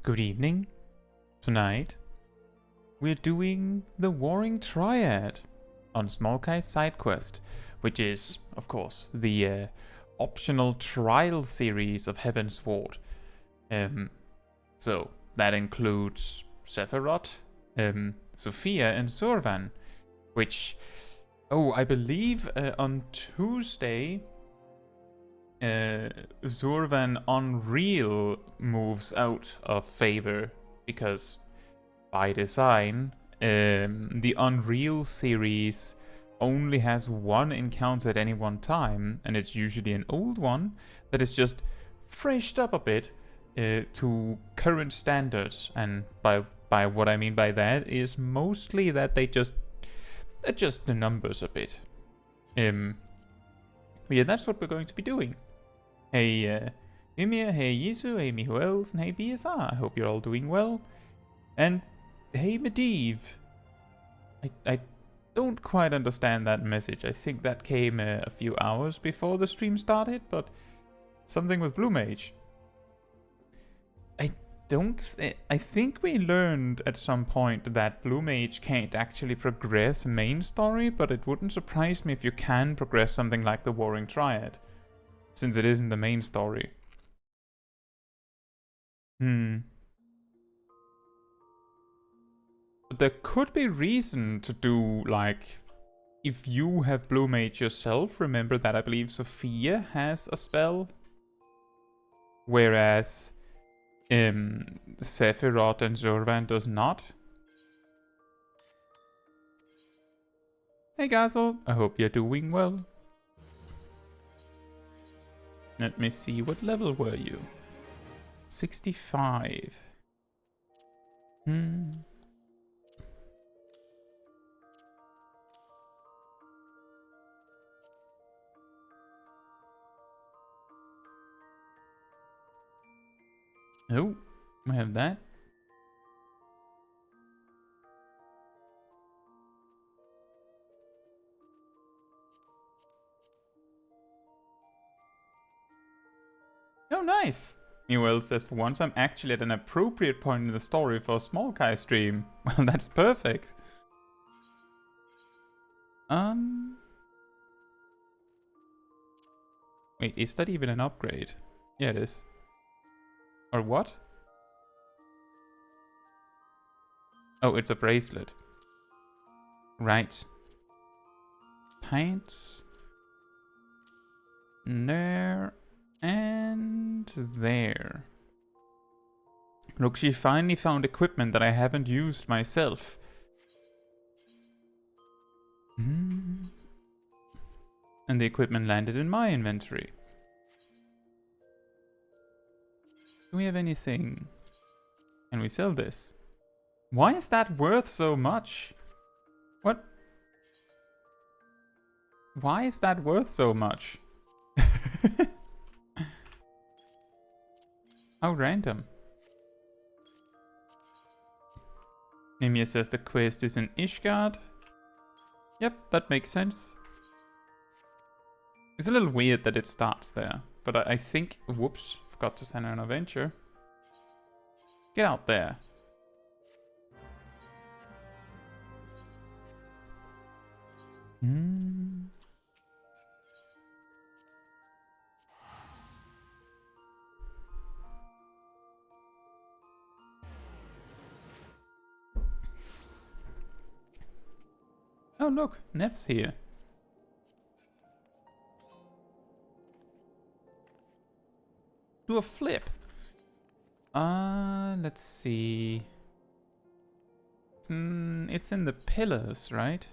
Good evening. Tonight, we're doing the Warring Triad on Smol Caetsu Sidequest, which is, of course, the optional trial series of Heaven's Sword. So, that includes Sephirot, Sophia, and Zurvan, which, I believe on Tuesday, Zurvan Unreal moves out of favor because, by design, the Unreal series only has one encounter at any one time, and it's usually an old one that is just freshed up a bit to current standards. And by what I mean by that is mostly that they just adjust the numbers a bit. But yeah, that's what we're going to be doing. Hey Mimir, hey Yisu, hey Mihuels, and hey BSR. I hope you're all doing well. And hey Medivh. I don't quite understand that message. I think that came a few hours before the stream started, but something with Blue Mage. I think we learned at some point that Blue Mage can't actually progress main story, but it wouldn't surprise me if you can progress something like the Warring Triad, since it isn't the main story. But there could be reason to do, like, if you have Blue Mage yourself, remember that I believe Sophia has a spell, whereas Sephirot and Zurvan does not. Hey Gazel, I hope you're doing well. Let me see, what level were you? 65. Oh, I have that. Oh, nice! Newell says, for once I'm actually at an appropriate point in the story for a Smol Caetsu stream. Well, that's perfect. Wait, is that even an upgrade? Yeah, it is. Or what? Oh, it's a bracelet. Right. Pints. There. And there. Look, she finally found equipment that I haven't used myself. And the equipment landed in my inventory. Do we have anything? Can we sell this? Why is that worth so much? What? Why is that worth so much? How random. Mimir says the quest is in Ishgard. Yep, that makes sense. It's a little weird that it starts there, but I think... Whoops, forgot to send her an adventure. Get out there. Oh look, Nev's here. Do a flip. Let's see. It's in the pillars, right?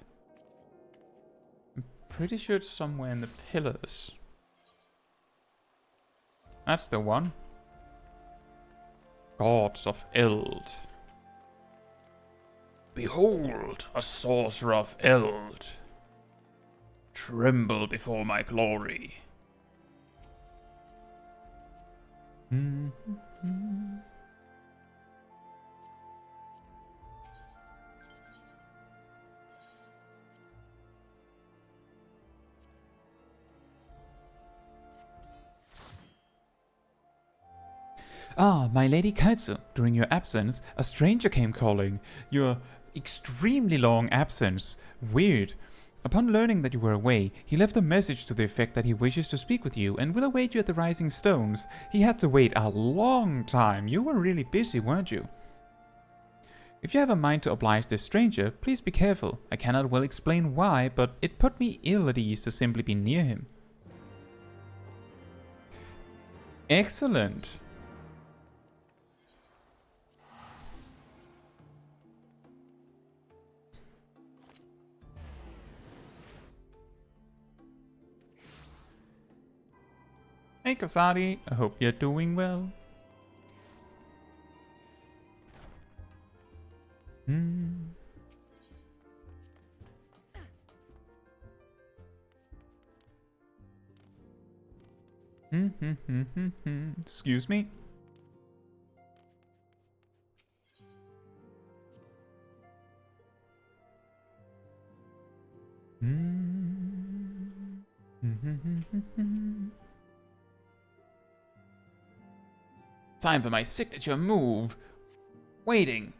I'm pretty sure it's somewhere in the pillars. That's the one. Gods of Eld. Behold, a sorcerer of Eld. Tremble before my glory. Ah, my Lady Caetsu, during your absence, a stranger came calling. Your extremely long absence. Weird. Upon learning that you were away, he left a message to the effect that he wishes to speak with you and will await you at the Rising Stones. He had to wait a long time. You were really busy, weren't you? If you have a mind to oblige this stranger, please be careful. I cannot well explain why, but it put me ill at ease to simply be near him. Excellent. Hey Kosari, I hope you're doing well. Excuse me. Time for my signature move. Waiting.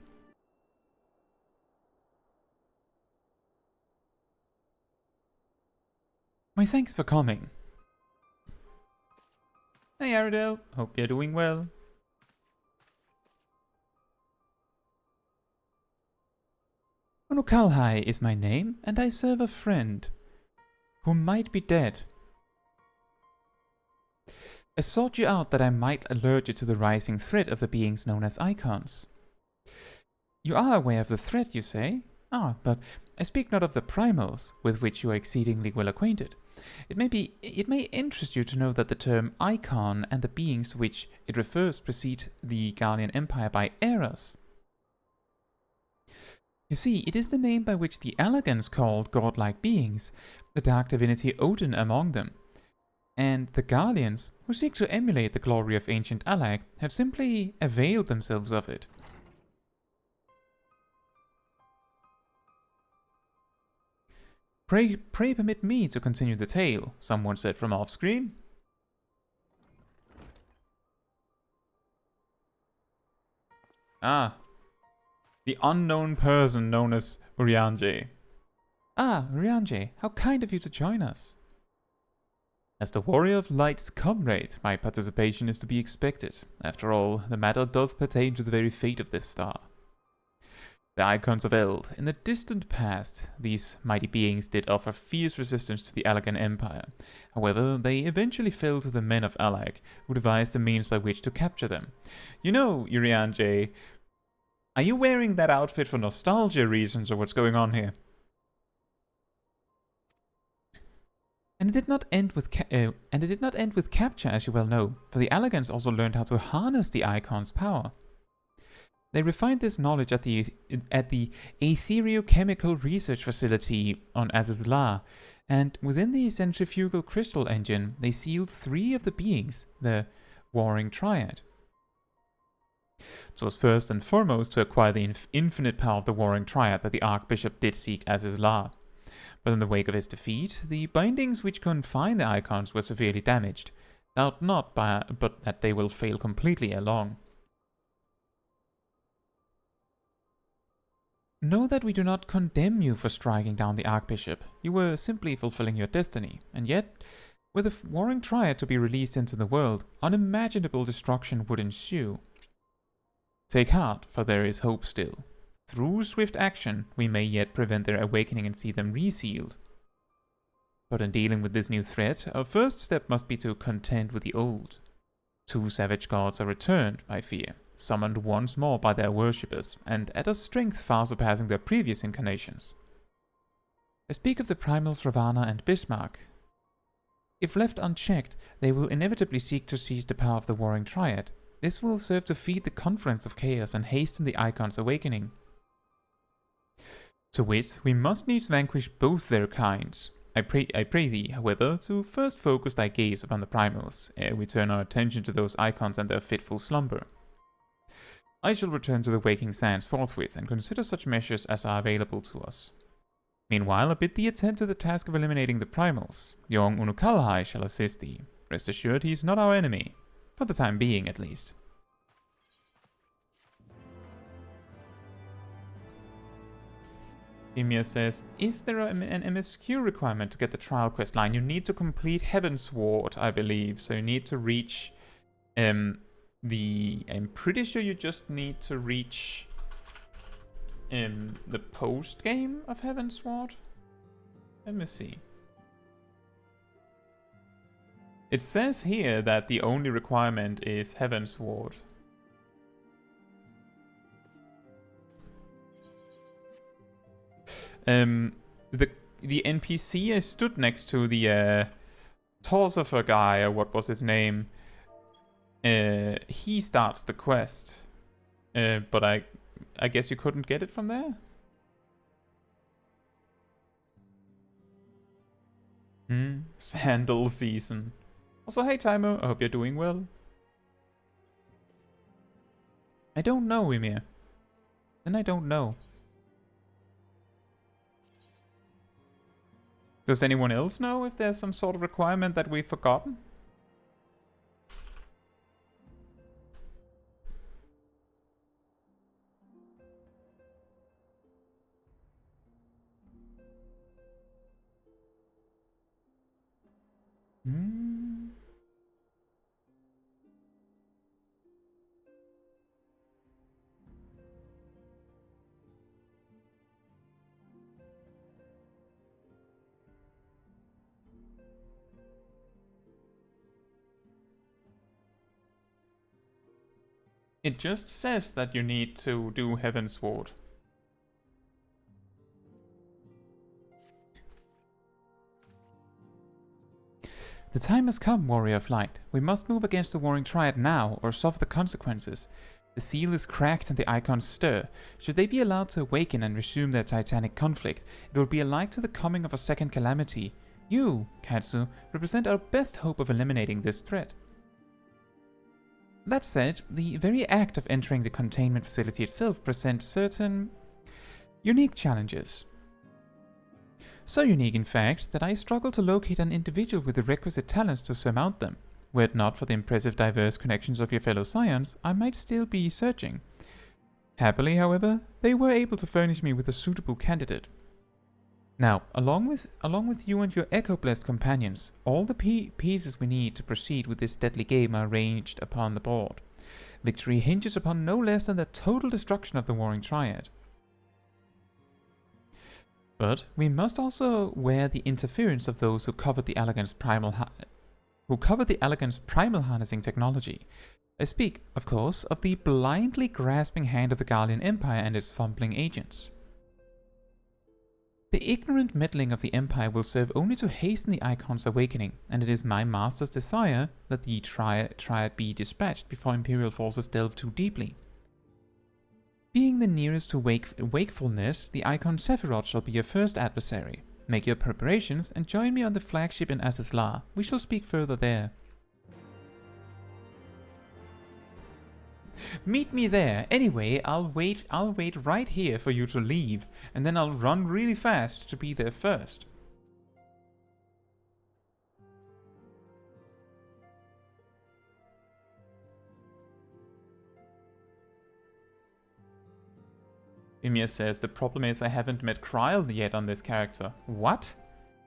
My thanks for coming. Hey Aridel, hope you're doing well. Unukulhai is my name, and I serve a friend who might be dead. I sought you out that I might alert you to the rising threat of the beings known as icons. You are aware of the threat, you say? Ah, but I speak not of the primals, with which you are exceedingly well acquainted. It may interest you to know that the term icon and the beings to which it refers precede the Gallian Empire by eras. You see, it is the name by which the Elegans called godlike beings, the dark divinity Odin among them. And the Gallians, who seek to emulate the glory of ancient Alag, have simply availed themselves of it. Pray permit me to continue the tale, someone said from off-screen. Ah, the unknown person known as Urianger. Ah, Urianger, how kind of you to join us. As the Warrior of Light's comrade, my participation is to be expected. After all, the matter doth pertain to the very fate of this star. The Icons of Eld. In the distant past, these mighty beings did offer fierce resistance to the Alagan Empire. However, they eventually fell to the men of Alag, who devised the means by which to capture them. You know, Urianger, are you wearing that outfit for nostalgia reasons, or what's going on here? And it did not end with capture, as you well know, for the Alagans also learned how to harness the Icon's power. They refined this knowledge at the Ethereochemical Research Facility on Azizla, and within the centrifugal crystal engine, they sealed 3 of the beings, the Warring Triad. It was first and foremost to acquire the infinite power of the Warring Triad that the Archbishop did seek Azizla. But in the wake of his defeat, the bindings which confine the icons were severely damaged. Doubt not, but that they will fail completely ere long. Know that we do not condemn you for striking down the Archbishop. You were simply fulfilling your destiny, and yet, were the Warring Triad to be released into the world, unimaginable destruction would ensue. Take heart, for there is hope still. Through swift action, we may yet prevent their awakening and see them resealed. But in dealing with this new threat, our first step must be to contend with the old. 2 savage gods are returned, I fear, summoned once more by their worshippers, and at a strength far surpassing their previous incarnations. I speak of the primals Ravana and Bismarck. If left unchecked, they will inevitably seek to seize the power of the Warring Triad. This will serve to feed the confluence of chaos and hasten the Icon's awakening. To wit, we must needs vanquish both their kinds. I pray thee, however, to first focus thy gaze upon the primals, ere we turn our attention to those icons and their fitful slumber. I shall return to the waking sands forthwith, and consider such measures as are available to us. Meanwhile, I bid thee attend to the task of eliminating the primals. Young Unukulhai shall assist thee. Rest assured he is not our enemy. For the time being, at least. Emir says, is there an MSQ requirement to get the trial quest line? You need to complete Heavensward, I believe. So you need to reach I'm pretty sure you just need to reach the post game of Heavensward. Let me see. It says here that the only requirement is Heavensward. The NPC I stood next to, the Torsifer guy, or what was his name, he starts the quest. But I guess you couldn't get it from there? Sandal season. Also, hey Timo, I hope you're doing well. I don't know, Emir. Then I don't know. Does anyone else know if there's some sort of requirement that we've forgotten? It just says that you need to do Heavensward. The time has come, Warrior of Light. We must move against the Warring Triad now, or suffer the consequences. The seal is cracked and the icons stir. Should they be allowed to awaken and resume their titanic conflict, it will be alike to the coming of a second calamity. You, Caetsu, represent our best hope of eliminating this threat. That said, the very act of entering the containment facility itself presents certain unique challenges. So unique, in fact, that I struggle to locate an individual with the requisite talents to surmount them. Were it not for the impressive diverse connections of your fellow scions, I might still be searching. Happily, however, they were able to furnish me with a suitable candidate. Now, along with you and your echo-blessed companions, all the pieces we need to proceed with this deadly game are arranged upon the board. Victory hinges upon no less than the total destruction of the Warring Triad. But we must also wear the interference of those who covered the Elegant's primal harnessing technology. I speak, of course, of the blindly grasping hand of the Garlean Empire and its fumbling agents. The ignorant meddling of the Empire will serve only to hasten the Icon's awakening, and it is my master's desire that the Triad be dispatched before Imperial forces delve too deeply. Being the nearest to wakefulness, the Icon Sephirot shall be your first adversary. Make your preparations and join me on the flagship in Azizlar. We shall speak further there. Meet me there. Anyway, I'll wait right here for you to leave, and then I'll run really fast to be there first. Ymir says, the problem is I haven't met Kryl yet on this character. What?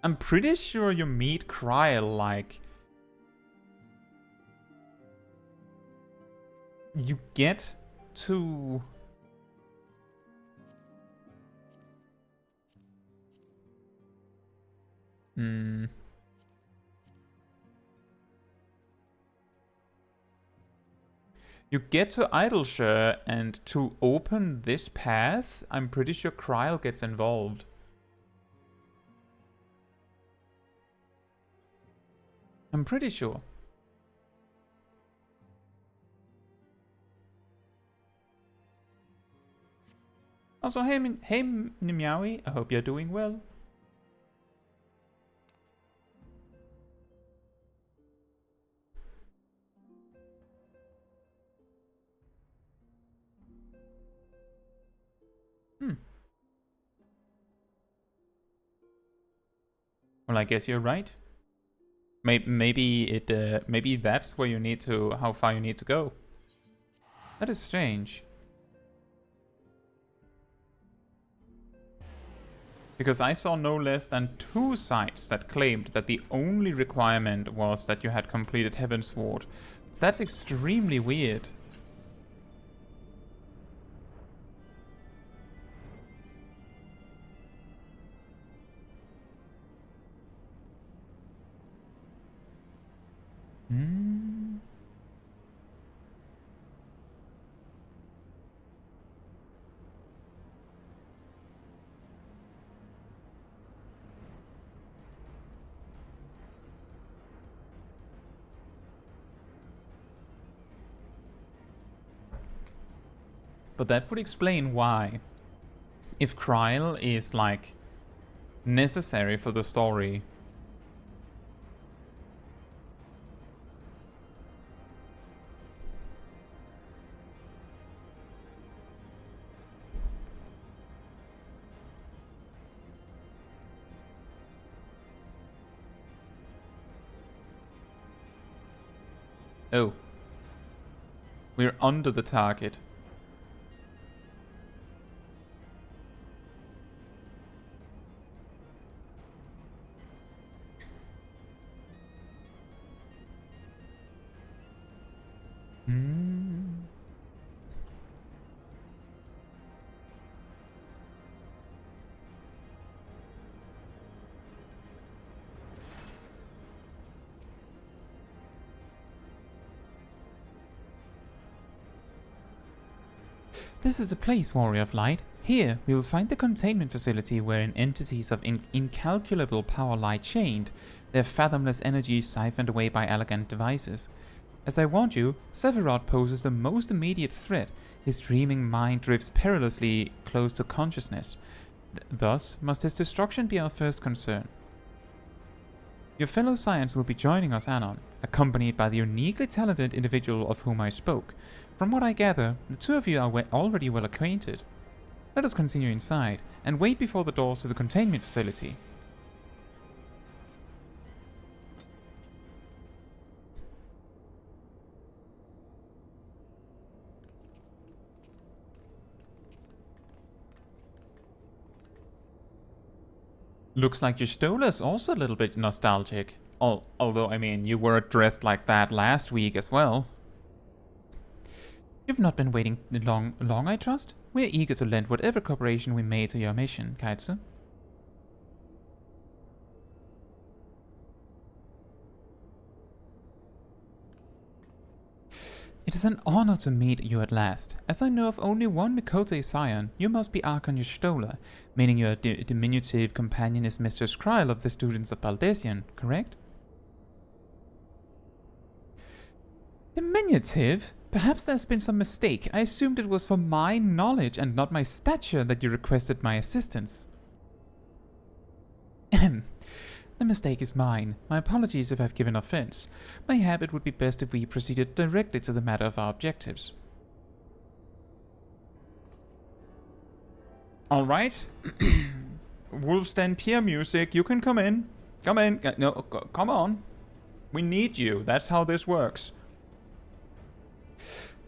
I'm pretty sure you meet Kryl, like... You get to... You get to Idleshire, and to open this path, I'm pretty sure Kryl gets involved. I'm pretty sure. Also, hey Nimyawi, I hope you're doing well. Well, I guess you're right. Maybe that's where you need to, how far you need to go. That is strange. Because I saw no less than 2 sites that claimed that the only requirement was that you had completed Heavensward. So that's extremely weird. But that would explain why, if Kryl is like necessary for the story. Oh. We're under the target. This is a place, Warrior of Light. Here, we will find the containment facility wherein entities of incalculable power lie chained, their fathomless energies siphoned away by elegant devices. As I warned you, Sephirot poses the most immediate threat. His dreaming mind drifts perilously close to consciousness. Thus, must his destruction be our first concern. Your fellow Scions will be joining us anon, accompanied by the uniquely talented individual of whom I spoke. From what I gather, the two of you are already well acquainted. Let us continue inside, and wait before the doors to the containment facility. Looks like your Stola's also a little bit nostalgic. Although, I mean, you were dressed like that last week as well. You've not been waiting long, I trust? We're eager to lend whatever cooperation we may to your mission, Caetsu. It is an honor to meet you at last. As I know of only one Mikote scion, you must be Archon Y'shtola, meaning your diminutive companion is Mistress Kryl of the students of Baldesion, correct? Diminutive? Perhaps there's been some mistake. I assumed it was for my knowledge and not my stature that you requested my assistance. Ahem. The mistake is mine. My apologies if I've given offense. Mayhap it would be best if we proceeded directly to the matter of our objectives. Alright. Wolf's Den Pier music, you can come in. Come in. No, come on. We need you. That's how this works.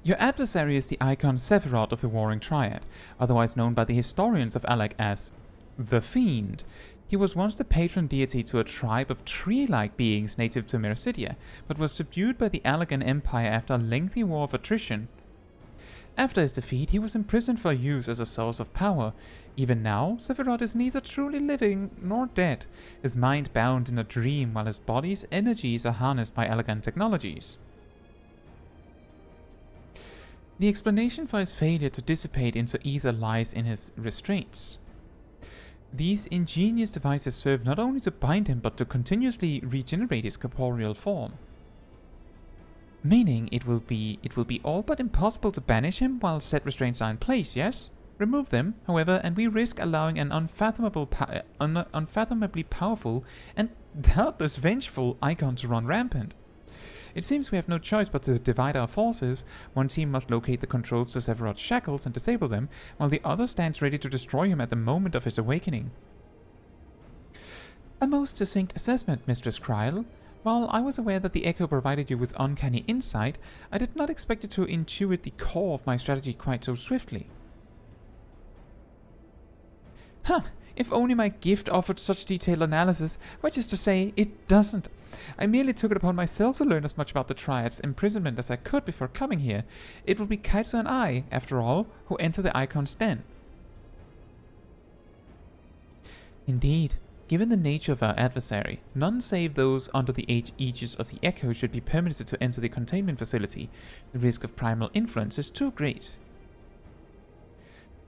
Your adversary is the icon Sephirot of the Warring Triad, otherwise known by the historians of Alec as the Fiend. He was once the patron deity to a tribe of tree-like beings native to Mercidia, but was subdued by the Allegan Empire after a lengthy war of attrition. After his defeat, he was imprisoned for use as a source of power. Even now, Sephirot is neither truly living nor dead, his mind bound in a dream while his body's energies are harnessed by elegant technologies. The explanation for his failure to dissipate into ether lies in his restraints. These ingenious devices serve not only to bind him, but to continuously regenerate his corporeal form. Meaning it will be all but impossible to banish him while said restraints are in place, yes? Remove them, however, and we risk allowing an unfathomably powerful and doubtless vengeful icon to run rampant. It seems we have no choice but to divide our forces. One team must locate the controls to Sephirot's shackles and disable them, while the other stands ready to destroy him at the moment of his awakening. A most succinct assessment, Mistress Kryl. While I was aware that the Echo provided you with uncanny insight, I did not expect it to intuit the core of my strategy quite so swiftly. Huh, If only my gift offered such detailed analysis, which is to say, it doesn't. I merely took it upon myself to learn as much about the Triad's imprisonment as I could before coming here. It will be Caetsu and I, after all, who enter the Icon's den. Indeed. Given the nature of our adversary, none save those under the aegis of the Echo should be permitted to enter the containment facility. The risk of primal influence is too great.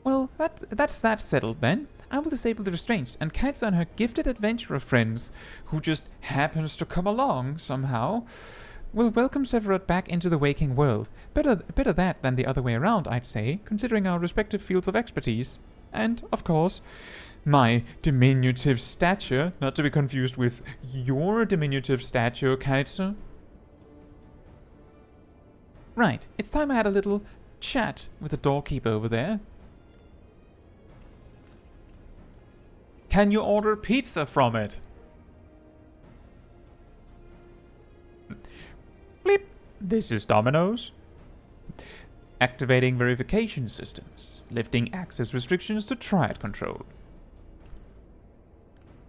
Well, that's that settled then. I will disable the restraints, and Caetsu and her gifted adventurer friends, who just happens to come along somehow, will welcome Sephirot back into the waking world. Better that than the other way around, I'd say, considering our respective fields of expertise. And, of course, my diminutive stature, not to be confused with your diminutive stature, Caetsu. Right, it's time I had a little chat with the doorkeeper over there. Can you order pizza from it? Bleep. This is Domino's. Activating verification systems. Lifting access restrictions to Triad control.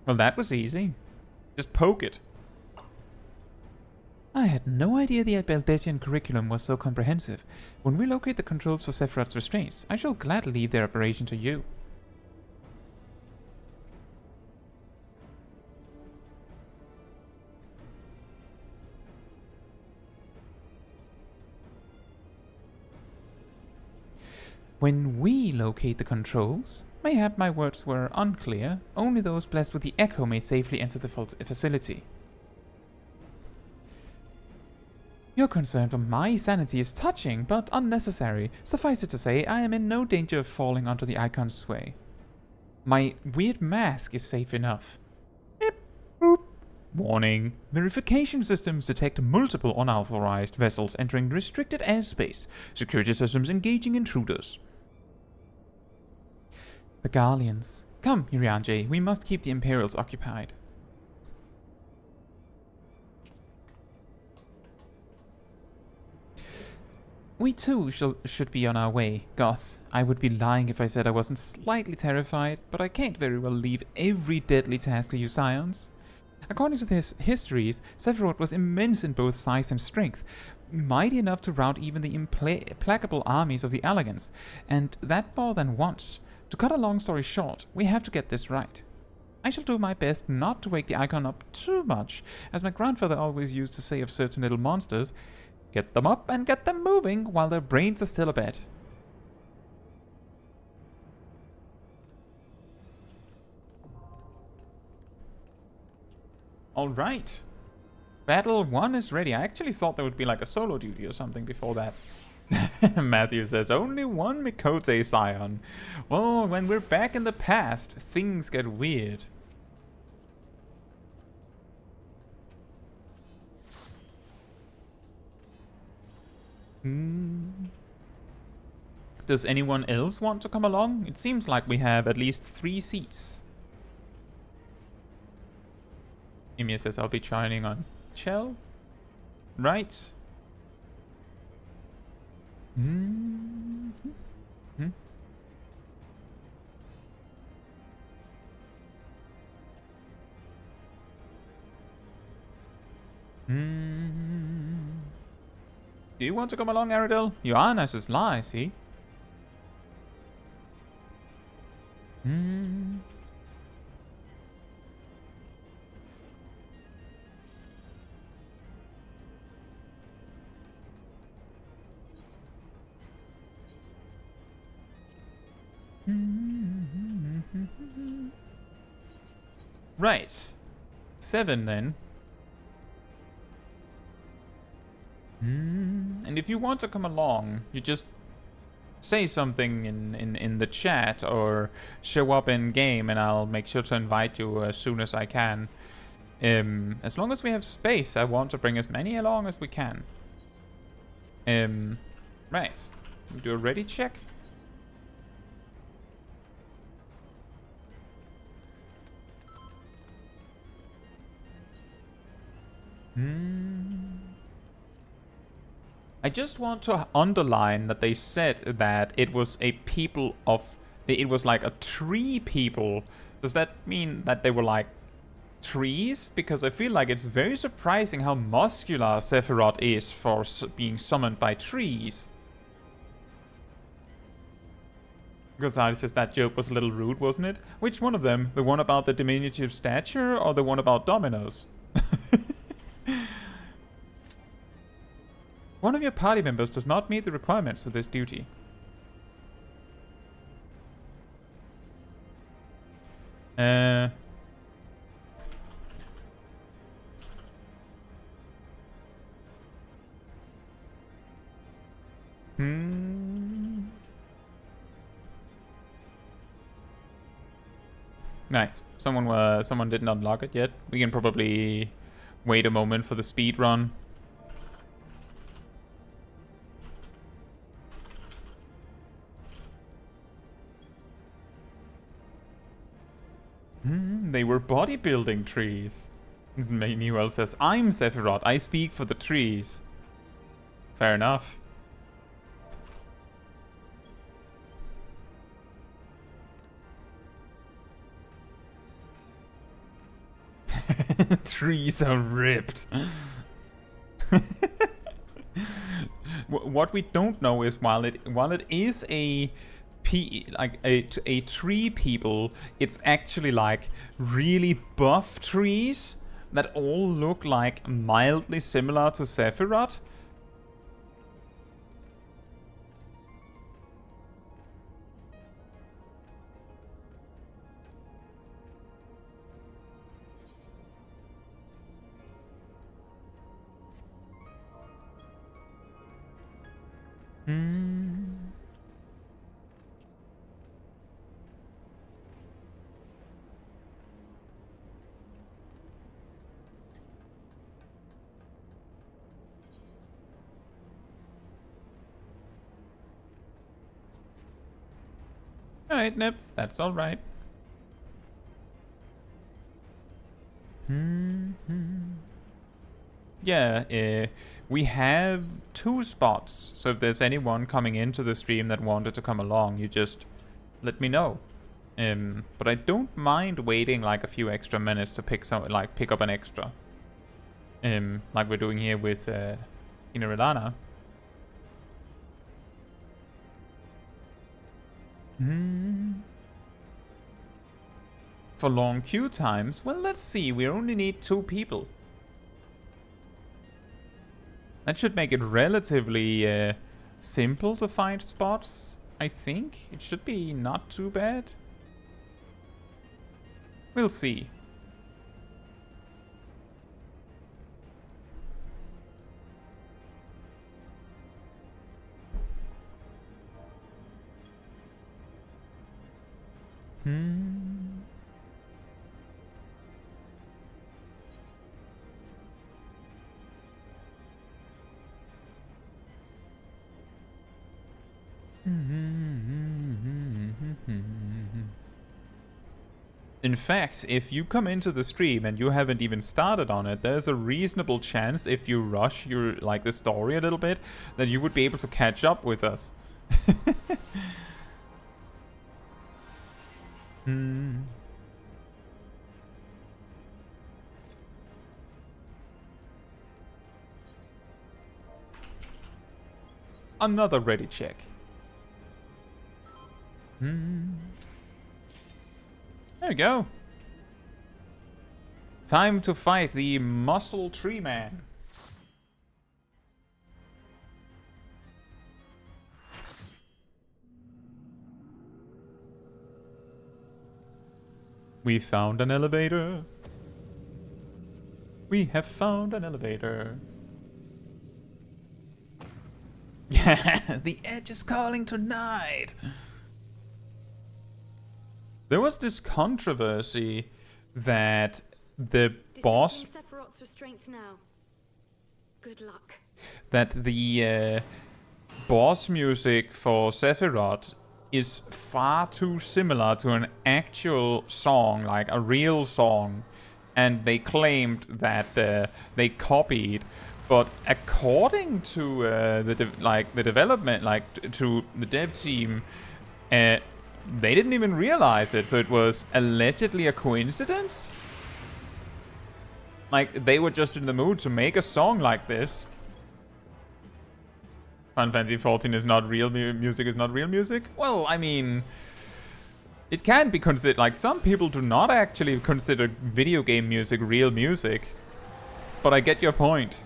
Well, that was easy. Just poke it. I had no idea the Baldesian curriculum was so comprehensive. When we locate the controls for Sephirot's restraints, I shall gladly leave their operation to you. When we locate the controls, mayhap my words were unclear, only those blessed with the Echo may safely enter the facility. Your concern for my sanity is touching, but unnecessary. Suffice it to say, I am in no danger of falling under the Icon's sway. My weird mask is safe enough. Beep, boop. Warning. Verification systems detect multiple unauthorized vessels entering restricted airspace. Security systems engaging intruders. The Garleans. Come, Irianje, we must keep the Imperials occupied. We too should be on our way. Goth, I would be lying if I said I wasn't slightly terrified, but I can't very well leave every deadly task to you scions. According to his histories, Sephirot was immense in both size and strength, mighty enough to rout even the implacable armies of the Elegants, and that more than once. To cut a long story short, we have to get this right. I shall do my best not to wake the Icon up too much, as my grandfather always used to say of certain little monsters, get them up and get them moving while their brains are still abed. Alright. Battle 1 is ready. I actually thought there would be like a solo duty or something before that. Matthew says, only one Mikote scion. Well, when we're back in the past, things get weird. Does anyone else want to come along? It seems like we have at least 3 seats. Ymir says, I'll be joining on Chell. Right. Do you want to come along, Aradil? You are nice as lie, see? Right. 7 then. And if you want to come along, you just say something in the chat or show up in game and I'll make sure to invite you as soon as I can. As long as we have space, I want to bring as many along as we can. Right. Do a ready check. I just want to underline that they said that it was a people of... It was like a 3 people Does that mean that they were like trees? Because I feel like it's very surprising how muscular Sephirot is for being summoned by trees. Gonzalez says that joke was a little rude, wasn't it? Which one of them? The one about the diminutive stature or the one about dominoes? One of your party members does not meet the requirements for this duty. Nice. Someone didn't unlock it yet. We can probably wait a moment for the speed run. They were bodybuilding trees. Newell says, I'm Sephirot. I speak for the trees. Fair enough. Trees are ripped. What we don't know is while it is a tree people, it's actually like really buff trees that all look like mildly similar to Sephirot. Alright, Nip, that's alright. Yeah, we have 2 spots, so if there's anyone coming into the stream that wanted to come along, you just let me know. But I don't mind waiting like a few extra minutes to pick up an extra. Like we're doing here with Inerilana. For long queue times, well, let's see, we only need 2 people. That should make it relatively simple to find spots, I think. It should be not too bad. We'll see. In fact, if you come into the stream and you haven't even started on it, there's a reasonable chance if you rush the story a little bit, that you would be able to catch up with us. Another ready check. There we go. Time to fight the Muscle Tree Man. We found an elevator. We have found an elevator. Yeah, the edge is calling tonight. There was this controversy that the boss... Sephirot's restraints now. Good luck. That the boss music for Sephirot is far too similar to an actual song, like a real song. And they claimed that they copied. But according to the development, to the dev team, they didn't even realize it, so it was allegedly a coincidence? Like, they were just in the mood to make a song like this. Final Fantasy XIV is not real music, is not real music? Well, I mean, it can be considered, like, some people do not actually consider video game music real music. But I get your point.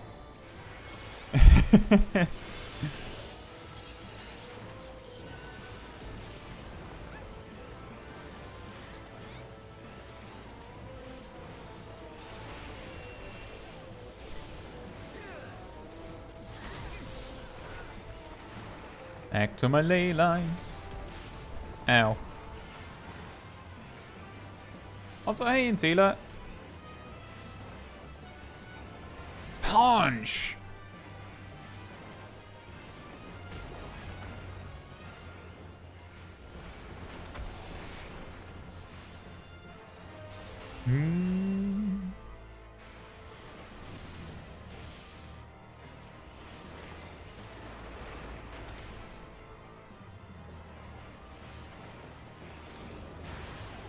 Back to my ley lines. Ow. Also, hey, Intila. Punch!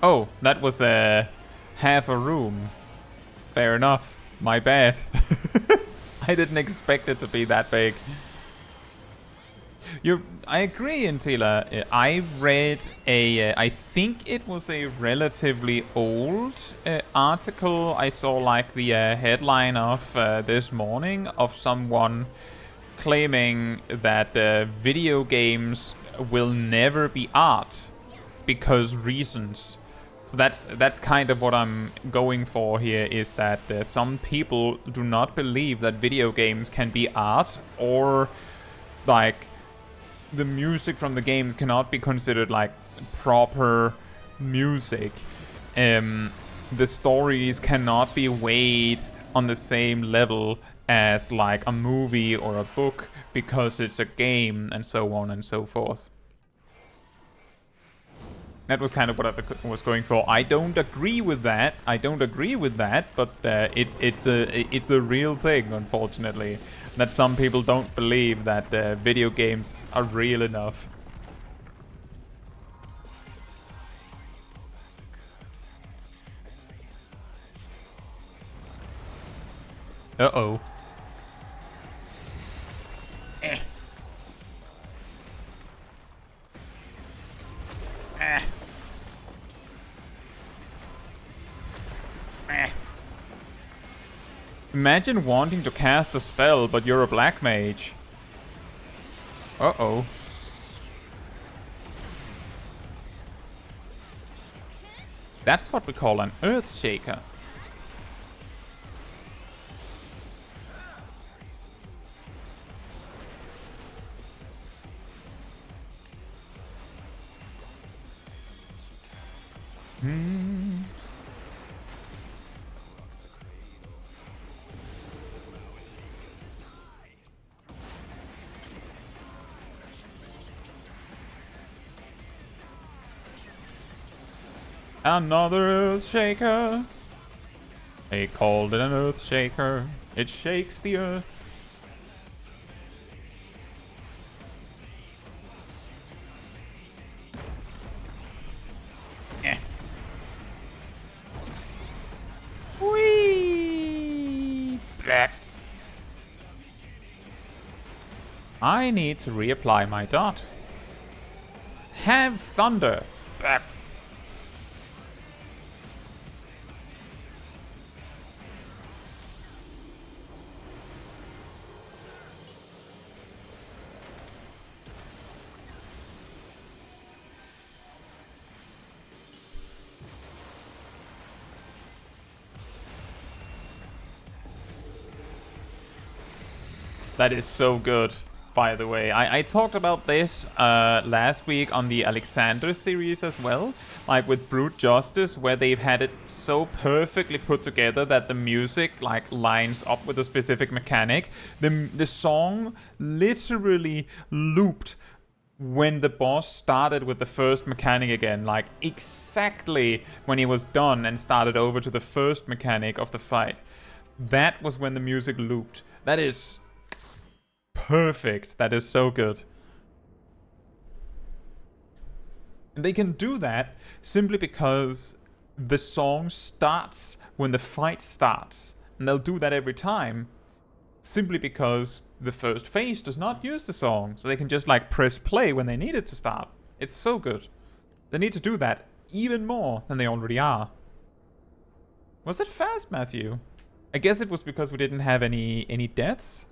Oh, that was half a room. Fair enough. My bad. I didn't expect it to be that big. I agree, Intila. I read I think it was a relatively old article. I saw like the headline of this morning of someone claiming that video games will never be art because reasons. So that's kind of what I'm going for here, is that some people do not believe that video games can be art, or like the music from the games cannot be considered like proper music. The stories cannot be weighed on the same level as like a movie or a book because it's a game, and so on and so forth. That was kind of what I was going for. I don't agree with that. But it's a real thing, unfortunately, that some people don't believe that video games are real enough. Uh-oh. Imagine wanting to cast a spell, but you're a black mage. Uh-oh. That's what we call an earth shaker. Another earth shaker. They called it an earth shaker. It shakes the earth. Whee! Blech. I need to reapply my dot. Have thunder. Blech. That is so good, by the way. I talked about this last week on the Alexander series as well, like with Brute Justice, where they've had it so perfectly put together that the music like lines up with a specific mechanic. The song literally looped when the boss started with the first mechanic again, like exactly when he was done and started over to the first mechanic of the fight. That was when the music looped. That is perfect. That is so good. And they can do that simply because the song starts when the fight starts. And they'll do that every time, simply because the first phase does not use the song. So they can just like press play when they need it to start. It's so good. They need to do that even more than they already are. Was it fast, Matthew? I guess it was because we didn't have any deaths.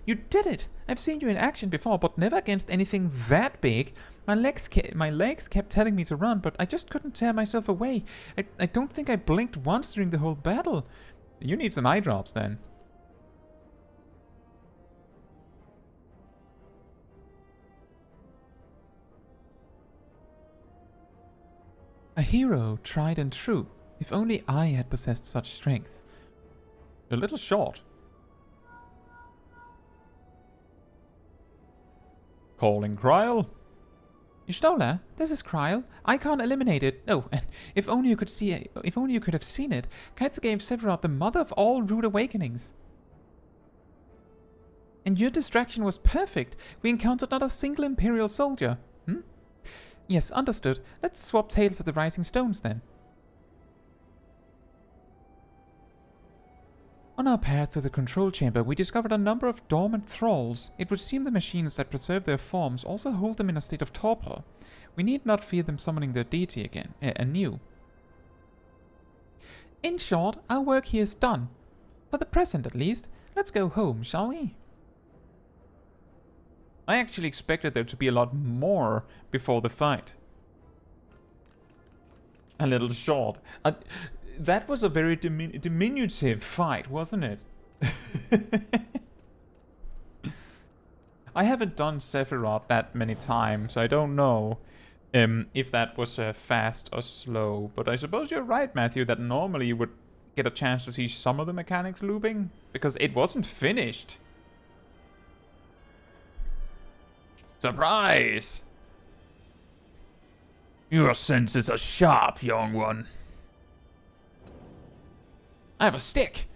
You did it! I've seen you in action before, but never against anything that big. My legs kept telling me to run, but I just couldn't tear myself away. I don't think I blinked once during the whole battle. You need some eye drops then. A hero, tried and true. If only I had possessed such strength. A little short. Calling Kryl. Y'shtola, this is Kryl. I can't eliminate it. Oh, and if only you could see it, if only you could have seen it. Caetsu gave Sephirot the mother of all rude awakenings. And your distraction was perfect. We encountered not a single Imperial soldier. Yes, understood. Let's swap tales of the Rising Stones then. On our path to the control chamber, we discovered a number of dormant thralls. It would seem the machines that preserve their forms also hold them in a state of torpor. We need not fear them summoning their deity again, anew. In short, our work here is done. For the present, at least. Let's go home, shall we? I actually expected there to be a lot more before the fight. A little short. That was a very diminutive fight, wasn't it? I haven't done Sephirot that many times. I don't know if that was fast or slow. But I suppose you're right, Matthew, that normally you would get a chance to see some of the mechanics looping. Because it wasn't finished. Surprise! Your senses are sharp, young one. I have a stick.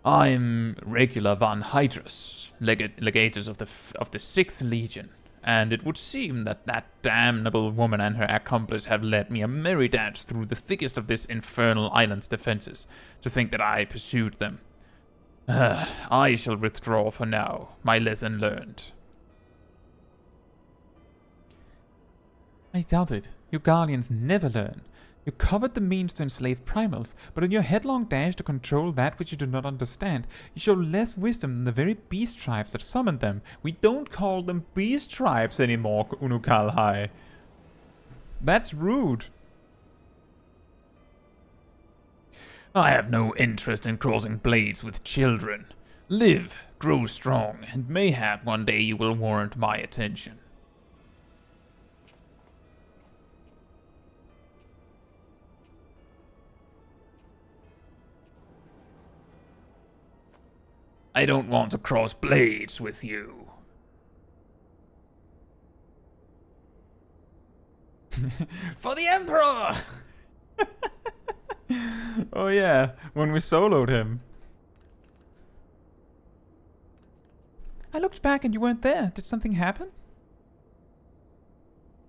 I'm regular Van Hydrus, legators of the 6th Legion, and it would seem that that damnable woman and her accomplice have led me a merry dance through the thickest of this infernal island's defenses, to think that I pursued them. I shall withdraw for now, my lesson learned. I doubt it. You Guardians never learn. You covered the means to enslave primals, but in your headlong dash to control that which you do not understand, you show less wisdom than the very beast tribes that summoned them. We don't call them beast tribes anymore, Unukulhai. That's rude. I have no interest in crossing blades with children. Live, grow strong, and mayhap one day you will warrant my attention. I don't want to cross blades with you. For the Emperor! Oh yeah, when we soloed him. I looked back and you weren't there. Did something happen?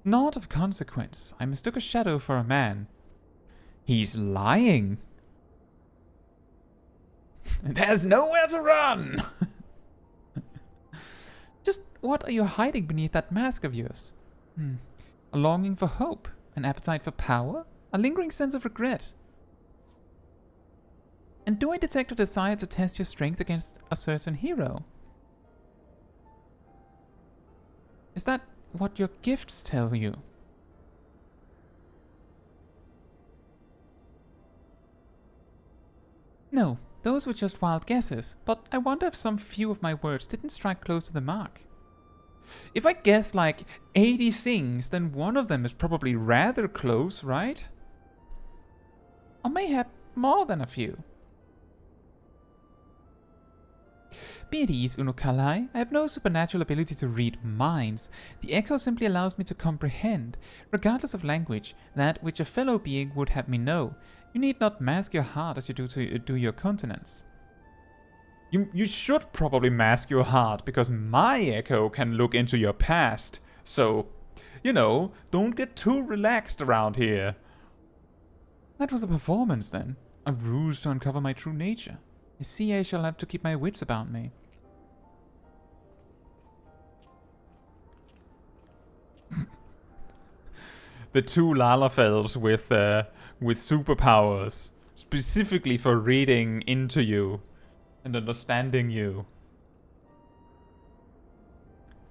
Not of consequence. I mistook a shadow for a man. He's lying. There's nowhere to run! Just what are you hiding beneath that mask of yours? A longing for hope? An appetite for power? A lingering sense of regret? And do I detect a desire to test your strength against a certain hero? Is that what your gifts tell you? No. Those were just wild guesses, but I wonder if some few of my words didn't strike close to the mark. If I guess like 80 things, then one of them is probably rather close, right? Or mayhap more than a few. Be at ease, Unukulhai. I have no supernatural ability to read minds. The echo simply allows me to comprehend, regardless of language, that which a fellow being would have me know. You need not mask your heart as you do your countenance. You should probably mask your heart, because my echo can look into your past. So, you know, don't get too relaxed around here. That was a performance, then. A ruse to uncover my true nature. I see I shall have to keep my wits about me. The two Lalafels with superpowers, specifically for reading into you and understanding you.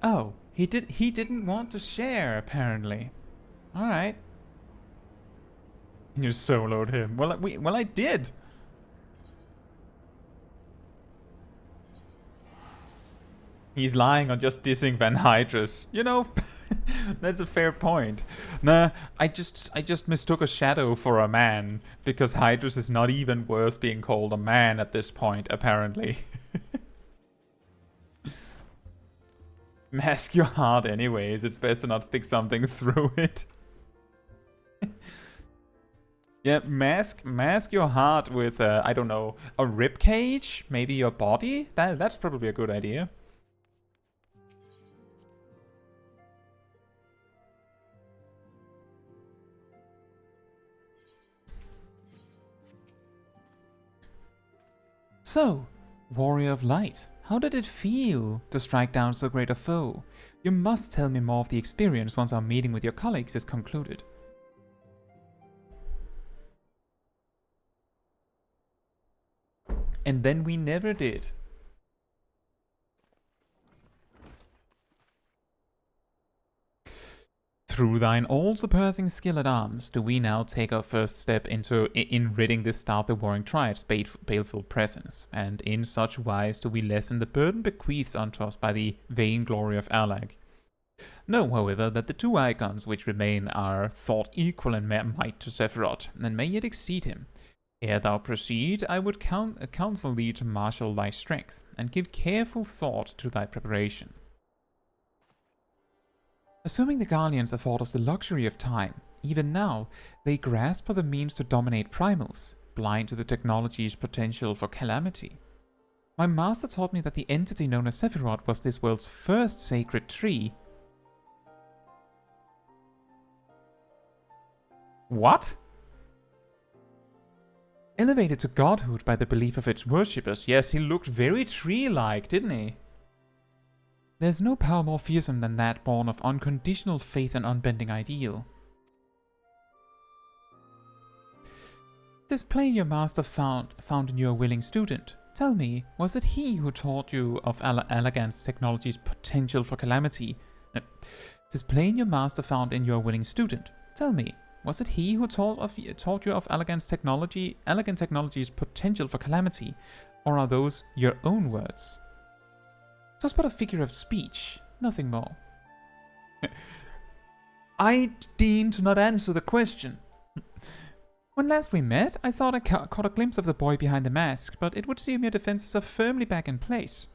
Oh, he didn't want to share, apparently. All right. You soloed him. Well, I did. He's lying on just dissing Van Hydrus. You know, that's a fair point. Nah, I just mistook a shadow for a man, because Hydrus is not even worth being called a man at this point, apparently. Mask your heart anyways, it's best to not stick something through it. Yeah, mask your heart with, I don't know, a rib cage? Maybe your body? That's probably a good idea. So, Warrior of Light, how did it feel to strike down so great a foe? You must tell me more of the experience once our meeting with your colleagues is concluded. And then we never did. Through thine all-surpassing skill at arms, do we now take our first step in ridding this star of the Warring Triad's baleful presence, and in such wise do we lessen the burden bequeathed unto us by the vainglory of Allag. Know, however, that the two icons which remain are thought equal in might to Sephirot, and may yet exceed him. Ere thou proceed, I would counsel thee to marshal thy strength, and give careful thought to thy preparation. Assuming the Guardians afford us the luxury of time, even now, they grasp for the means to dominate primals, blind to the technology's potential for calamity. My master taught me that the entity known as Sephirot was this world's first sacred tree. What? Elevated to godhood by the belief of its worshippers, yes, he looked very tree-like, didn't he? There's no power more fearsome than that born of unconditional faith and unbending ideal. This plane your master found in your willing student. Tell me, was it he who taught you of Allagant's technology's potential for calamity? This plane your master found in your willing student. Tell me, was it he who taught you of Allagant technology's potential for calamity, or are those your own words? 'Twas but a figure of speech, nothing more. I deign to not answer the question. When last we met, I thought I caught a glimpse of the boy behind the mask, but it would seem your defenses are firmly back in place.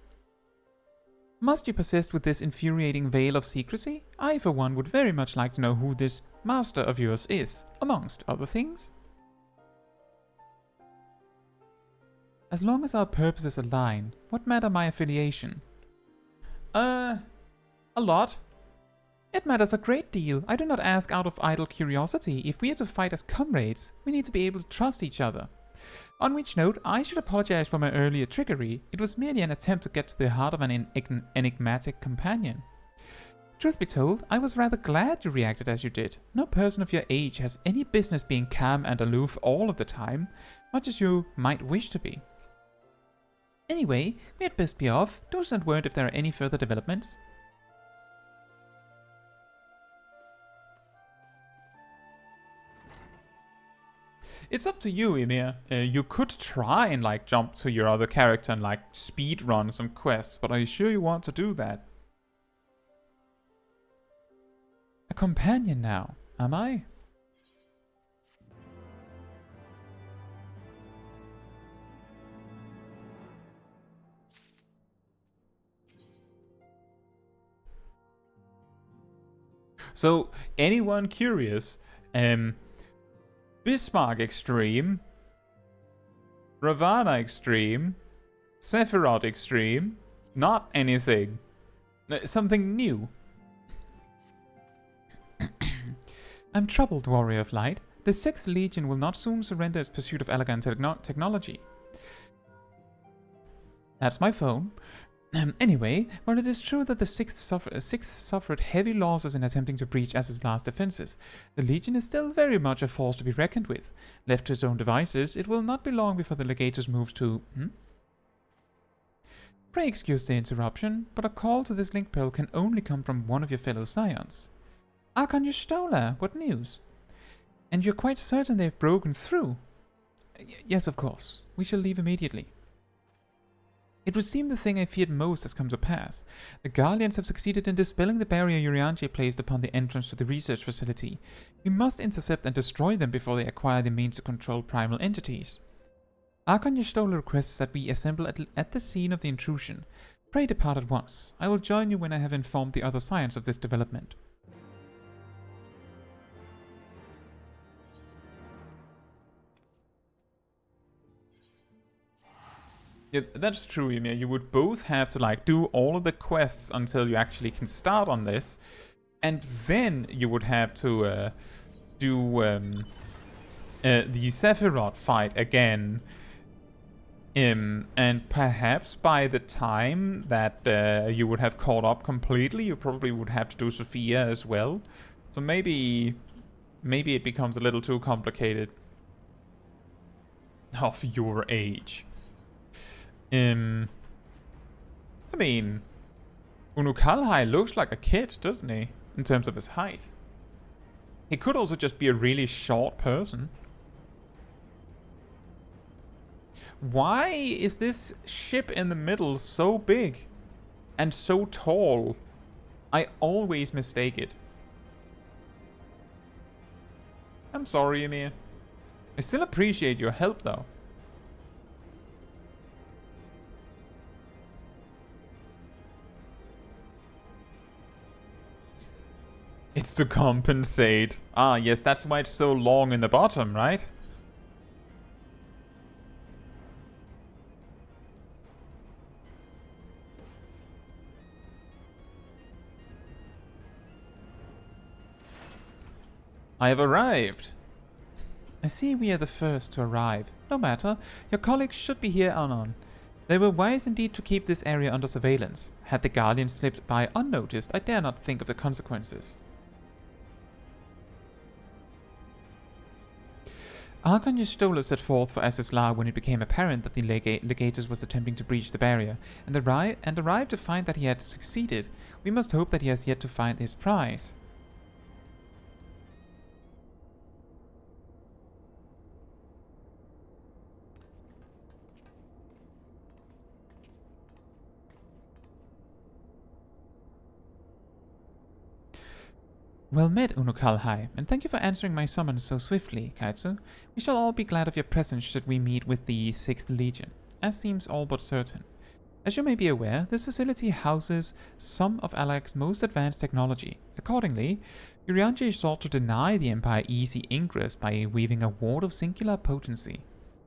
Must you persist with this infuriating veil of secrecy? I, for one, would very much like to know who this master of yours is, amongst other things. As long as our purposes align, what matter my affiliation? A lot. It matters a great deal. I do not ask out of idle curiosity. If we are to fight as comrades, we need to be able to trust each other. On which note, I should apologize for my earlier trickery. It was merely an attempt to get to the heart of an enigmatic companion. Truth be told, I was rather glad you reacted as you did. No person of your age has any business being calm and aloof all of the time, much as you might wish to be. Anyway, we had best be off. Do send word if there are any further developments. It's up to you, Ymir. You could try and like jump to your other character and like speed run some quests, but are you sure you want to do that? A companion now, am I? So, anyone curious, Bismarck Extreme, Ravana Extreme, Sephirot extreme. Not anything. Something new. I'm troubled, warrior of light. The 6th Legion will not soon surrender its pursuit of elegant technology. That's my phone. Anyway, while it is true that the 6th suffered heavy losses in attempting to breach as its last defenses, the Legion is still very much a force to be reckoned with. Left to its own devices, it will not be long before the Legatus moves to... Pray excuse the interruption, but a call to this link pearl can only come from one of your fellow scions. Archon Stola, what news? And you're quite certain they've broken through? Yes, of course. We shall leave immediately. It would seem the thing I feared most has come to pass. The Guardians have succeeded in dispelling the barrier Urianger placed upon the entrance to the research facility. We must intercept and destroy them before they acquire the means to control primal entities. Archon Stola requests that we assemble at the scene of the intrusion. Pray depart at once. I will join you when I have informed the other science of this development. Yeah, that's true, Ymir. You would both have to like do all of the quests until you actually can start on this, and then you would have to do the Sephirot fight again. And perhaps by the time that you would have caught up completely, you probably would have to do Sophia as well. So maybe it becomes a little too complicated. Of your age. I mean, Unukulhai looks like a kid, doesn't he? In terms of his height. He could also just be a really short person. Why is this ship in the middle so big and so tall? I always mistake it. I'm sorry, Ymir. I still appreciate your help, though. It's to compensate. Ah, yes, that's why it's so long in the bottom, right? I have arrived. I see we are the first to arrive. No matter, your colleagues should be here anon. They were wise indeed to keep this area under surveillance. Had the Guardian slipped by unnoticed, I dare not think of the consequences. Archon Stola set forth for Assislar when it became apparent that the Legatus was attempting to breach the barrier, and arrived to find that he had succeeded. We must hope that he has yet to find his prize. Well met, Unukulhai, and thank you for answering my summons so swiftly, Caetsu. We shall all be glad of your presence should we meet with the 6th Legion, as seems all but certain. As you may be aware, this facility houses some of Alak's most advanced technology. Accordingly, Urianger sought to deny the Empire easy ingress by weaving a ward of singular potency.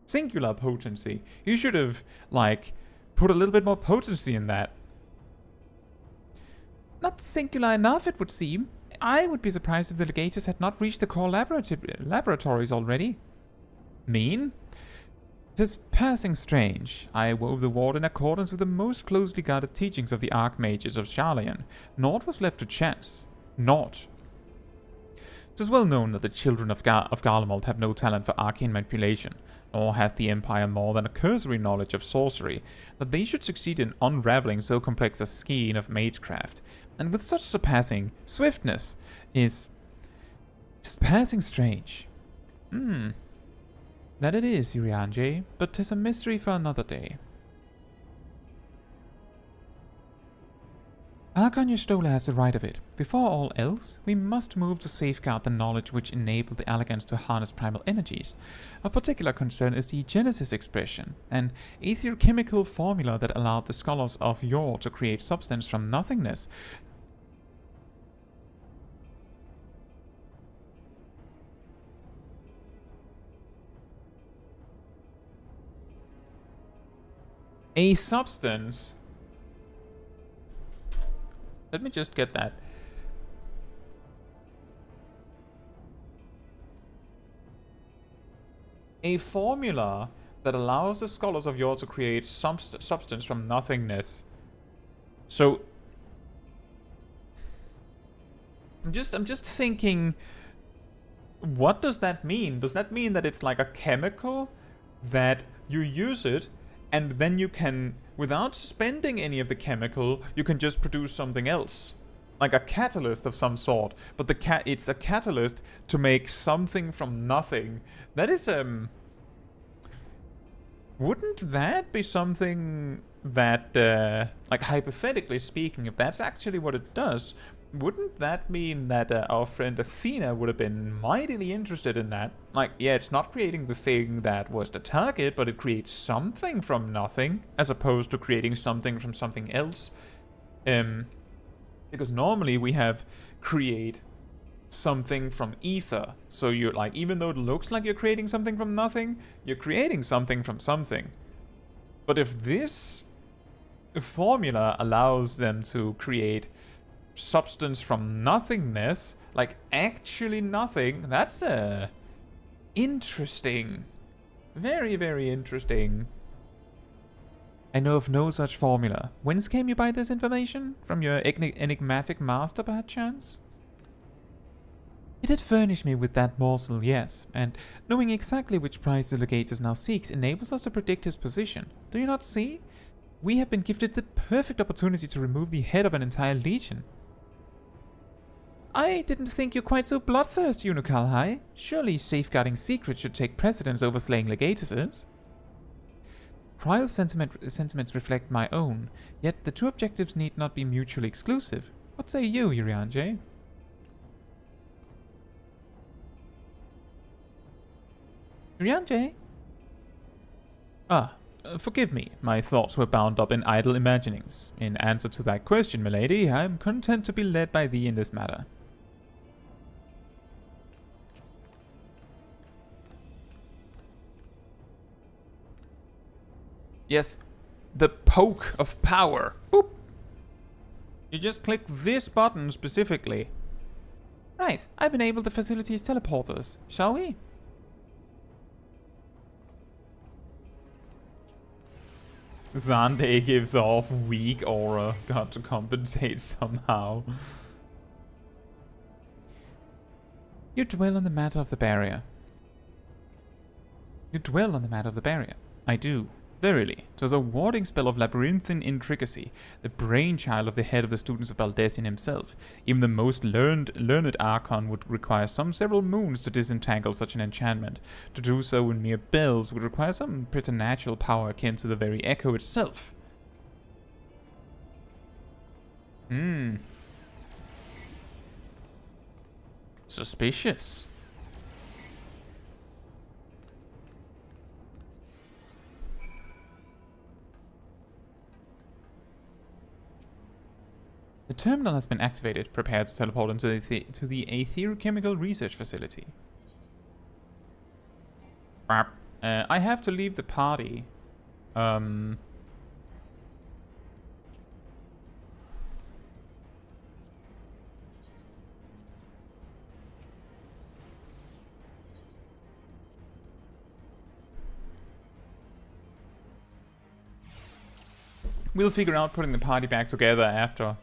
Singular potency? You should have, like, put a little bit more potency in that. Not singular enough, it would seem. I would be surprised if the Legatus had not reached the core laboratories already. Mean? 'Tis passing strange. I wove the ward in accordance with the most closely guarded teachings of the Archmages of Sharlayan. Naught was left to chance. Naught. 'Tis well known that the children of Garlemald have no talent for arcane manipulation, nor hath the Empire more than a cursory knowledge of sorcery. That they should succeed in unraveling so complex a skein of magecraft, and with such surpassing swiftness, is just passing strange. That it is, Urianger, but 'tis a mystery for another day. Archon Stola has the right of it. Before all else, we must move to safeguard the knowledge which enabled the Elegants to harness primal energies. Of particular concern is the Genesis expression, an aether-chemical formula that allowed the scholars of yore to create substance from nothingness. A substance. Let me just get that. A formula that allows the scholars of yore to create substance from nothingness. So I'm just thinking, what does that mean? Does that mean that it's like a chemical that you use it and then you can, without spending any of the chemical, you can just produce something else? Like a catalyst of some sort, but it's a catalyst to make something from nothing. That is wouldn't that be something that like hypothetically speaking, if that's actually what it does, wouldn't that mean that our friend Athena would have been mightily interested in that? Like, yeah, it's not creating the thing that was the target, but it creates something from nothing, as opposed to creating something from something else. Because normally we have create something from ether. So you're like, even though it looks like you're creating something from nothing, you're creating something from something. But if this formula allows them to create substance from nothingness, like actually nothing, that's interesting. Very, very interesting. I know of no such formula. Whence came you by this information? From your enigmatic master, perchance? It had furnished me with that morsel, yes, and knowing exactly which prize the Legatus now seeks enables us to predict his position. Do you not see? We have been gifted the perfect opportunity to remove the head of an entire legion. I didn't think you quite so bloodthirsty, Unukulhai. Surely safeguarding secrets should take precedence over slaying Legatuses. Trial sentiments reflect my own, yet the two objectives need not be mutually exclusive. What say you, Urianger? Urianger? Forgive me. My thoughts were bound up in idle imaginings. In answer to that question, milady, I am content to be led by thee in this matter. Yes, the poke of power. Boop. You just click this button specifically. Right, I've enabled the facility's teleporters. Shall we? Zande gives off weak aura. Got to compensate somehow. You dwell on the matter of the barrier. I do. Verily, 'twas a warding spell of labyrinthine intricacy, the brainchild of the head of the students of Baldessian himself. Even the most learned Archon would require some several moons to disentangle such an enchantment. To do so in mere bells would require some preternatural power akin to the very echo itself. Suspicious. The terminal has been activated. Prepare to teleport into the Aetherochemical Research Facility. I have to leave the party. We'll figure out putting the party back together after.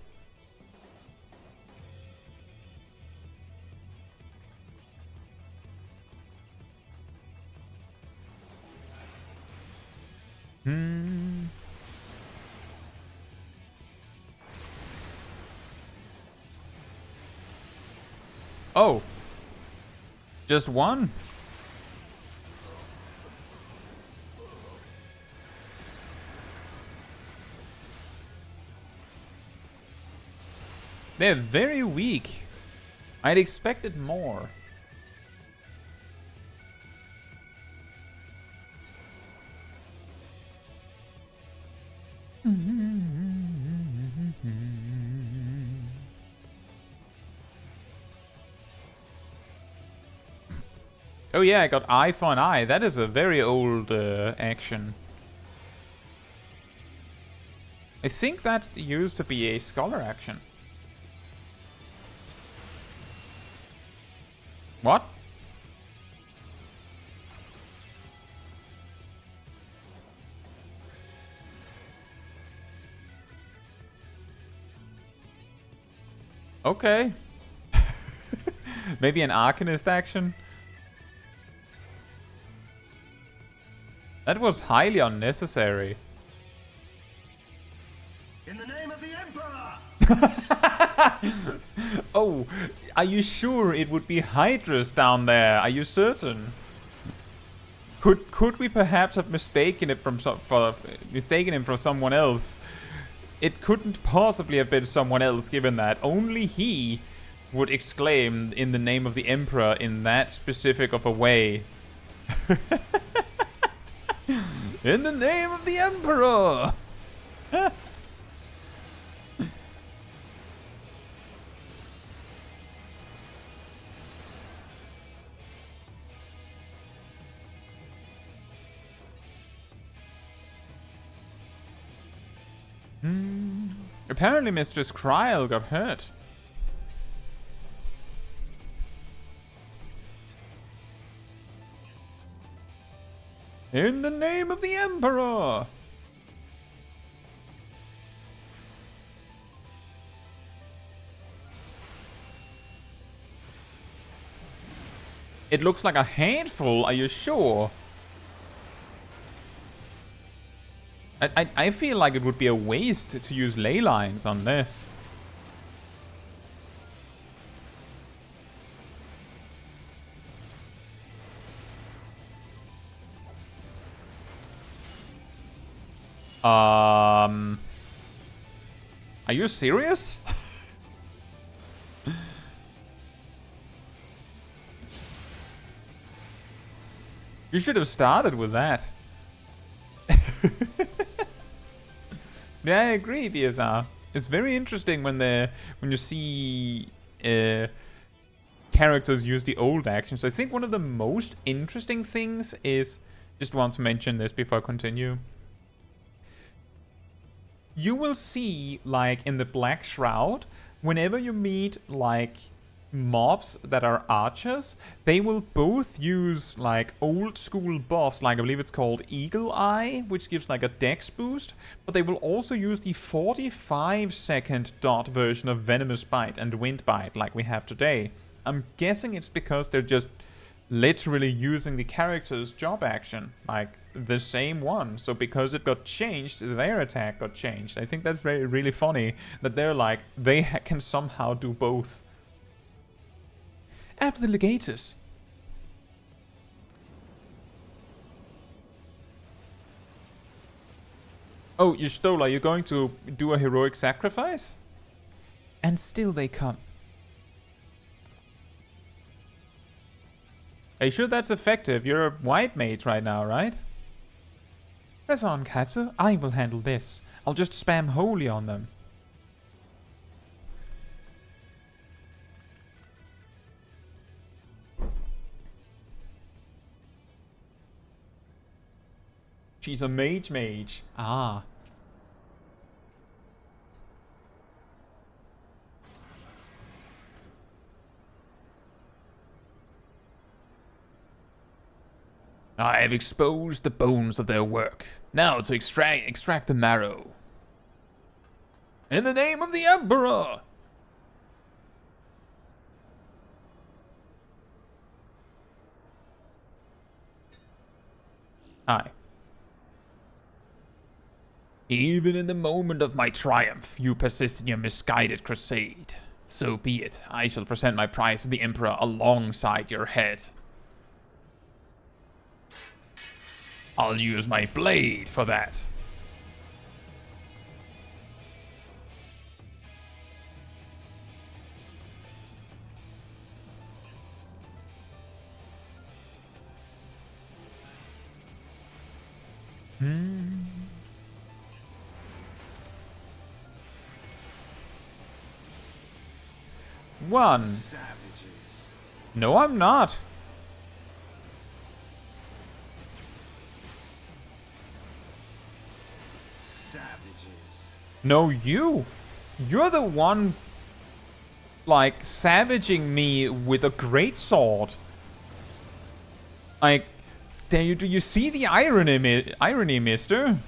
Oh. Just one? They're very weak. I'd expected more. Oh yeah, I got eye for an eye. That is a very old action. I think that used to be a scholar action. What? Okay. Maybe an Arcanist action? That was highly unnecessary. In the name of the Emperor! Oh, are you sure it would be Hydrus down there? Are you certain? Could we perhaps have mistaken it from mistaken him for someone else? It couldn't possibly have been someone else, given that only he would exclaim in the name of the Emperor in that specific of a way. In the name of the Emperor! Apparently Mistress Kryl got hurt. In the name of the Emperor! It looks like a handful, are you sure? I feel like it would be a waste to use ley lines on this. Are you serious? You should have started with that. Yeah, I agree, BSR. It's very interesting when you see characters use the old actions. I think one of the most interesting things is, just want to mention this before I continue. You will see, like, in the Black Shroud, whenever you meet, like, mobs that are archers, they will both use, like, old school buffs, like I believe it's called Eagle Eye, which gives, like, a dex boost, but they will also use the 45-second dot version of Venomous Bite and Wind Bite, like we have today. I'm guessing it's because they're just literally using the character's job action, like the same one. So because it got changed, their attack got changed. I think that's really funny that they're like, they can somehow do both. After the Legatus. Oh, you stole. Are you going to do a heroic sacrifice? And still they come. Are you sure that's effective? You're a white mage right now, right? Press on, Caetsu. I will handle this. I'll just spam holy on them. She's a mage. Ah. I have exposed the bones of their work. Now to extract the marrow. In the name of the Emperor! Hi. Even in the moment of my triumph, you persist in your misguided crusade. So be it. I shall present my prize to the Emperor alongside your head. I'll use my blade for that. One. No, I'm not. No, you! You're the one, like, savaging me with a greatsword. Like, do you see the irony, mister?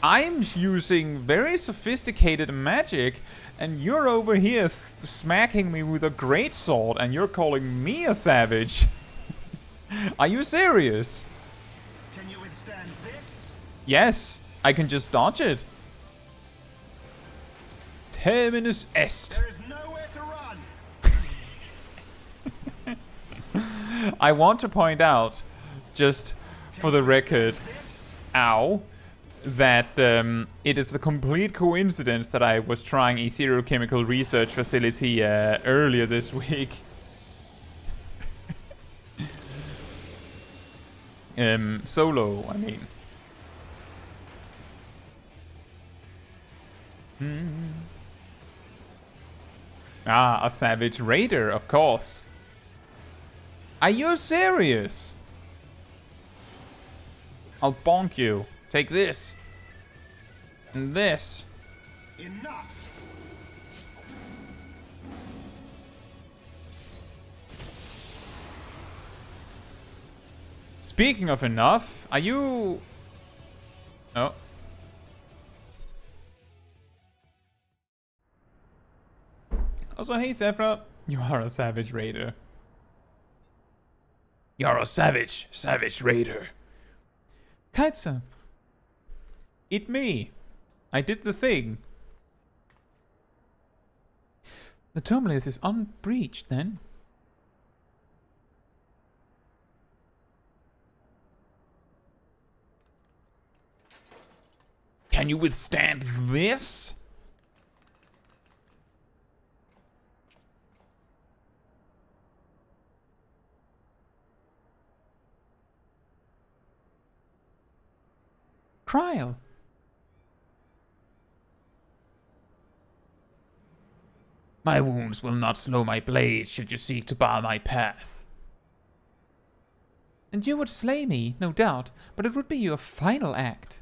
I'm using very sophisticated magic, and you're over here smacking me with a greatsword, and you're calling me a savage. Are you serious? Can you withstand this? Yes, I can just dodge it. Terminus est. There is nowhere to run. I want to point out, just for the record, ow, that it is a complete coincidence that I was trying Etherochemical Research Facility earlier this week. Solo, I mean. Ah, a Savage Raider, of course. Are you serious? I'll bonk you. Take this. And this. Enough. Speaking of enough, are you... Oh. Also, hey Sephirot, you are a Savage Raider. You're a Savage Raider. Caetsu. It me. I did the thing. The Tomelith is unbreached then. Can you withstand this? Kryl. My wounds will not slow my blade should you seek to bar my path. And you would slay me, no doubt, but it would be your final act.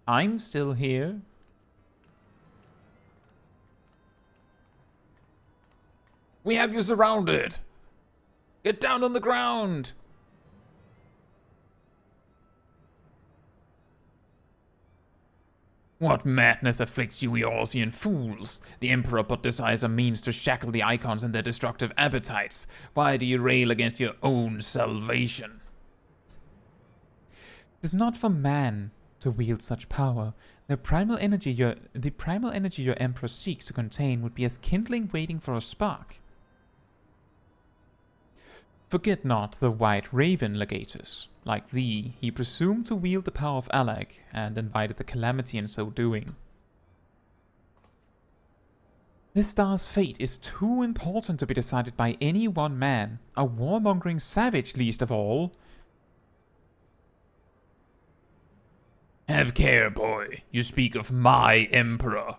I'm still here. We have you surrounded. Get down on the ground. What madness afflicts you Eorzean fools? The Emperor but desires a means to shackle the Icons and their destructive appetites. Why do you rail against your own salvation? It is not for man to wield such power. The primal energy your Emperor seeks to contain would be as kindling waiting for a spark. Forget not the White Raven legatus. Like thee, he presumed to wield the power of Alag, and invited the calamity in so doing. This star's fate is too important to be decided by any one man, a warmongering savage least of all. Have care, boy. You speak of my Emperor.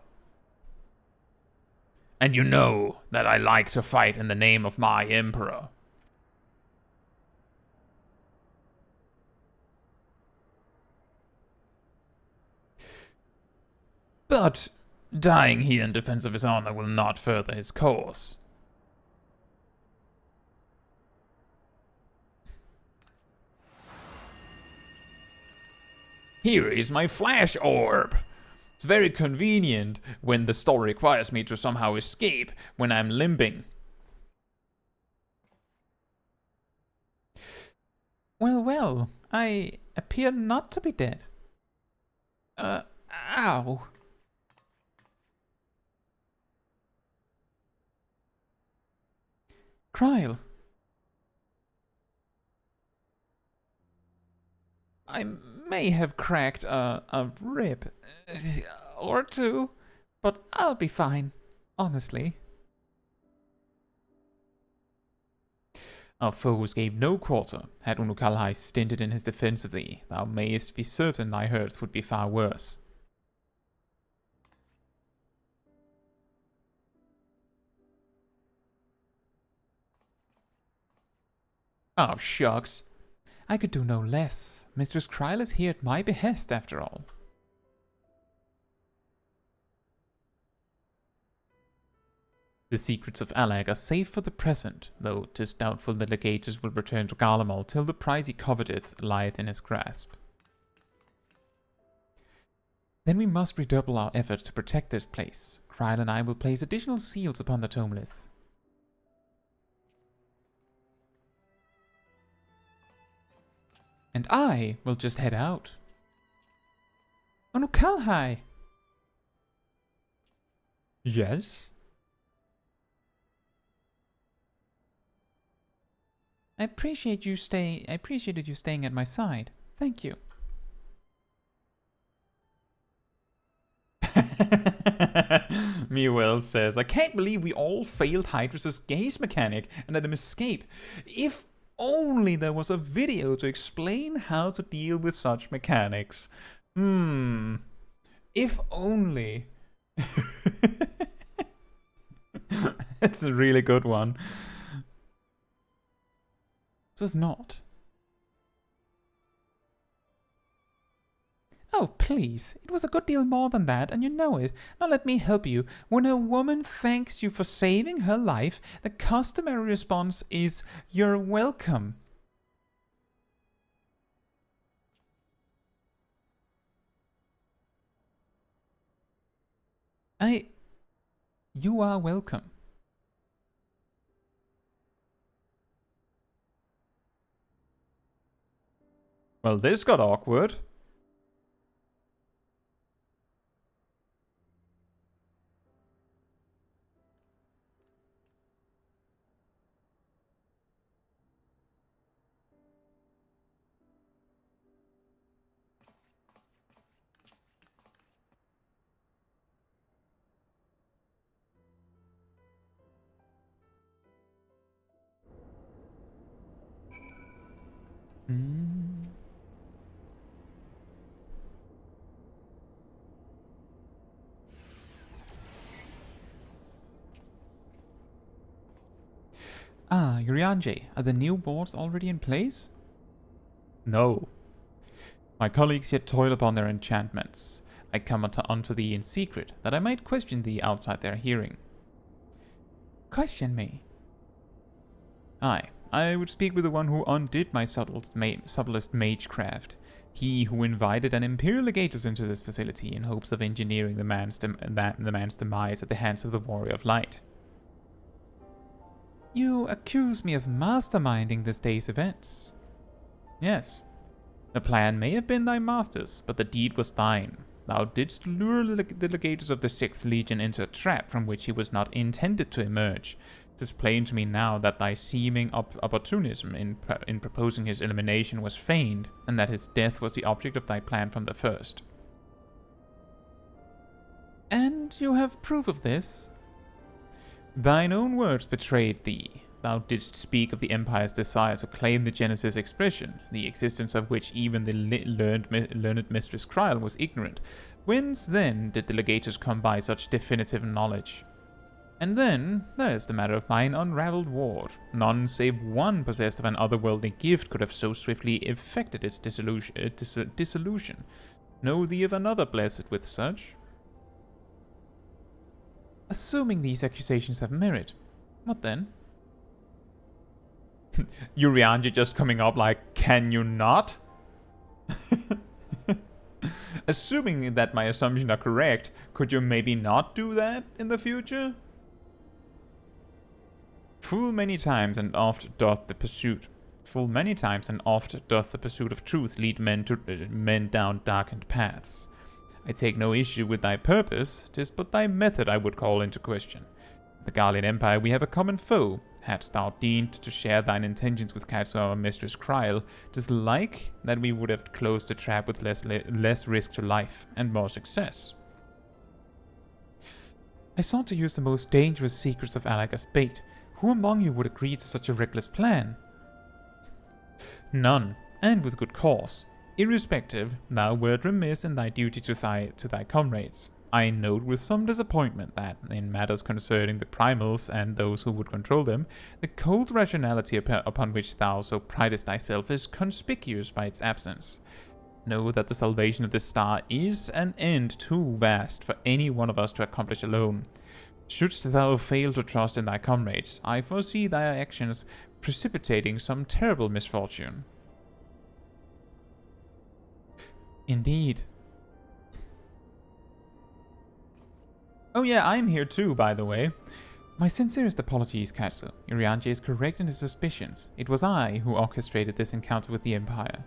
And you know that I like to fight in the name of my Emperor. But dying here in defense of his honor will not further his cause. Here is my flash orb. It's very convenient when the story requires me to somehow escape when I'm limping. Well, well, I appear not to be dead. Ow. Kryl. I may have cracked a rib or two, but I'll be fine, honestly. Our foes gave no quarter. Had Unukulhai stinted in his defense of thee, thou mayest be certain thy hurts would be far worse. Oh, shucks. I could do no less. Mistress Kryl is here at my behest, after all. The secrets of Alag are safe for the present, though 'tis doubtful the legators will return to Garlemald till the prize he coveteth lieth in his grasp. Then we must redouble our efforts to protect this place. Kryl and I will place additional seals upon the tomeless. And I will just head out. Unukulhai! Yes? I appreciated you staying at my side. Thank you. Mewell says, I can't believe we all failed Hydrus' gaze mechanic and let him escape. If only there was a video to explain how to deal with such mechanics. If only. That's a really good one. It was not. Oh, please. It was a good deal more than that, and you know it. Now let me help you. When a woman thanks you for saving her life, the customary response is, "You're welcome." You are welcome. Well, this got awkward. Ah, Urianger, are the new wards already in place? No. My colleagues yet toil upon their enchantments. I come unto thee in secret, that I might question thee outside their hearing. Question me? Aye, I would speak with the one who undid my subtlest magecraft. He who invited an Imperial Legatus into this facility in hopes of engineering the man's demise at the hands of the Warrior of Light. You accuse me of masterminding this day's events. Yes. The plan may have been thy master's, but the deed was thine. Thou didst lure the legators of the 6th Legion into a trap from which he was not intended to emerge. 'Tis plain to me now that thy seeming opportunism in proposing his elimination was feigned, and that his death was the object of thy plan from the first. And you have proof of this? Thine own words betrayed thee. Thou didst speak of the Empire's desire to claim the Genesis expression, the existence of which even the learned Mistress Kryl was ignorant. Whence then did the legators come by such definitive knowledge? And then there's the matter of mine unravelled ward. None save one possessed of an otherworldly gift could have so swiftly effected its dissolution. Know thee of another blessed with such? Assuming these accusations have merit, what then? Urianger just coming up like, can you not? Assuming that my assumptions are correct, could you maybe not do that in the future? Full many times and oft doth the pursuit of truth lead men down darkened paths. I take no issue with thy purpose, 'tis but thy method I would call into question. The Garlean Empire we have a common foe. Hadst thou deemed to share thine intentions with Caetsu our Mistress Kryl, 'tis like that we would have closed the trap with less risk to life and more success. I sought to use the most dangerous secrets of Alag as bait. Who among you would agree to such a reckless plan? None, and with good cause. Irrespective, thou wert remiss in thy duty to thy comrades. I note with some disappointment that, in matters concerning the primals and those who would control them, the cold rationality upon which thou so pridest thyself is conspicuous by its absence. Know that the salvation of this star is an end too vast for any one of us to accomplish alone. Shouldst thou fail to trust in thy comrades, I foresee thy actions precipitating some terrible misfortune. Indeed. Oh yeah, I'm here too, by the way. My sincerest apologies, Caetsu. Urianger is correct in his suspicions. It was I who orchestrated this encounter with the Empire.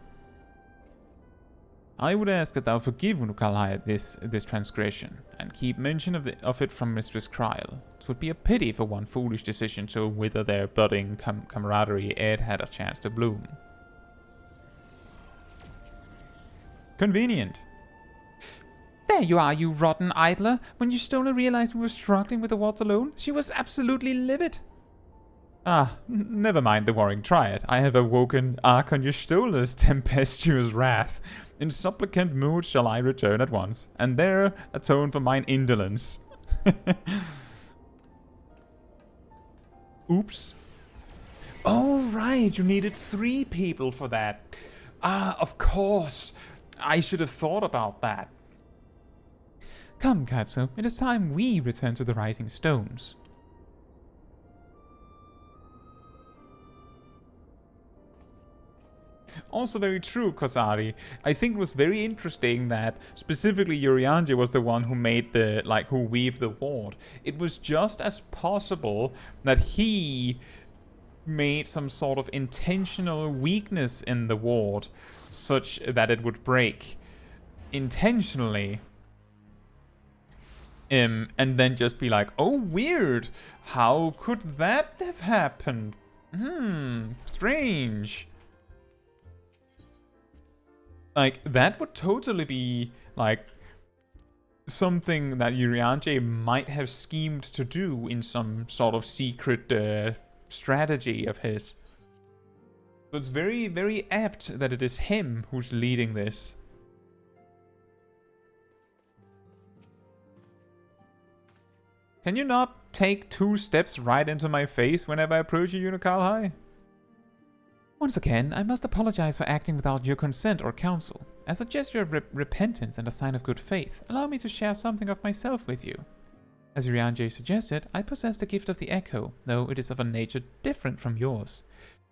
I would ask that thou forgive Unukulhai this transgression, and keep mention of it from Mistress Kryl. It would be a pity for one foolish decision to wither their budding camaraderie ere it had a chance to bloom. Convenient. There you are, you rotten idler. When Y'shtola realized we were struggling with the wards alone, she was absolutely livid. Ah, never mind the Warring Triad. I have awoken Archon Y'shtola's tempestuous wrath. In supplicant mood shall I return at once, and there atone for mine indolence. Oops. Oh, right, you needed 3 people for that. Ah, of course. I should have thought about that. Come, Caetsu, it is time we return to the Rising Stones. Also very true, Kosari. I think it was very interesting that specifically Urianger was the one who made the, who weaved the ward. It was just as possible that he made some sort of intentional weakness in the ward such that it would break intentionally. And then just be like, oh, weird. How could that have happened? Strange. Like, that would totally be, something that Urianger might have schemed to do in some sort of secret strategy of his. So it's very, very apt that it is him who's leading this. Can you not take 2 steps right into my face whenever I approach you, Unukulhai? Once again, I must apologize for acting without your consent or counsel. As a gesture of repentance and a sign of good faith, allow me to share something of myself with you. As Urianger suggested, I possess the gift of the Echo, though it is of a nature different from yours.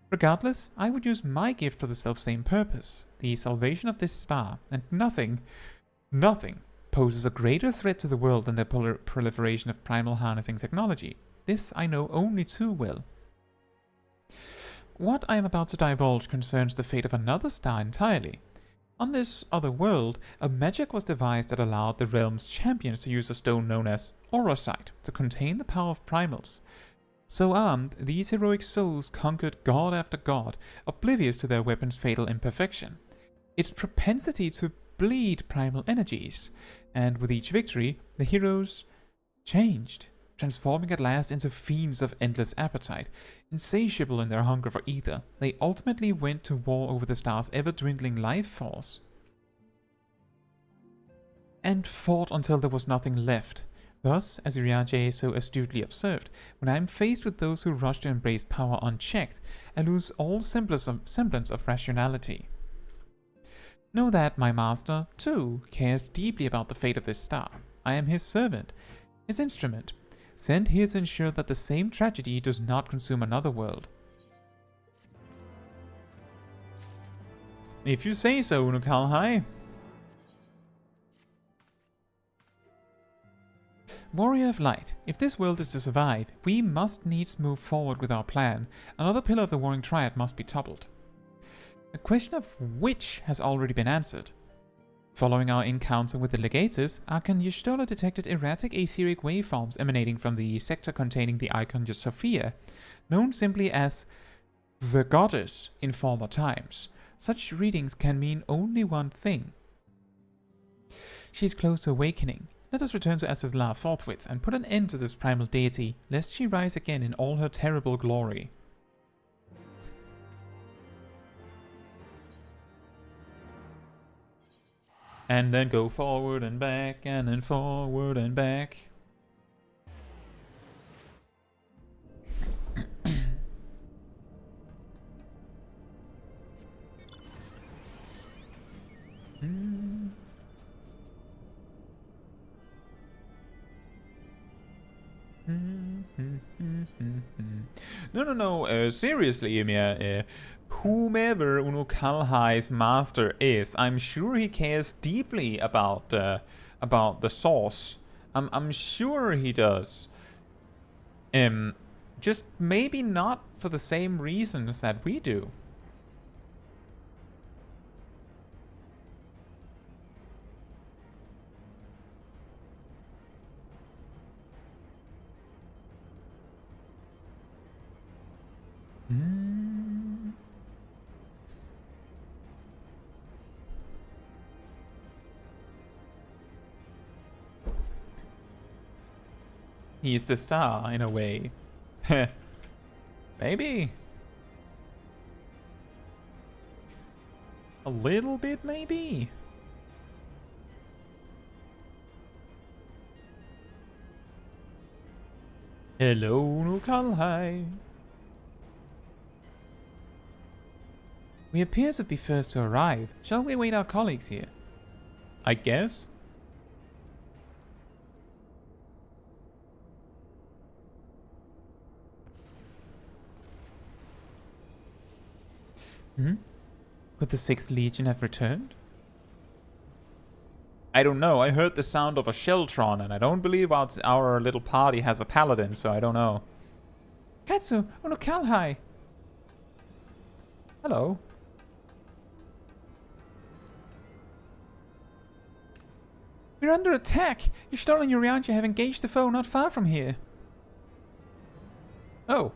Regardless, I would use my gift for the selfsame purpose, the salvation of this star, and nothing poses a greater threat to the world than the proliferation of primal harnessing technology. This I know only too well. What I am about to divulge concerns the fate of another star entirely. On this other world, a magic was devised that allowed the realm's champions to use a stone known as Aurasight to contain the power of primals. So armed, these heroic souls conquered god after god, oblivious to their weapon's fatal imperfection. Its propensity to bleed primal energies, and with each victory, the heroes changed, transforming at last into fiends of endless appetite. Insatiable in their hunger for ether, they ultimately went to war over the star's ever-dwindling life force, and fought until there was nothing left. Thus, as Urianger so astutely observed, when I am faced with those who rush to embrace power unchecked, I lose all semblance of rationality. Know that my master, too, cares deeply about the fate of this star. I am his servant, his instrument, sent here to ensure that the same tragedy does not consume another world. If you say so, Unukulhai. Warrior of Light, if this world is to survive, we must needs move forward with our plan. Another pillar of the Warring Triad must be toppled. A question of which has already been answered. Following our encounter with the Legatus, Archon Y'shtola detected erratic etheric waveforms emanating from the sector containing the icon Sophia, known simply as the Goddess in former times. Such readings can mean only one thing. She is close to awakening. Let us return to Azazlar forthwith and put an end to this primal deity, lest she rise again in all her terrible glory. And then go forward and back, and then forward and back. No, seriously, Ymir, whomever Unukulhai's master is, I'm sure he cares deeply about the source. I'm sure he does. Just maybe not for the same reasons that we do. He's the star, in a way. Maybe. A little bit, maybe. Hello, Unukulhai. We appear to be first to arrive. Shall we await our colleagues here? I guess. Could the 6th Legion have returned? I don't know. I heard the sound of a Sheltron, and I don't believe our little party has a paladin, so I don't know. Caetsu, Unukulhai. Hello. We're under attack. Your Stoll and Uriantia have engaged the foe not far from here. Oh.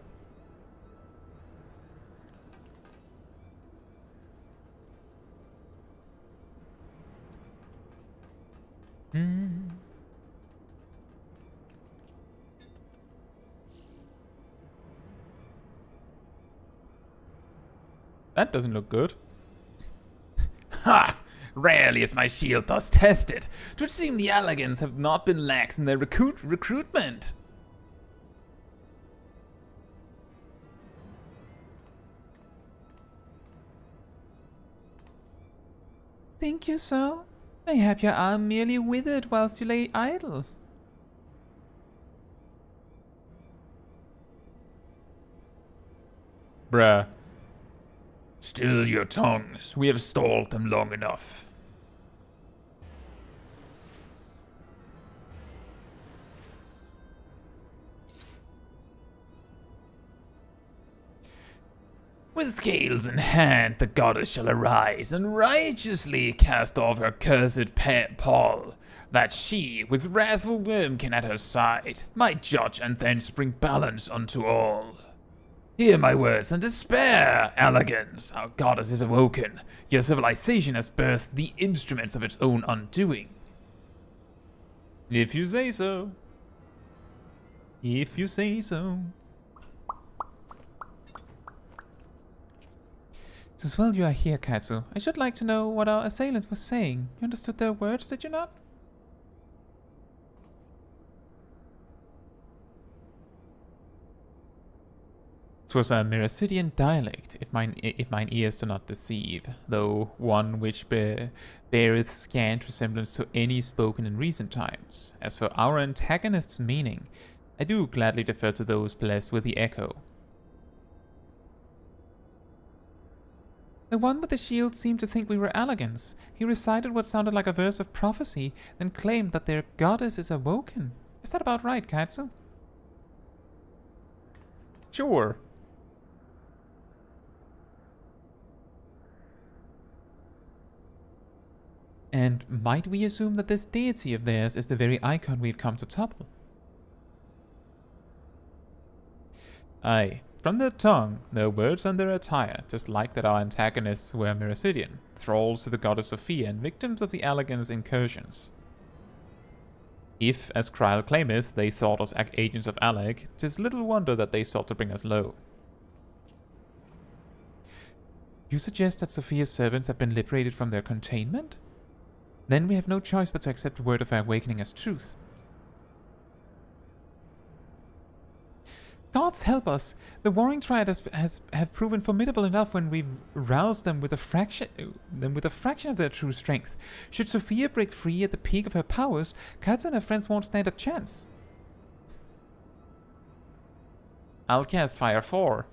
That doesn't look good. Ha! Rarely is my shield thus tested. It would seem the Allegans have not been lax in their recruitment. Think you so? Mayhap your arm merely withered whilst you lay idle. Bruh. Still your tongues. We have stalled them long enough. With scales in hand, the goddess shall arise and righteously cast off her cursed pall, that she, with wrathful wormkin at her side, might judge and thence bring balance unto all. Hear my words and despair, Allegans. Our goddess is awoken. Your civilization has birthed the instruments of its own undoing. If you say so. If you say so. It's as well you are here, Caetsu. I should like to know what our assailants were saying. You understood their words, did you not? 'Twas a Miracidian dialect, if mine ears do not deceive, though one which beareth scant resemblance to any spoken in recent times. As for our antagonist's meaning, I do gladly defer to those blessed with the echo. The one with the shield seemed to think we were Allegans. He recited what sounded like a verse of prophecy, then claimed that their goddess is awoken. Is that about right, Caetsu? Sure. And might we assume that this deity of theirs is the very icon we've come to topple? Aye, from their tongue, their words and their attire, just like that our antagonists were Miracidian, thralls to the goddess Sophia and victims of the Allegans' incursions. If, as Kryl claimeth, they thought us agents of Alleg, 'tis little wonder that they sought to bring us low. You suggest that Sophia's servants have been liberated from their containment? Then we have no choice but to accept the word of our awakening as truth. Gods help us! The Warring Triad have proven formidable enough when we've roused them with a fraction of their true strength. Should Sophia break free at the peak of her powers, Caetsu and her friends won't stand a chance. I'll cast Fire 4.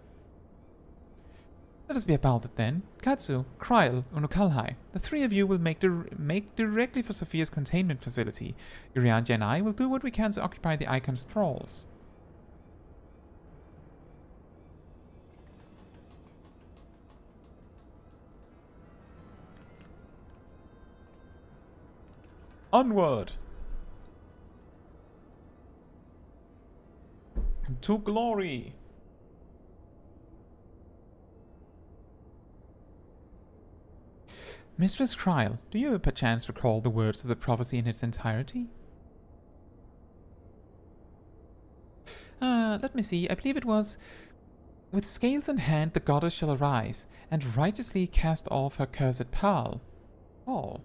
Let us be about it then. Caetsu, Kryl, Unukulhai. The three of you will make directly for Sophia's containment facility. Urianger and I will do what we can to occupy the Icon's thralls. Onward! To glory! Mistress Kryl, do you perchance recall the words of the prophecy in its entirety? Let me see. I believe it was, "With scales in hand the goddess shall arise, and righteously cast off her cursed pall. All.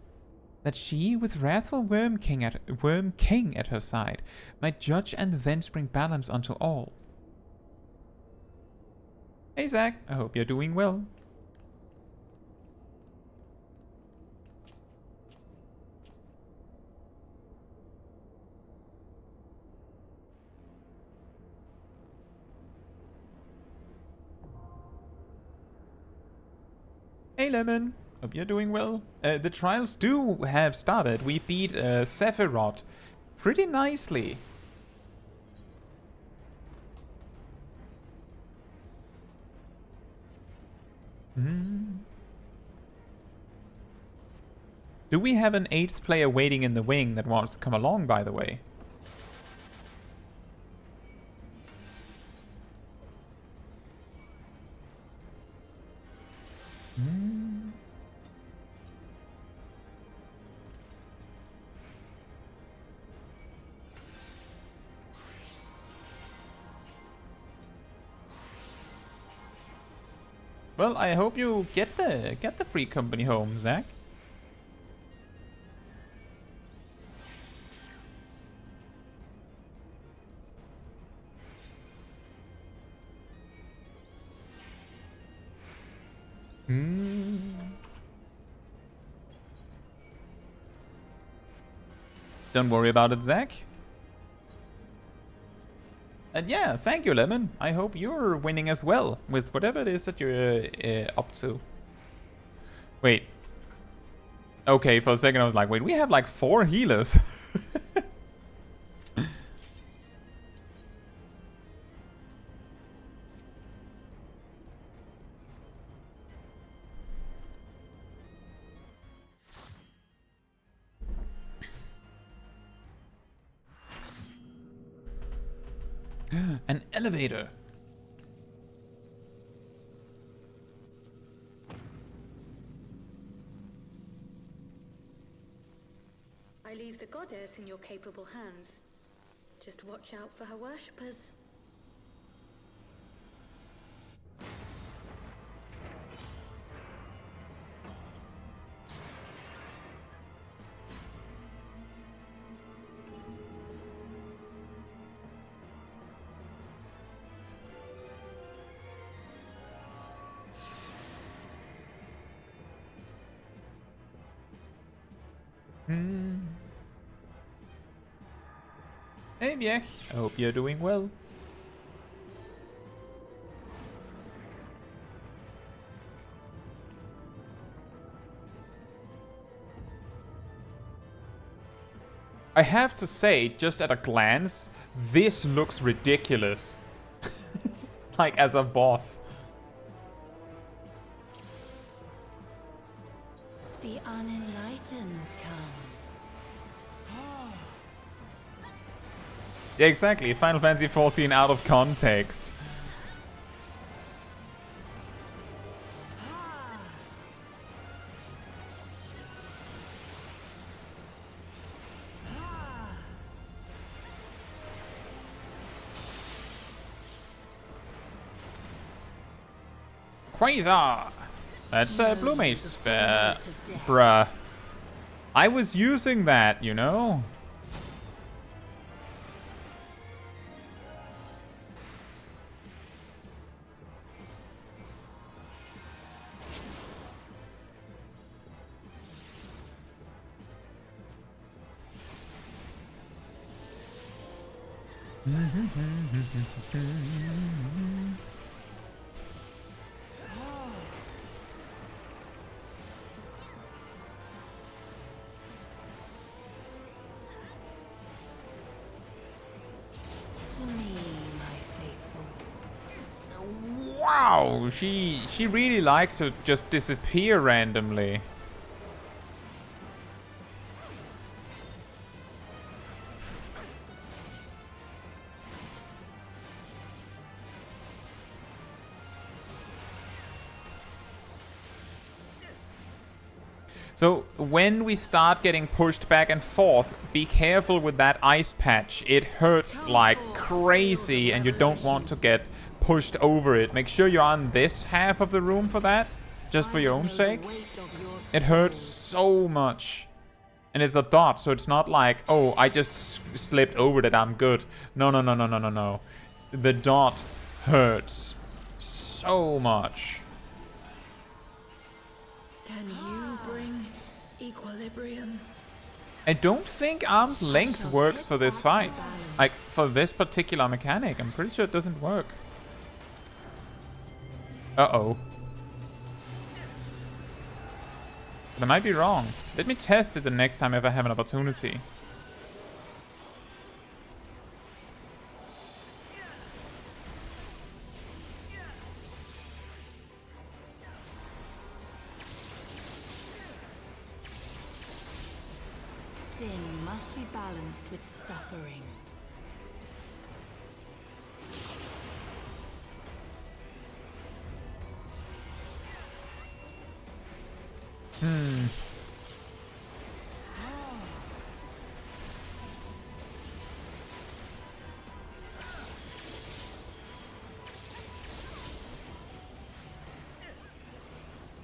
That she, with wrathful Worm King at her side, might judge and thence bring balance unto all." Hey Zach, I hope you're doing well. Hey Lemon, hope you're doing well. The trials do have started. We beat Sephirot pretty nicely. Do we have an 8th player waiting in the wing that wants to come along, by the way? Well, I hope you get the free company home, Zach. Don't worry about it, Zach. And yeah, thank you, Lemon. I hope you're winning as well with whatever it is that you're up to. Wait. Okay, for a second I was like, wait, we have like 4 healers. An elevator. I leave the goddess in your capable hands. Just watch out for her worshippers. Hey Viech, I hope you're doing well. I have to say, just at a glance, this looks ridiculous. Like as a boss. The unenlightened come. Yeah, exactly. Final Fantasy XIV out of context. Quasar! That's Blue Mage's bruh. I was using that, you know? Wow, she really likes to just disappear randomly. So when we start getting pushed back and forth, be careful with that ice patch. It hurts like crazy and you don't want to get pushed over it. Make sure you're on this half of the room for that, just for your own sake. It hurts so much. And it's a dot, so it's not like, oh, I just slipped over that, I'm good. No, no, no, no, no, no, no. The dot hurts so much. Can you bring equilibrium? I don't think arm's length works for this fight. Like, for this particular mechanic, I'm pretty sure it doesn't work. Uh-oh. But I might be wrong. Let me test it the next time if I have an opportunity. Sin must be balanced with suffering.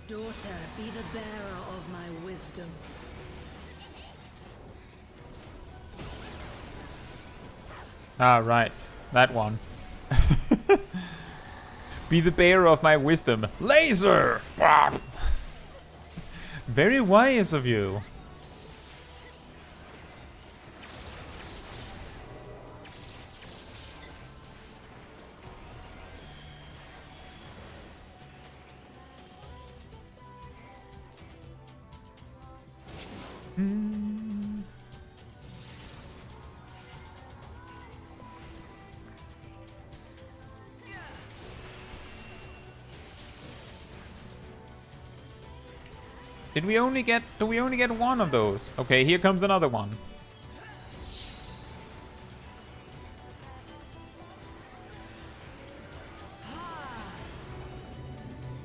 Daughter, be the bearer of my wisdom. Ah, right. That one. Be the bearer of my wisdom. Laser! Very wise of you. Do we only get one of those? Okay, here comes another one.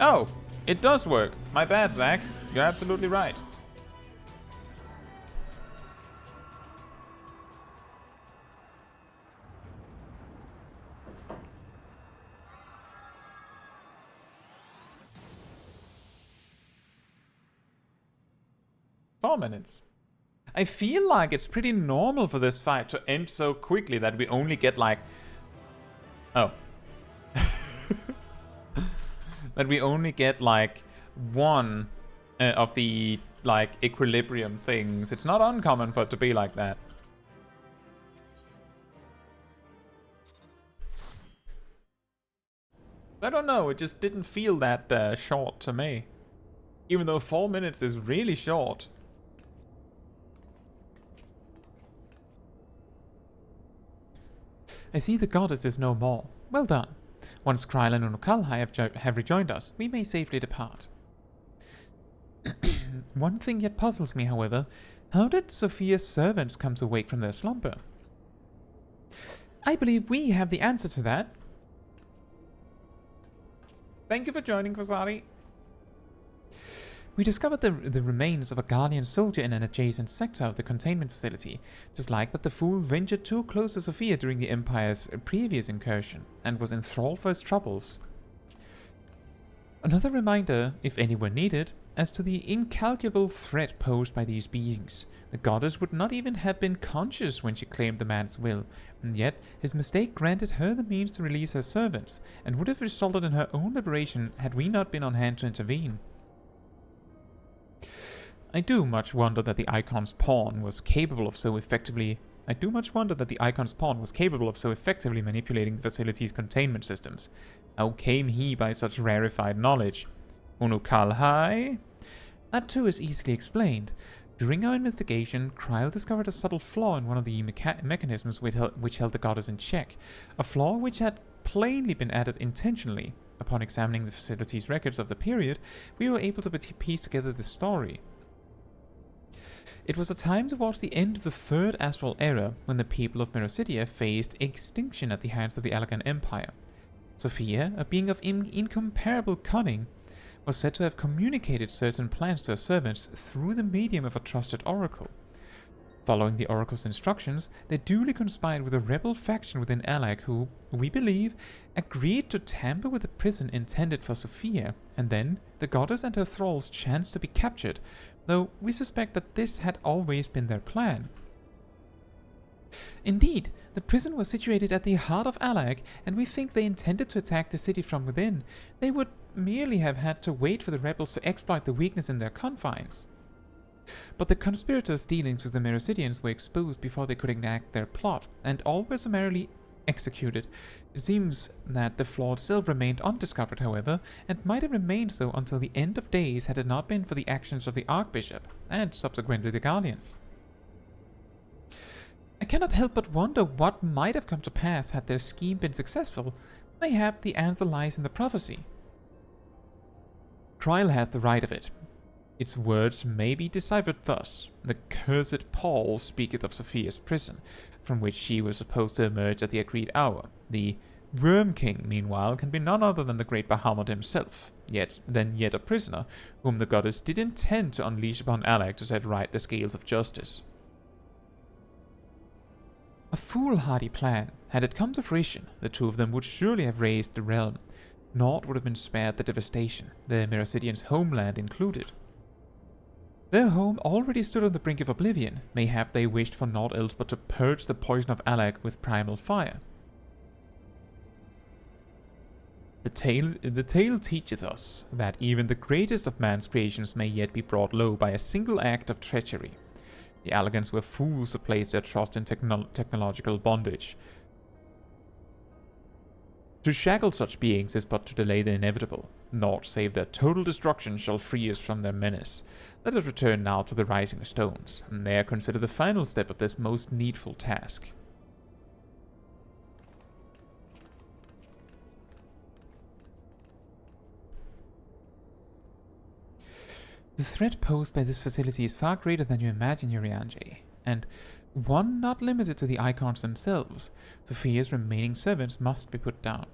Oh, it does work. My bad, Zach. You're absolutely right. Minutes. I feel like it's pretty normal for this fight to end so quickly that we only get like... Oh. That we only get like one of the like equilibrium things. It's not uncommon for it to be like that. I don't know, it just didn't feel that short to me. Even though 4 minutes is really short. I see the goddess is no more. Well done. Once Kryl and Unukulhai have rejoined us, we may safely depart. One thing yet puzzles me, however. How did Sophia's servants come to wake from their slumber? I believe we have the answer to that. Thank you for joining, Vasari. We discovered the remains of a Guardian soldier in an adjacent sector of the containment facility. Just like that the fool ventured too close to Sophia during the Empire's previous incursion, and was enthralled for his troubles. Another reminder, if any were needed, as to the incalculable threat posed by these beings. The goddess would not even have been conscious when she claimed the man's will, and yet his mistake granted her the means to release her servants, and would have resulted in her own liberation had we not been on hand to intervene. I do much wonder that the Icon's pawn was capable of so effectively manipulating the facility's containment systems. How came he by such rarefied knowledge? Unukulhai? That too is easily explained. During our investigation, Kryl discovered a subtle flaw in one of the mechanisms which held the goddess in check, a flaw which had plainly been added intentionally. Upon examining the facility's records of the period, we were able to piece together the story. It was a time towards the end of the Third Astral Era when the people of Mericidia faced extinction at the hands of the Allagan Empire. Sophia, a being of incomparable cunning, was said to have communicated certain plans to her servants through the medium of a trusted oracle. Following the oracle's instructions, they duly conspired with a rebel faction within Allag who, we believe, agreed to tamper with the prison intended for Sophia, and then the goddess and her thralls chanced to be captured, though we suspect that this had always been their plan. Indeed, the prison was situated at the heart of Allag, and we think they intended to attack the city from within. They would merely have had to wait for the rebels to exploit the weakness in their confines. But the conspirators' dealings with the Mericidians were exposed before they could enact their plot, and all were summarily executed. It seems that the flaw itself remained undiscovered, however, and might have remained so until the end of days had it not been for the actions of the Archbishop, and subsequently the Guardians. I cannot help but wonder what might have come to pass had their scheme been successful. Mayhap the answer lies in the prophecy. Kryl hath the right of it. Its words may be deciphered thus: the cursed Paul speaketh of Sophia's prison, from which she was supposed to emerge at the agreed hour. The Worm King, meanwhile, can be none other than the great Bahamut himself, yet a prisoner, whom the goddess did intend to unleash upon Allag to set right the scales of justice. A foolhardy plan. Had it come to fruition, the two of them would surely have razed the realm. Naught would have been spared the devastation, the Mericidians' homeland included. Their home already stood on the brink of oblivion. Mayhap they wished for naught else but to purge the poison of Allag with primal fire. The tale teacheth us that even the greatest of man's creations may yet be brought low by a single act of treachery. The Allagans were fools to place their trust in technological bondage. To shackle such beings is but to delay the inevitable. Naught save their total destruction shall free us from their menace. Let us return now to the Rising Stones, and there consider the final step of this most needful task. The threat posed by this facility is far greater than you imagine, Urianger, and one not limited to the Icons themselves. Sophia's remaining servants must be put down.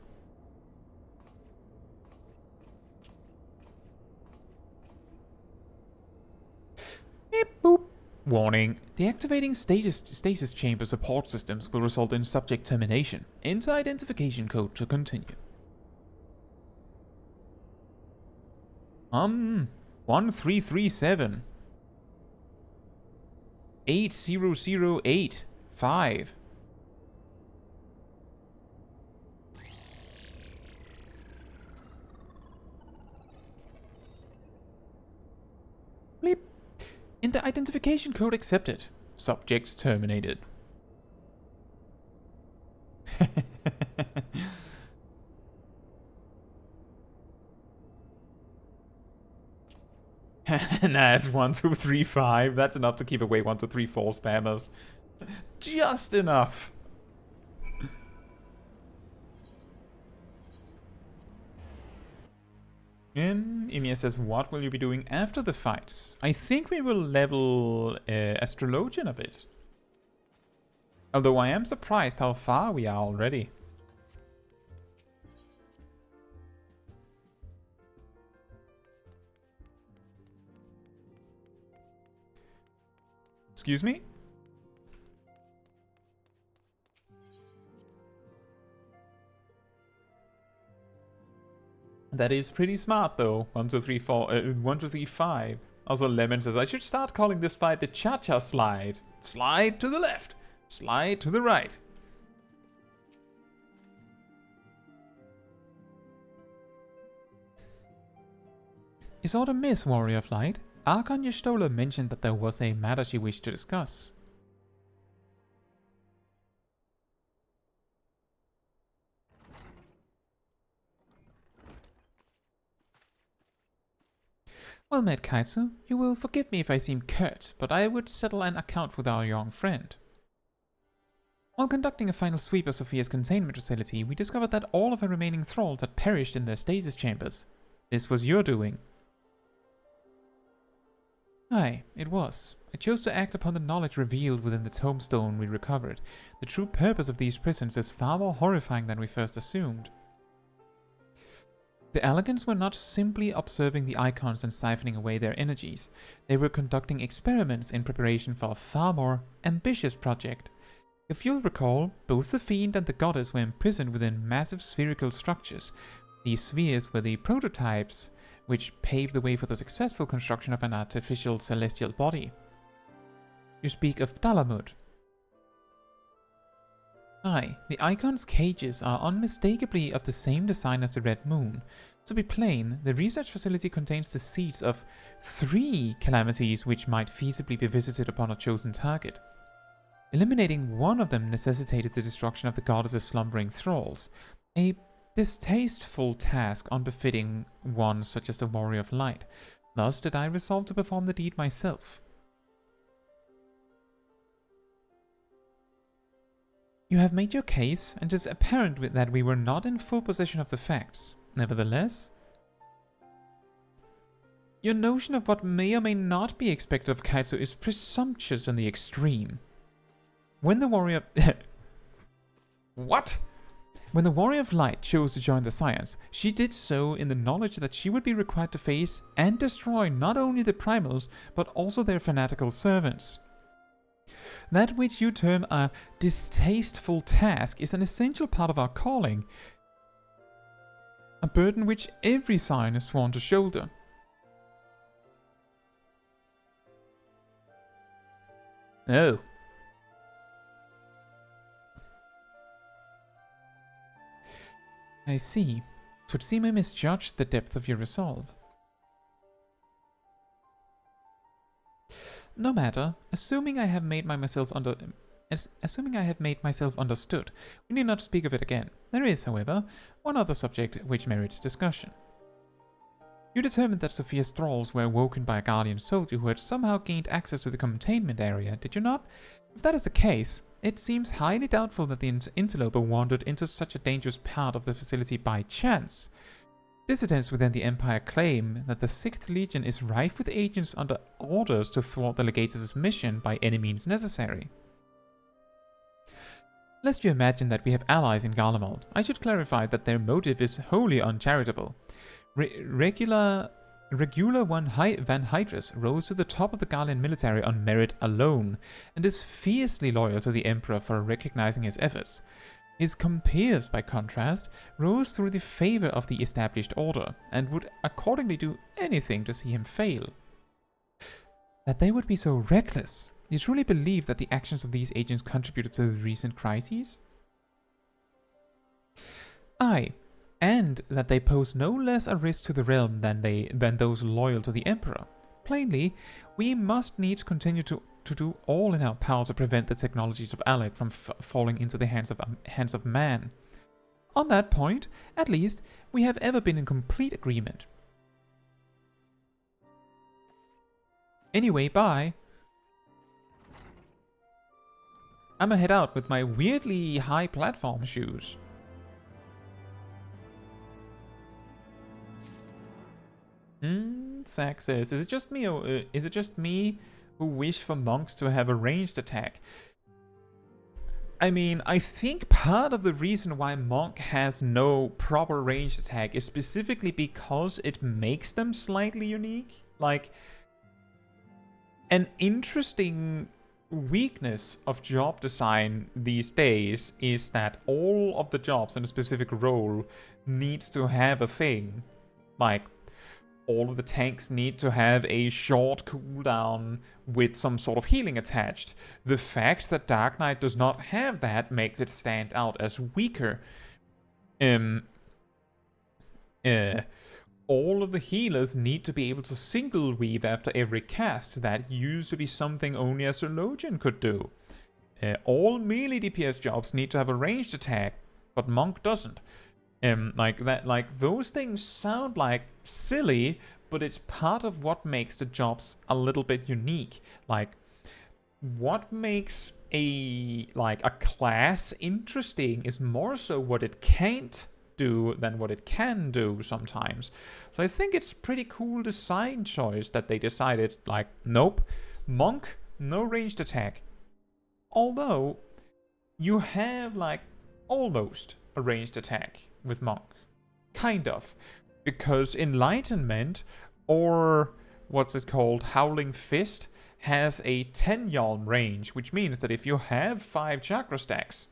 Beep boop. Warning. Deactivating stasis chamber support systems will result in subject termination. Enter identification code to continue. 1337 80085. Bleep. Enter identification code accepted. Subjects terminated. Nah, it's 1235. That's enough to keep away 1234 spammers. Just enough. And Emia says, what will you be doing after the fights? I think we will level Astrologian a bit. Although I am surprised how far we are already. Excuse me? That is pretty smart though. 1, 2, 3, 4, 1, 2, 3, 5. Also Lemon says, I should start calling this fight the Cha-Cha Slide. Slide to the left. Slide to the right. Is aught amiss, Warrior of Light? Archon Yestola mentioned that there was a matter she wished to discuss. Well met, Caetsu. You will forgive me if I seem curt, but I would settle an account with our young friend. While conducting a final sweep of Sophia's containment facility, we discovered that all of her remaining thralls had perished in their stasis chambers. This was your doing. Aye, it was. I chose to act upon the knowledge revealed within the tombstone we recovered. The true purpose of these prisons is far more horrifying than we first assumed. The Elegants were not simply observing the icons and siphoning away their energies. They were conducting experiments in preparation for a far more ambitious project. If you'll recall, both the Fiend and the Goddess were imprisoned within massive spherical structures. These spheres were the prototypes which paved the way for the successful construction of an artificial celestial body. You speak of Dalamud. Aye, the icon's cages are unmistakably of the same design as the Red Moon. To be plain, the research facility contains the seeds of 3 calamities which might feasibly be visited upon a chosen target. Eliminating one of them necessitated the destruction of the goddess's slumbering thralls, a distasteful task unbefitting one such as the Warrior of Light. Thus did I resolve to perform the deed myself. You have made your case, and it is apparent that we were not in full possession of the facts. Nevertheless, your notion of what may or may not be expected of Caetsu is presumptuous in the extreme. When the Warrior... What? When the Warrior of Light chose to join the Science, she did so in the knowledge that she would be required to face and destroy not only the Primals, but also their fanatical servants. That which you term a distasteful task is an essential part of our calling, a burden which every Scion is sworn to shoulder. Oh. I see. 'Twould seem I misjudged the depth of your resolve. No matter. Assuming I have made myself understood, we need not speak of it again. There is, however, one other subject which merits discussion. You determined that Sophia's thralls were awoken by a guardian soldier who had somehow gained access to the containment area, did you not? If that is the case, it seems highly doubtful that the interloper wandered into such a dangerous part of the facility by chance. Dissidents within the Empire claim that the 6th Legion is rife with agents under orders to thwart the Legatus' mission by any means necessary. Lest you imagine that we have allies in Garlemald, I should clarify that their motive is wholly uncharitable. Regular Van Hydrus rose to the top of the Garlean military on merit alone, and is fiercely loyal to the Emperor for recognizing his efforts. His compeers, by contrast, rose through the favor of the established order, and would accordingly do anything to see him fail. That they would be so reckless, you truly believe that the actions of these agents contributed to the recent crises? Aye, and that they pose no less a risk to the realm than those loyal to the Emperor. Plainly, we must needs continue to do all in our power to prevent the technologies of Alec from falling into the hands of man. On that point, at least, we have ever been in complete agreement. Anyway, bye. I'ma head out with my weirdly high platform shoes. Zack says, is it just me who wish for monks to have a ranged attack? I mean, I think part of the reason why monk has no proper ranged attack is specifically because it makes them slightly unique. Like, an interesting weakness of job design these days is that all of the jobs in a specific role needs to have a thing. Like, all of the tanks need to have a short cooldown with some sort of healing attached. The fact that Dark Knight does not have that makes it stand out as weaker. All of the healers need to be able to single weave after every cast. That used to be something only Astrologian could do. All melee DPS jobs need to have a ranged attack, but Monk doesn't. Like those things sound like silly, but it's part of what makes the jobs a little bit unique. Like, what makes a class interesting is more so what it can't do than what it can do sometimes. So I think it's pretty cool design choice that they decided, like, nope, Monk, no ranged attack. Although, you have, like, almost a ranged attack with Monk. Kind of. Because Enlightenment, or what's it called, Howling Fist, has a 10 yalm range, which means that if you have 5 chakra stacks,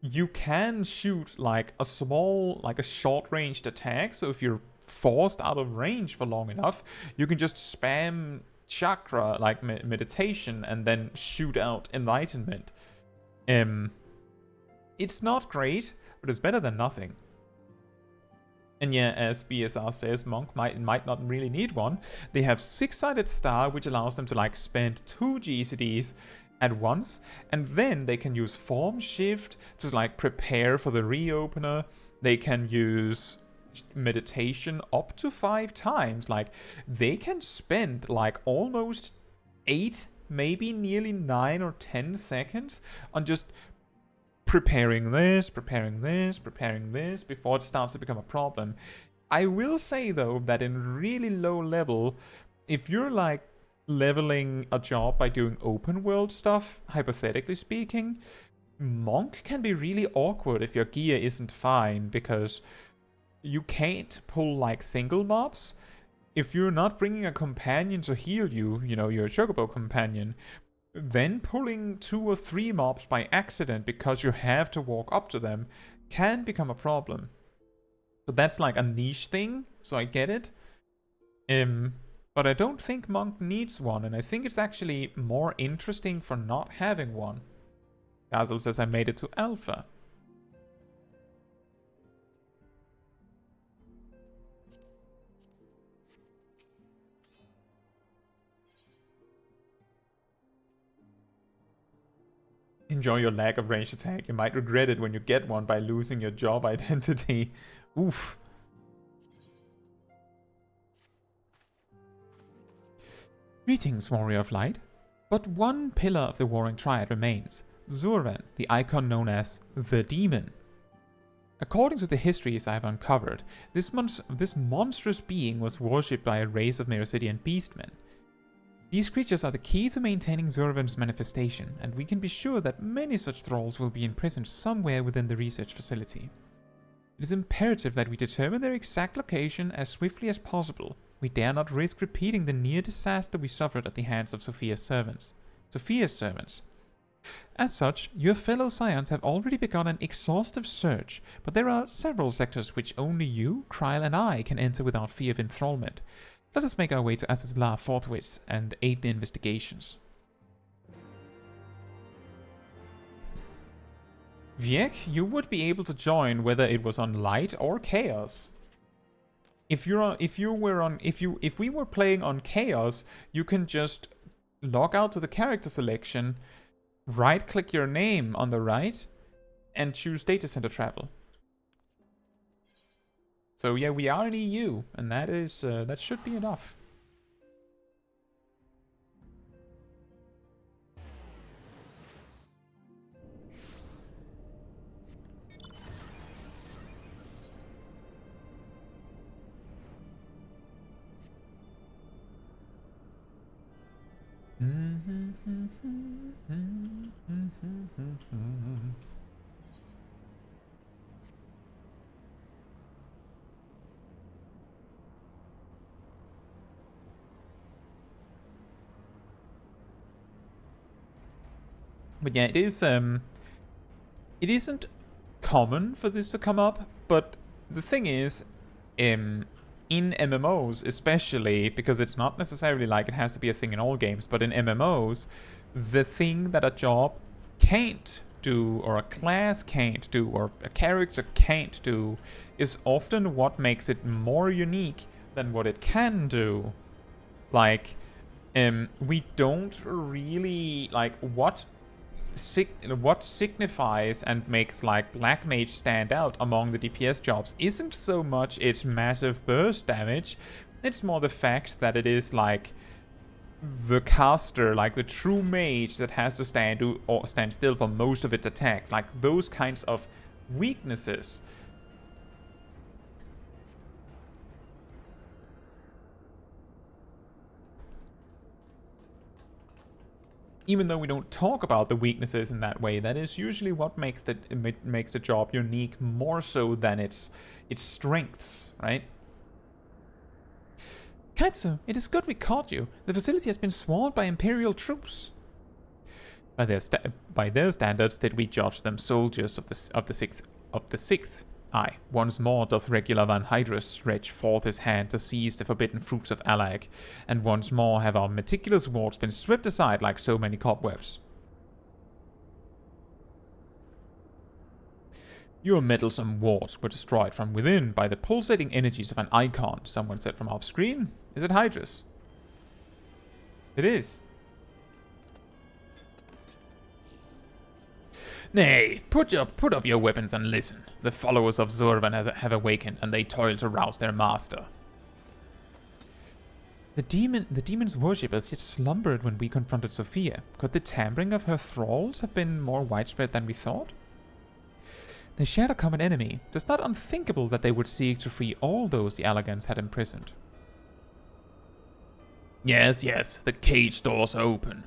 you can shoot like a short-ranged attack. So if you're forced out of range for long enough, you can just spam chakra, like meditation, and then shoot out Enlightenment. It's not great, but it's better than nothing. And yeah, as BSR says, Monk might not really need one. They have 6-sided star, which allows them to like spend 2 GCDs at once, and then they can use form shift to like prepare for the reopener. They can use meditation up to 5 times. Like, they can spend like almost 8, maybe nearly 9 or 10 seconds on just preparing this before it starts to become a problem. I will say though that in really low level, if you're like leveling a job by doing open world stuff, hypothetically speaking, Monk can be really awkward if your gear isn't fine, because you can't pull like single mobs. If you're not bringing a companion to heal you, you know, your Chocobo companion, then pulling 2 or 3 mobs by accident because you have to walk up to them can become a problem. But that's like a niche thing, so I get it. But I don't think Monk needs one, and I think it's actually more interesting for not having one. Gazel says I made it to Alpha. Enjoy your lack of ranged attack. You might regret it when you get one by losing your job identity. Oof. Greetings, Warrior of Light. But one pillar of the Warring Triad remains. Zurvan, the icon known as the Demon. According to the histories I have uncovered, this monstrous being was worshipped by a race of Mericidian beastmen. These creatures are the key to maintaining Zurvan's manifestation, and we can be sure that many such thralls will be imprisoned somewhere within the research facility. It is imperative that we determine their exact location as swiftly as possible. We dare not risk repeating the near disaster we suffered at the hands of Sophia's servants. As such, your fellow scions have already begun an exhaustive search, but there are several sectors which only you, Kryl, and I can enter without fear of enthrallment. Let us make our way to Asisla forthwith and aid the investigations. Viek, you would be able to join whether it was on Light or Chaos. If we were playing on Chaos, you can just log out to the character selection, right-click your name on the right, and choose Data Center Travel. So yeah, we are in EU, and that should be enough. But yeah, it isn't common for this to come up, but the thing is, in MMOs, especially, because it's not necessarily like it has to be a thing in all games, but in MMOs, the thing that a job can't do, or a class can't do, or a character can't do, is often what makes it more unique than what it can do. Like, we don't really, like, what signifies and makes like Black Mage stand out among the DPS jobs isn't so much its massive burst damage, it's more the fact that it is like the caster, like the true mage that has to stand still for most of its attacks, like those kinds of weaknesses. Even though we don't talk about the weaknesses in that way, that is usually what makes the job unique more so than its strengths, right? Caetsu, it is good we caught you. The facility has been swarmed by Imperial troops. By their standards, did we judge them soldiers of the sixth? Aye, once more doth regular Van Hydrus stretch forth his hand to seize the forbidden fruits of Allag, and once more have our meticulous wards been swept aside like so many cobwebs. Your meddlesome wards were destroyed from within by the pulsating energies of an icon, someone said from off screen. Is it Hydrus? It is. Nay, put up your weapons and listen. The followers of Zurvan have awakened, and they toil to rouse their master. The demon's worshippers yet slumbered when we confronted Sophia. Could the tampering of her thralls have been more widespread than we thought? They shared a common enemy. It is not unthinkable that they would seek to free all those the Allagans had imprisoned. Yes, yes, the cage doors are open.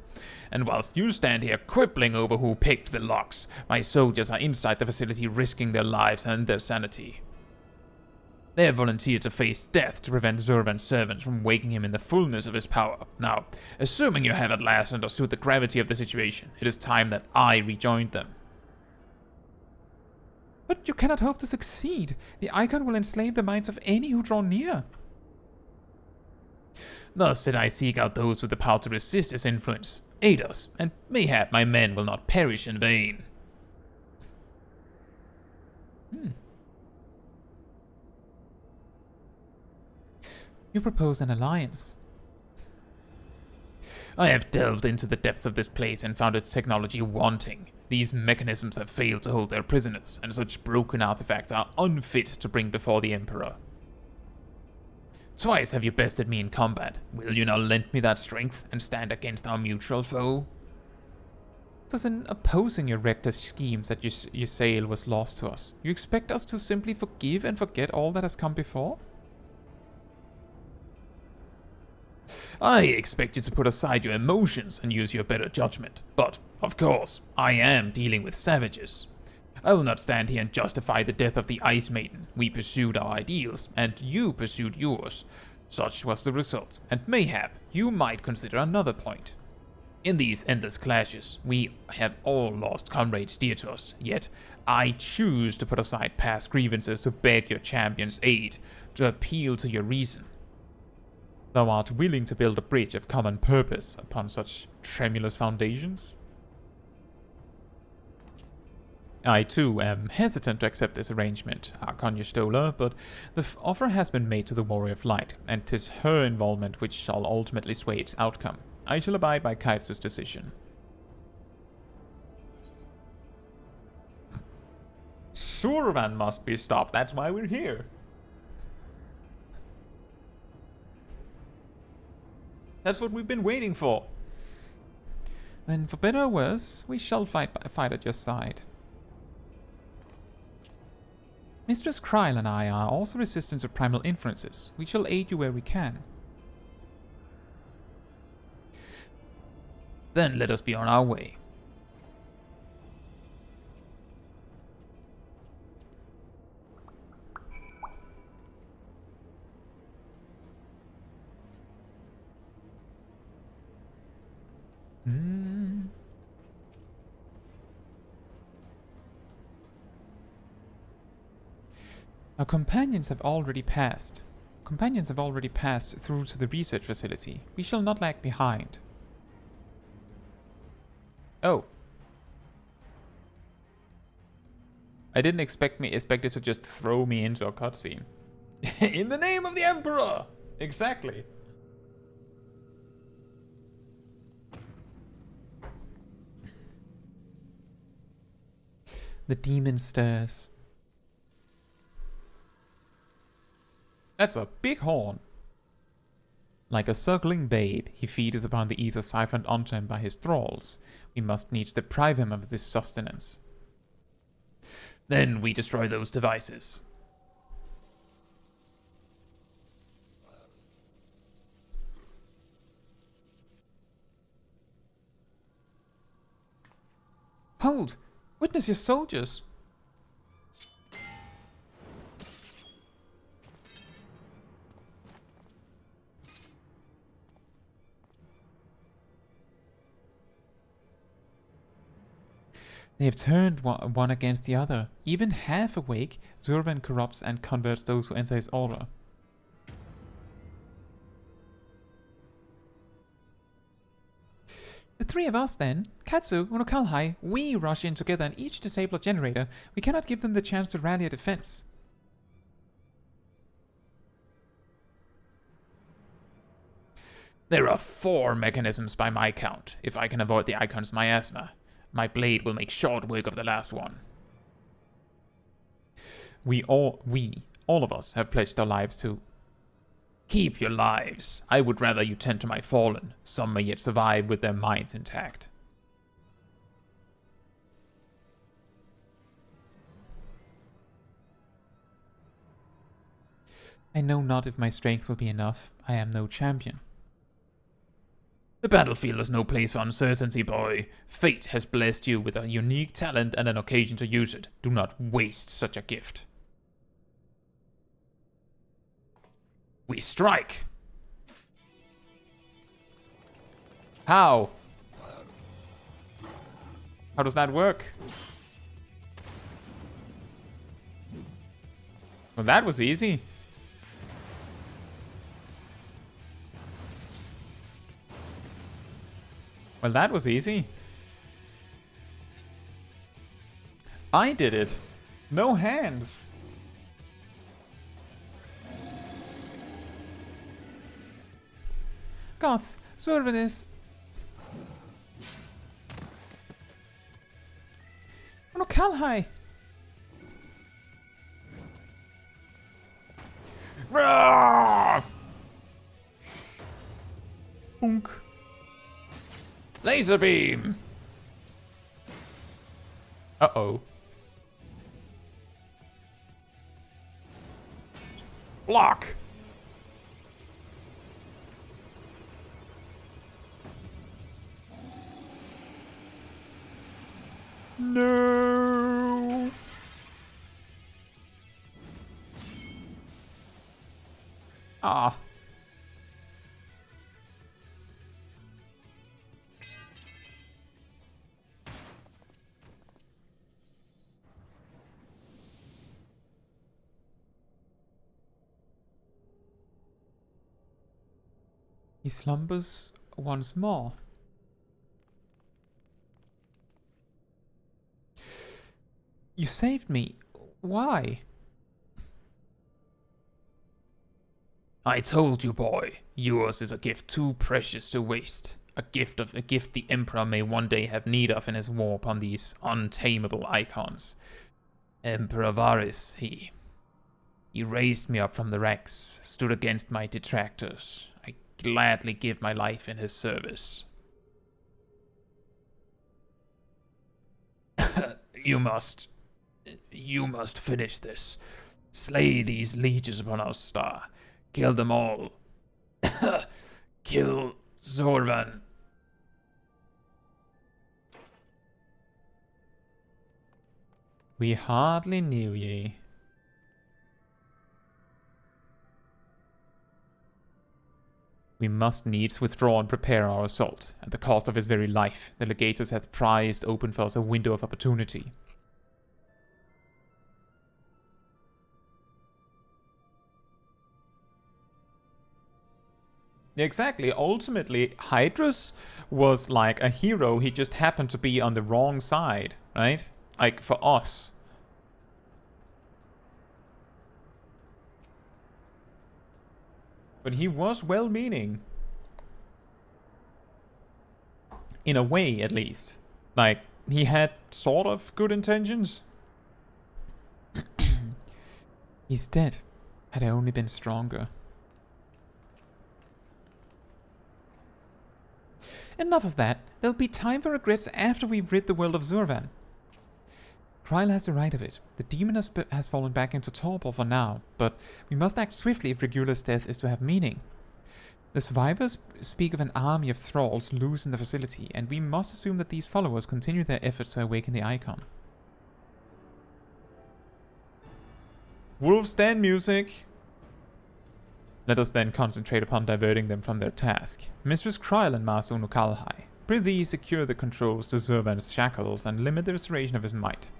And whilst you stand here quibbling over who picked the locks, my soldiers are inside the facility risking their lives and their sanity. They have volunteered to face death to prevent Zurvan's servants from waking him in the fullness of his power. Now, assuming you have at last understood the gravity of the situation, it is time that I rejoined them. But you cannot hope to succeed. The icon will enslave the minds of any who draw near. Thus did I seek out those with the power to resist his influence. Aid us, and mayhap my men will not perish in vain. You propose an alliance. I have delved into the depths of this place and found its technology wanting. These mechanisms have failed to hold their prisoners, and such broken artifacts are unfit to bring before the Emperor. Twice have you bested me in combat. Will you now lend me that strength and stand against our mutual foe? It was in opposing your reckless schemes that your sail was lost to us. You expect us to simply forgive and forget all that has come before? I expect you to put aside your emotions and use your better judgment. But, of course, I am dealing with savages. I will not stand here and justify the death of the Ice Maiden. We pursued our ideals, and you pursued yours. Such was the result, and mayhap you might consider another point. In these endless clashes, we have all lost comrades dear to us, yet I choose to put aside past grievances to beg your champion's aid, to appeal to your reason. Thou art willing to build a bridge of common purpose upon such tremulous foundations? I, too, am hesitant to accept this arrangement, Archon Stola, but the offer has been made to the Warrior of Light, and 'tis her involvement which shall ultimately sway its outcome. I shall abide by Caetsu's decision. Zurvan must be stopped, that's why we're here. That's what we've been waiting for. Then, for better or worse, we shall fight at your side. Mistress Kryl and I are also resistant to primal influences. We shall aid you where we can. Then let us be on our way. Our companions have already passed. Companions have already passed through to the research facility. We shall not lag behind. Oh. I didn't expect it to just throw me into a cutscene. In the name of the Emperor! Exactly. The demon stirs. That's a big horn. Like a circling babe, he feedeth upon the ether siphoned unto him by his thralls. We must needs deprive him of this sustenance. Then we destroy those devices. Hold! Witness your soldiers! They have turned one against the other. Even half awake, Zurvan corrupts and converts those who enter his aura. The three of us then, Caetsu, Unukulhai, we rush in together and each disable a generator. We cannot give them the chance to rally a defense. There are 4 mechanisms by my count. If I can avoid the icon's miasma, my blade will make short work of the last one. All of us have pledged our lives to... Keep your lives. I would rather you tend to my fallen. Some may yet survive with their minds intact. I know not if my strength will be enough. I am no champion. The battlefield is no place for uncertainty, boy. Fate has blessed you with a unique talent and an occasion to use it. Do not waste such a gift. We strike! How? How does that work? Well, that was easy. Well, that was easy. I did it. No hands. Gods, Zurvan is... Unukulhai! Bunk. Laser beam! Uh-oh. Block! No! Ah. He slumbers once more. You saved me. Why? I told you, boy. Yours is a gift too precious to waste. A gift the Emperor may one day have need of in his war upon these untamable icons. Emperor Varys, he raised me up from the ranks, stood against my detractors. I gladly give my life in his service. You must finish this. Slay these leeches upon our star. Kill them all. Kill Zurvan. We hardly knew ye. We must needs withdraw and prepare our assault. At the cost of his very life, the legators hath prized open for us a window of opportunity. Exactly. Ultimately, Hydrus was like a hero. He just happened to be on the wrong side, right? Like, for us. But he was well-meaning. In a way, at least. Like, he had sort of good intentions. He's dead. Had I only been stronger. Enough of that. There'll be time for regrets after we've rid the world of Zurvan. Kryl has the right of it. The demon has fallen back into torpor for now, but we must act swiftly if Regula's death is to have meaning. The survivors speak of an army of thralls loose in the facility, and we must assume that these followers continue their efforts to awaken the icon. Wolf's Den music! Let us then concentrate upon diverting them from their task. Mistress Kryl and Master Unukulhai, prithee secure the controls to Zurvan's shackles and limit the restoration of his might.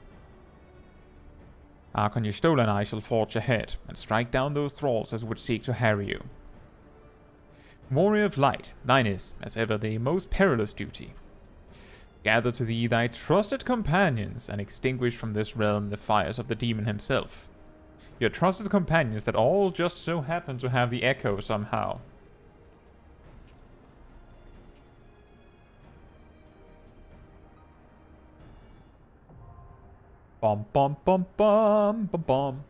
Archon Y'shtola and I shall forge ahead, and strike down those thralls as would seek to harry you. Warrior of Light, thine is, as ever, the most perilous duty. Gather to thee thy trusted companions, and extinguish from this realm the fires of the demon himself. Your trusted companions that all just so happen to have the echo somehow. Bum bum bum bum bum bum.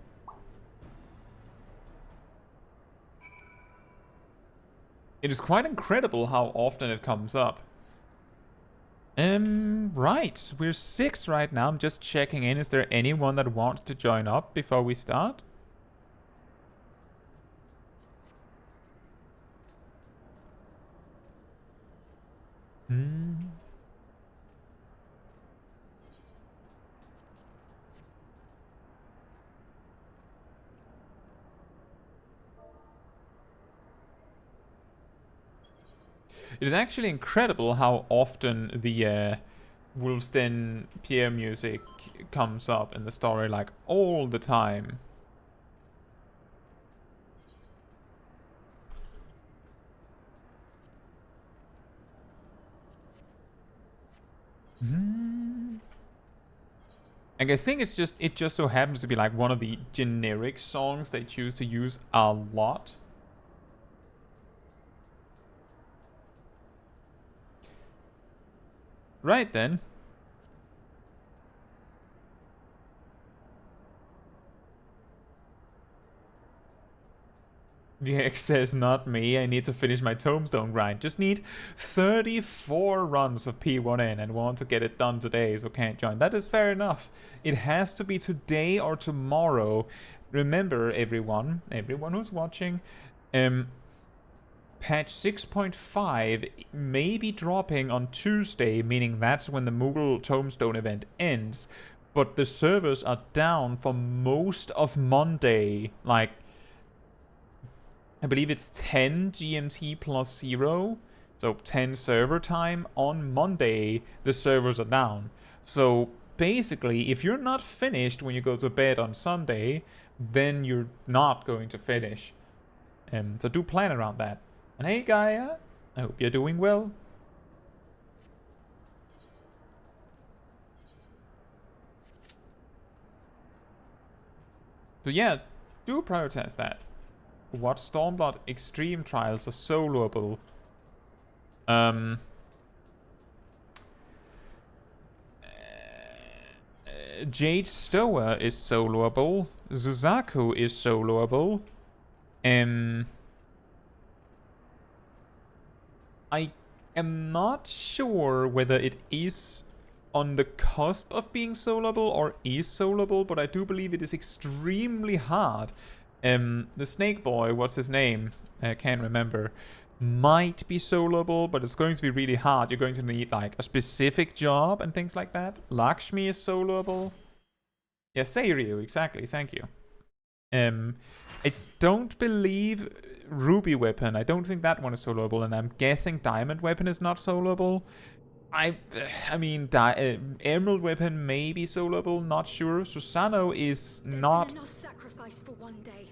It is quite incredible how often it comes up. Right. We're 6 right now. I'm just checking in. Is there anyone that wants to join up before we start? It is actually incredible how often the Wolf's Den Pierre music comes up in the story, like, all the time. Like, I think it just so happens to be like one of the generic songs they choose to use a lot. Right then. VX says, not me, I need to finish my tombstone grind. Just need 34 runs of P1N and want to get it done today, so can't join. That is fair enough. It has to be today or tomorrow. Remember, everyone who's watching, patch 6.5 may be dropping on Tuesday, meaning that's when the Moogle Tombstone event ends, but the servers are down for most of Monday. Like, I believe it's 10 GMT plus 0, so 10 server time. On Monday, the servers are down. So basically, if you're not finished when you go to bed on Sunday, then you're not going to finish. So do plan around that. And hey Gaia, I hope you're doing well. So yeah, do prioritize that. What Stormblood Extreme Trials are soloable? Jade Stoa is soloable. Suzaku is soloable. I am not sure whether it is on the cusp of being soloable or is soloable, but I do believe it is extremely hard. The snake boy, what's his name? I can't remember. Might be soloable, but it's going to be really hard. You're going to need like a specific job and things like that. Lakshmi is soloable. Yeah, Seiryu, exactly. Thank you. I don't believe Ruby Weapon. I don't think that one is soloable, and I'm guessing Diamond Weapon is not soloable. I mean, Emerald Weapon may be soloable. Not sure. Susano is not. Enough sacrifice for one day.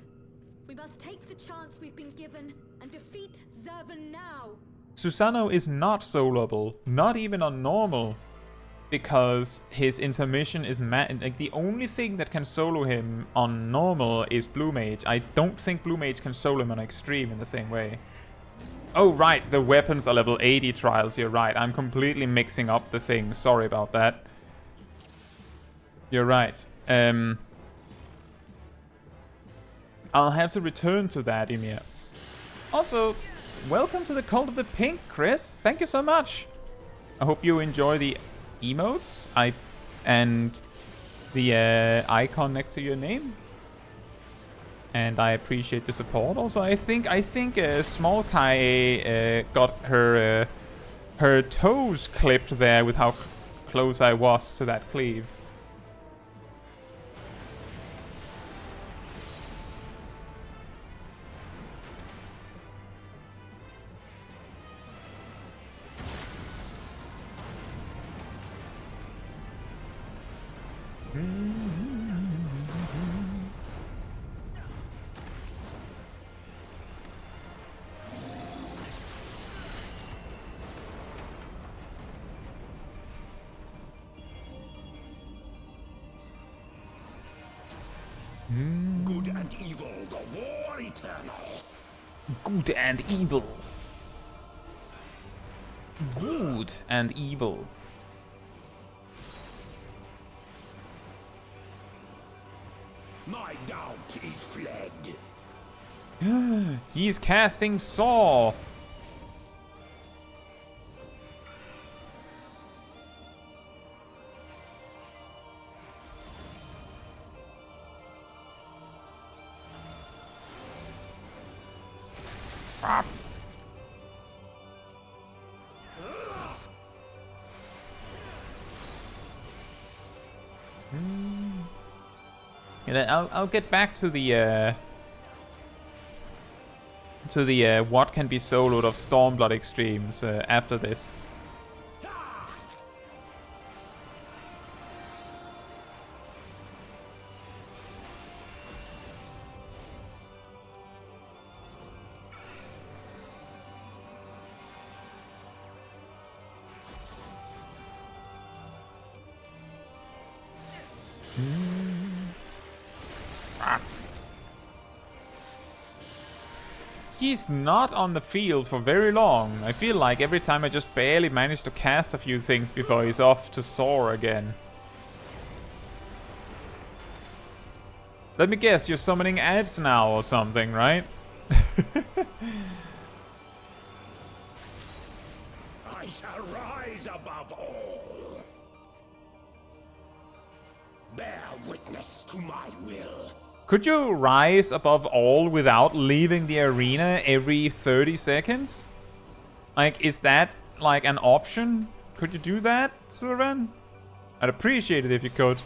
We must take the chance we've been given and defeat Zurvan now. Susano is not soloable, not even on normal, because his intermission is like the only thing that can solo him on normal is Blue Mage. I don't think Blue Mage can solo him on extreme in the same way. Oh right, the weapons are level 80 trials, you're right. I'm completely mixing up the things, sorry about that. You're right. I'll have to return to that, Ymir. Also, welcome to the Cult of the Pink, Chris. Thank you so much. I hope you enjoy the emotes and the icon next to your name. And I appreciate the support. Also, I think Smol Kai got her her toes clipped there with how close I was to that cleave. Good and evil, the war eternal. Good and evil. Good and evil. My doubt is fled. He's casting Saw. I'll get back to the what can be soloed of Stormblood extremes after this. He's not on the field for very long. I feel like every time I just barely manage to cast a few things before he's off to soar again. Let me guess, you're summoning ads now or something, right? I shall rise above all. Bear witness to my will. Could you rise above all without leaving the arena every 30 seconds? Like, is that, like, an option? Could you do that, Zurvan? I'd appreciate it if you could.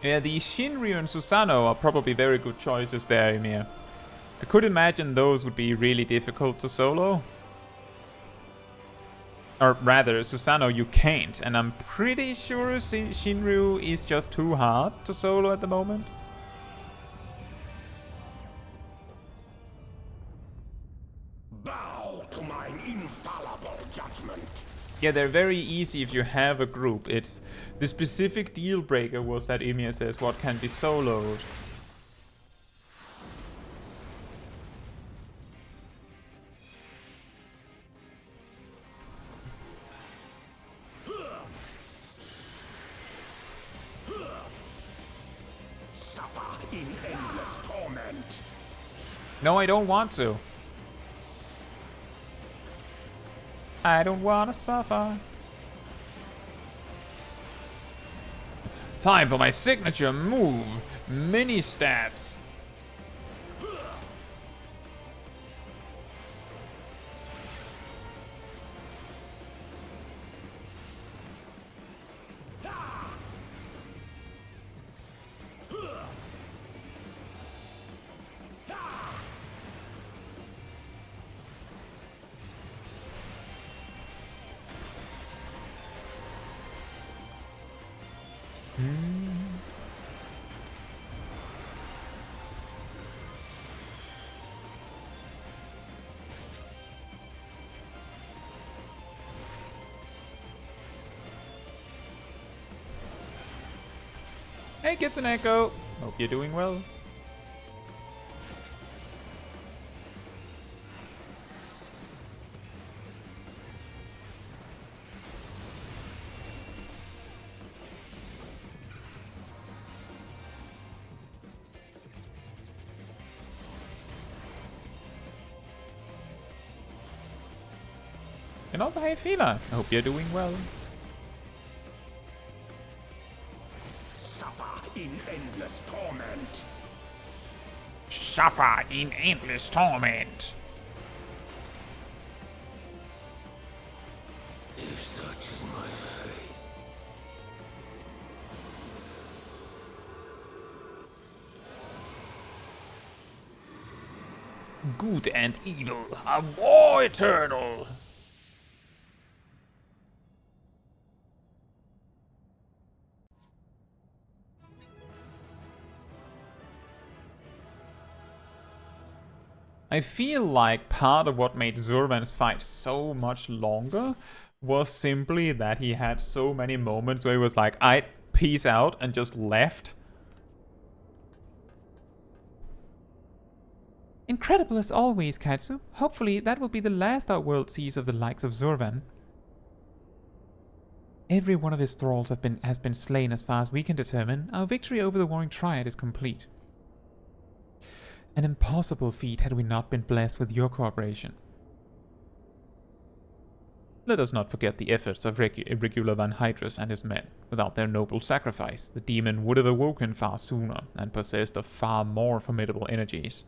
Yeah, the Shinryu and Susanoo are probably very good choices there, Ymir. I could imagine those would be really difficult to solo. Or rather, Susanoo you can't, and I'm pretty sure Shinryu is just too hard to solo at the moment. Bow to mine infallible judgment. Yeah, they're very easy if you have a group. It's the specific deal breaker was that Ymir says what can be soloed. Suffer in endless torment. No, I don't want to. I don't want to suffer. Time for my signature move, mini stats. Hey, gets an echo. Hope you're doing well. And also, hey, Fila. I hope you're doing well. Suffer in endless torment. Suffer in endless torment. If such is my fate. Good and evil, a war eternal. I feel like part of what made Zurvan's fight so much longer was simply that he had so many moments where he was like, I'd peace out, and just left. Incredible as always, Caetsu. Hopefully that will be the last our world sees of the likes of Zurvan. Every one of his thralls has been slain as far as we can determine. Our victory over the Warring Triad is complete. An impossible feat had we not been blessed with your cooperation. Let us not forget the efforts of Regular Van Hydrus and his men. Without their noble sacrifice, the demon would have awoken far sooner and possessed of far more formidable energies.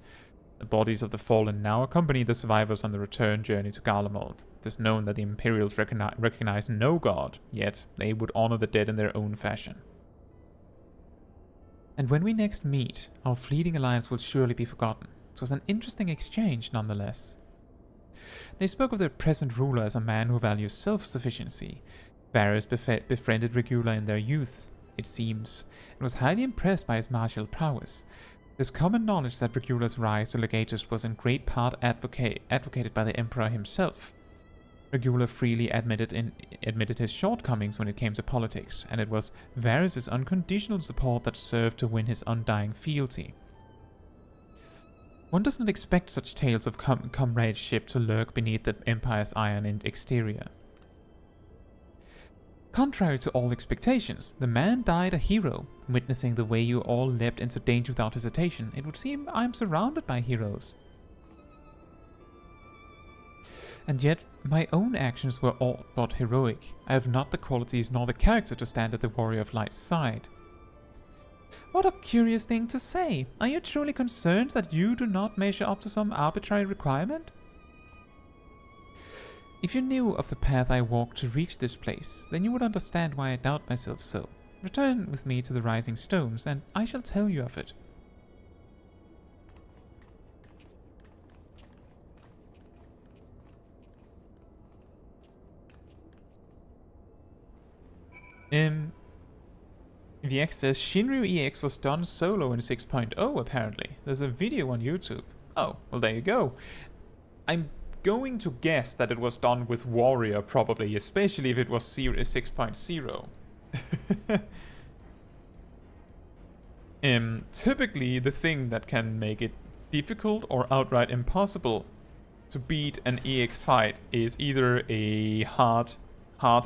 The bodies of the fallen now accompany the survivors on the return journey to Garlemald. It is known that the Imperials recognize no god, yet they would honor the dead in their own fashion. And when we next meet, our fleeting alliance will surely be forgotten. It was an interesting exchange, nonetheless. They spoke of their present ruler as a man who values self-sufficiency. Varys befriended Regula in their youth, it seems, and was highly impressed by his martial prowess. It is common knowledge that Regula's rise to legatus was in great part advocated by the Emperor himself. Regula freely admitted his shortcomings when it came to politics, and it was Varys' unconditional support that served to win his undying fealty. One does not expect such tales of comradeship to lurk beneath the Empire's iron exterior. Contrary to all expectations, the man died a hero. Witnessing the way you all leapt into danger without hesitation, it would seem I am surrounded by heroes. And yet, my own actions were all but heroic. I have not the qualities nor the character to stand at the Warrior of Light's side. What a curious thing to say! Are you truly concerned that you do not measure up to some arbitrary requirement? If you knew of the path I walked to reach this place, then you would understand why I doubt myself so. Return with me to the Rising Stones, and I shall tell you of it. VX says Shinryu EX was done solo in 6.0 apparently. There's a video on YouTube. Oh, well there you go. I'm going to guess that it was done with Warrior probably, especially if it was 6.0. Typically the thing that can make it difficult or outright impossible to beat an EX fight is either a hard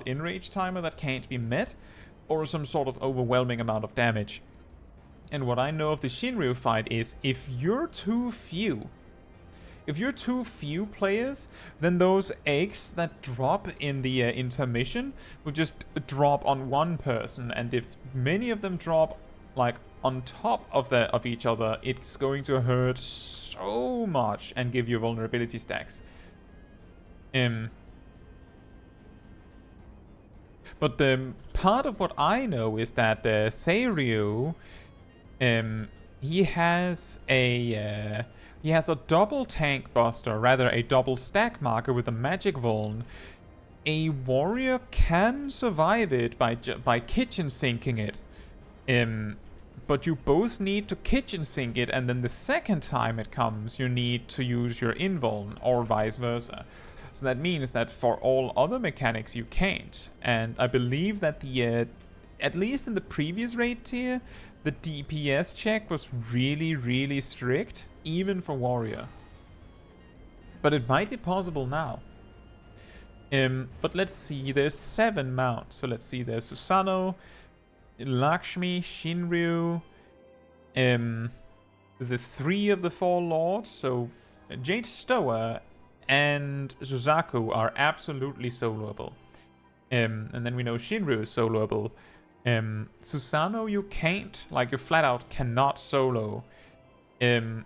enrage timer that can't be met, or some sort of overwhelming amount of damage. And what I know of the Shinryu fight is, if you're too few, If you're too few players, then those eggs that drop in the intermission will just drop on one person, and if many of them drop like on top of each other, it's going to hurt so much and give you vulnerability stacks. But part of what I know is that Seiryu, he has a double tank buster, rather a double stack marker with a magic vuln. A warrior can survive it by kitchen sinking it. But you both need to kitchen sink it, and then the second time it comes, you need to use your invuln, or vice versa. So that means that for all other mechanics you can't. And I believe that the, at least in the previous raid tier, the DPS check was really, really strict, even for warrior. But it might be possible now. But let's see, there's 7 mounts. So let's see, there's Susanoo, Lakshmi, Shinryu, the 3 of the 4 lords, so Jade Stoa and Suzaku are absolutely soloable. And then we know Shinryu is soloable. Susanoo you can't, like you flat out cannot solo. And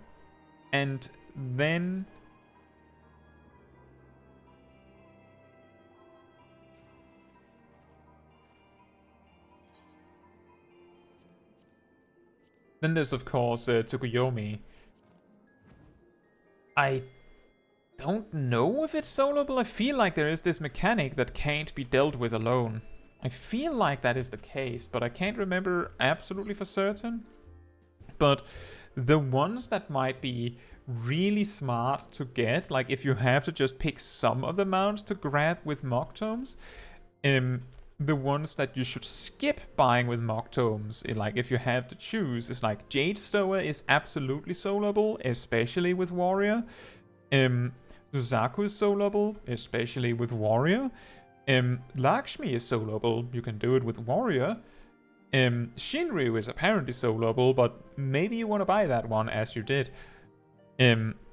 then there's of course Tsukuyomi. I don't know if it's soloable. I feel like there is this mechanic that can't be dealt with alone. I feel like that is the case, but I can't remember absolutely for certain. But the ones that might be really smart to get, like if you have to just pick some of the mounts to grab with mock tomes, the ones that you should skip buying with mock tomes, like if you have to choose, is like Jade Stoa is absolutely soloable, especially with warrior. Suzaku is soloable, especially with warrior. Lakshmi is soloable, you can do it with warrior. Shinryu is apparently soloable, but maybe you want to buy that one as you did.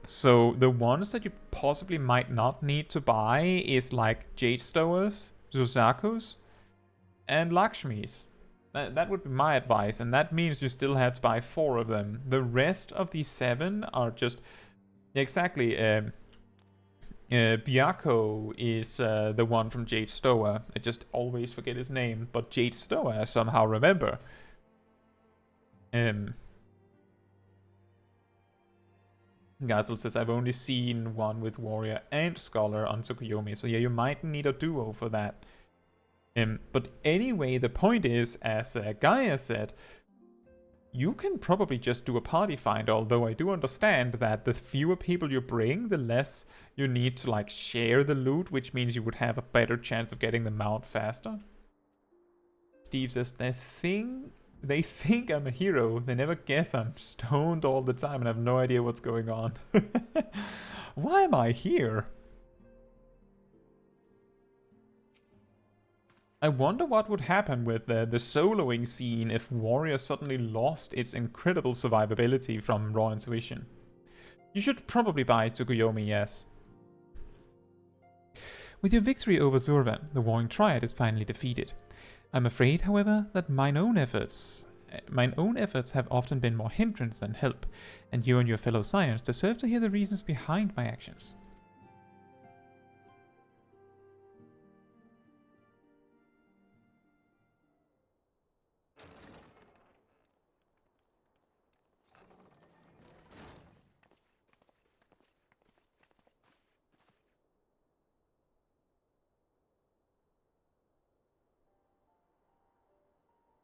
So the ones that you possibly might not need to buy is like Jade Stoas, Suzaku's, and Lakshmi's. That would be my advice, and that means you still have to buy 4 of them. The rest of these 7 are just... Exactly, Byako is the one from Jade Stoa. I just always forget his name, but Jade Stoa I somehow remember. Gazel says, I've only seen one with Warrior and Scholar on Tsukuyomi, so yeah, you might need a duo for that. But anyway, the point is, as Gaia said, you can probably just do a party find, although I do understand that the fewer people you bring, the less you need to like share the loot, which means you would have a better chance of getting the mount faster. Steve says, they think I'm a hero. They never guess I'm stoned all the time and have no idea what's going on. Why am I here? I wonder what would happen with the soloing scene if Warrior suddenly lost its incredible survivability from Raw Intuition. You should probably buy Tsukuyomi, yes. With your victory over Zurvan, the Warring Triad is finally defeated. I'm afraid, however, that mine own efforts have often been more hindrance than help, and you and your fellow Scions deserve to hear the reasons behind my actions.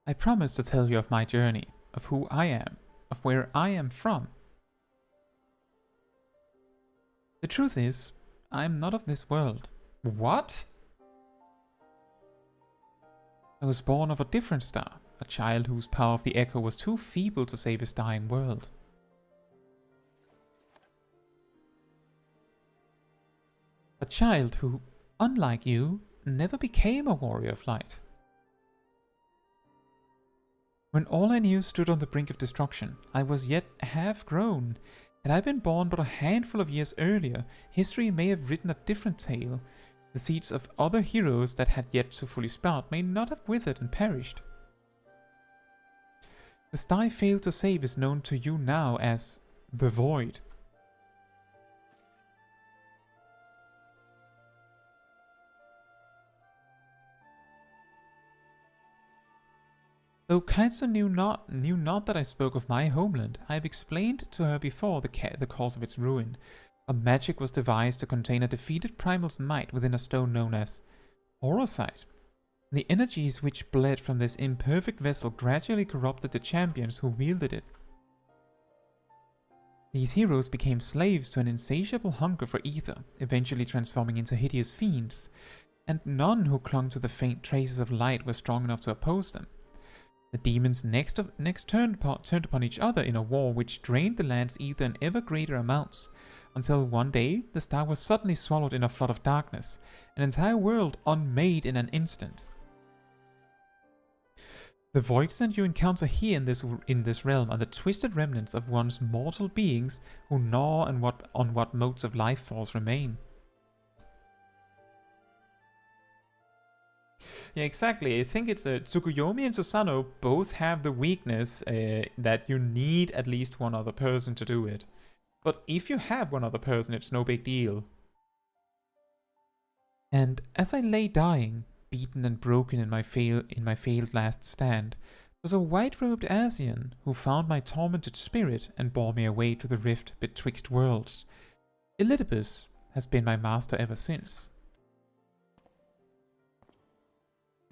I promise to tell you of my journey, of who I am, of where I am from. The truth is, I am not of this world. What? I was born of a different star, a child whose power of the echo was too feeble to save his dying world. A child who, unlike you, never became a warrior of light. When all I knew stood on the brink of destruction, I was yet half grown, Had I been born but a handful of years earlier, history may have written a different tale. The seeds of other heroes that had yet to fully sprout may not have withered and perished. The star I failed to save is known to you now as the Void. Though Caetsu knew not that I spoke of my homeland, I have explained to her before the cause of its ruin. A magic was devised to contain a defeated primal's might within a stone known as Orosite. The energies which bled from this imperfect vessel gradually corrupted the champions who wielded it. These heroes became slaves to an insatiable hunger for ether, eventually transforming into hideous fiends, and none who clung to the faint traces of light were strong enough to oppose them. The demons next turned upon each other in a war which drained the land's ether in ever greater amounts, until one day the star was suddenly swallowed in a flood of darkness, an entire world unmade in an instant. The voids that you encounter here in this realm are the twisted remnants of once mortal beings who gnaw on what modes of life force remain. Yeah, exactly. I think it's Tsukuyomi and Susanoo both have the weakness that you need at least one other person to do it. But if you have one other person, it's no big deal. And as I lay dying, beaten and broken in my failed last stand, was a white-robed Asian who found my tormented spirit and bore me away to the rift betwixt worlds. Elidibus has been my master ever since.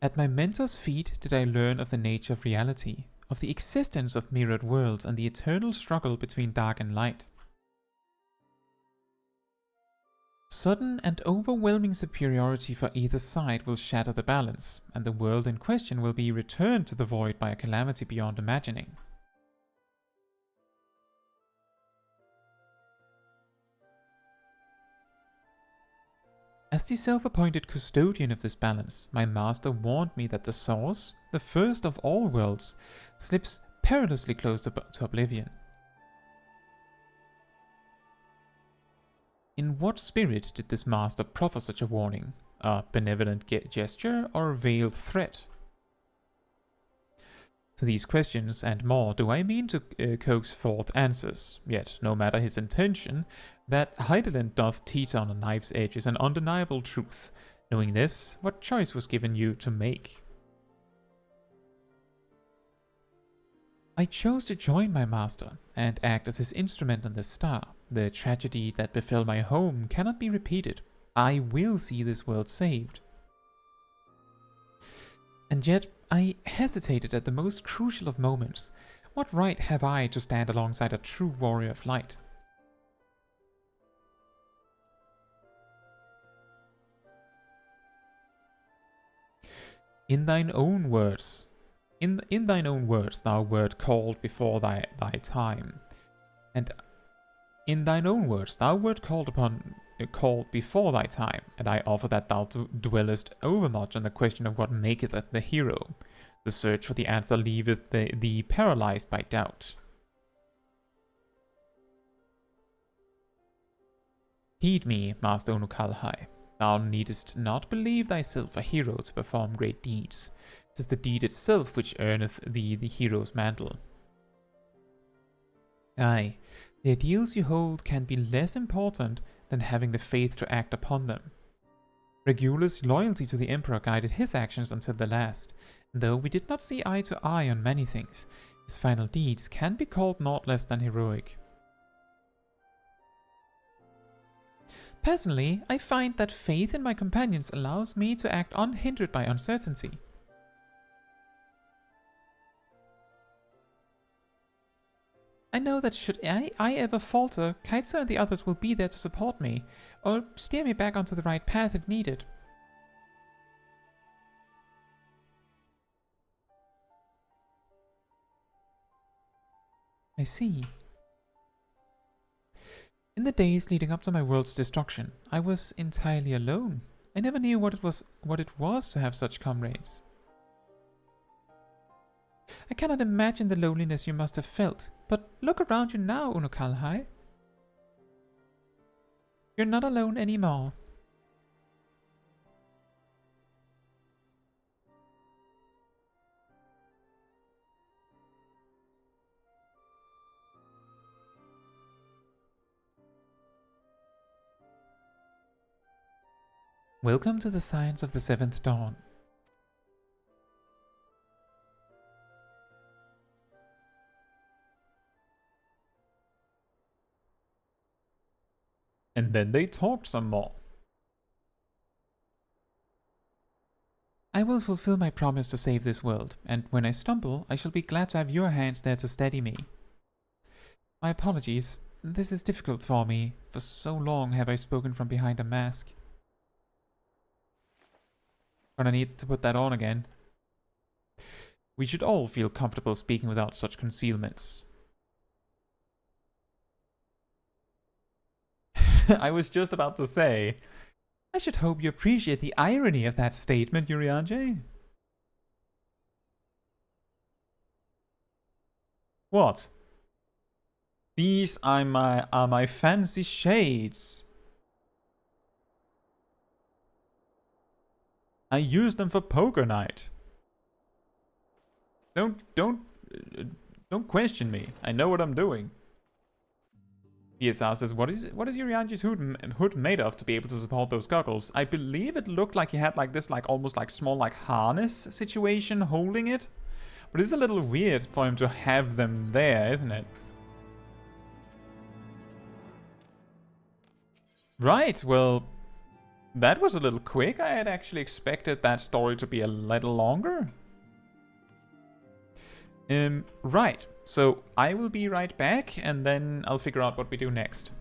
At my mentor's feet did I learn of the nature of reality, of the existence of mirrored worlds and the eternal struggle between dark and light. Sudden and overwhelming superiority for either side will shatter the balance, and the world in question will be returned to the void by a calamity beyond imagining. As the self-appointed custodian of this balance, my master warned me that the source, the first of all worlds, slips perilously close to oblivion. In what spirit did this master proffer such a warning? A benevolent gesture or a veiled threat? To these questions and more do I mean to coax forth answers, yet no matter his intention, that Heideland doth teeter on a knife's edge is an undeniable truth. Knowing this, what choice was given you to make? I chose to join my master and act as his instrument on this star. The tragedy that befell my home cannot be repeated. I will see this world saved. And yet I hesitated at the most crucial of moments. What right have I to stand alongside a true warrior of light? In thine own words, thou wert called before thy time, and in thine own words, thou wert called before thy time, and I offer that thou dwellest overmuch on the question of what maketh the hero. The search for the answer leaveth thee paralyzed by doubt. Heed me, Master Unukulhai. Thou needest not believe thyself a hero to perform great deeds. 'Tis the deed itself which earneth thee the hero's mantle. Aye, the ideals you hold can be less important than having the faith to act upon them. Regulus' loyalty to the Emperor guided his actions until the last, and though we did not see eye to eye on many things, his final deeds can be called naught less than heroic. Personally, I find that faith in my companions allows me to act unhindered by uncertainty. I know that should I ever falter, Caetsu and the others will be there to support me, or steer me back onto the right path if needed. I see. In the days leading up to my world's destruction, I was entirely alone. I never knew what it was to have such comrades. I cannot imagine the loneliness you must have felt, but look around you now, Unukulhai. You're not alone anymore. Welcome to the Science of the Seventh Dawn. And then they talked some more. I will fulfill my promise to save this world, and when I stumble, I shall be glad to have your hands there to steady me. My apologies. This is difficult for me. For so long have I spoken from behind a mask. Gonna need to put that on again. We should all feel comfortable speaking without such concealments. I was just about to say, I should hope you appreciate the irony of that statement, Urianger. What? These are my fancy shades. I use them for poker night. Don't question me. I know what I'm doing. PSR says, what is Urianger's hood made of to be able to support those goggles? I believe it looked like he had like this almost small harness situation holding it. But it's a little weird for him to have them there, isn't it? Right, well, that was a little quick. I had actually expected that story to be a little longer. Right, so I will be right back, and then I'll figure out what we do next.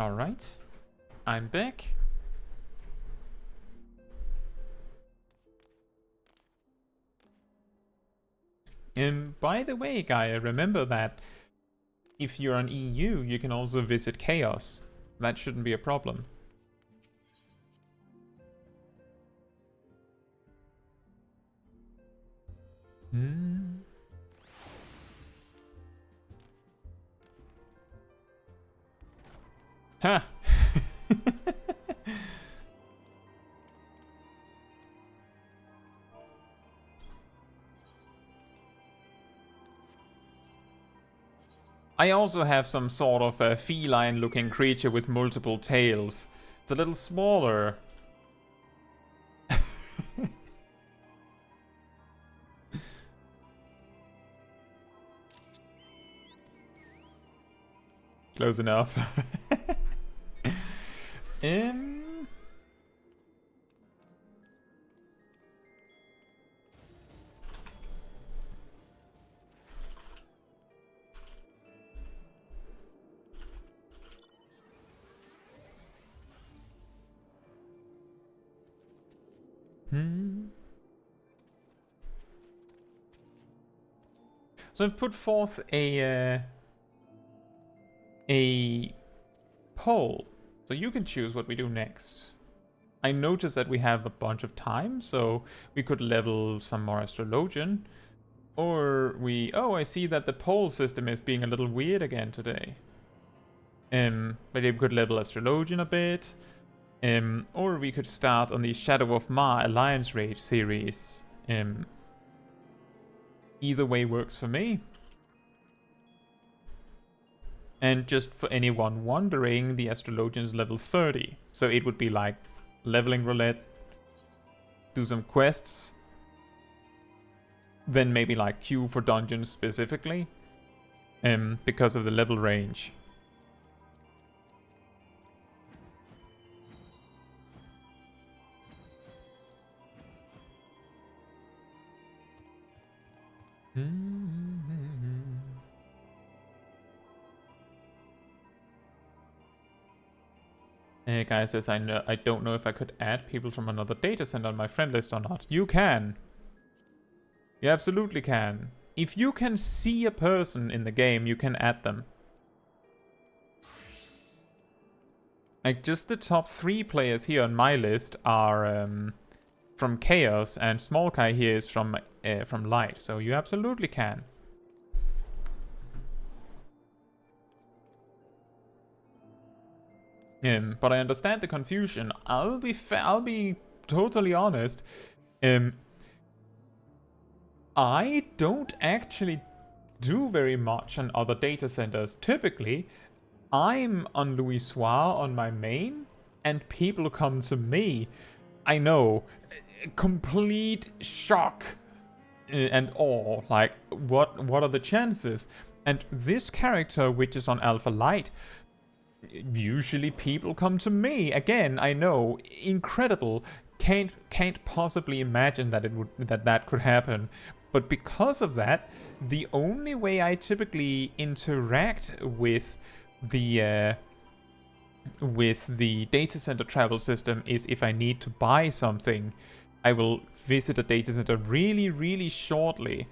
Alright, I'm back. And by the way, Gaia, remember that if you're on EU, you can also visit Chaos. That shouldn't be a problem. Ha! I also have some sort of a feline-looking creature with multiple tails. It's a little smaller. Close enough. um... So I've put forth a poll, so you can choose what we do next. I noticed that we have a bunch of time, so we could level some more Astrologian, or oh, I see that the poll system is being a little weird again today. But we could level Astrologian a bit, or we could start on the Shadow of Ma Alliance Raid series. Either way works for me. And just for anyone wondering, the Astrologian is level 30. So it would be like leveling roulette, do some quests, then maybe like queue for dungeons specifically, because of the level range. Hey guys says I don't know if I could add people from another data center on my friend list or not. You can. You absolutely can. If you can see a person in the game, you can add them. Like just the top 3 players here on my list are from Chaos, and Smol Caetsu here is from Light, so you absolutely can. But I understand the confusion. I'll be totally honest. I don't actually do very much on other data centers. Typically, I'm on Louisoix on my main, and people come to me. I know, complete shock and awe. Like, what are the chances? And this character, which is on Alpha Light, usually people come to me. Again, I know, incredible. Can't possibly imagine that that could happen. But because of that, the only way I typically interact with the data center travel system is if I need to buy something. I will visit a data center really, really shortly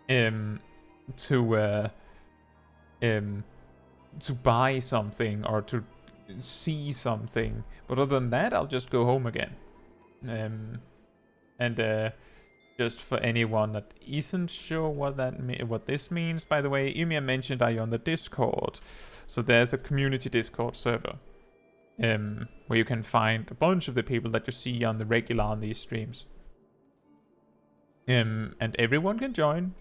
to buy something or to see something. But other than that, I'll just go home again. Just for anyone that isn't sure what this means, by the way, Ymir mentioned, are you on the Discord? So there's a community Discord server where you can find a bunch of the people that you see on the regular on these streams. And everyone can join.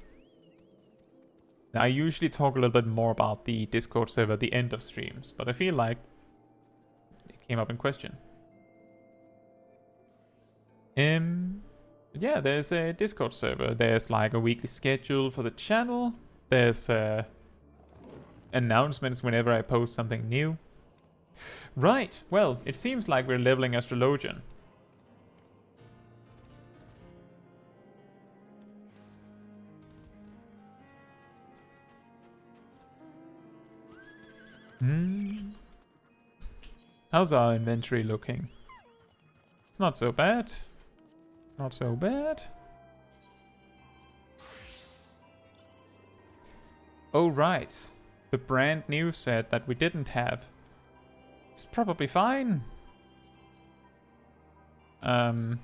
I usually talk a little bit more about the Discord server at the end of streams, but I feel like it came up in question. Yeah, there's a Discord server. There's like a weekly schedule for the channel. There's announcements whenever I post something new. Right, well, it seems like we're leveling Astrologian. How's our inventory looking? It's not so bad. Not so bad. Oh, right. The brand new set that we didn't have. It's probably fine. Not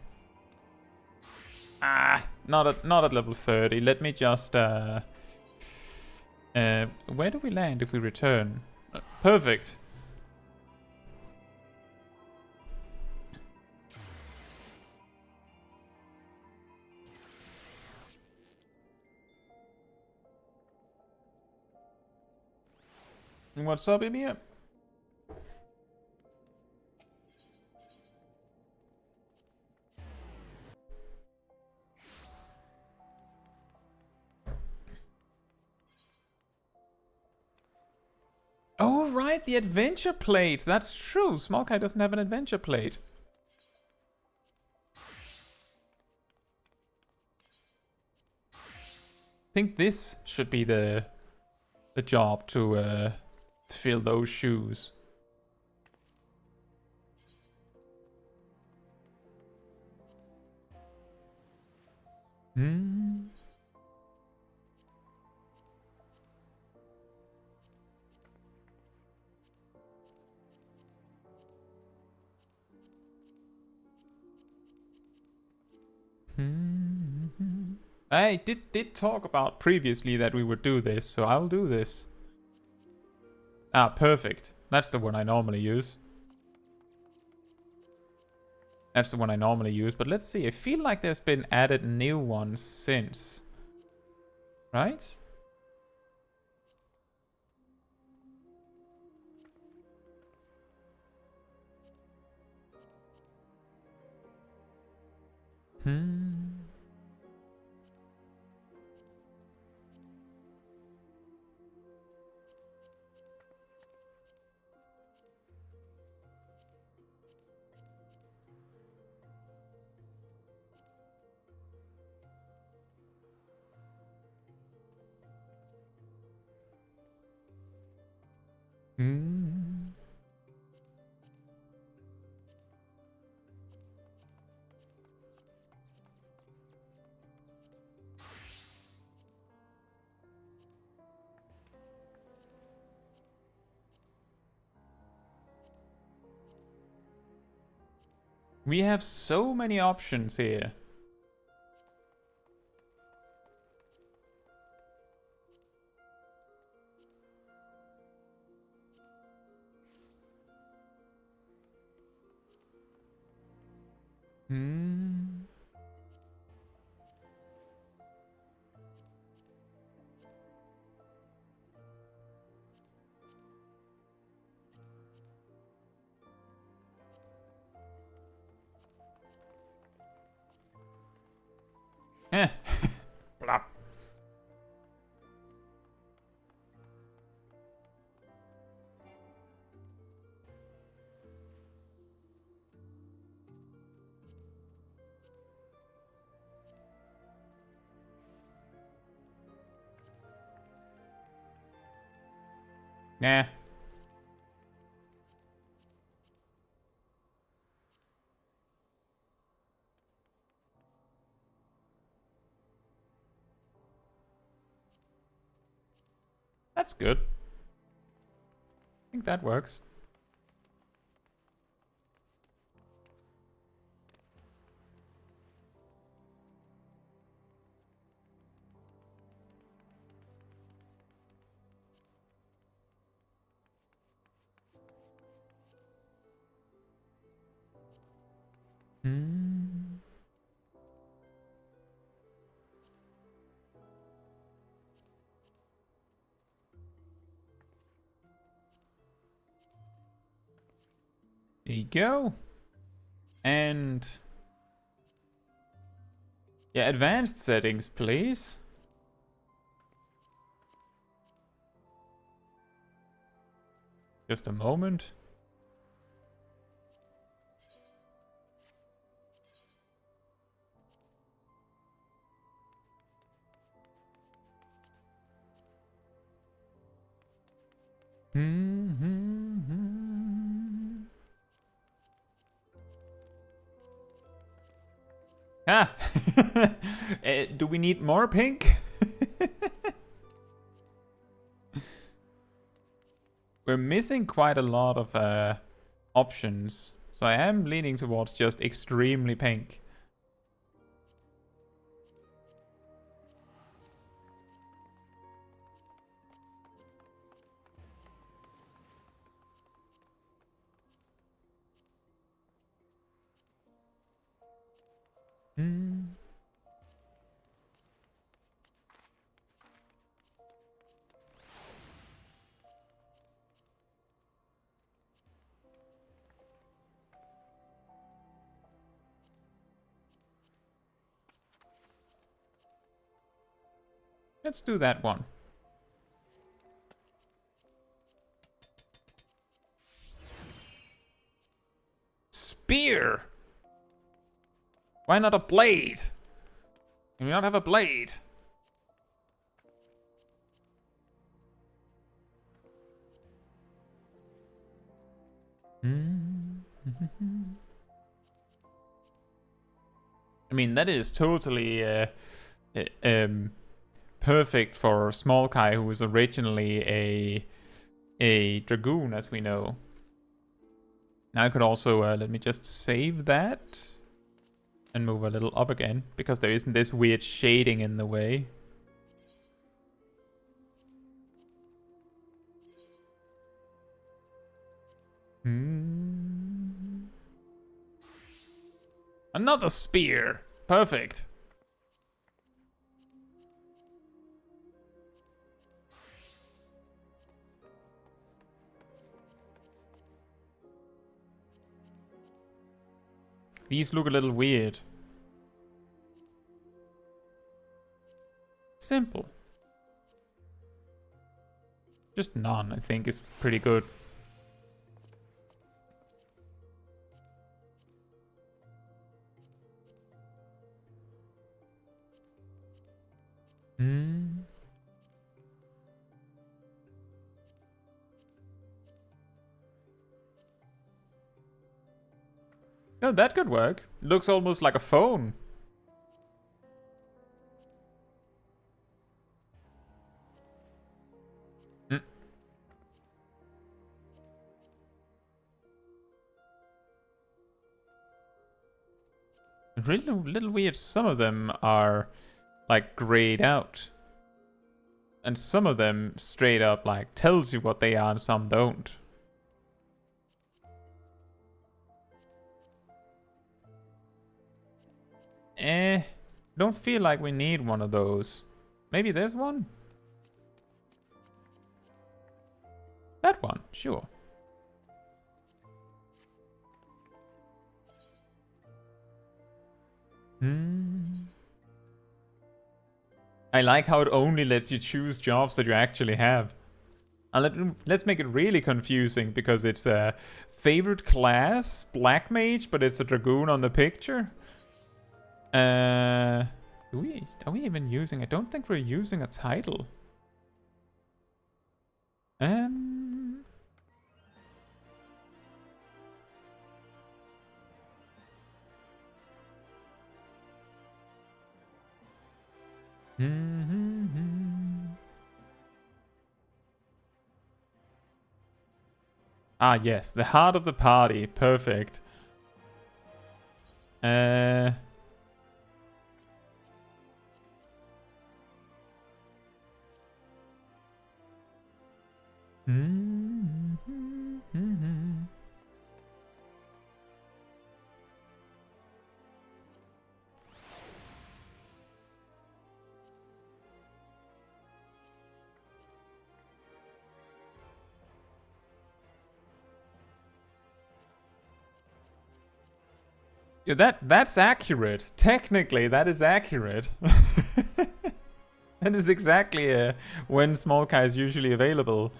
at level 30. Let me just where do we land if we return? Perfect. What's up, Emir? Oh, right, the adventure plate. That's true. Smol Caetsu doesn't have an adventure plate. I think this should be the job to fill those shoes. Hmm. I did talk about previously that we would do this, so I'll do this. Ah, perfect. That's the one I normally use. That's the one I normally use, but let's see. I feel like there's been added new ones since. Right? We have so many options here. Eh. Blah. Nah. That's good. I think that works. There you go. And yeah, advanced settings, please. Just a moment. Ah! Do we need more pink? We're missing quite a lot of options, so I am leaning towards just extremely pink. Let's do that one. Spear! Why not a blade? Can we not have a blade? I mean, that is totally perfect for Smol Kai, who was originally a dragoon, as we know. Now I could also, let me just save that and move a little up again, because there isn't this weird shading in the way. Another spear! Perfect! These look a little weird. Simple. Just none, I think, is pretty good. Oh, that could work. Looks almost like a phone. Really little weird. Some of them are like grayed out. And some of them straight up like tells you what they are and some don't. Don't feel like we need one of those. Maybe there's one? That one, sure. I like how it only lets you choose jobs that you actually have. And let's make it really confusing, because it's a favorite class, Black Mage, but it's a Dragoon on the picture. Are we even using? I don't think we're using a title. Ah, yes, the heart of the party. Perfect. Yeah, that's accurate. Technically, that is accurate. That is exactly when Smol Kai is usually available.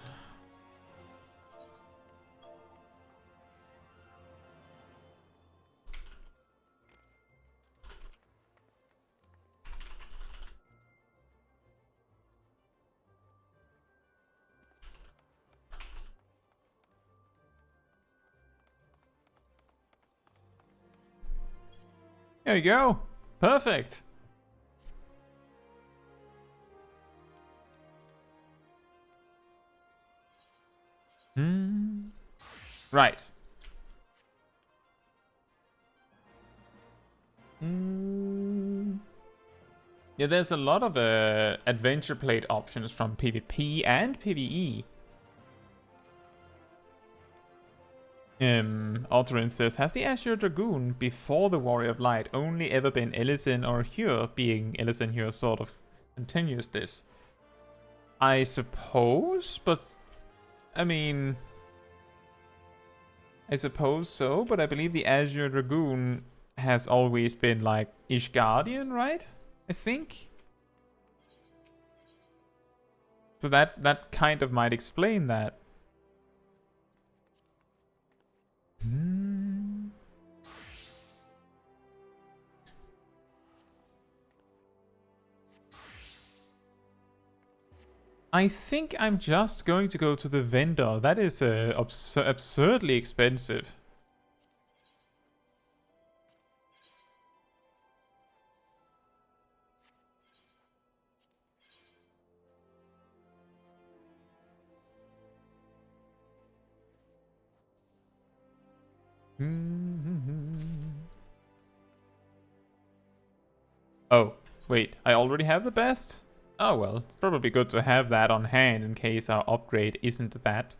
There you go. Perfect. Right. Yeah, there's a lot of adventure plate options from PvP and PvE. Alterin says, has the Azure Dragoon before the Warrior of Light only ever been Elysin or Hyur, being Elysin Hyur sort of continues this? I suppose, but I mean, I suppose so, but I believe the Azure Dragoon has always been like Ishgardian, right? I think. So that kind of might explain that. I think I'm just going to go to the vendor. That is absurdly expensive. Oh, wait, I already have the best? Oh well, it's probably good to have that on hand in case our upgrade isn't that.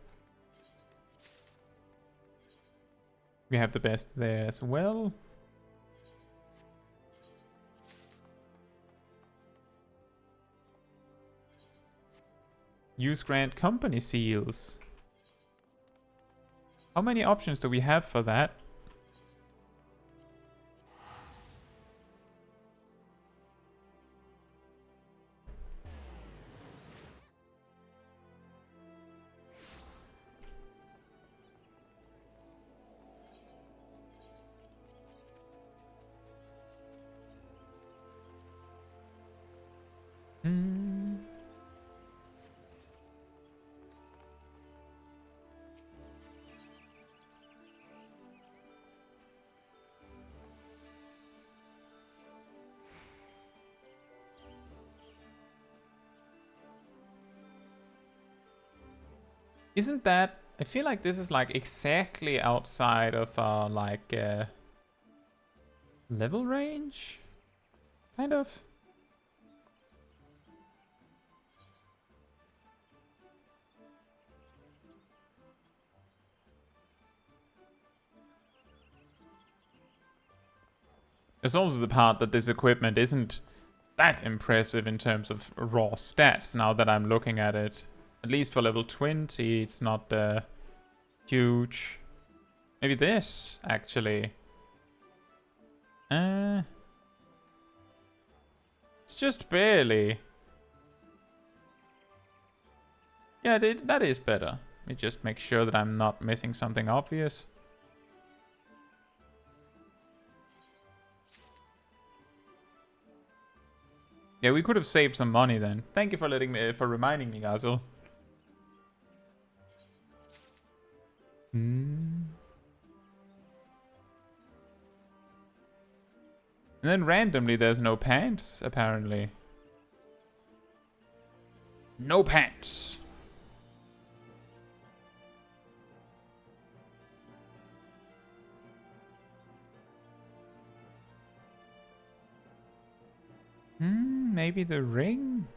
We have the best there as well. Use grant company seals. How many options do we have for that? Isn't that... I feel like this is like exactly outside of our like level range? Kind of. There's also the part that this equipment isn't that impressive in terms of raw stats now that I'm looking at it. At least for level 20, it's not huge. Maybe this, actually. It's just barely. Yeah, that is better. Let me just make sure that I'm not missing something obvious. Yeah, we could have saved some money then. Thank you for reminding me, Gazel. And then randomly there's no pants, apparently. No pants. Maybe the ring?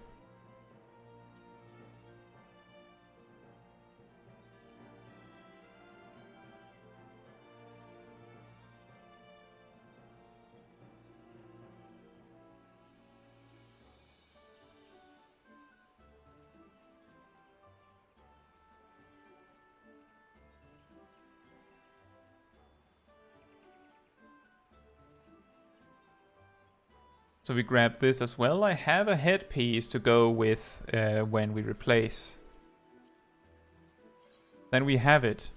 So we grab this as well. I have a headpiece to go with when we replace. Then we have it.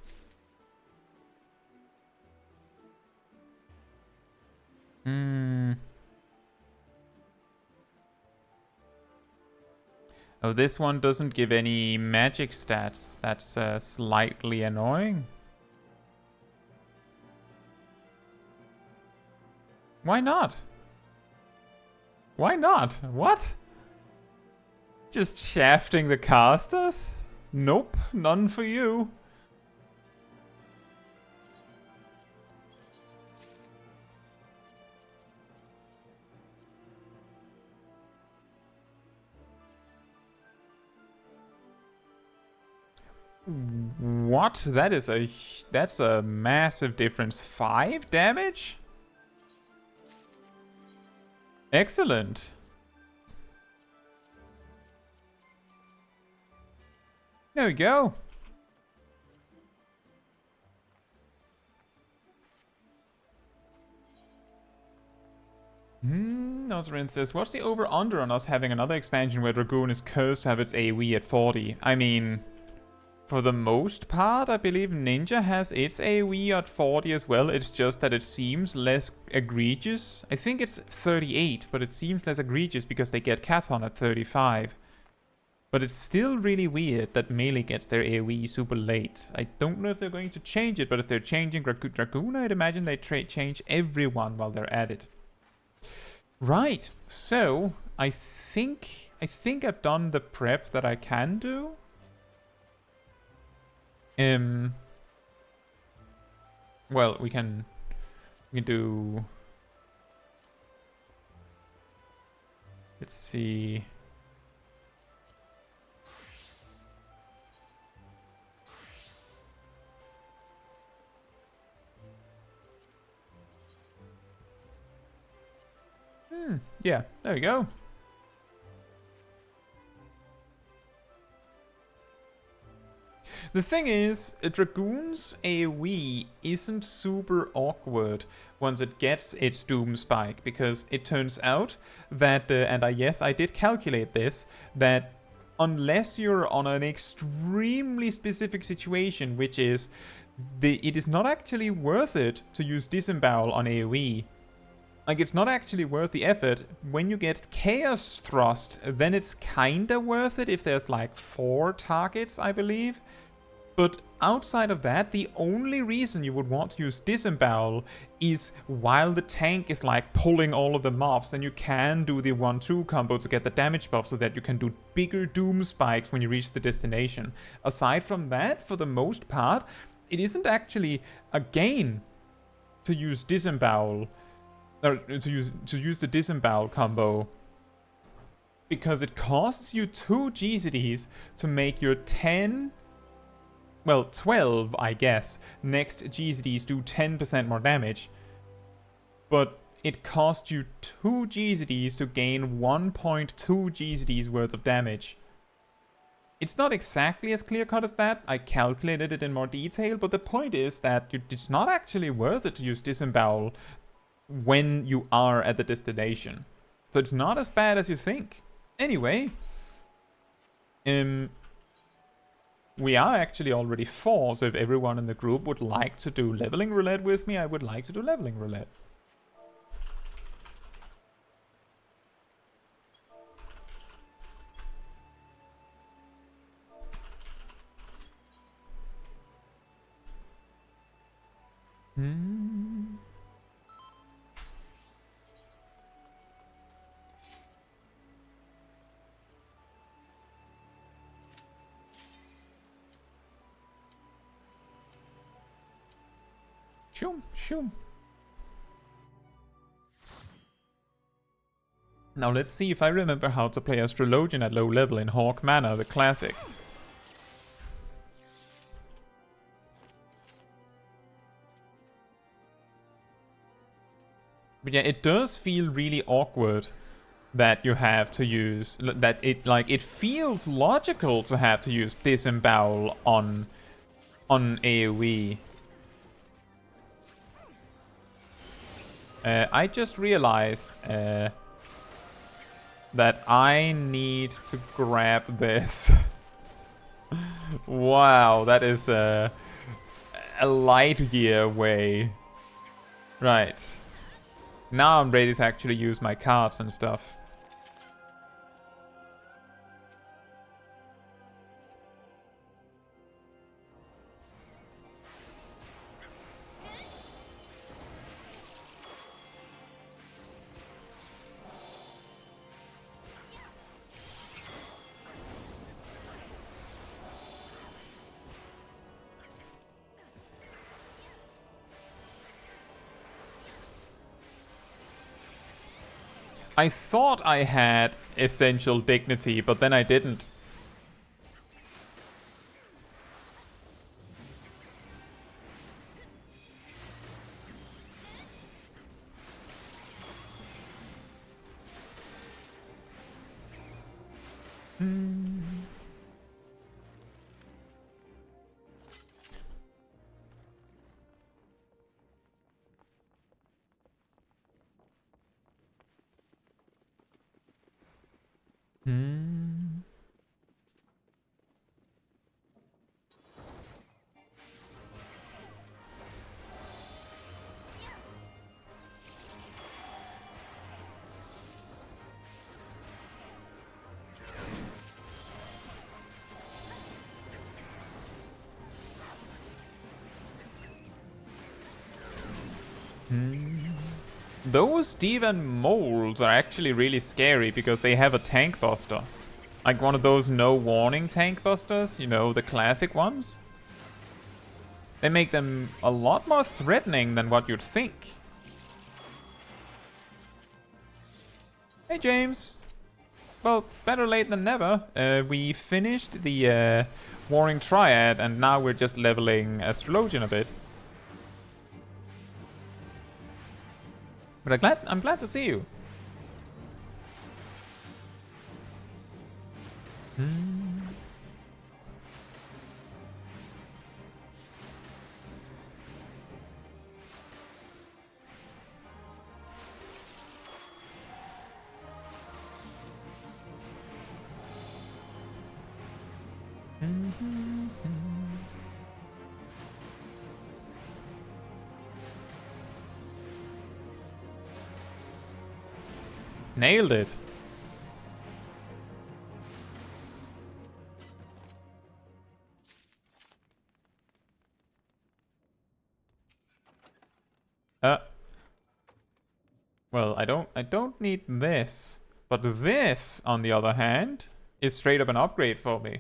Oh, this one doesn't give any magic stats. That's slightly annoying. Why not? Why not? What? Just shafting the casters? Nope, none for you. What? That's a massive difference. 5 damage? Excellent. There we go. Rin says, what's the over-under on us having another expansion where Dragoon is cursed to have its AoE at 40? I mean, for the most part, I believe Ninja has its AoE at 40 as well. It's just that it seems less egregious. I think it's 38, but it seems less egregious because they get Katon at 35. But it's still really weird that Melee gets their AoE super late. I don't know if they're going to change it, but if they're changing Dragoon, I'd imagine they change everyone while they're at it. Right, so I think I've done the prep that I can do. Well, we can do. Let's see. Yeah, there we go. The thing is, a Dragoon's AoE isn't super awkward once it gets its Doom Spike, because it turns out that, yes, I did calculate this, that unless you're on an extremely specific situation, which is, it is not actually worth it to use Disembowel on AoE. Like, it's not actually worth the effort. When you get Chaos Thrust, then it's kinda worth it if there's like 4 targets, I believe. But outside of that, the only reason you would want to use Disembowel is while the tank is like pulling all of the mobs, then you can do the 1-2 combo to get the damage buff so that you can do bigger Doom Spikes when you reach the destination. Aside from that, for the most part, it isn't actually a gain to use Disembowel. Or to use the Disembowel combo, because it costs you 2 GCDs to make your 12, I guess, next GCDs do 10% more damage. But it costs you 2 GCDs to gain 1.2 GCDs worth of damage. It's not exactly as clear-cut as that. I calculated it in more detail, but the point is that it's not actually worth it to use Disembowel when you are at the destination. So it's not as bad as you think. Anyway, we are actually already 4, so if everyone in the group would like to do leveling roulette with me, I would like to do leveling roulette. Shoo. Now let's see if I remember how to play Astrologian at low level in Hawk Manor, the classic. But yeah, it does feel really awkward that you have to use that. It feels logical to have to use Disembowel on AoE. I just realized that I need to grab this. Wow, that is a light year away. Right. Now I'm ready to actually use my cards and stuff. I thought I had Essential Dignity, but then I didn't. Those Divan molds are actually really scary because they have a tank buster. Like one of those no warning tank busters, you know, the classic ones. They make them a lot more threatening than what you'd think. Hey James! Well, better late than never. We finished the Warring Triad and now we're just leveling Astrologian a bit. But I'm glad to see you. Nailed it. Well, I don't need this. But this, on the other hand, is straight up an upgrade for me.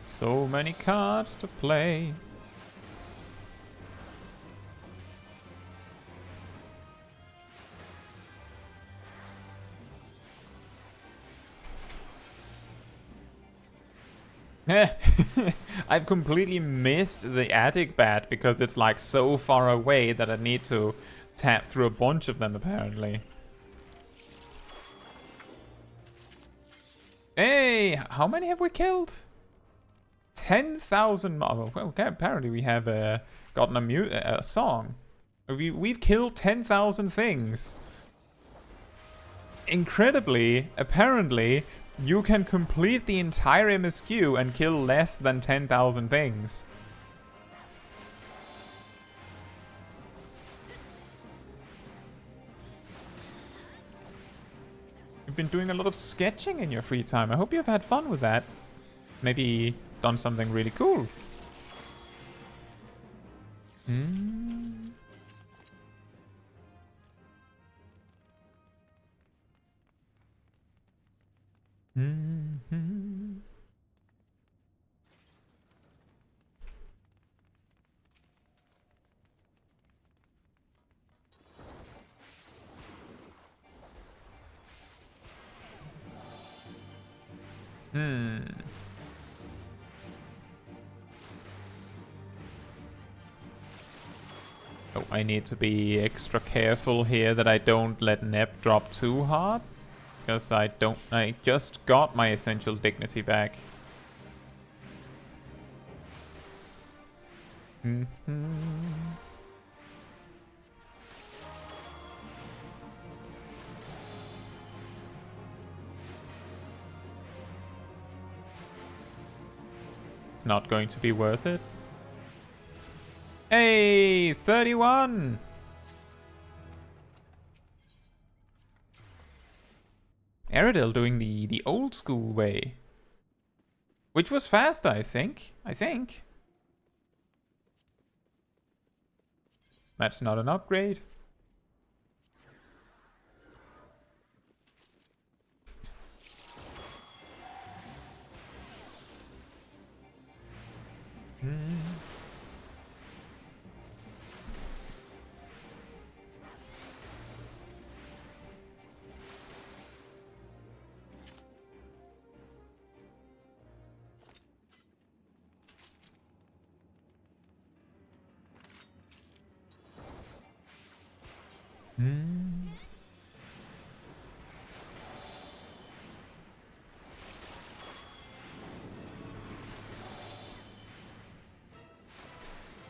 So many cards to play. I've completely missed the attic bat because it's like so far away that I need to tap through a bunch of them apparently. Hey, how many have we killed? 10,000. Well, okay, apparently we have gotten a song. We've killed 10,000 things. Incredibly, apparently, you can complete the entire MSQ and kill less than 10,000 things. You've been doing a lot of sketching in your free time. I hope you've had fun with that. Maybe done something really cool. Oh, I need to be extra careful here that I don't let Nep drop too hard. Because I just got my essential dignity back. It's not going to be worth it. Hey, 31! Aerodel doing the old school way. Which was faster, I think. That's not an upgrade.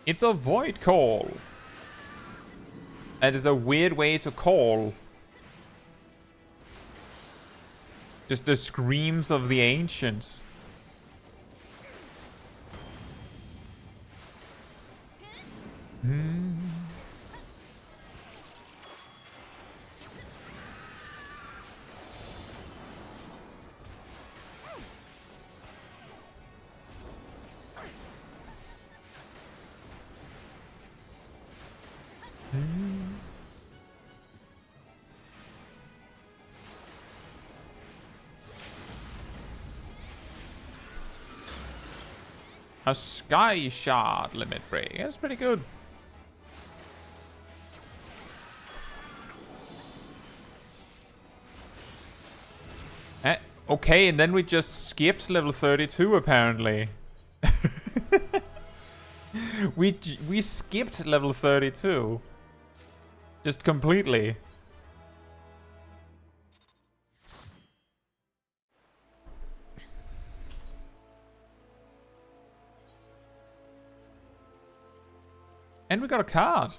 It's a void call. That is a weird way to call. Just the screams of the ancients. A sky shard limit break. That's pretty good. Okay, and then we just skipped level 32 apparently. we skipped level 32. Just completely. And we got a card.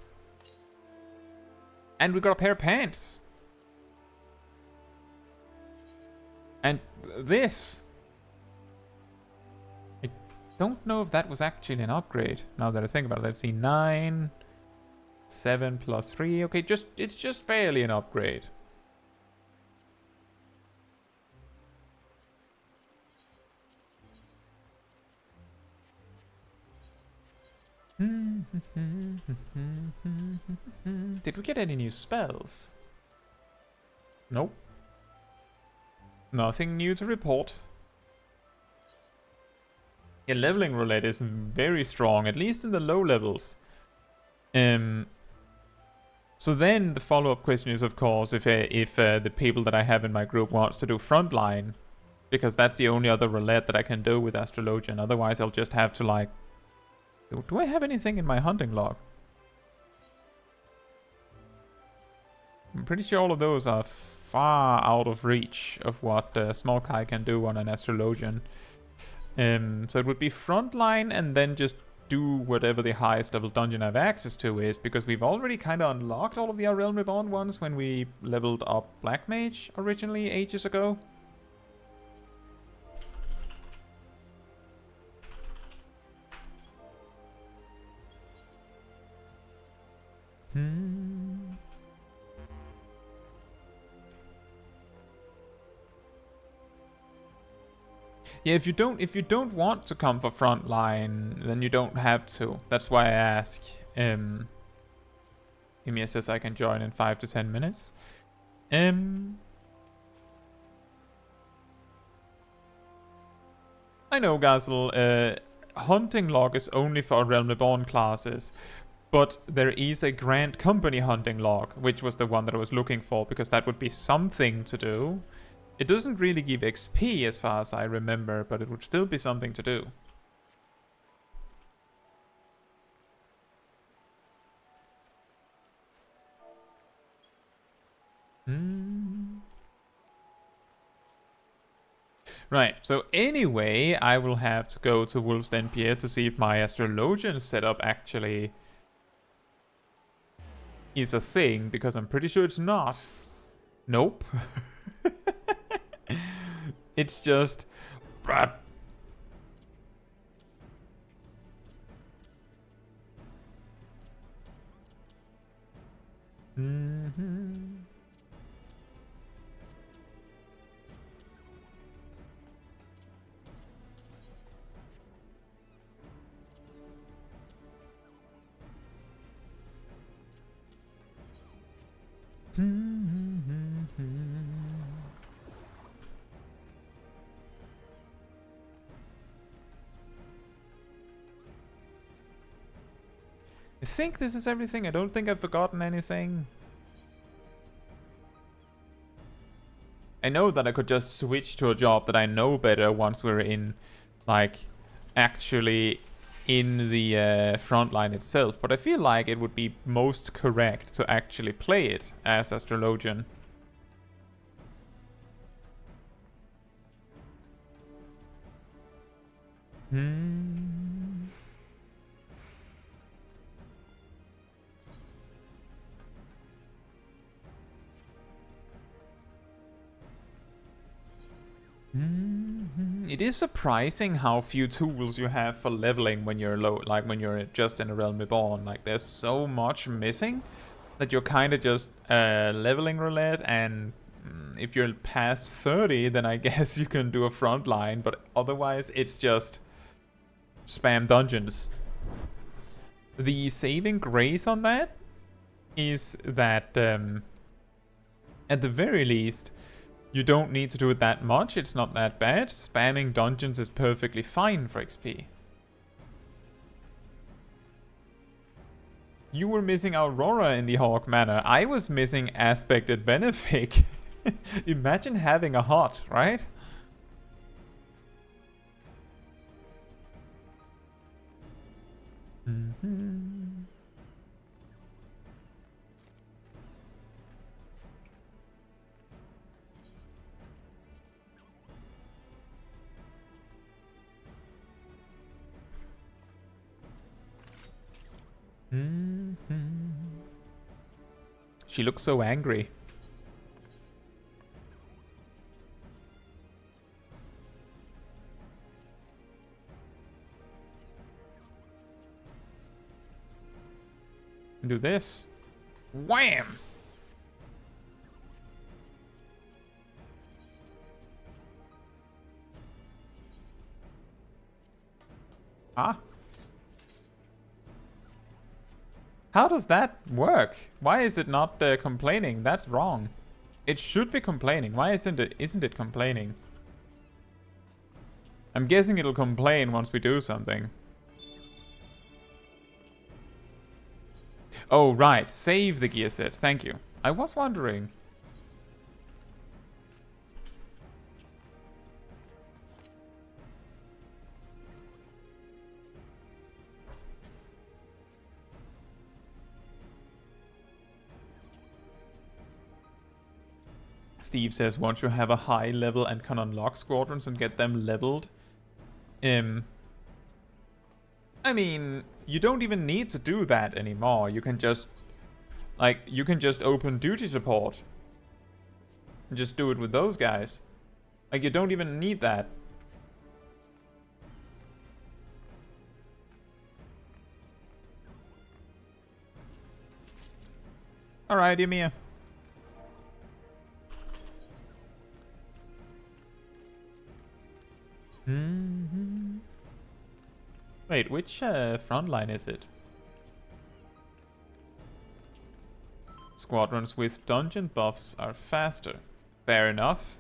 And we got a pair of pants. And this. I don't know if that was actually an upgrade. Now that I think about it, let's see. 9, 7 plus 3. Okay, it's just barely an upgrade. Did we get any new spells? Nope. Nothing new to report. Yeah, leveling roulette is very strong, at least in the low levels. So then the follow-up question is, of course, if the people that I have in my group wants to do frontline, because that's the only other roulette that I can do with Astrologian. Otherwise, I'll just have to like. Do I have anything in my hunting log? I'm pretty sure all of those are far out of reach of what Smol Caetsu can do on an Astrologian. So it would be frontline and then just do whatever the highest level dungeon I have access to is, because we've already kind of unlocked all of the Realm Reborn ones when we leveled up Black Mage originally ages ago. Yeah, if you don't want to come for frontline, then you don't have to. That's why I ask. Emia says I can join in 5 to 10 minutes. I know, Gazel. Hunting log is only for Realm Reborn classes. But there is a Grand Company hunting log, which was the one that I was looking for, because that would be something to do. It doesn't really give XP as far as I remember, but it would still be something to do. Right, so anyway, I will have to go to Wolf's Den Pierre to see if my Astrologian setup actually is a thing, because I'm pretty sure it's not. Nope. It's just... I think this is everything. I don't think I've forgotten anything. I know that I could just switch to a job that I know better once we're in, like, actually in the front line itself, but I feel like it would be most correct to actually play it as Astrologian. It is surprising how few tools you have for leveling when you're low, like when you're just in a Realm Reborn. Like there's so much missing that you're kind of just leveling roulette, and if you're past 30 then I guess you can do a front line, but otherwise it's just spam dungeons. The saving grace on that is that at the very least you don't need to do it that much, it's not that bad. Spamming dungeons is perfectly fine for XP. You were missing Aurora in the Hawk Manor. I was missing Aspected Benefic. Imagine having a hot, right? She looks so angry. Do this. Wham! Ah. How does that work? Why is it not complaining? That's wrong. It should be complaining. Why isn't it complaining? I'm guessing it'll complain once we do something. Oh, right. Save the gear set. Thank you. I was wondering. Steve says, once you have a high level and can unlock squadrons and get them leveled, I mean, you don't even need to do that anymore. You can just, like, you can just open duty support and just do it with those guys. Like, you don't even need that. Alright, Ymir. Wait, which front line is it? Squadrons with dungeon buffs are faster. Fair enough.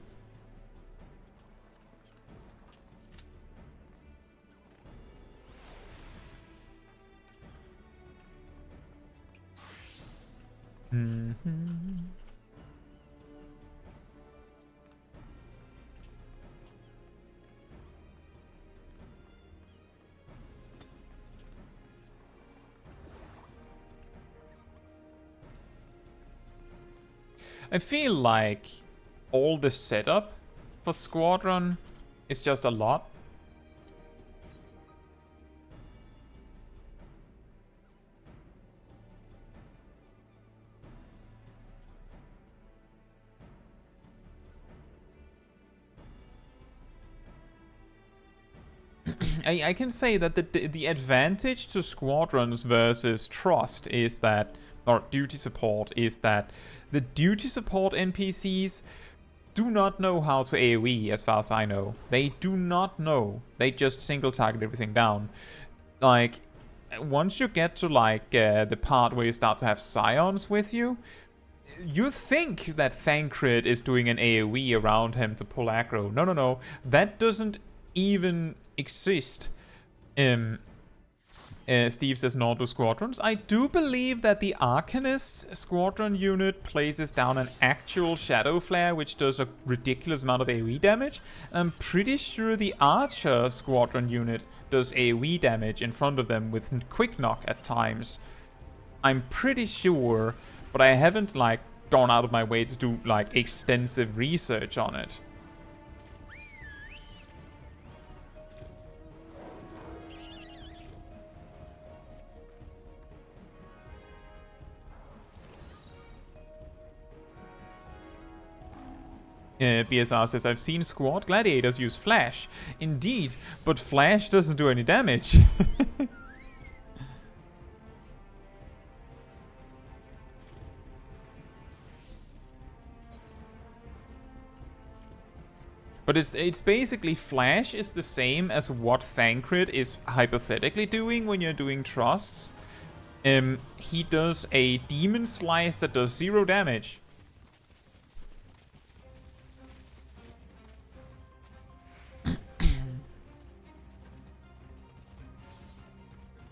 I feel like all the setup for Squadron is just a lot. I can say that the advantage to Squadrons versus Trust is that, or duty support, is that the duty support NPCs do not know how to AoE, as far as I know. They do not know. They just single target everything down. Like, once you get to like the part where you start to have Scions with you, you think that Thancred is doing an AoE around him to pull aggro. No, no, no. That doesn't even exist. Steve says Nordo squadrons. I do believe that the Arcanist squadron unit places down an actual Shadow Flare, which does a ridiculous amount of AoE damage. I'm pretty sure the Archer squadron unit does AoE damage in front of them with Quick Knock at times. I'm pretty sure, but I haven't like gone out of my way to do like extensive research on it. BSR says, I've seen squad gladiators use flash. Indeed, but flash doesn't do any damage. But it's basically flash is the same as what Thancred is hypothetically doing when you're doing trusts. He does a demon slice that does 0 damage.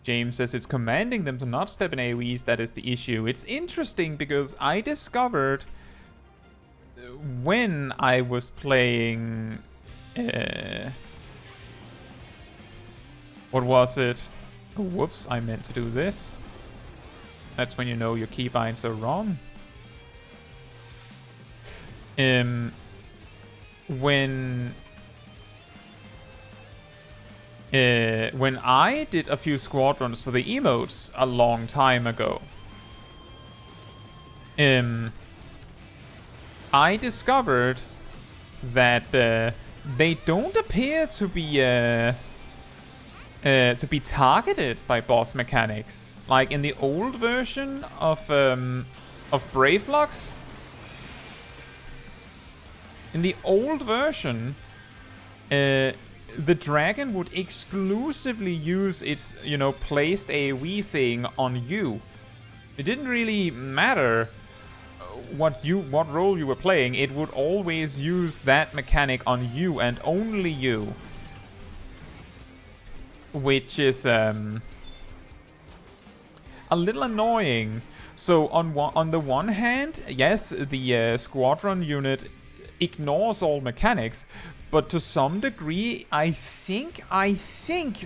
James says it's commanding them to not step in AoEs that is the issue. It's interesting because I discovered when I was playing... what was it? Oh, whoops, I meant to do this. That's when you know your keybinds are wrong. When I did a few squadrons for the emotes a long time ago, I discovered that they don't appear to be targeted by boss mechanics. Like in the old version of Bravelux. In the old version, the dragon would exclusively use its, placed AoE thing on you. It didn't really matter what role you were playing. It would always use that mechanic on you and only you. Which is a little annoying. So on the one hand, yes, the squadron unit ignores all mechanics. But to some degree, I think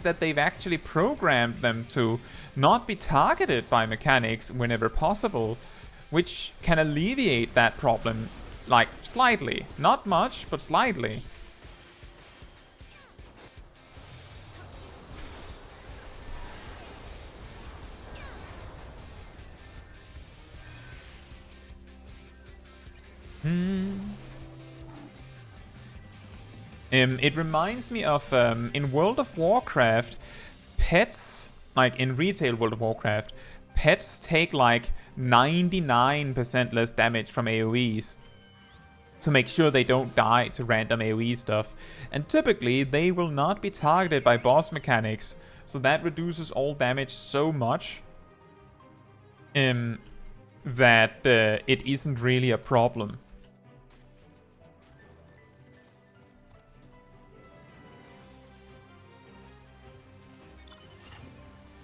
that they've actually programmed them to not be targeted by mechanics whenever possible, which can alleviate that problem, like, slightly. Not much, but slightly. It reminds me of, in World of Warcraft, pets, like in retail World of Warcraft, pets take like 99% less damage from AoEs to make sure they don't die to random AoE stuff. And typically, they will not be targeted by boss mechanics, so that reduces all damage so much that it isn't really a problem.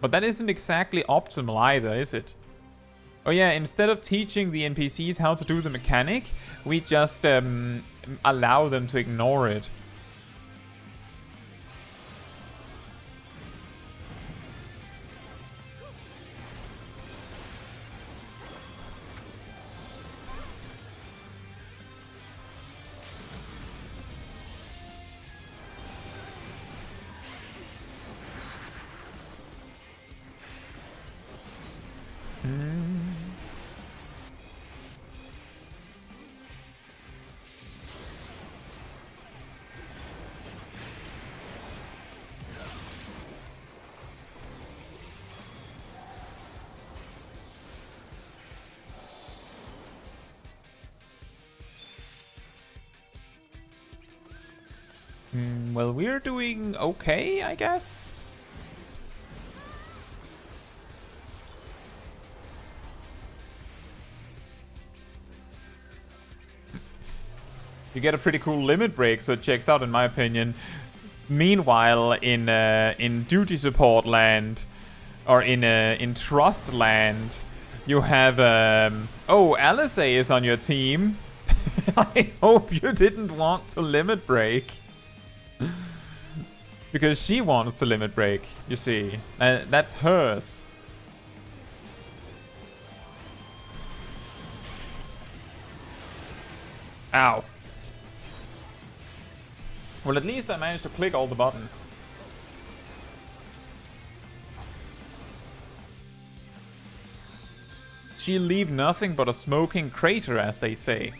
But that isn't exactly optimal either, is it? Oh yeah, instead of teaching the NPCs how to do the mechanic, we just allow them to ignore it. Well, we're doing okay, I guess. You get a pretty cool limit break, so it checks out in my opinion. Meanwhile, in duty support land, or in Trust Land, you have oh, Alice is on your team. I hope you didn't want to limit break. Because she wants to limit break, you see. That's hers. Ow. Well, at least I managed to click all the buttons. She'll leave nothing but a smoking crater, as they say.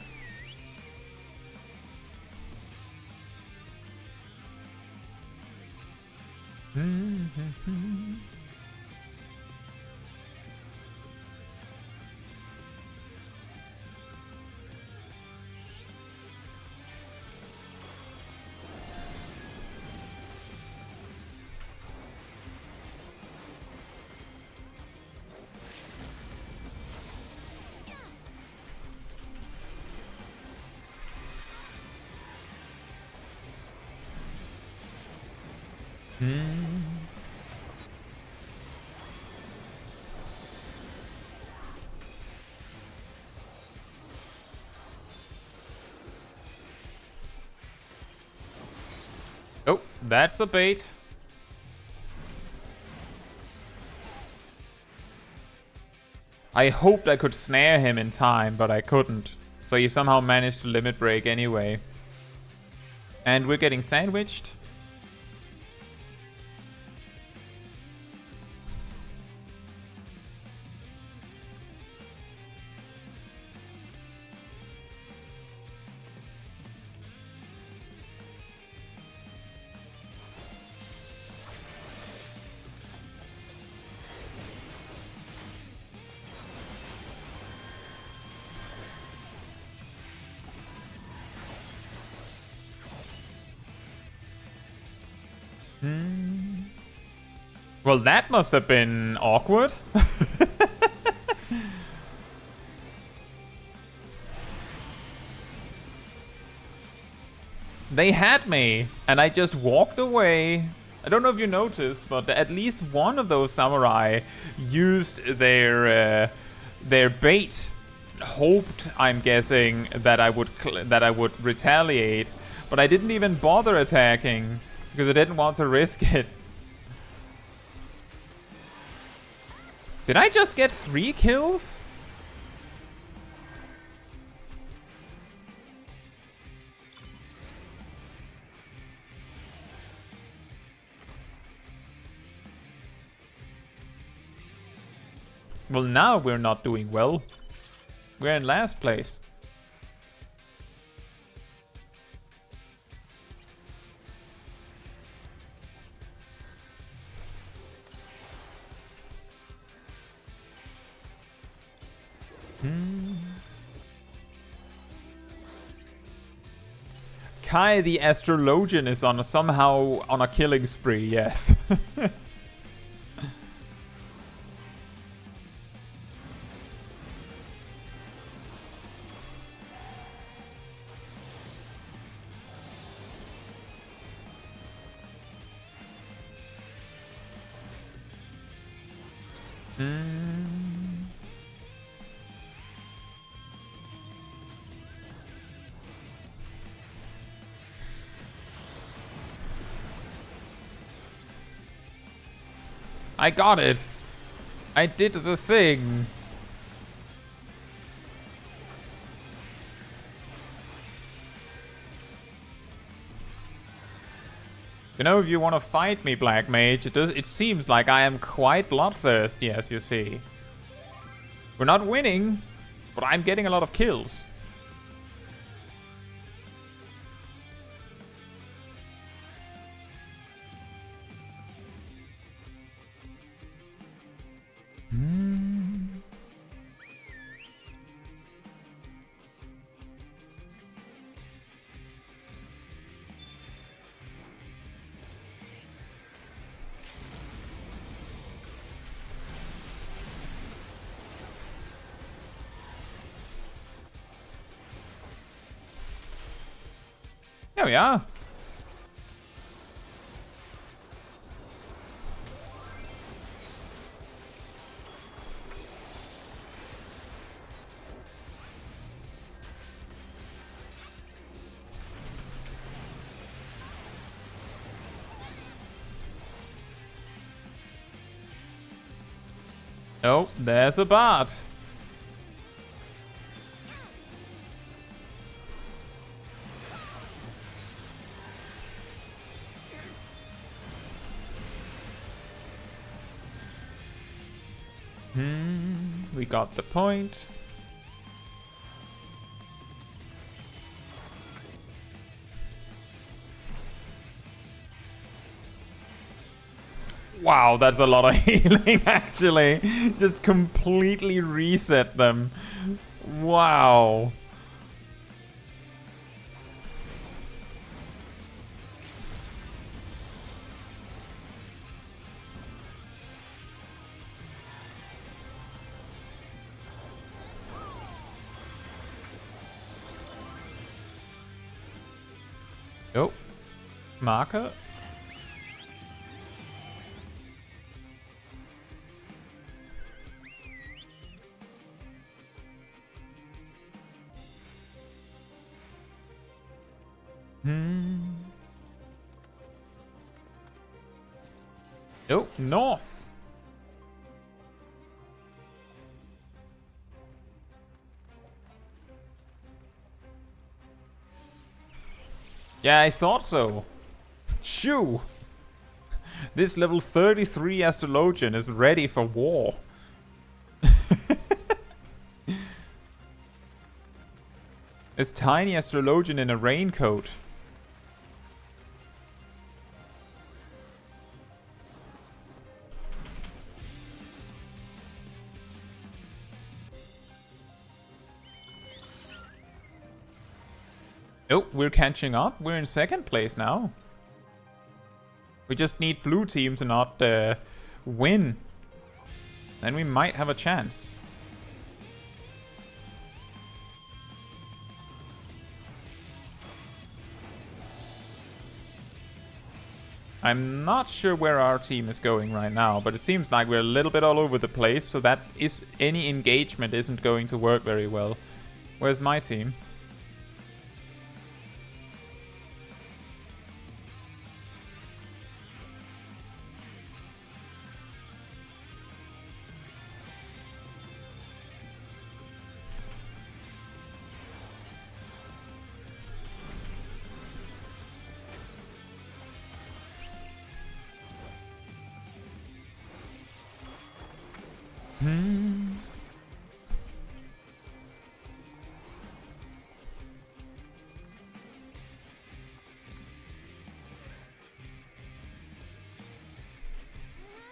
Oh, that's a bait. I hoped I could snare him in time, but I couldn't. So he somehow managed to limit break anyway. And we're getting sandwiched. Well, that must have been awkward. They had me, and I just walked away. I don't know if you noticed, but at least one of those samurai used their bait. Hoped, I'm guessing, that I would retaliate, but I didn't even bother attacking because I didn't want to risk it. Did I just get 3 kills? Well, now we're not doing well. We're in last place. Kai the Astrologian is somehow on a killing spree, yes. I got it. I did the thing. You know, if you want to fight me, Black Mage, it seems like I am quite bloodthirsty, as you see. We're not winning, but I'm getting a lot of kills. There we are. Oh, there's a bard. We got the point. Wow, that's a lot of healing, actually. Just completely reset them. Wow. Oh, marker. Oh, north. Yeah, I thought so. Shoo! This level 33 Astrologian is ready for war. This tiny Astrologian in a raincoat. Oh, we're catching up. We're in second place now. We just need blue team to not win. Then we might have a chance. I'm not sure where our team is going right now, but it seems like we're a little bit all over the place, so that is any engagement isn't going to work very well. Where's my team?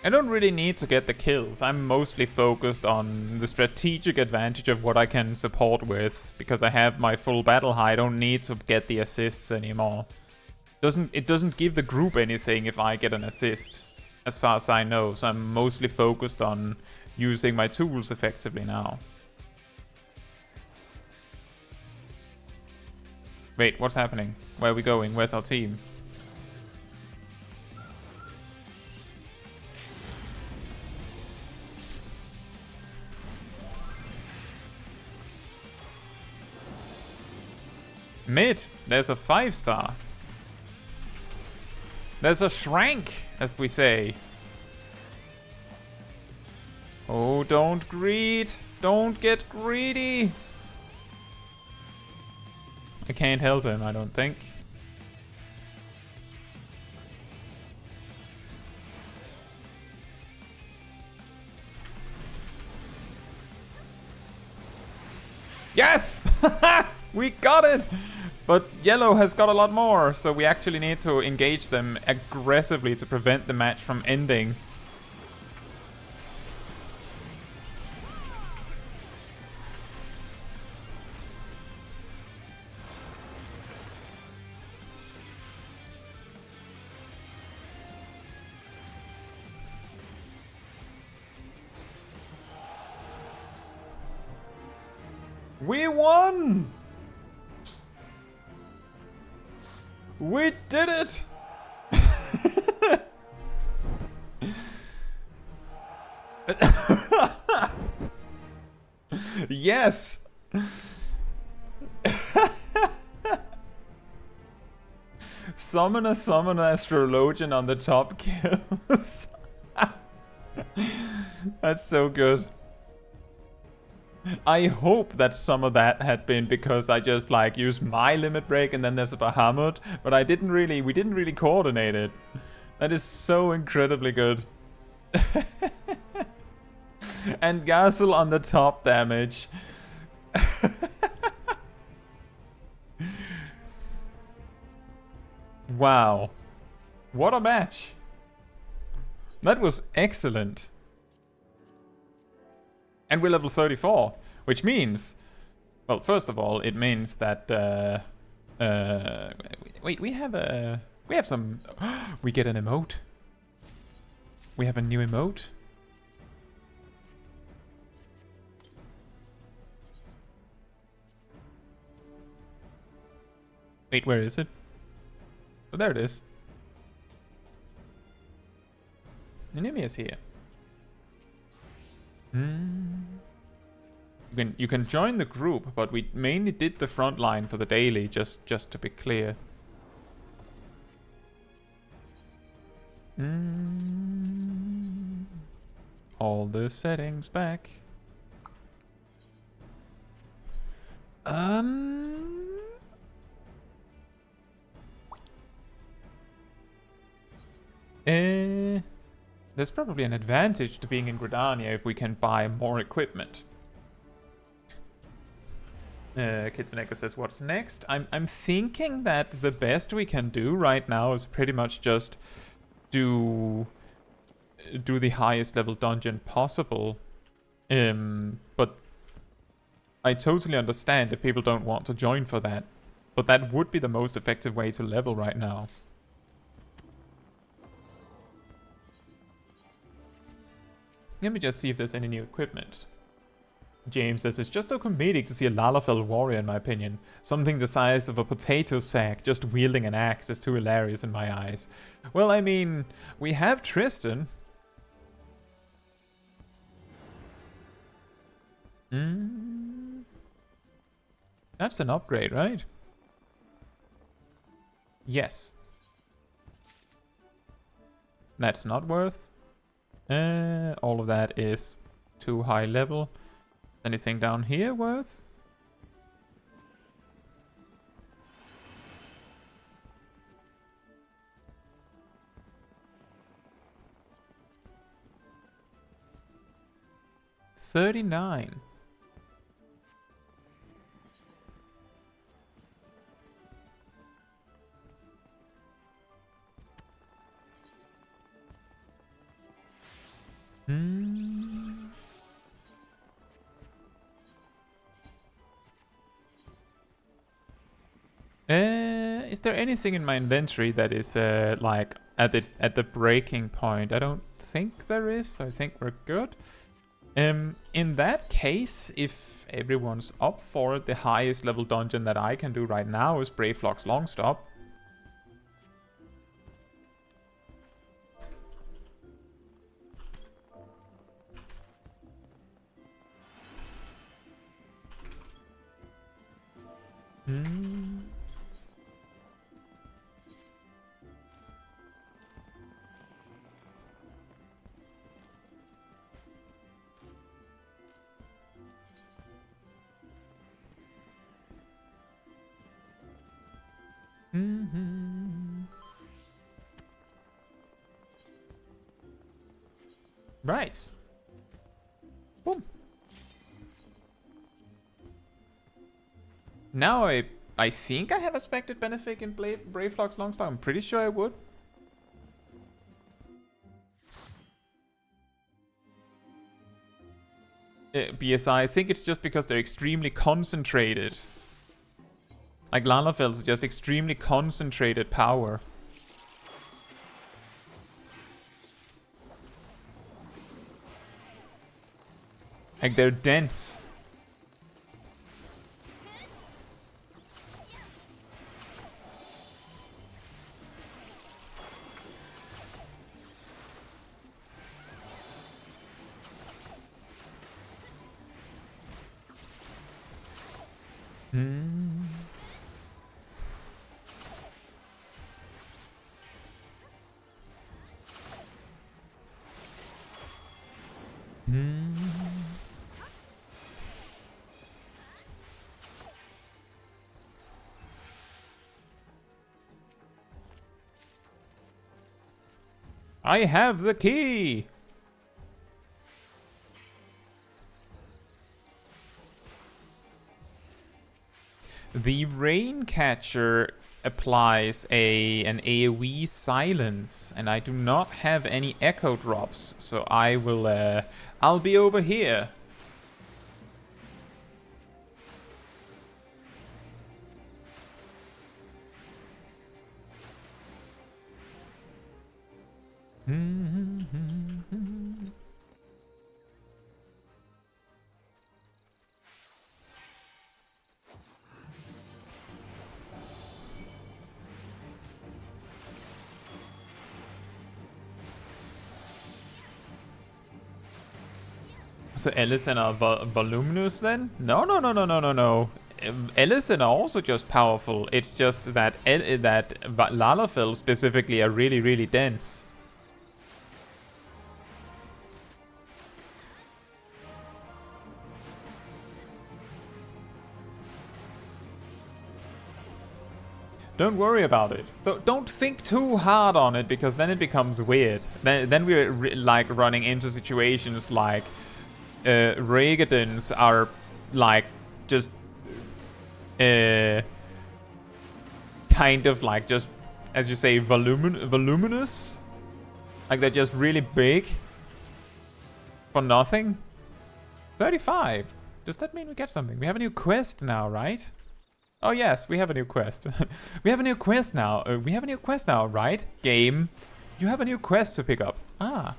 I don't really need to get the kills. I'm mostly focused on the strategic advantage of what I can support with, because I have my full battle high. I don't need to get the assists anymore. It doesn't give the group anything if I get an assist, as far as I know. So I'm mostly focused on using my tools effectively now. Wait, what's happening? Where are we going? Where's our team? Mid, there's a 5-star. There's a shrank, as we say. Oh, don't greed. Don't get greedy. I can't help him, I don't think. Yes! We got it! But yellow has got a lot more, so we actually need to engage them aggressively to prevent the match from ending. We won! We did it! Yes! Summon a Astrologian on the top kills. That's so good. I hope that some of that had been because I just like used my limit break and then there's a Bahamut, but we didn't really coordinate it. That is so incredibly good. And Gazel on the top damage. Wow. What a match. That was excellent. And we're level 34, which means, well, first of all, it means that, wait, we have some, we get an emote. We have a new emote. Wait, where is it? Oh, there it is. Enemy is here. You can join the group, but we mainly did the front line for the daily, just to be clear. All the settings back. There's probably an advantage to being in Gridania if we can buy more equipment. Kitsuneko says, what's next? I'm thinking that the best we can do right now is pretty much just do the highest level dungeon possible. But I totally understand if people don't want to join for that. But that would be the most effective way to level right now. Let me just see if there's any new equipment. James says, it's just so comedic to see a Lalafell warrior in my opinion. Something the size of a potato sack just wielding an axe is too hilarious in my eyes. Well, I mean, we have Tristan. That's an upgrade, right? Yes. That's not worth. All of that is too high level. Anything down here worth? $39. Is there anything in my inventory that is like at the breaking point? I don't think there is, so I think we're good. In that case, if everyone's up for it, the highest level dungeon that I can do right now is Brayflock's Longstop. Right. Boom. Now I think I have a expected benefit in Brayflock's Longstop. I'm pretty sure I would. BSI, I think it's just because they're extremely concentrated. Like Lanafel's just extremely concentrated power. Like they're dense. I have the key! The Raincatcher applies an AoE silence, and I do not have any echo drops, so I'll be over here. So Ellison are voluminous then? No. Ellison are also just powerful. It's just that Lalafell specifically are really, really dense. Don't worry about it. Don't think too hard on it, because then it becomes weird. Then we're like running into situations like Regadons are like just kind of like, just as you say, voluminous. Like they're just really big for nothing. 35. Does that mean we get something? We have a new quest now, right? Oh yes, we have a new quest. We have a new quest now. Right? Game. You have a new quest to pick up. Ah.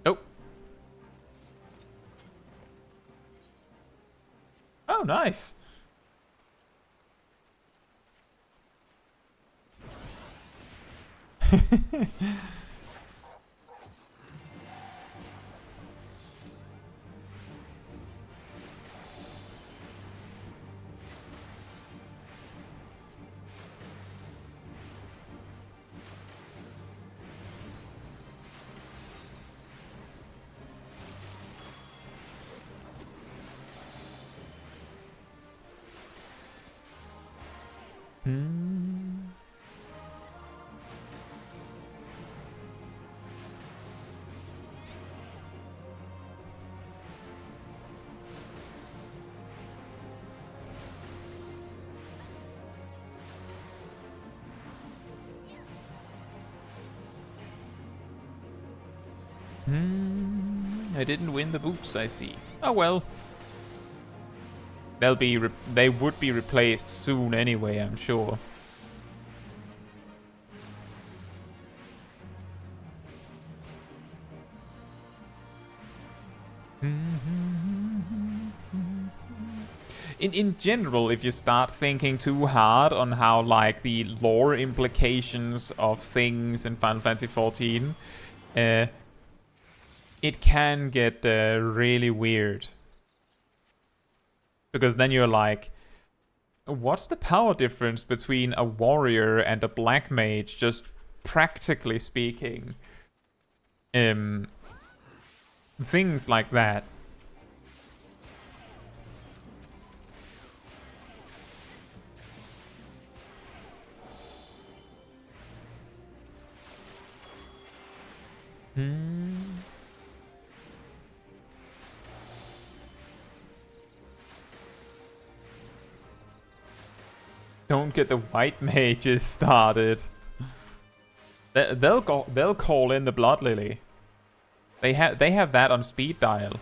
Oh. Oh, nice. I didn't win the boots, I see. Oh well. They would be replaced soon anyway, I'm sure. In general, if you start thinking too hard on how like the lore implications of things in Final Fantasy XIV, it can get really weird. Because then you're like, what's the power difference between a warrior and a black mage, just practically speaking? Things like that. Don't get the white mages started. They'll call in the Blood Lily. They have that on speed dial.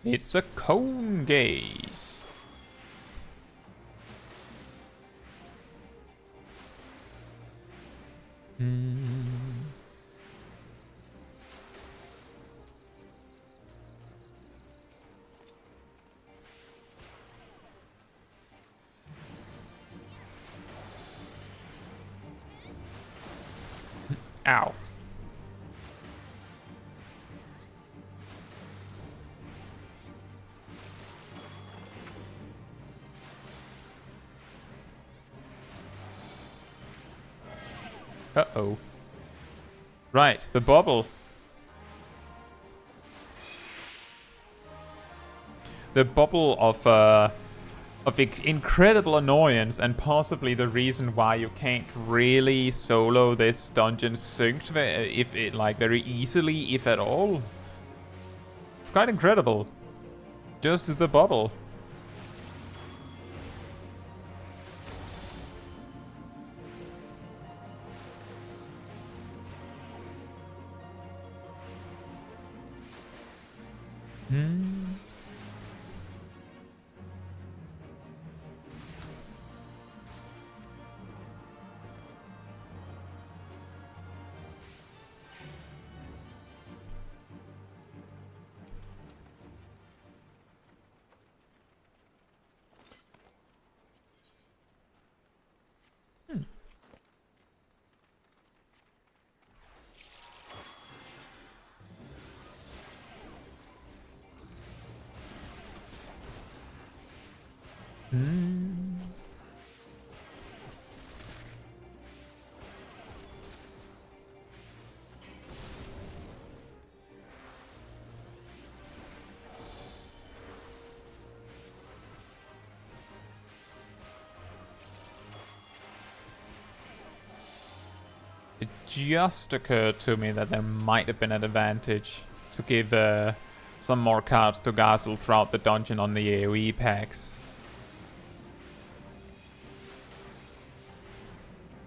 It's a cone gaze. Ow. Uh-oh. Right, the bubble. The bubble of incredible annoyance, and possibly the reason why you can't really solo this dungeon synced if it like very easily, if at all. It's quite incredible. Just the bubble. It just occurred to me that there might have been an advantage to give some more cards to Gazel throughout the dungeon on the AoE packs.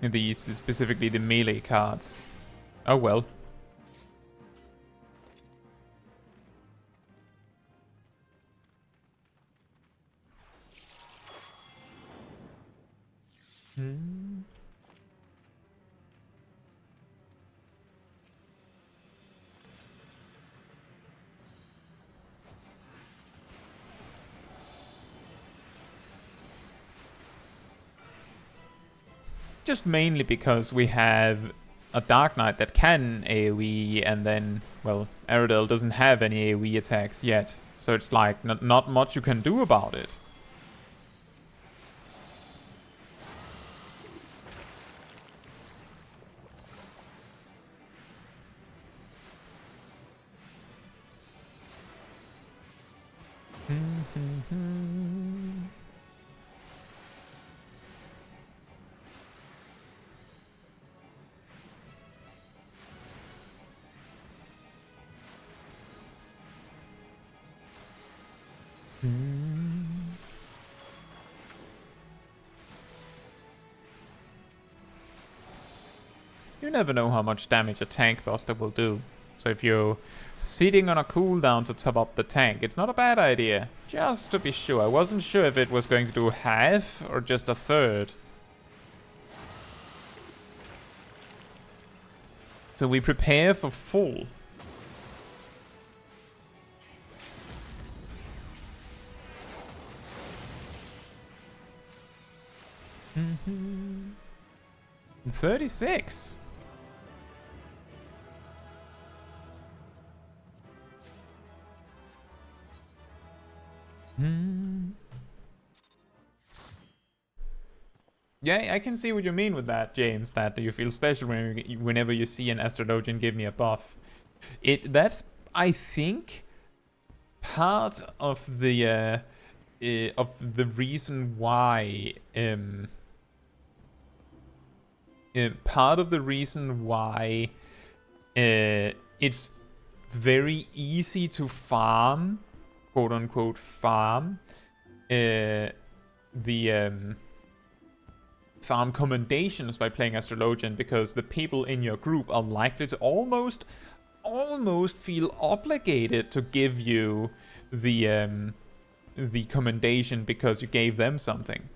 These, specifically the melee cards. Oh well. Just mainly because we have a Dark Knight that can AoE, and then, well, Aradel doesn't have any AoE attacks yet. So it's like, not much you can do about it. You never know how much damage a tank buster will do. So if you're sitting on a cooldown to top up the tank, it's not a bad idea. Just to be sure. I wasn't sure if it was going to do half or just a third. So we prepare for full. Mm-hmm. 36. Yeah, I can see what you mean with that, James, that you feel special whenever you see an Astrologian give me a buff. That's, I think, part of the reason why part of the reason why it's very easy to farm, quote unquote farm, farm commendations by playing Astrologian, because the people in your group are likely to almost feel obligated to give you the commendation because you gave them something.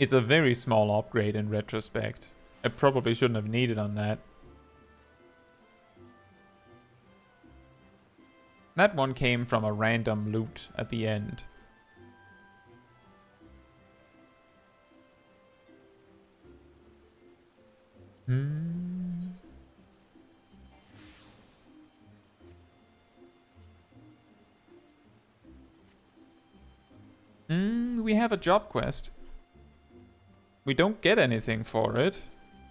It's a very small upgrade in retrospect. I probably shouldn't have needed on that. That one came from a random loot at the end. We have a job quest. We don't get anything for it,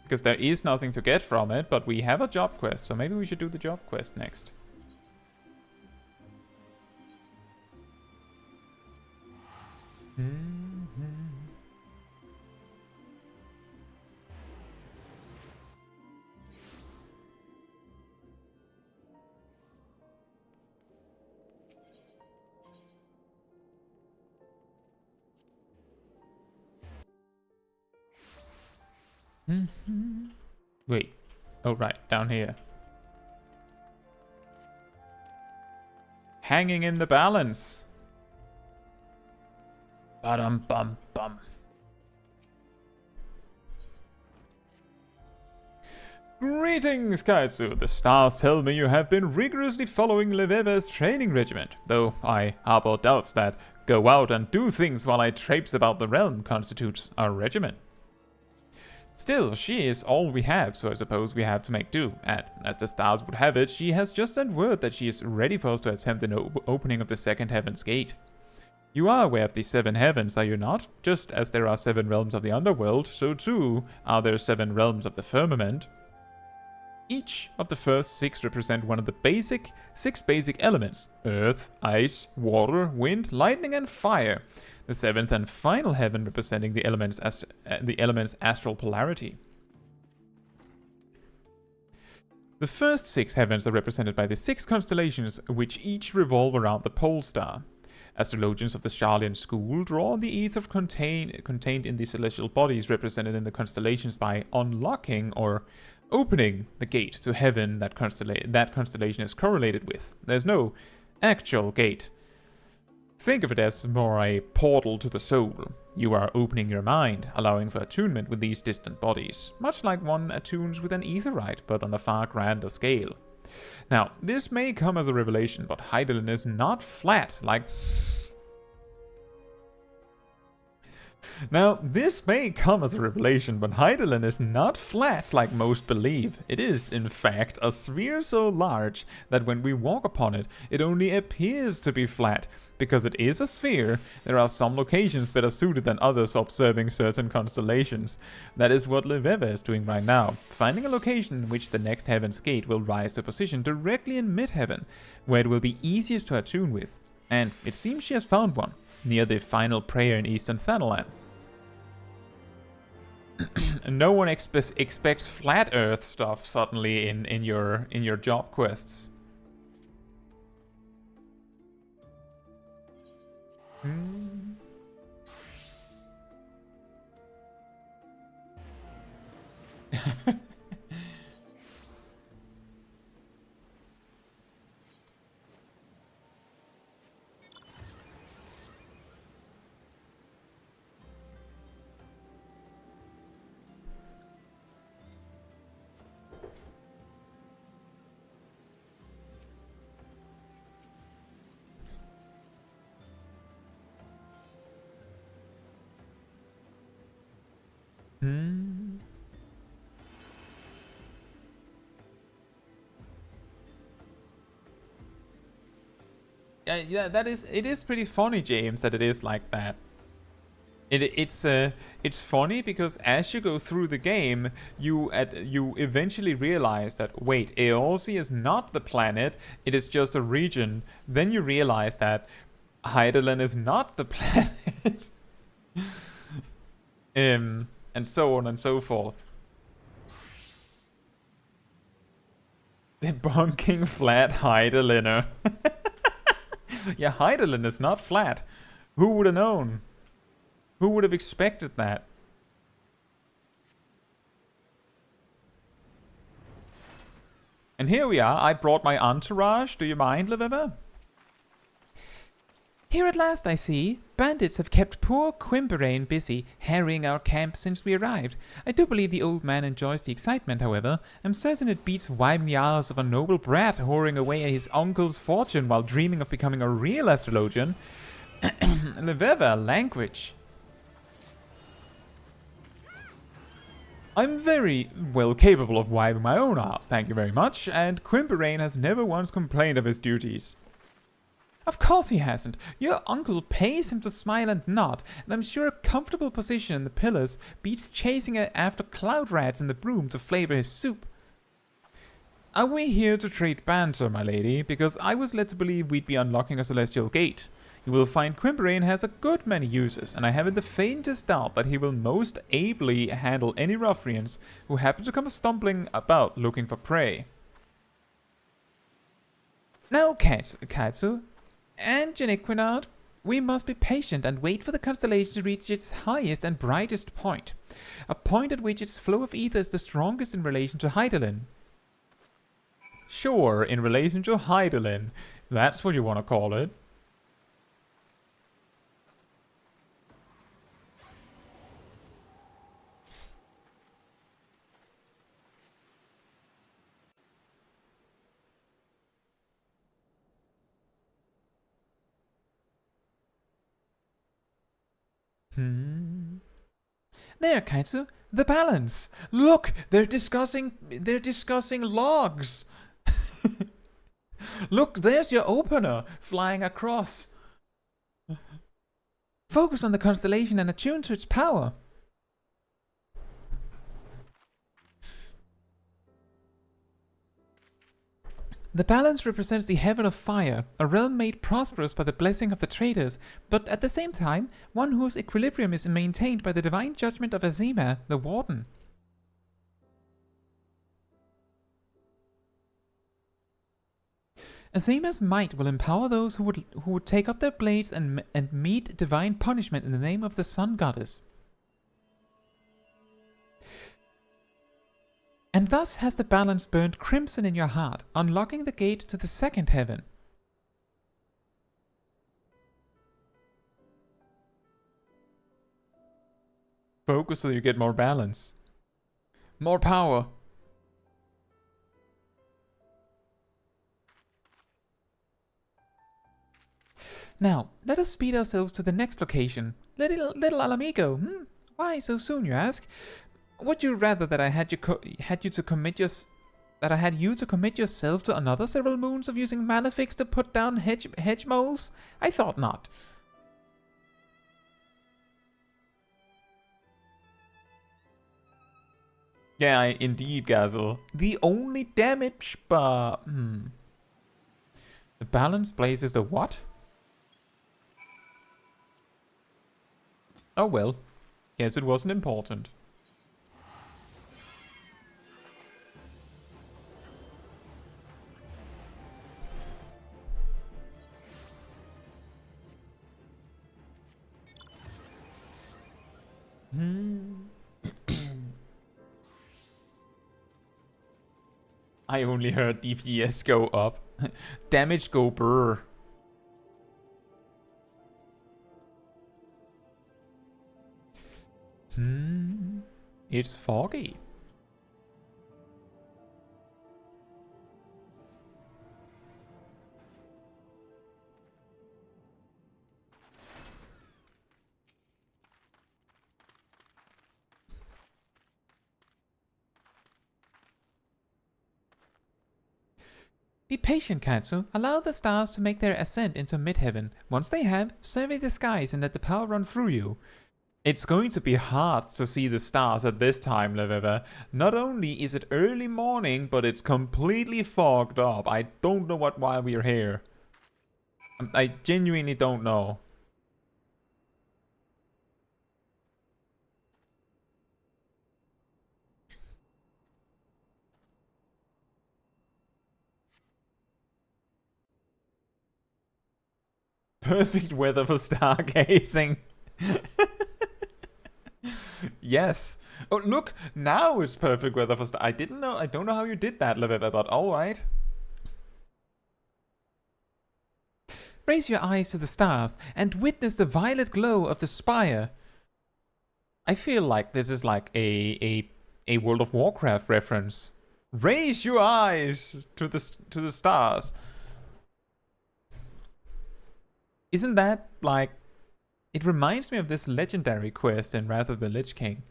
because there is nothing to get from it, but we have a job quest, so maybe we should do the job quest next. Wait. Oh, right. Down here. Hanging in the balance. Ba-dum-bum-bum. Greetings, Caetsu. The stars tell me you have been rigorously following Leveve's training regiment, though I harbor doubts that go out and do things while I traipse about the realm constitutes our regiment. Still, she is all we have, so I suppose we have to make do, and as the stars would have it, she has just sent word that she is ready for us to attempt the opening of the second heaven's gate. You are aware of the 7 heavens, are you not? Just as there are 7 realms of the underworld, so too are there 7 realms of the firmament. Each of the first 6 represent one of the 6 basic elements: earth, ice, water, wind, lightning, and fire. The 7th and final heaven representing the element's astral polarity. The first 6 heavens are represented by the 6 constellations, which each revolve around the pole star. Astrologians of the Charlian school draw on the ether contained in the celestial bodies represented in the constellations by unlocking or opening the gate to heaven that constellation is correlated with. There's no actual gate. Think of it as more a portal to the soul. You are opening your mind, allowing for attunement with these distant bodies, much like one attunes with an aetherite, but on a far grander scale. Now, this may come as a revelation, but Hydaelyn is not flat like... Now, this may come as a revelation, but Hydaelyn is not flat like most believe. It is, in fact, a sphere so large that when we walk upon it, it only appears to be flat. Because it is a sphere, there are some locations better suited than others for observing certain constellations. That is what Leveve is doing right now, finding a location in which the next heaven's gate will rise to a position directly in mid-heaven, where it will be easiest to attune with. And it seems she has found one, near the final prayer in Eastern Thanalan. No one expects flat Earth stuff suddenly in your job quests. Yeah, it is pretty funny, James, that it is like that. It's funny because as you go through the game, you eventually realize that wait, Eorzea is not the planet; it is just a region. Then you realize that Hydaelyn is not the planet, and so on and so forth. Debunking flat Hydaelyner. Yeah, Hydaelyn is not flat. Who would have known? Who would have expected that? And here we are. I brought my entourage. Do you mind, Leveva? Here at last, I see. Bandits have kept poor Quimberain busy, harrying our camp since we arrived. I do believe the old man enjoys the excitement, however. I'm certain it beats wiping the hours of a noble brat whoring away at his uncle's fortune while dreaming of becoming a real astrologian. Leveva, language. I'm very well capable of wiping my own ass, thank you very much, and Quimberain has never once complained of his duties. Of course he hasn't. Your uncle pays him to smile and nod, and I'm sure a comfortable position in the pillars beats chasing after cloud rats in the broom to flavor his soup. Are we here to trade banter, my lady? Because I was led to believe we'd be unlocking a celestial gate. You will find Quimberain has a good many uses, and I haven't the faintest doubt that he will most ably handle any ruffians who happen to come stumbling about looking for prey. Now, Caetsu and Janiquinard, we must be patient and wait for the constellation to reach its highest and brightest point, a point at which its flow of ether is the strongest in relation to Hydaelyn. Sure, in relation to Hydaelyn, that's what you want to call it. There, Caetsu, the balance. Look, they're discussing logs. Look, there's your opener flying across. Focus on the constellation and attune to its power. The balance represents the heaven of fire, a realm made prosperous by the blessing of the traders, but at the same time, one whose equilibrium is maintained by the divine judgment of Azima, the warden. Azima's might will empower those who would take up their blades and meet divine punishment in the name of the sun goddess. And thus has the balance burned crimson in your heart, unlocking the gate to the second heaven. Focus so you get more balance. More power. Now, let us speed ourselves to the next location. Little Alamigo, Why so soon, you ask? Would you rather that I had you to commit yourself to another several moons of using malefics to put down hedge moles? I thought not. Yeah, indeed, Gazel. The only damage bar. The balance blazes the what? Oh well. Guess it wasn't important. I only heard DPS go up. Damage go brr. It's foggy. Be patient, Caetsu. Allow the stars to make their ascent into mid-heaven. Once they have, survey the skies and let the power run through you. It's going to be hard to see the stars at this time, Leviva. Not only is it early morning, but it's completely fogged up. I don't know why we're here. I genuinely don't know. Perfect weather for stargazing. Yes. Oh, look, now it's perfect weather for I don't know how you did that, Leviva, but alright. Raise your eyes to the stars and witness the violet glow of the spire. I feel like this is like a World of Warcraft reference. Raise your eyes to the stars. Isn't that like... It reminds me of this legendary quest in Wrath of the Lich King.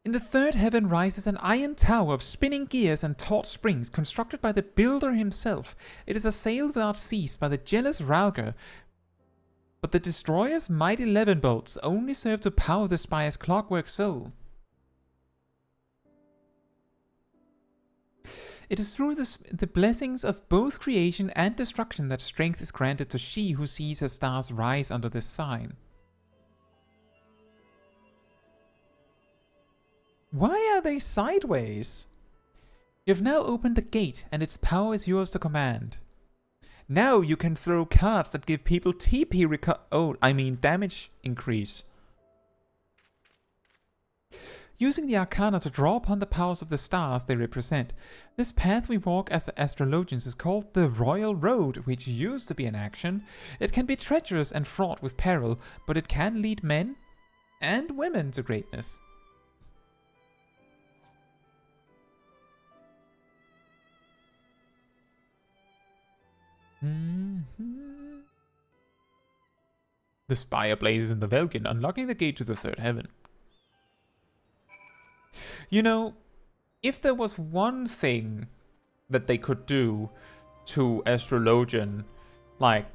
In the third heaven rises an iron tower of spinning gears and taut springs constructed by the builder himself. It is assailed without cease by the jealous Ralgar, but the destroyer's mighty 11 bolts only serve to power the spire's clockwork soul. It is through the blessings of both creation and destruction that strength is granted to she who sees her stars rise under this sign. Why are they sideways? You have now opened the gate and its power is yours to command. Now you can throw cards that give people TP damage increase. Using the Arcana to draw upon the powers of the stars they represent, this path we walk as Astrologians is called the Royal Road, which used to be an action. It can be treacherous and fraught with peril, but it can lead men and women to greatness. The spire blazes in the Velkin, unlocking the gate to the third heaven. You know, if there was one thing that they could do to Astrologian, like,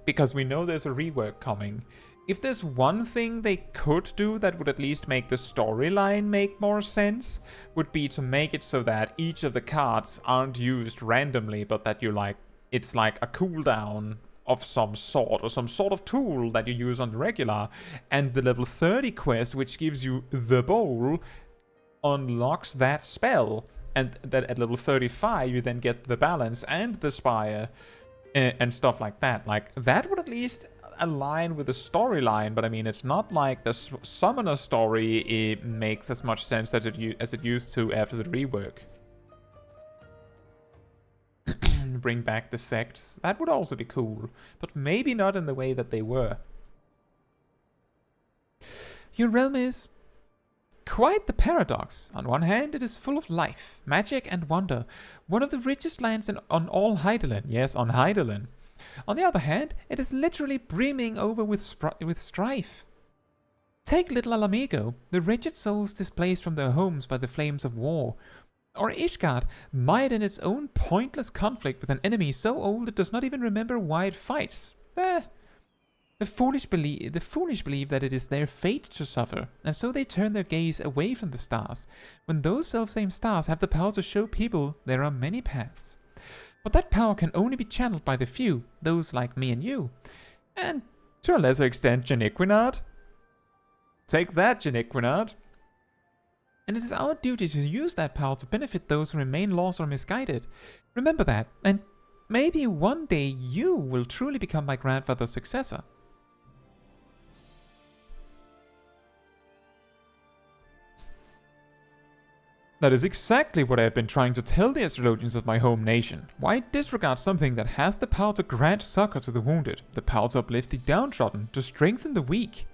because we know there's a rework coming, if there's one thing they could do that would at least make the storyline make more sense, would be to make it so that each of the cards aren't used randomly, but that it's like a cooldown of some sort, or some sort of tool that you use on the regular, and the level 30 quest, which gives you the bowl, unlocks that spell, and that at level 35 you then get the balance and the spire and stuff like that. Like, that would at least align with the storyline, but I mean, it's not like the summoner story it makes as much sense as it used to after the rework. Bring back the sects. That would also be cool, but maybe not in the way that they were. Your realm is quite the paradox. On one hand, it is full of life, magic, and wonder. One of the richest lands on all Hydaelyn. Yes, on Hydaelyn. On the other hand, it is literally brimming over with strife. Take little Alamigo, the wretched souls displaced from their homes by the flames of war. Or Ishgard, mired in its own pointless conflict with an enemy so old it does not even remember why it fights. The foolish believe that it is their fate to suffer, and so they turn their gaze away from the stars, when those selfsame stars have the power to show people there are many paths. But that power can only be channeled by the few, those like me and you. And to a lesser extent, Janiquinard. Take that, Janiquinard. And it is our duty to use that power to benefit those who remain lost or misguided. Remember that, and maybe one day you will truly become my grandfather's successor. That is exactly what I have been trying to tell the Astrologians of my home nation. Why disregard something that has the power to grant succor to the wounded, the power to uplift the downtrodden, to strengthen the weak?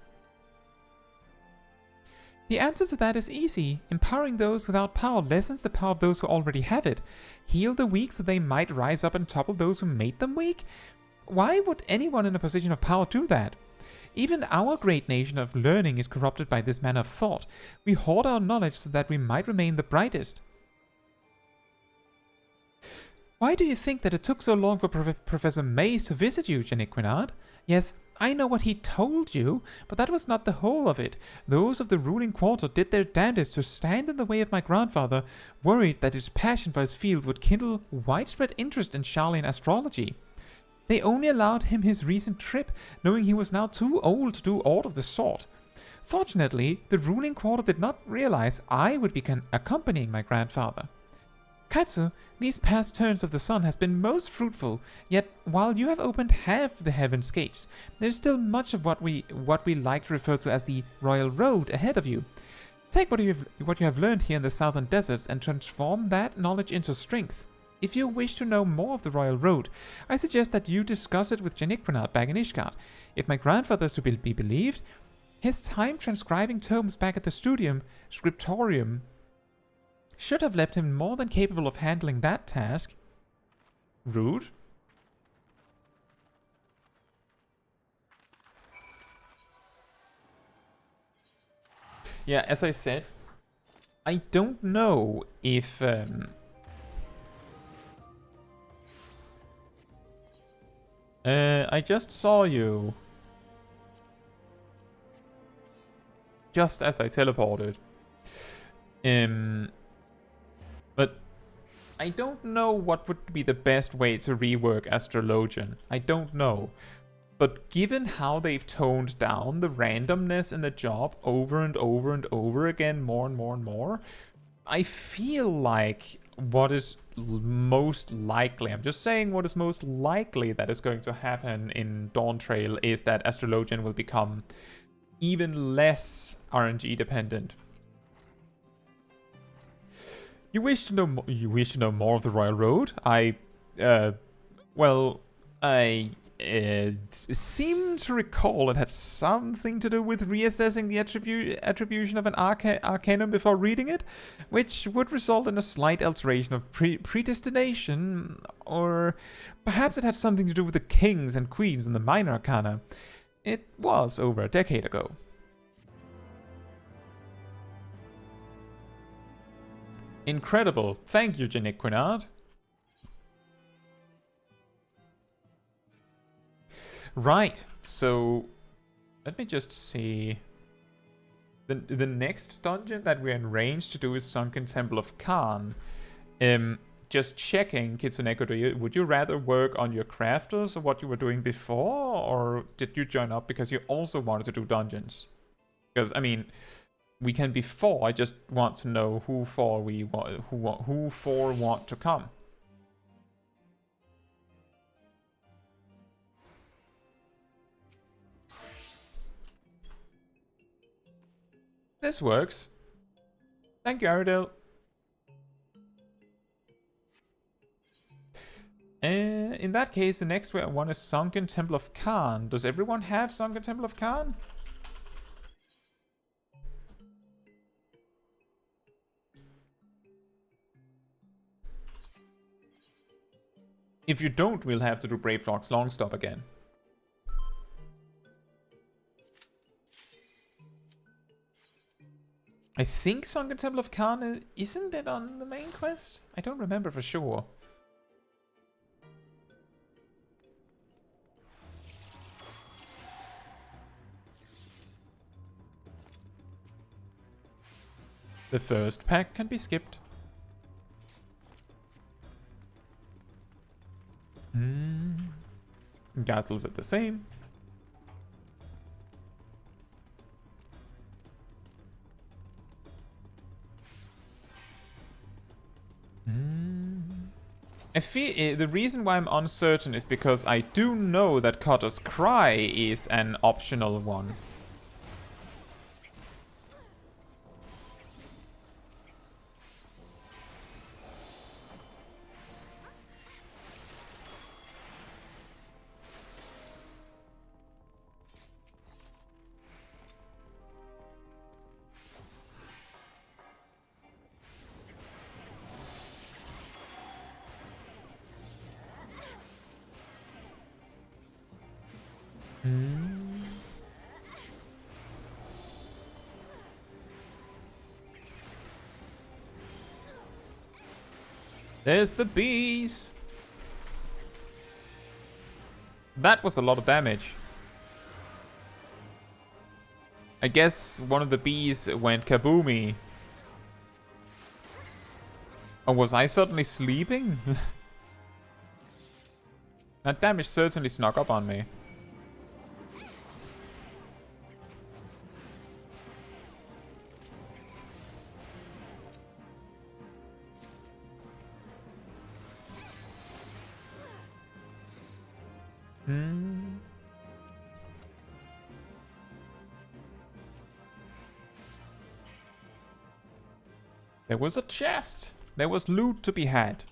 The answer to that is easy. Empowering those without power lessens the power of those who already have it. Heal the weak so they might rise up and topple those who made them weak? Why would anyone in a position of power do that? Even our great nation of learning is corrupted by this manner of thought. We hoard our knowledge so that we might remain the brightest. Why do you think that it took so long for Professor Mays to visit you, Janiquinard? Yes, I know what he told you, but that was not the whole of it. Those of the ruling quarter did their damnedest to stand in the way of my grandfather, worried that his passion for his field would kindle widespread interest in Charlian astrology. They only allowed him his recent trip, knowing he was now too old to do aught of the sort. Fortunately, the ruling quarter did not realize I would be accompanying my grandfather. Caetsu, these past turns of the sun has been most fruitful, yet while you have opened half the heaven's gates, there is still much of what we like to refer to as the royal road ahead of you. Take what you have learned here in the southern deserts and transform that knowledge into strength. If you wish to know more of the royal road, I suggest that you discuss it with Janiquinat back in Ishgard. If my grandfather is to be believed, his time transcribing tomes back at the scriptorium should have left him more than capable of handling that task. Rude. Yeah, as I said, I don't know if I just saw you just as I teleported. But I don't know what would be the best way to rework Astrologian. I don't know. But given how they've toned down the randomness in the job over and over and over again, more and more and more, I feel like what is most likely, I'm just saying what is most likely that is going to happen in Dawn Trail is that Astrologian will become even less RNG dependent. You wish to know more of the Royal Road? I seem to recall it had something to do with reassessing the attribution of an arcanum before reading it, which would result in a slight alteration of predestination, or perhaps it had something to do with the kings and queens in the minor arcana. It was over a decade ago. Incredible. Thank you, Janiquinat. Right, so let me just see. The next dungeon that we're in range to do is Sunken Temple of Khan. Just checking, Kitsuneko, would you rather work on your crafters or what you were doing before, or did you join up because you also wanted to do dungeons? Because, I mean, we can be four. I just want to know who four want to come. This works. Thank you, Aridel. In that case, the next one is Sunken Temple of Khan. Does everyone have Sunken Temple of Khan? If you don't, we'll have to do Brave Fox Longstop again. I think Sunken Temple of Khan isn't it on the main quest? I don't remember for sure. The first pack can be skipped. Castles at the same. I feel the reason why I'm uncertain is because I do know that Cutter's Cry is an optional one. There's the bees. That was a lot of damage. I guess one of the bees went kaboomy. Or was I suddenly sleeping? That damage certainly snuck up on me. There was a chest. There was loot to be had.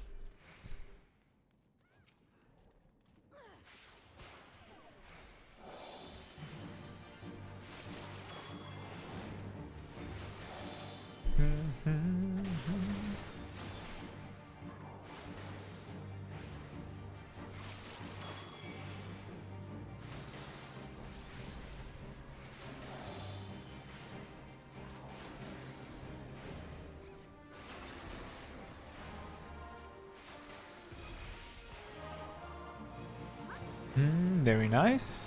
Very nice.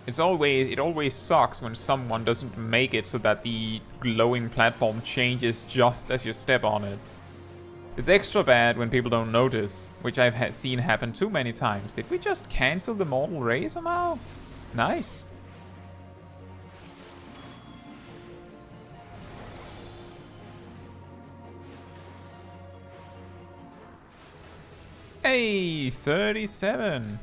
It always sucks when someone doesn't make it so that the glowing platform changes just as you step on it. It's extra bad when people don't notice, which I've seen happen too many times. Did we just cancel the mortal ray somehow? Nice. Hey, 37.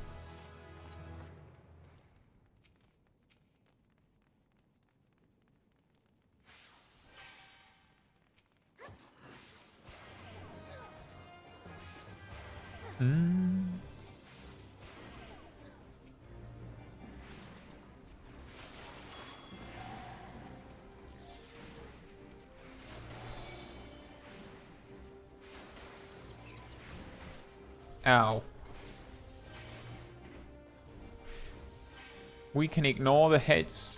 Ow. We can ignore the heads.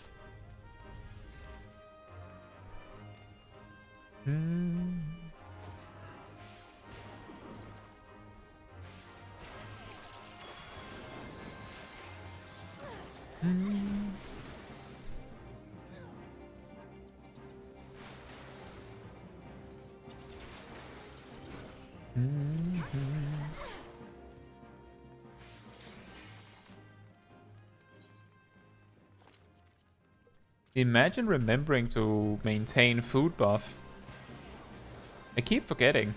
Imagine remembering to maintain food buff. I keep forgetting.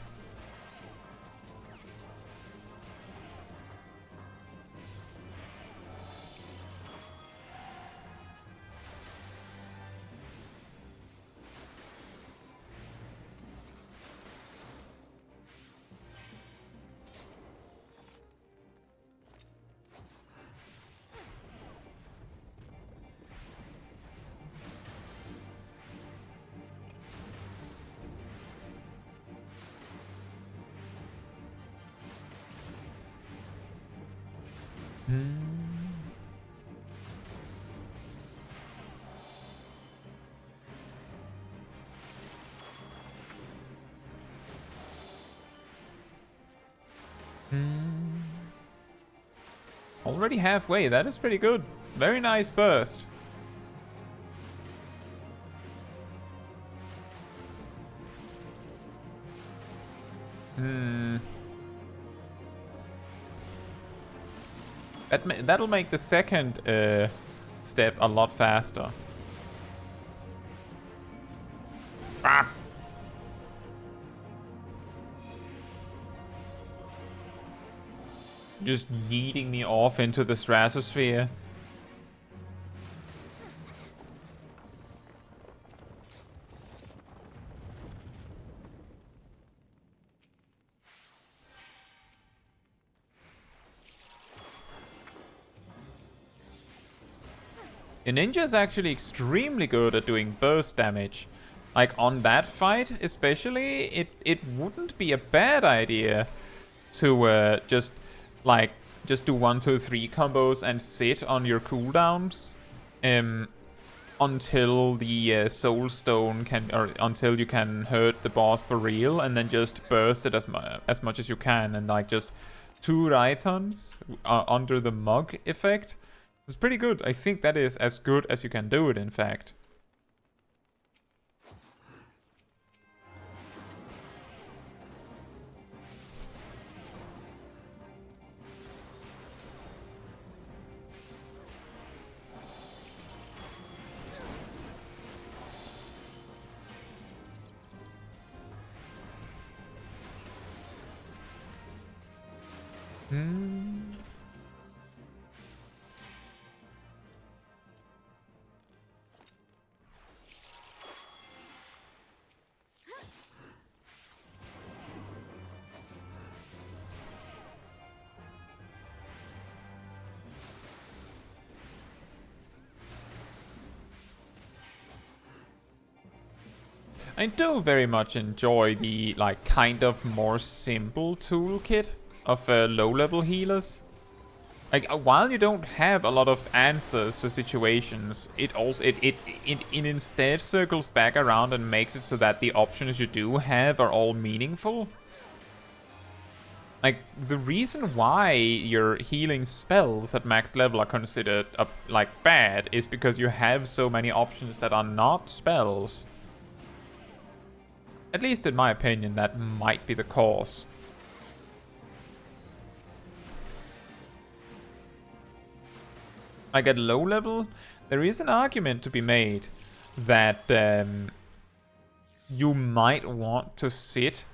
Already halfway, that is pretty good. Very nice burst. That'll make the second step a lot faster. Ah. Just yeeting me off into the stratosphere. The ninja is actually extremely good at doing burst damage. Like on that fight especially, it wouldn't be a bad idea to just do 1, 2, 3 combos and sit on your cooldowns until the soul stone can, or until you can hurt the boss for real, and then just burst it as much as you can, and like just 2 Raitons under the mug effect. It's pretty good. I think that is as good as you can do it, in fact. Hmm. I do very much enjoy the, like, kind of more simple toolkit of low-level healers. Like, while you don't have a lot of answers to situations, it also it instead circles back around and makes it so that the options you do have are all meaningful. Like, the reason why your healing spells at max level are considered like bad is because you have so many options that are not spells. At least in my opinion, that might be the cause. Like at low level, there is an argument to be made that you might want to sit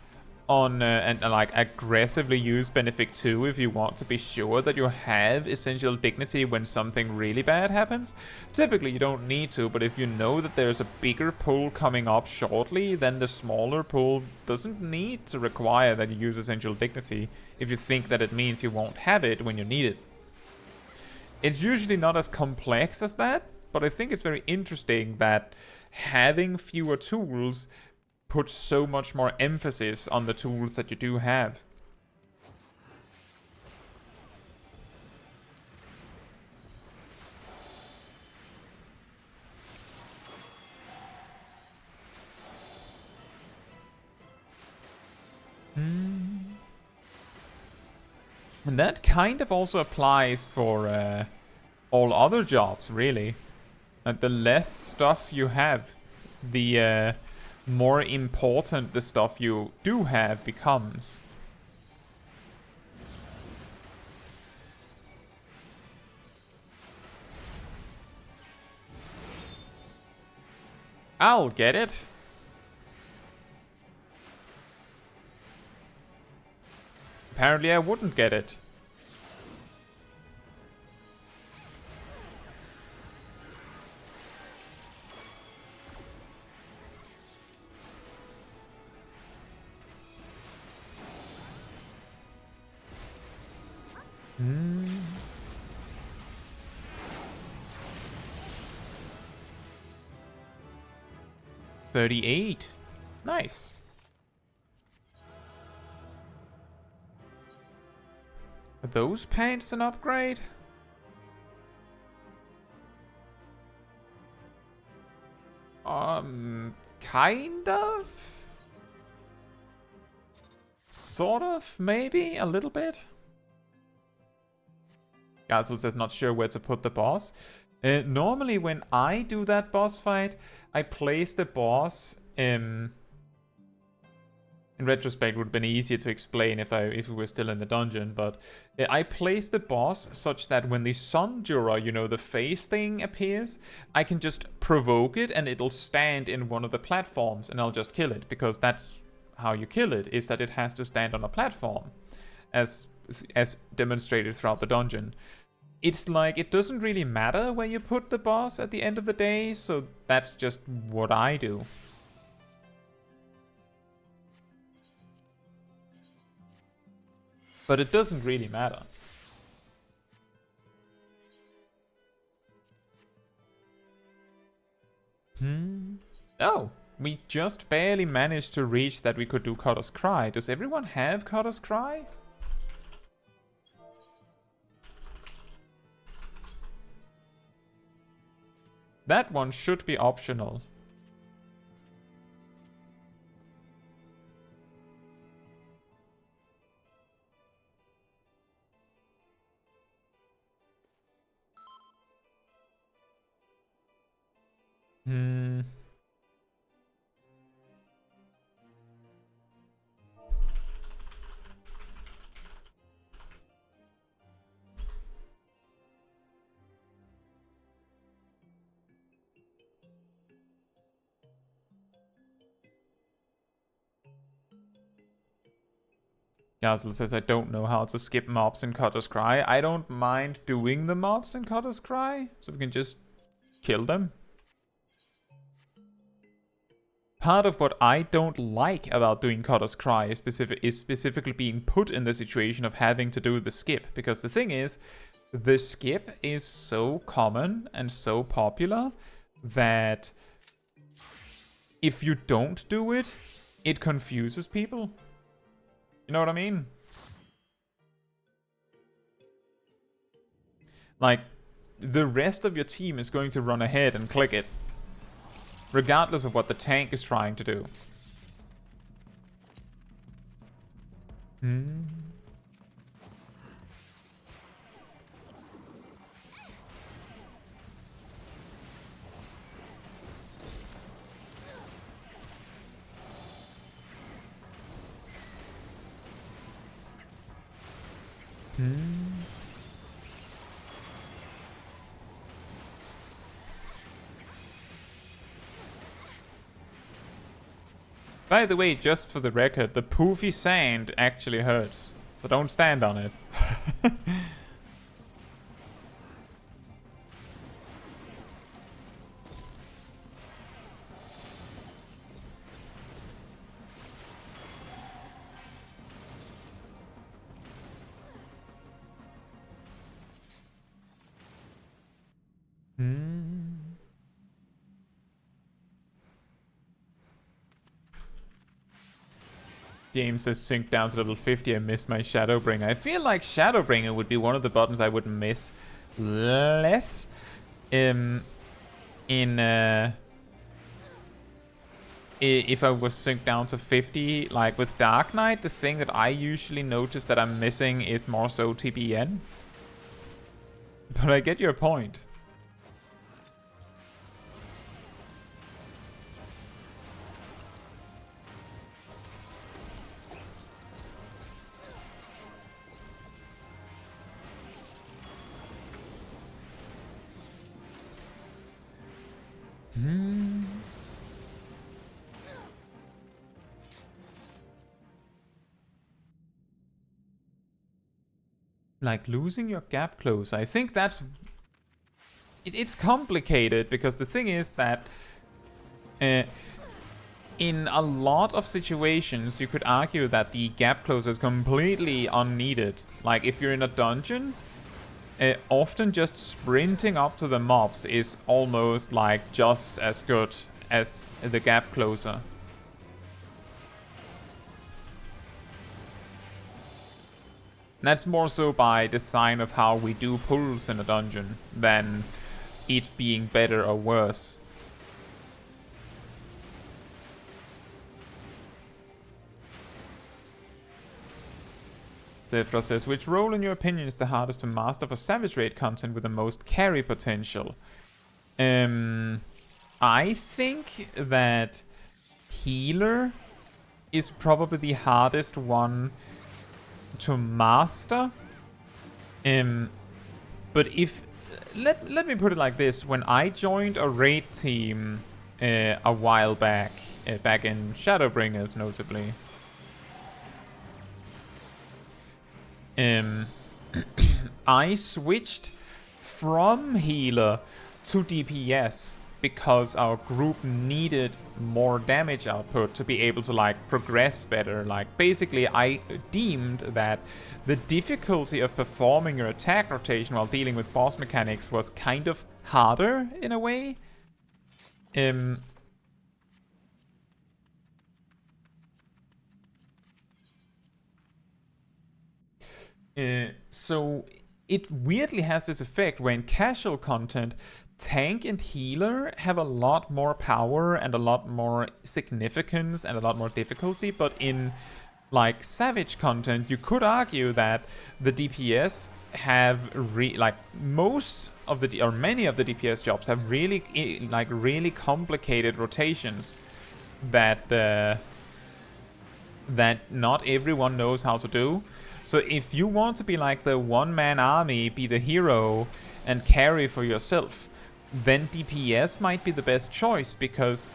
on and like aggressively use Benefic 2 if you want to be sure that you have essential dignity when something really bad happens. Typically you don't need to, but if you know that there's a bigger pull coming up shortly, then the smaller pull doesn't need to require that you use essential dignity if you think that it means you won't have it when you need it. It's usually not as complex as that, but I think it's very interesting that having fewer tools puts so much more emphasis on the tools that you do have. And that kind of also applies for all other jobs, really. Like, the less stuff you have, the more important the stuff you do have becomes. I'll get it. Apparently I wouldn't get it. Hmm. $38. Nice. Are those pants an upgrade? Kind of? Sort of, maybe? A little bit? Gazel says not sure where to put the boss. Normally when I do that boss fight, I place the boss in retrospect, it would have been easier to explain if we were still in the dungeon, but I place the boss such that when the Sun Jura, you know, the face thing appears, I can just provoke it and it'll stand in one of the platforms and I'll just kill it, because that's how you kill it, is that it has to stand on a platform, as demonstrated throughout the dungeon. It's like, it doesn't really matter where you put the boss at the end of the day, so that's just what I do. But it doesn't really matter. Oh, we just barely managed to reach that we could do Cutter's Cry. Does everyone have Cutter's Cry? That one should be optional. Gazel says, I don't know how to skip mobs in Cutter's Cry. I don't mind doing the mobs in Cutter's Cry, so we can just kill them. Part of what I don't like about doing Cutter's Cry is specifically being put in the situation of having to do the skip. Because the thing is, the skip is so common and so popular that if you don't do it, it confuses people. You know what I mean? Like, the rest of your team is going to run ahead and click it, regardless of what the tank is trying to do. By the way, just for the record, the poofy sand actually hurts, so don't stand on it. James says sync down to level 50. I missed my Shadowbringer. I feel like Shadowbringer would be one of the buttons I would miss less. If I was synced down to 50, like with Dark Knight, the thing that I usually notice that I'm missing is more so TBN. But I get your point. Like losing your gap close. I think that's... It's complicated because the thing is that in a lot of situations you could argue that the gap close is completely unneeded. Like if you're in a dungeon, often just sprinting up to the mobs is almost like just as good as the gap closer. That's more so by design of how we do pulls in a dungeon than it being better or worse. Sephirot says, which role in your opinion is the hardest to master for Savage Raid content with the most carry potential? I think that Healer is probably the hardest one to master. But if... Let me put it like this. When I joined a raid team a while back, back in Shadowbringers notably, I switched from healer to DPS because our group needed more damage output to be able to like progress better. Like basically I deemed that the difficulty of performing your attack rotation while dealing with boss mechanics was kind of harder in a way. So it weirdly has this effect where in casual content, tank and healer have a lot more power and a lot more significance and a lot more difficulty, but in like savage content, you could argue that the DPS have like most of the or many of the DPS jobs have really like really complicated rotations that that not everyone knows how to do. So if you want to be like the one-man army, be the hero and carry for yourself, then DPS might be the best choice because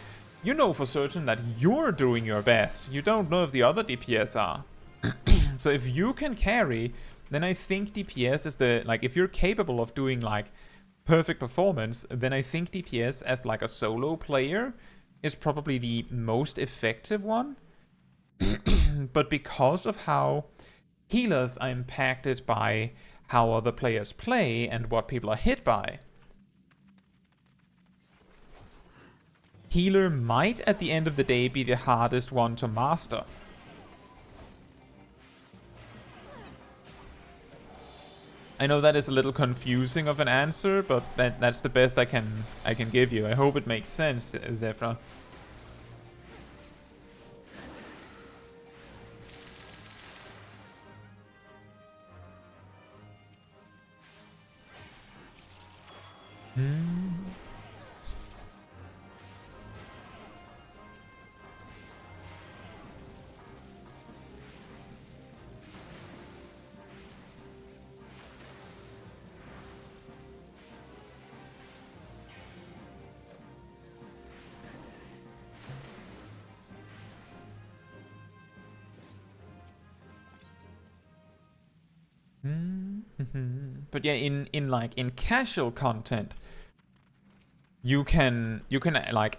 you know for certain that you're doing your best. You don't know if the other DPS are. So if you can carry, then I think DPS is the, like, if you're capable of doing like perfect performance, then I think DPS as like a solo player is probably the most effective one. But because of how healers are impacted by how other players play and what people are hit by, healer might at the end of the day be the hardest one to master. I know that is a little confusing of an answer, but that's the best I can give you. I hope it makes sense, Zephyr. But yeah, in casual content, you can like,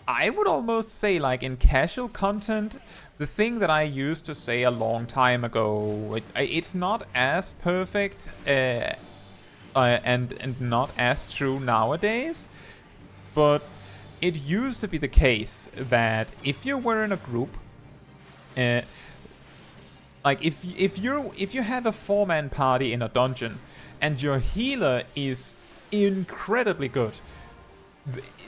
I would almost say like in casual content, the thing that I used to say a long time ago, it's not as perfect and not as true nowadays, but it used to be the case that if you were in a group, like if you had a 4-man party in a dungeon and your healer is incredibly good,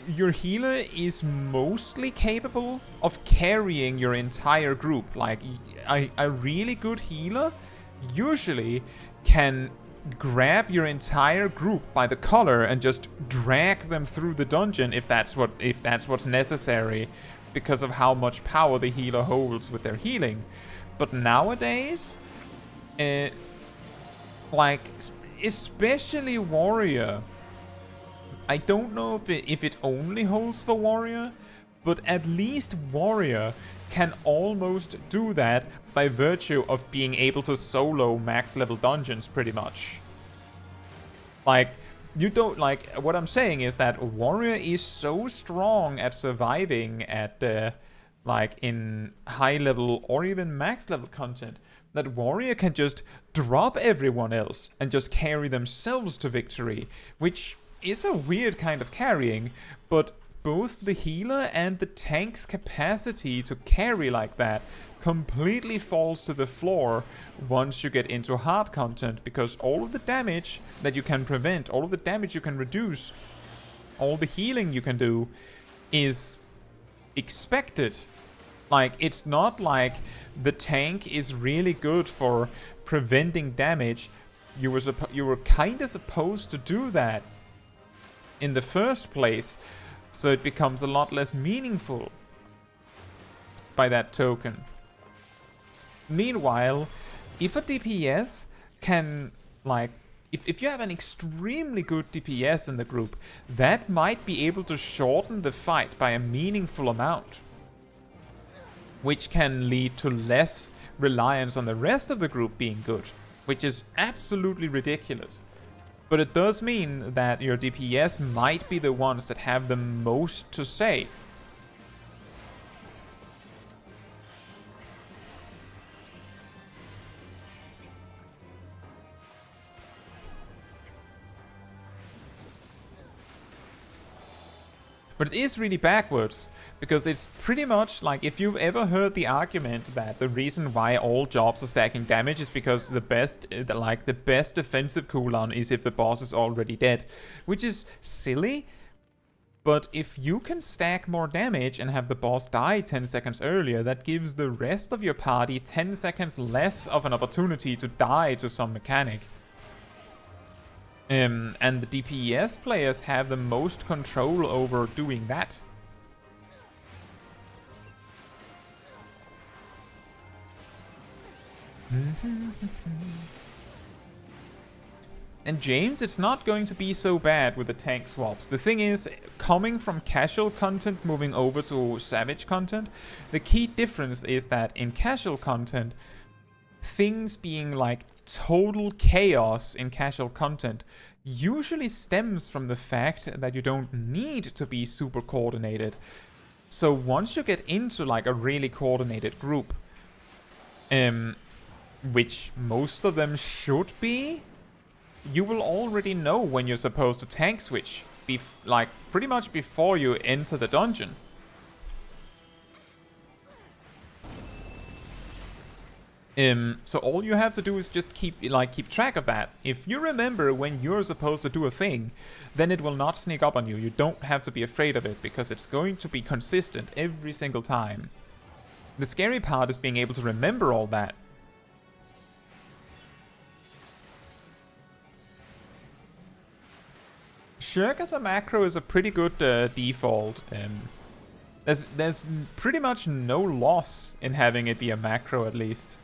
your healer is mostly capable of carrying your entire group. Like a really good healer usually can grab your entire group by the collar and just drag them through the dungeon if that's what's necessary, because of how much power the healer holds with their healing. But nowadays, like especially warrior, I don't know if it only holds for warrior, but at least warrior can almost do that by virtue of being able to solo max level dungeons pretty much. Like, you don't, like, what I'm saying is that warrior is so strong at surviving at like in high level or even max level content that warrior can just drop everyone else and just carry themselves to victory, which is a weird kind of carrying, but both the healer and the tank's capacity to carry like that completely falls to the floor once you get into hard content, because all of the damage that you can prevent, all of the damage you can reduce, all the healing you can do is expected. Like, it's not like the tank is really good for preventing damage. You were kind of supposed to do that in the first place, so it becomes a lot less meaningful by that token. Meanwhile, if a DPS can, like, if you have an extremely good DPS in the group, that might be able to shorten the fight by a meaningful amount, which can lead to less reliance on the rest of the group being good, which is absolutely ridiculous. But it does mean that your DPS might be the ones that have the most to say. But it is really backwards, because it's pretty much like, if you've ever heard the argument that the reason why all jobs are stacking damage is because the best defensive cooldown is if the boss is already dead, which is silly. But if you can stack more damage and have the boss die 10 seconds earlier, that gives the rest of your party 10 seconds less of an opportunity to die to some mechanic. And the DPS players have the most control over doing that. And James, it's not going to be so bad with the tank swaps. The thing is, coming from casual content moving over to savage content, the key difference is that in casual content, things being like total chaos in casual content usually stems from the fact that you don't need to be super coordinated. So once you get into like a really coordinated group, which most of them should be, you will already know when you're supposed to tank switch, like pretty much before you enter the dungeon. So all you have to do is just keep track of that. If you remember when you're supposed to do a thing, then it will not sneak up on you. You don't have to be afraid of it, because it's going to be consistent every single time. The scary part is being able to remember all that. Shirk as a macro is a pretty good default. There's pretty much no loss in having it be a macro, at least.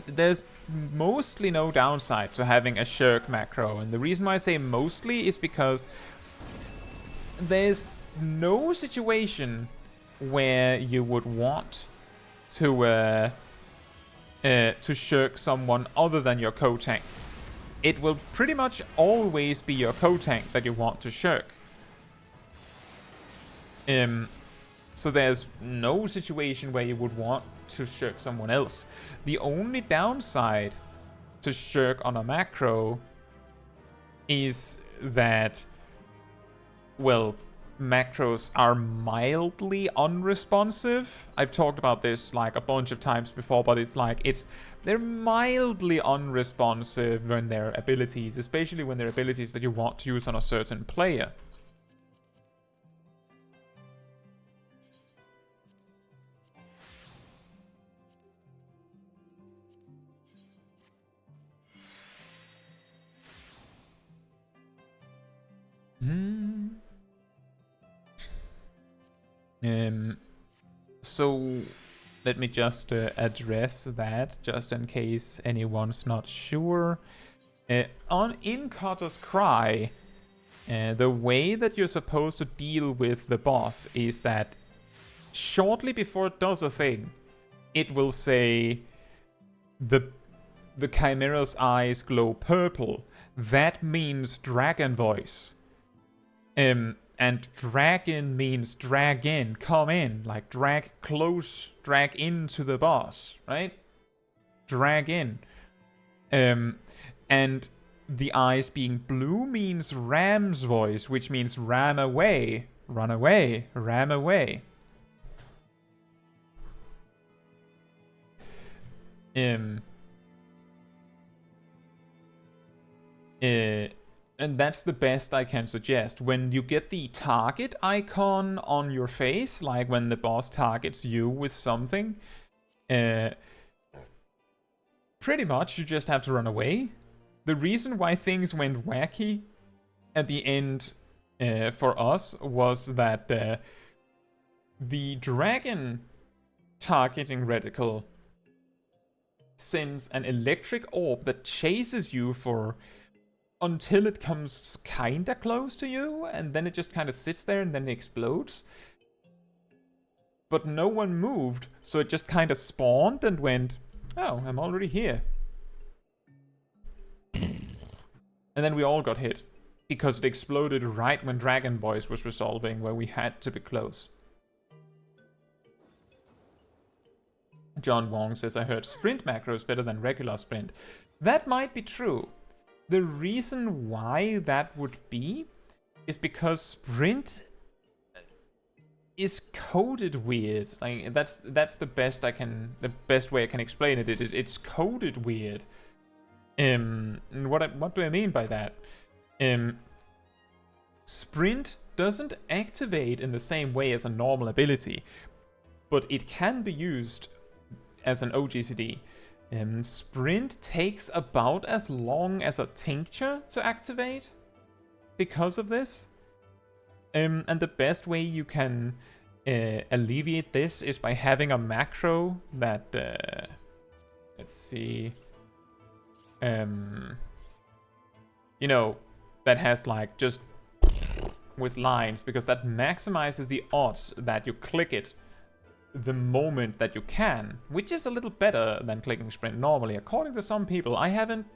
There's mostly no downside to having a Shirk macro, and the reason why I say mostly is because there's no situation where you would want to Shirk someone other than your co-tank. It will pretty much always be your co-tank that you want to Shirk. So there's no situation where you would want to Shirk someone else. The only downside to Shirk on a macro is that, well, macros are mildly unresponsive. I've talked about this like a bunch of times before, but they're mildly unresponsive when their abilities, especially when they're abilities that you want to use on a certain player. So let me just address that, just in case anyone's not sure. In Kata's Cry, the way that you're supposed to deal with the boss is that shortly before it does a thing, it will say the Chimera's eyes glow purple. That means dragon voice. And dragon means drag in, come in, like drag close, drag into the boss, right? Drag in. And the eyes being blue means ram's voice, which means ram away, run away, ram away. And that's the best I can suggest. When you get the target icon on your face, like when the boss targets you with something, pretty much you just have to run away. The reason why things went wacky at the end for us was that the dragon targeting reticle sends an electric orb that chases you until it comes kinda close to you, and then it just kind of sits there and then it explodes. But no one moved, so it just kind of spawned and went, oh, I'm already here. And then we all got hit, because it exploded right when Dragon Voice was resolving, where we had to be close. John Wong says, I heard sprint macro is better than regular sprint. That might be true. The reason why that would be is because sprint is coded weird. Like that's the best way I can explain it. It's coded weird. And what do I mean by that? Sprint doesn't activate in the same way as a normal ability, but it can be used as an OGCD. Sprint takes about as long as a tincture to activate because of this. And the best way you can alleviate this is by having a macro that, let's see, you know, that has like just with lines, because that maximizes the odds that you click it the moment that you can, which is a little better than clicking sprint normally. According to some people, I haven't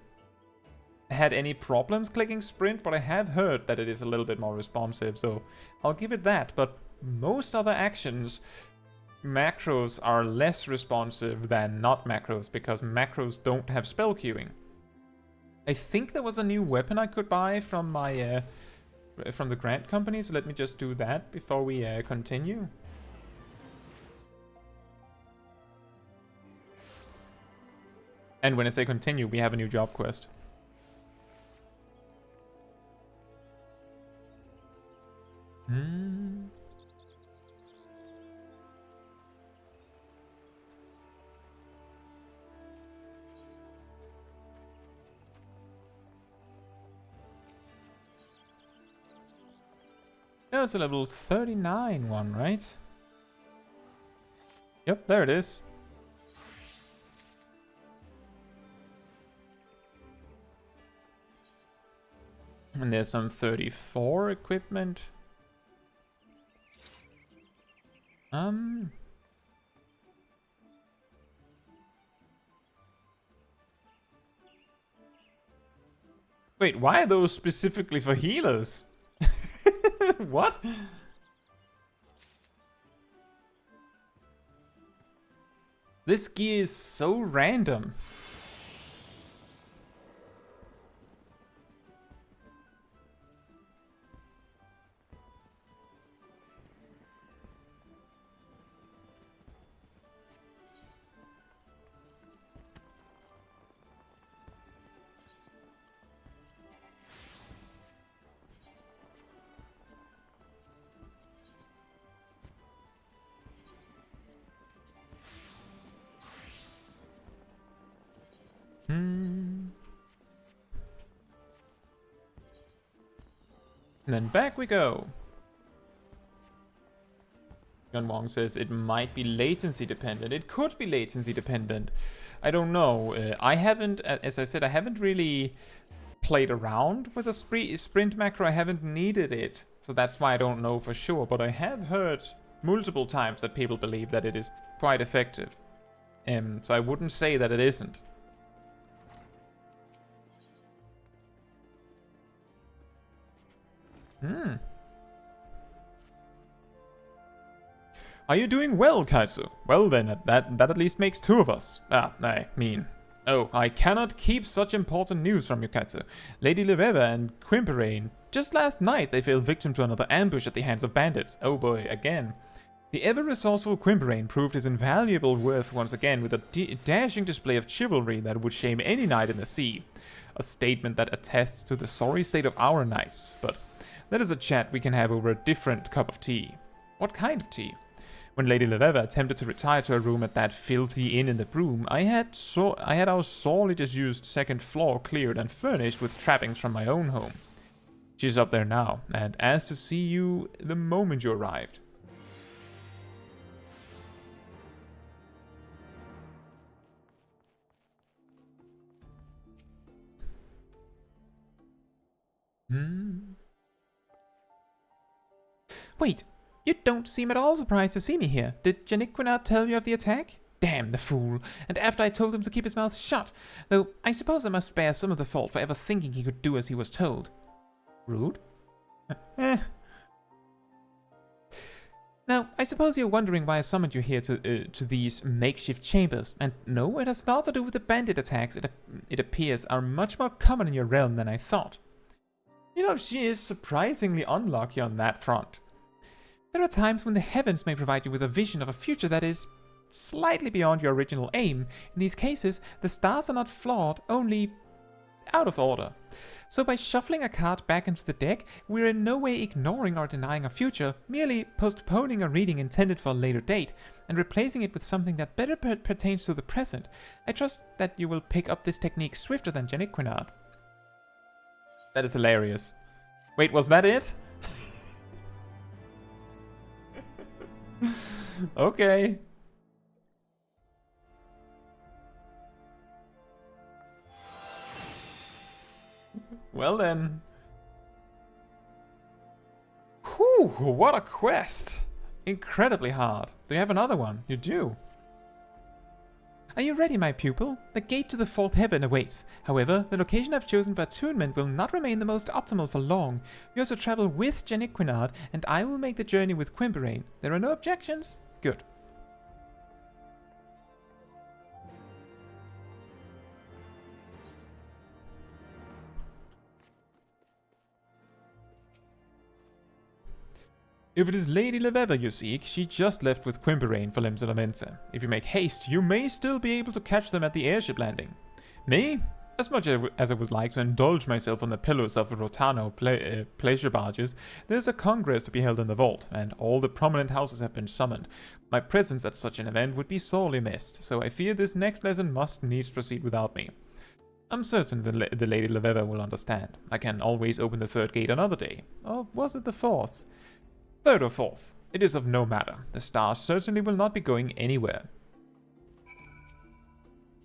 had any problems clicking sprint, but I have heard that it is a little bit more responsive, so I'll give it that. But most other actions, macros are less responsive than not macros, because macros don't have spell queuing. I think there was a new weapon I could buy from my from the grant company, so let me just do that before we continue. And when I say continue, we have a new job quest. That was a level 39 one, right? Yep, there it is. And there's some 34 equipment. Wait, why are those specifically for healers? What? This gear is so random. And then back we go. John Wong says it might be latency dependent. It could be latency dependent. I don't know. I haven't, as I said, I haven't really played around with a sprint macro. I haven't needed it. So that's why I don't know for sure. But I have heard multiple times that people believe that it is quite effective. So I wouldn't say that it isn't. Are you doing well, Caetsu? Well then, that at least makes two of us. Oh, I cannot keep such important news from you, Caetsu. Lady Liveva and Quimperain. Just last night they fell victim to another ambush at the hands of bandits. Oh boy, again. The ever-resourceful Quimperain proved his invaluable worth once again with a dashing display of chivalry that would shame any knight in the sea. A statement that attests to the sorry state of our knights, but that is a chat we can have over a different cup of tea. What kind of tea? When Lady Liveva attempted to retire to her room at that filthy inn in the Broom, I had our sorely disused second floor cleared and furnished with trappings from my own home. She's up there now, and asked to see you the moment you arrived. Wait, you don't seem at all surprised to see me here. Did Janiquinat tell you of the attack? Damn the fool. And after I told him to keep his mouth shut. Though I suppose I must bear some of the fault for ever thinking he could do as he was told. Rude? Now, I suppose you're wondering why I summoned you here to these makeshift chambers. And no, it has not to do with the bandit attacks. It appears are much more common in your realm than I thought. You know, she is surprisingly unlucky on that front. There are times when the heavens may provide you with a vision of a future that is slightly beyond your original aim. In these cases, the stars are not flawed, only out of order. So by shuffling a card back into the deck, we're in no way ignoring or denying a future, merely postponing a reading intended for a later date, and replacing it with something that better pertains to the present. I trust that you will pick up this technique swifter than Janiquinard. That is hilarious. Wait, was that it? Okay. Well then. Whew, what a quest! Incredibly hard. Do you have another one? You do. Are you ready, my pupil? The gate to the fourth heaven awaits. However, the location I've chosen for attunement will not remain the most optimal for long. You also travel with Janiquinard, and I will make the journey with Quimberain. There are no objections? Good. If it is Lady Leveva you seek, she just left with Quimberain for Limsalamensa. If you make haste, you may still be able to catch them at the airship landing. Me? As much as I would like to indulge myself on the pillows of Rotano pleasure barges, there's a congress to be held in the vault, and all the prominent houses have been summoned. My presence at such an event would be sorely missed, so I fear this next lesson must needs proceed without me. I'm certain the Lady Leveva will understand. I can always open the third gate another day. Or was it the fourth? Third or fourth. It is of no matter. The stars certainly will not be going anywhere.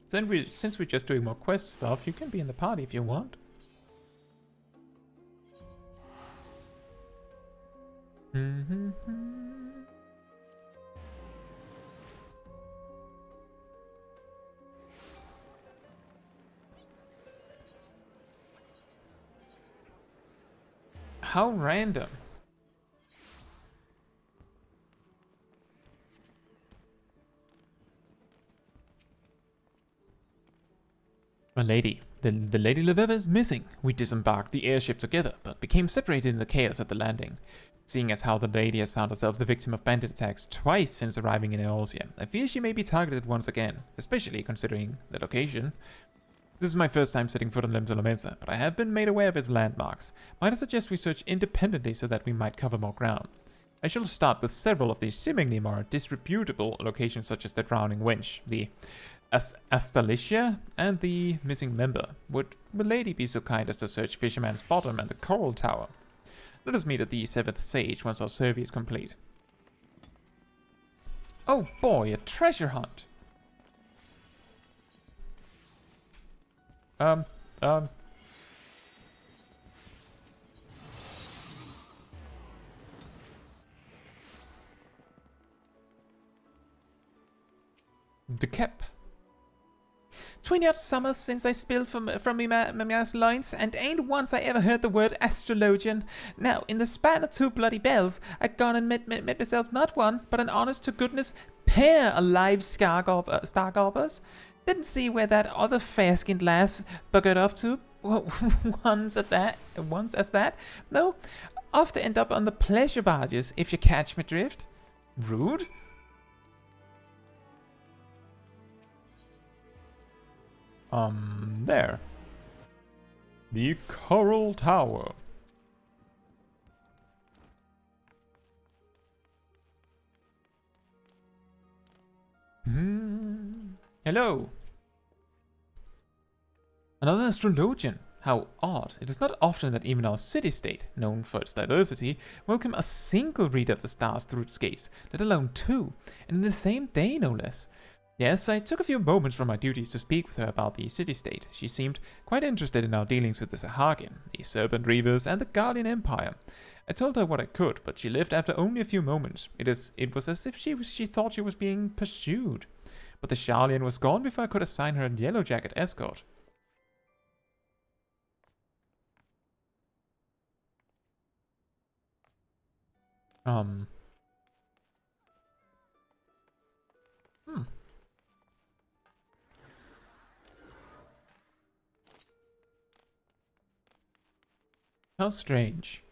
Since we're just doing more quest stuff, you can be in the party if you want. How random. My lady, the Lady Leveva is missing. We disembarked the airship together, but became separated in the chaos at the landing. Seeing as how the lady has found herself the victim of bandit attacks twice since arriving in Eorzea, I fear she may be targeted once again, especially considering the location. This is my first time setting foot on Limsalamensa, but I have been made aware of its landmarks. Might I suggest we search independently so that we might cover more ground? I shall start with several of these seemingly more disreputable locations such as the Drowning Wench, the Astrologian, and the missing member. Would the lady be so kind as to search Fisherman's Bottom and the Coral Tower? Let us meet at the Seventh Sage once our survey is complete. Oh boy, a treasure hunt! The cap. 20 odd summers since I spilled from me ma's loins, and ain't once I ever heard the word Astrologian. Now, in the span of 2 bloody bells, I gone and met myself not one, but an honest-to-goodness pair of live stargarbers. Didn't see where that other fair-skinned lass buggered off to. Once as that. No, off to end up on the pleasure barges, if you catch my drift. Rude. There. The Coral Tower. Hello. Another Astrologian. How odd. It is not often that even our city-state, known for its diversity, welcome a single reader of the stars through its gates, let alone 2, and in the same day, no less. Yes, I took a few moments from my duties to speak with her about the city-state. She seemed quite interested in our dealings with the Sahagin, the Serpent Reavers, and the Guardian Empire. I told her what I could, but she left after only a few moments. It was as if she thought she was being pursued. But the Sharlian was gone before I could assign her a yellow jacket escort. How strange.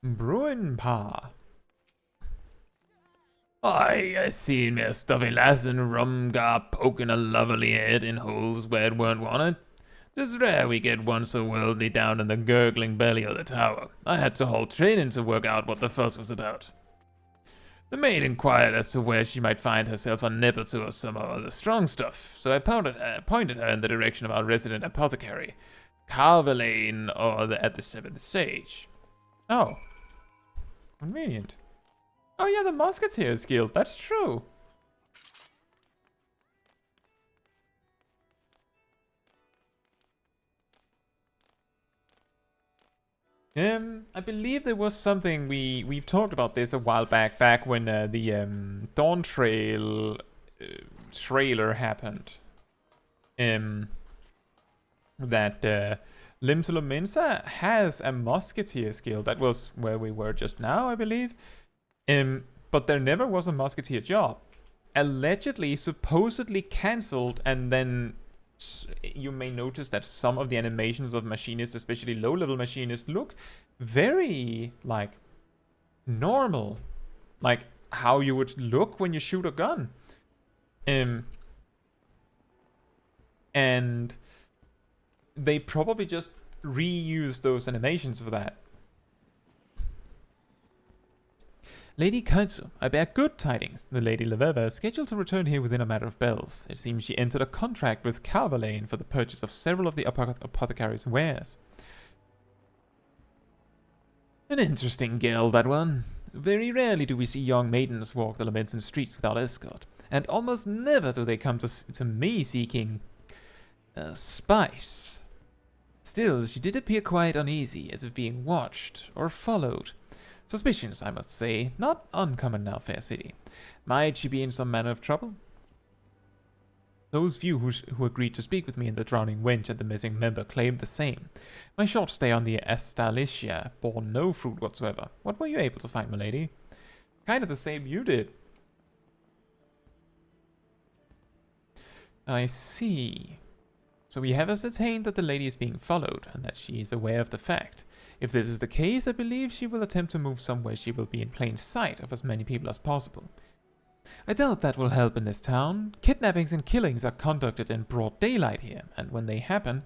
Bruinpa. I seen me a stuffy lass in Rumgar poking a lovely head in holes where it weren't wanted. 'Tis rare we get one so worldly down in the gurgling belly of the tower. I had to halt training to work out what the fuss was about. The maid inquired as to where she might find herself a nip or two of some of the strong stuff, so I pointed her in the direction of our resident apothecary, Carvalane, at the Seventh Sage. Oh. Convenient. Oh yeah, the Musketeers Guild, that's true. I believe there was something we've talked about this a while back when the Dawn Trail trailer happened. That Limsula Mensa has a Musketeers Guild. That was where we were just now, I believe. But there never was a Musketeer job. Allegedly, supposedly cancelled, and then you may notice that some of the animations of machinists, especially low-level machinists, look very, like, normal. Like, how you would look when you shoot a gun. And they probably just reused those animations for that. Lady Caetsu, I bear good tidings. The Lady Leveva is scheduled to return here within a matter of bells. It seems she entered a contract with Carvalane for the purchase of several of the apothecary's wares. An interesting girl, that one. Very rarely do we see young maidens walk the Lamenton streets without escort, and almost never do they come to me seeking spice. Still, she did appear quite uneasy, as if being watched or followed. Suspicions, I must say, not uncommon now, fair city. Might she be in some manner of trouble? Those few who agreed to speak with me in the Drowning Wench and the missing member claimed the same. My short stay on the Astrologian bore no fruit whatsoever. What were you able to find, my lady? Kind of the same you did. I see. So we have ascertained that the lady is being followed, and that she is aware of the fact. If this is the case, I believe she will attempt to move somewhere she will be in plain sight of as many people as possible. I doubt that will help in this town. Kidnappings and killings are conducted in broad daylight here, and when they happen,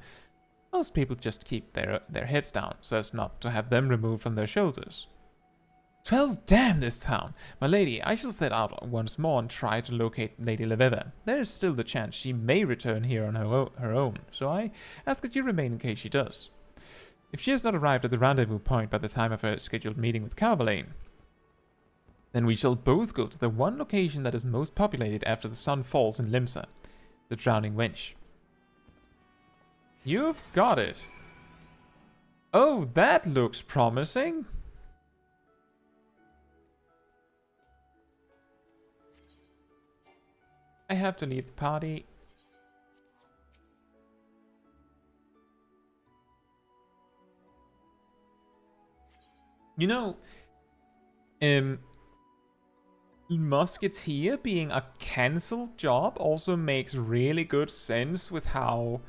most people just keep their heads down, so as not to have them removed from their shoulders. 12 damn this town! My lady, I shall set out once more and try to locate Lady Leveva. There is still the chance she may return here on her own, so I ask that you remain in case she does. If she has not arrived at the rendezvous point by the time of her scheduled meeting with Carvalane, then we shall both go to the one location that is most populated after the sun falls in Limsa, the Drowning Wench. You've got it. Oh, that looks promising. I have to leave the party. You know, Musketeer being a cancelled job also makes really good sense with how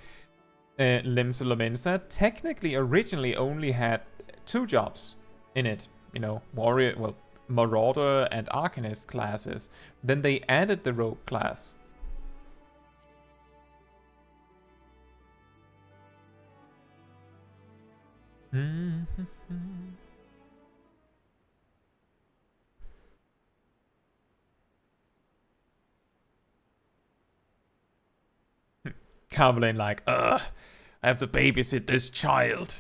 Limsa Lomensa technically originally only had 2 jobs in it. You know, Warrior, well, Marauder and Arcanist classes. Then they added the Rogue class. Carvalane like, I have to babysit this child.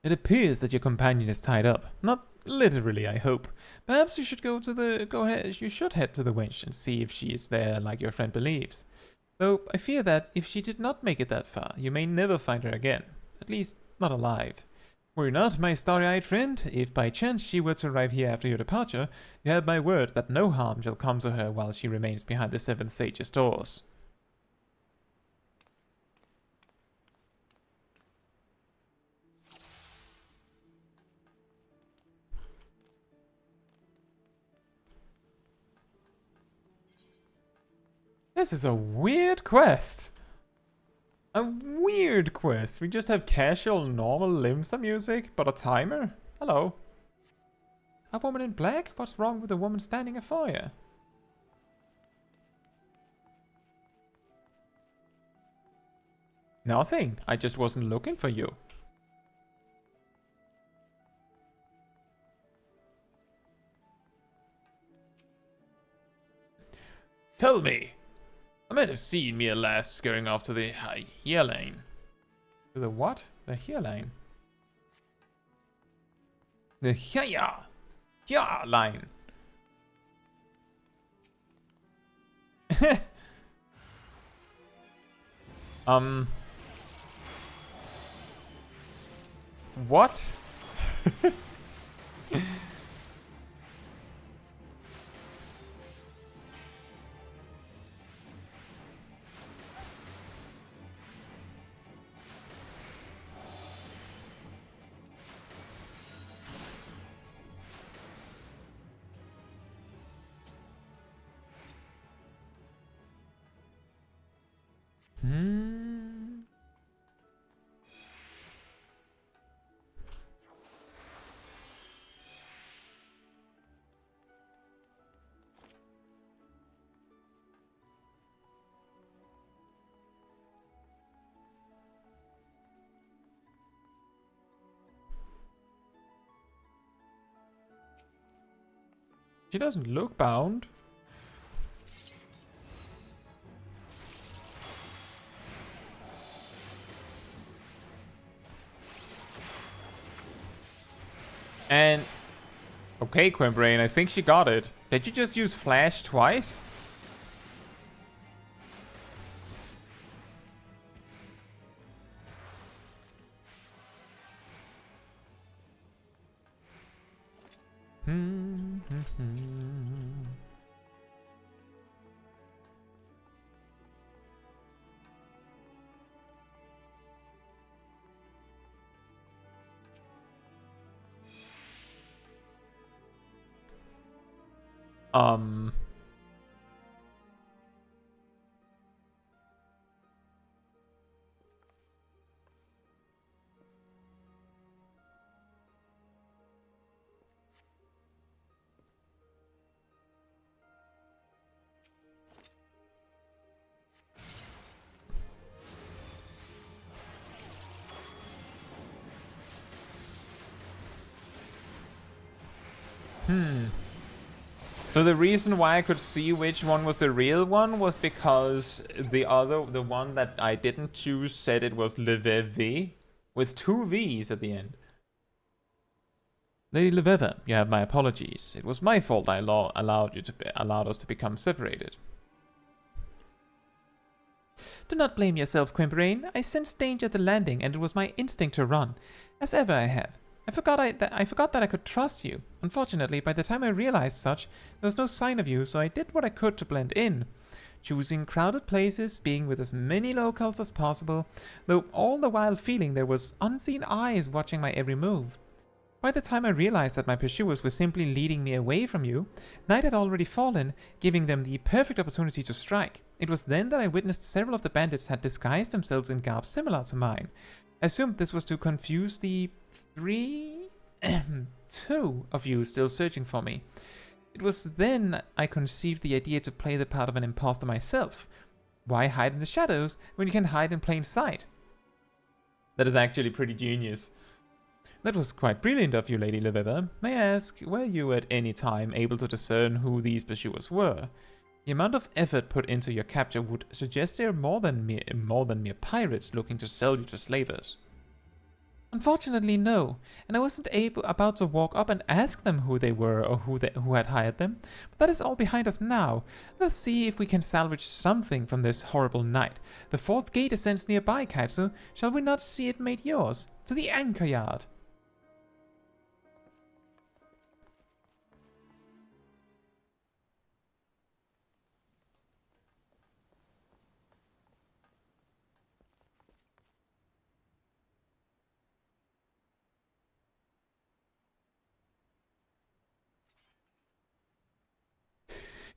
It appears that your companion is tied up. Not literally, I hope. Perhaps you should you should head to the wench and see if she is there like your friend believes. Though I fear that if she did not make it that far, you may never find her again. At least, not alive. Worry not, my starry-eyed friend. If by chance she were to arrive here after your departure, you have my word that no harm shall come to her while she remains behind the Seventh Sage's doors. This is a weird quest. A weird quest. We just have casual, normal Limsa music, but a timer? Hello. A woman in black? What's wrong with a woman standing afore you? Nothing. I just wasn't looking for you. Tell me. I might have seen me last scurrying off to the here lane. To the what? The here lane. The here line. What? She doesn't look bound. And okay, Quimbrain, I think she got it. Did you just use flash twice? Um. So the reason why I could see which one was the real one was because the one that I didn't choose said it was Leveve with 2 V's at the end. Lady Leveve, you have my apologies. It was my fault I allowed us to become separated. Do not blame yourself, Quimbrain. I sensed danger at the landing, and it was my instinct to run, as ever I have. I forgot that I could trust you. Unfortunately, by the time I realized such, there was no sign of you, so I did what I could to blend in. Choosing crowded places, being with as many locals as possible, though all the while feeling there was unseen eyes watching my every move. By the time I realized that my pursuers were simply leading me away from you, night had already fallen, giving them the perfect opportunity to strike. It was then that I witnessed several of the bandits had disguised themselves in garbs similar to mine. I assumed this was to confuse the 2 of you still searching for me. It was then I conceived the idea to play the part of an imposter myself. Why hide in the shadows when you can hide in plain sight? That is actually pretty genius. That was quite brilliant of you, Lady Leveve. May I ask, were you at any time able to discern who these pursuers were? The amount of effort put into your capture would suggest they are more than mere pirates looking to sell you to slavers. Unfortunately, no, and I wasn't about to walk up and ask them who they were or who had hired them, but that is all behind us now. Let us see if we can salvage something from this horrible night. The 4th gate ascends nearby, Caetsu. Shall we not see it made yours? To the anchor yard!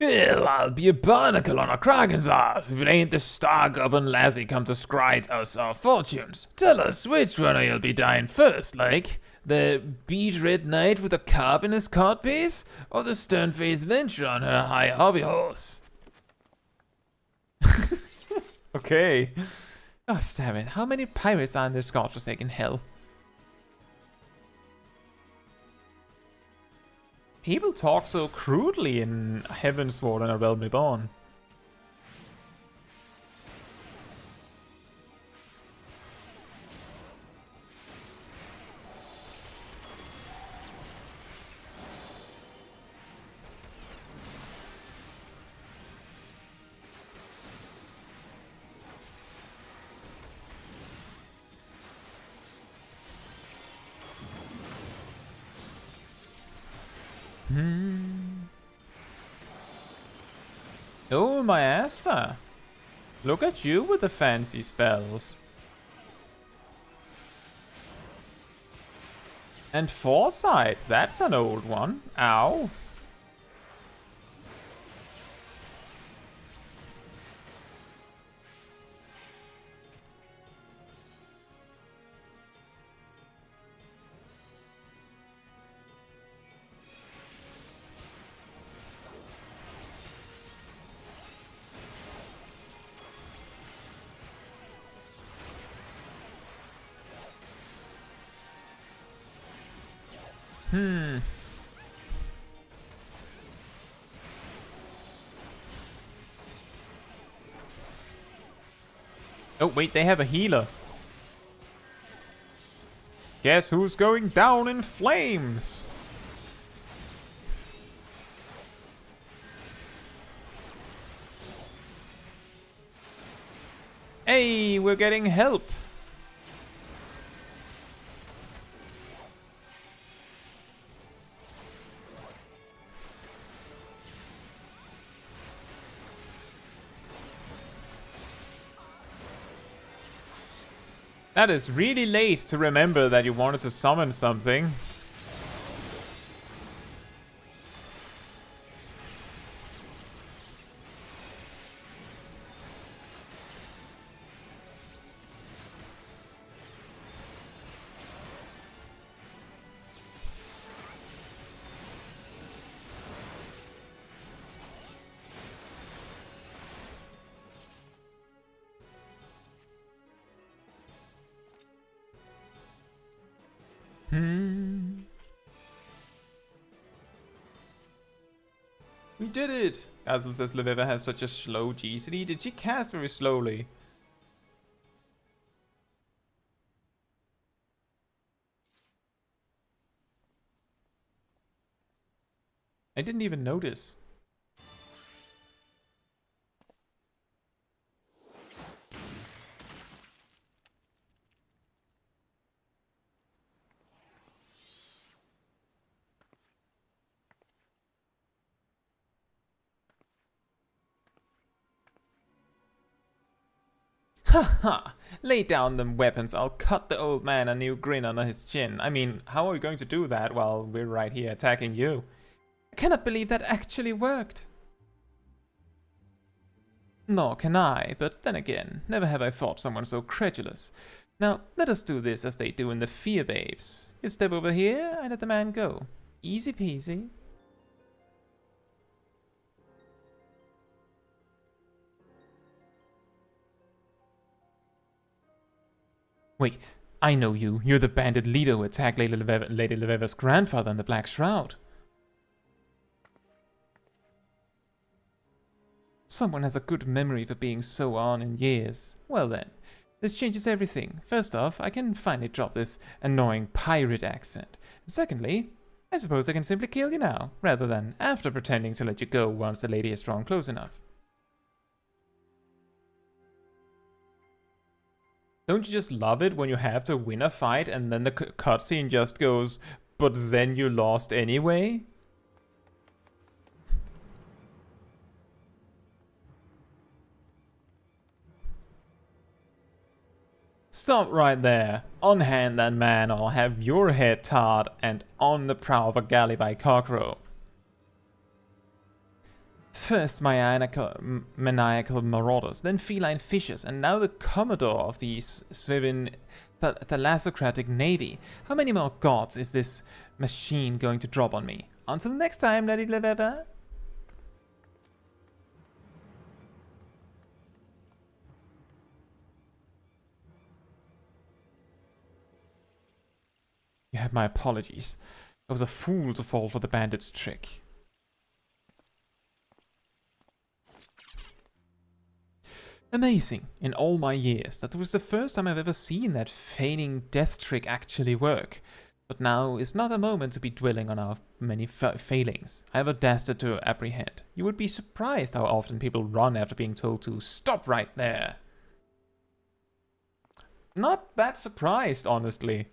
Well, I'll be a barnacle on a kraken's ass if it ain't the star-goblin lassie come to scry us our fortunes. Tell us which one of you'll be dying first, like? The beet-red knight with a carp in his codpiece? Or the stern-faced lyncher on her high hobby horse? Okay. Oh, damn it. How many pirates are in this godforsaken hell? People talk so crudely in Heavensward and A Realm Reborn. Oh, my Asper. Look at you with the fancy spells. And Foresight, that's an old one. Ow. Oh, wait, they have a healer. Guess who's going down in flames? Hey, we're getting help. That is really late to remember that you wanted to summon something. We did it! Azul says Leveva has such a slow GCD. Did she cast very slowly? I didn't even notice. Ha ha! Lay down them weapons, I'll cut the old man a new grin under his chin. I mean, how are we going to do that while we're right here attacking you? I cannot believe that actually worked. Nor can I, but then again, never have I fought someone so credulous. Now, let us do this as they do in the Fear Babes. You step over here, I let the man go. Easy peasy. Wait, I know you. You're the bandit leader who attacked Lady Leveva's grandfather in the Black Shroud. Someone has a good memory for being so on in years. Well then, this changes everything. First off, I can finally drop this annoying pirate accent. And secondly, I suppose I can simply kill you now, rather than after pretending to let you go once the lady is drawn close enough. Don't you just love it when you have to win a fight and then the cutscene just goes, but then you lost anyway? Stop right there. Unhand that man or I'll have your head tarred and on the prow of a galley by Cockroach. First maniacal marauders, then feline fishers, and now the commodore of the Zurvan thalassocratic navy. How many more gods is this machine going to drop on me? Until next time, Lady Leveva. You have my apologies. I was a fool to fall for the bandit's trick. Amazing, in all my years, that was the first time I've ever seen that feigning death trick actually work. But now is not a moment to be dwelling on our many failings. I have a dastard to apprehend. You would be surprised how often people run after being told to stop right there. Not that surprised, honestly.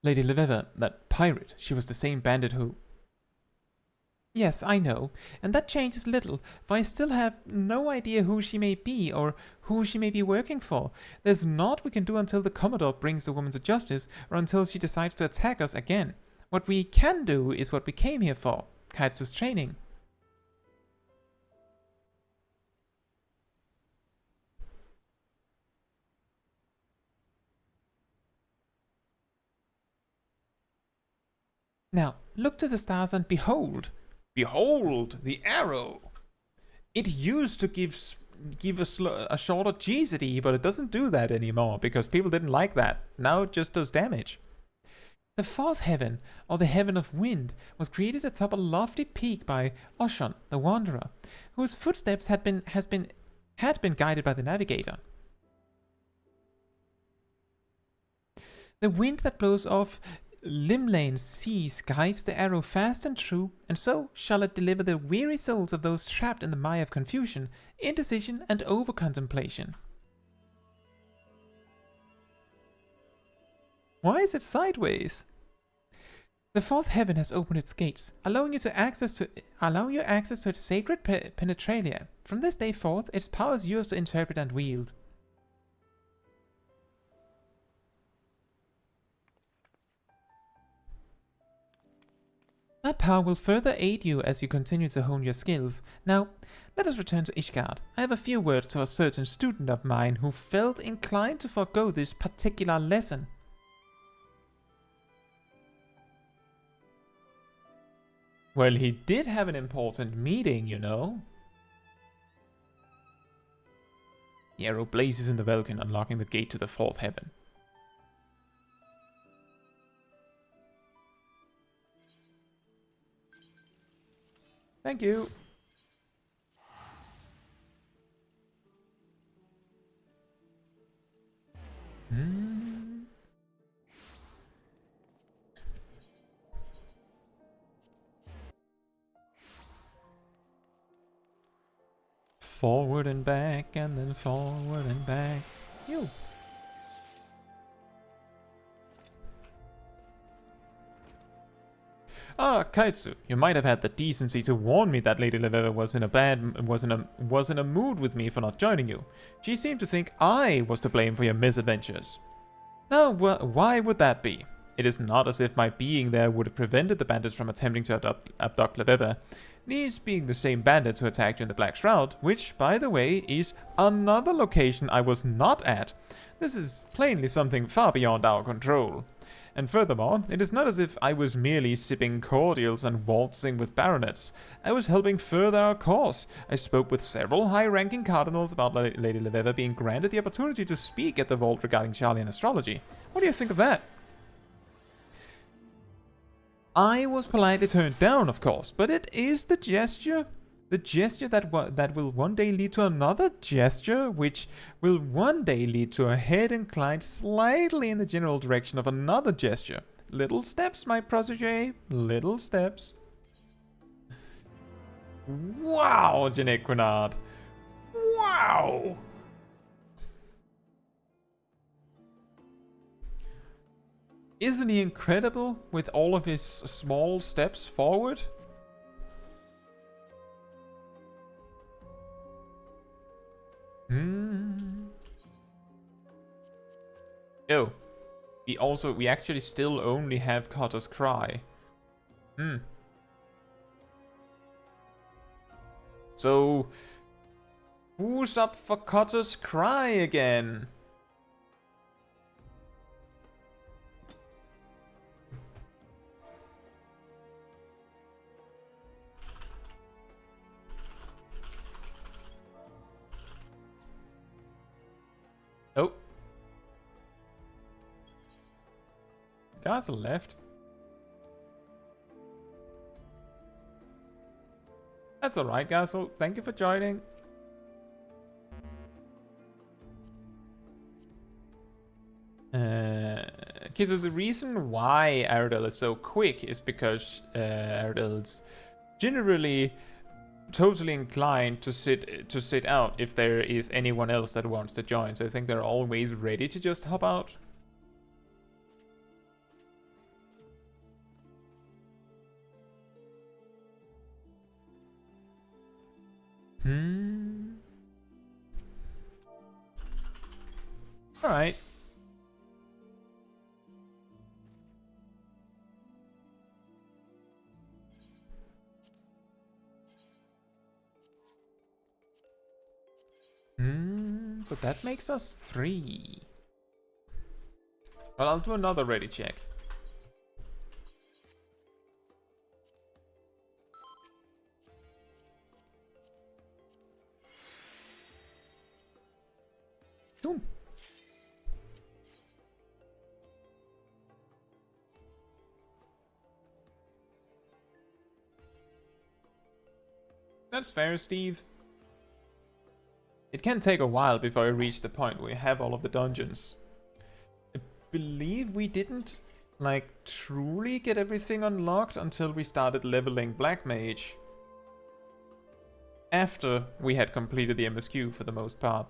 Lady Leveva, that pirate, she was the same bandit who... Yes, I know, and that changes little, for I still have no idea who she may be or who she may be working for. There's naught we can do until the Commodore brings the woman to justice or until she decides to attack us again. What we can do is what we came here for, Caetsu's training. Now, look to the stars and behold! Behold, the arrow! It used to give a shorter G-city, but it doesn't do that anymore, because people didn't like that. Now it just does damage. The fourth heaven, or the heaven of wind, was created atop a lofty peak by Oshon, the wanderer, whose footsteps had been guided by the navigator. The wind that blows off Limlane's seas guides the arrow fast and true, and so shall it deliver the weary souls of those trapped in the mire of confusion, indecision, and over-contemplation. Why is it sideways? The fourth heaven has opened its gates, allowing you access to its sacred penetralia. From this day forth, its power is yours to interpret and wield. That power will further aid you as you continue to hone your skills. Now, let us return to Ishgard. I have a few words to a certain student of mine who felt inclined to forego this particular lesson. Well, he did have an important meeting, you know. The arrow blazes in the Velkin, unlocking the gate to the fourth heaven. Thank you. Forward and back, and then forward and back. You. Ah, Caetsu, you might have had the decency to warn me that Lady Leveva was in a mood with me for not joining you. She seemed to think I was to blame for your misadventures. Now, why would that be? It is not as if my being there would have prevented the bandits from attempting to abduct Leveva. These being the same bandits who attacked you in the Black Shroud, which, by the way, is another location I was not at. This is plainly something far beyond our control. And furthermore, it is not as if I was merely sipping cordials and waltzing with baronets. I was helping further our cause. I spoke with several high-ranking cardinals about Lady Leveva being granted the opportunity to speak at the vault regarding Charlian astrology. What do you think of that? I was politely turned down, of course, but it is the gesture that will one day lead to another gesture, which will one day lead to a head inclined slightly in the general direction of another gesture. Little steps, my protege, little steps. Wow, Janequinard. Wow! Isn't he incredible with all of his small steps forward? Oh, we actually still only have Carter's Cry. So, who's up for Cutter's Cry again? Oh. Castle left. That's alright, Castle. Thank you for joining. Okay, so the reason why Aradel is so quick is because Aradel's generally totally inclined to sit out if there is anyone else that wants to join. So I think they're always ready to just hop out. Alright. But that makes us 3. Well, I'll do another ready check. Boom. That's fair, Steve. It can take a while before I reach the point where we have all of the dungeons. I believe we didn't, like, truly get everything unlocked until we started leveling Black Mage. After we had completed the MSQ for the most part.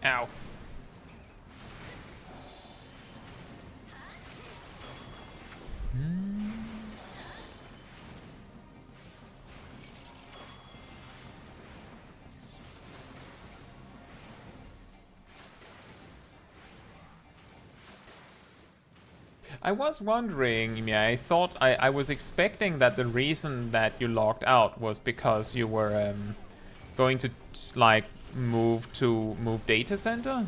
Ow. I was wondering, yeah, I thought I was expecting that the reason that you logged out was because you were going to like move data center.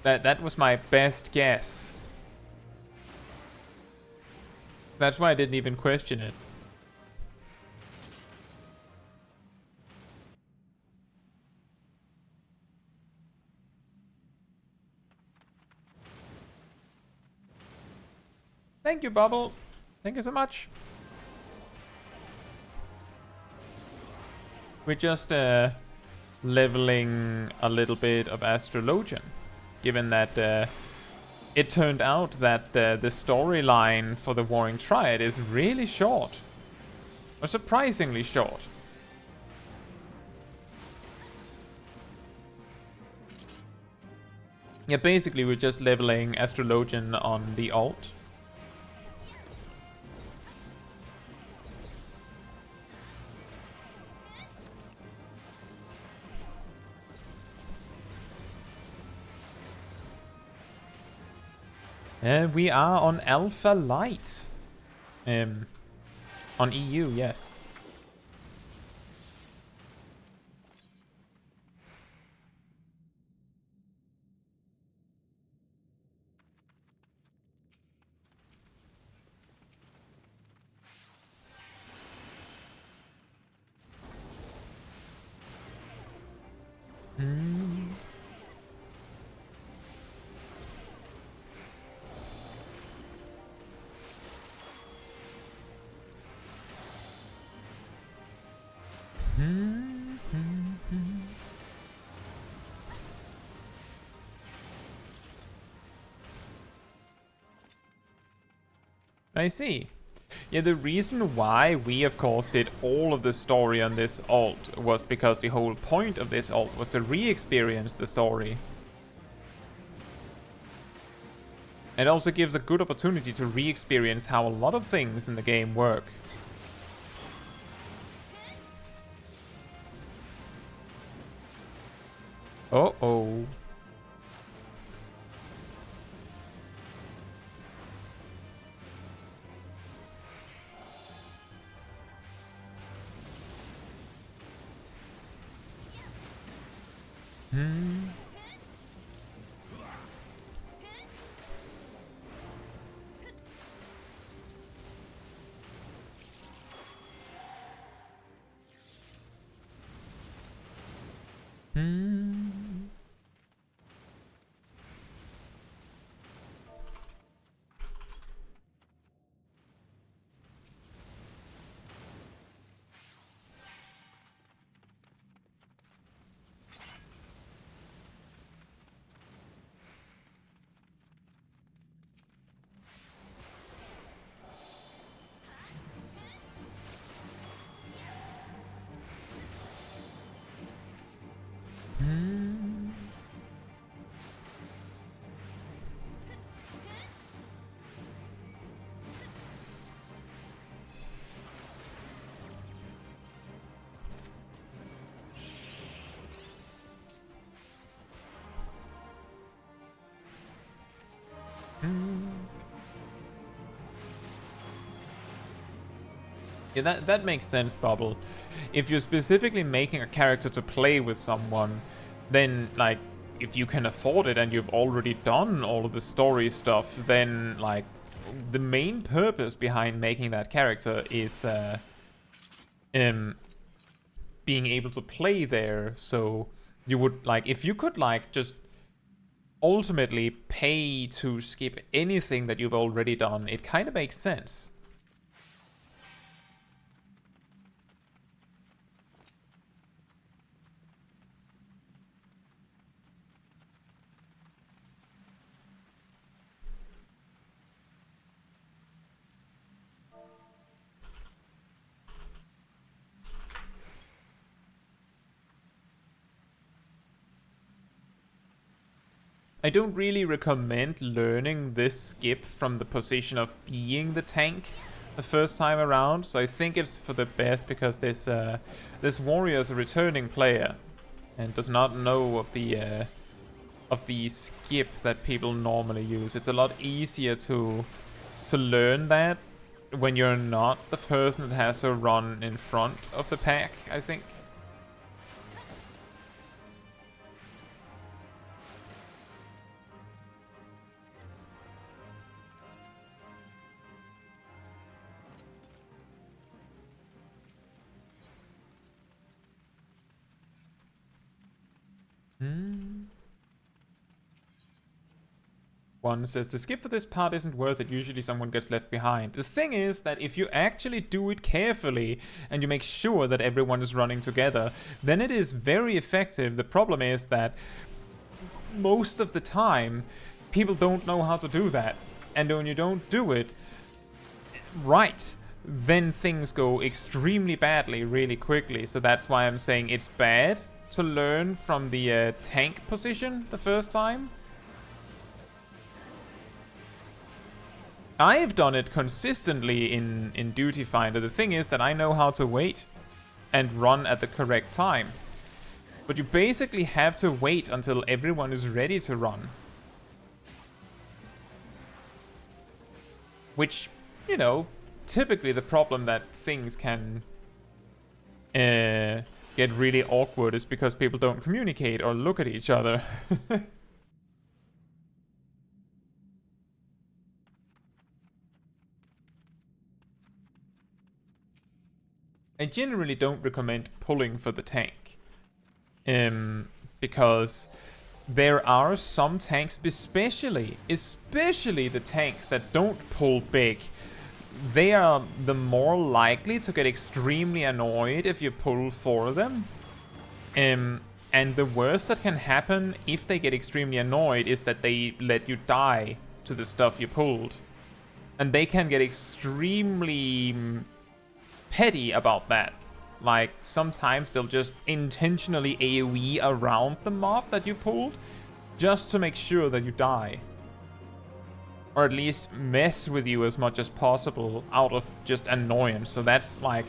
That was my best guess. That's why I didn't even question it. Thank you, Bubble. Thank you so much. We're just leveling a little bit of Astrologian, given that it turned out that the storyline for the Warring Triad is really short. Or surprisingly short. Yeah, basically we're just leveling Astrologian on the alt. We are on Alpha Light. On EU, yes. I see. Yeah, the reason why we, of course, did all of the story on this alt was because the whole point of this alt was to re-experience the story. It also gives a good opportunity to re-experience how a lot of things in the game work. Uh-oh. Yeah, that makes sense, Bubble. If you're specifically making a character to play with someone, then, like, if you can afford it and you've already done all of the story stuff, then, like, the main purpose behind making that character is being able to play there. So you would, like, if you could, like, just ultimately pay to skip anything that you've already done, it kind of makes sense. I don't really recommend learning this skip from the position of being the tank the first time around, so I think it's for the best because this warrior is a returning player and does not know of the skip that people normally use. It's a lot easier to learn that when you're not the person that has to run in front of the pack, I think. One says, the skip for this part isn't worth it, usually someone gets left behind. The thing is that if you actually do it carefully and you make sure that everyone is running together, then it is very effective. The problem is that most of the time, people don't know how to do that. And when you don't do it right, then things go extremely badly really quickly. So that's why I'm saying it's bad to learn from the tank position the first time. I've done it consistently in Duty Finder. The thing is that I know how to wait and run at the correct time. But you basically have to wait until everyone is ready to run. Which, you know, typically the problem that things can get really awkward is because people don't communicate or look at each other. I generally don't recommend pulling for the tank. Because there are some tanks, especially the tanks that don't pull big, they are the more likely to get extremely annoyed if you pull for them. And the worst that can happen if they get extremely annoyed is that they let you die to the stuff you pulled. And they can get extremely petty about that. Like, sometimes they'll just intentionally AoE around the mob that you pulled just to make sure that you die. Or at least mess with you as much as possible out of just annoyance. So that's like,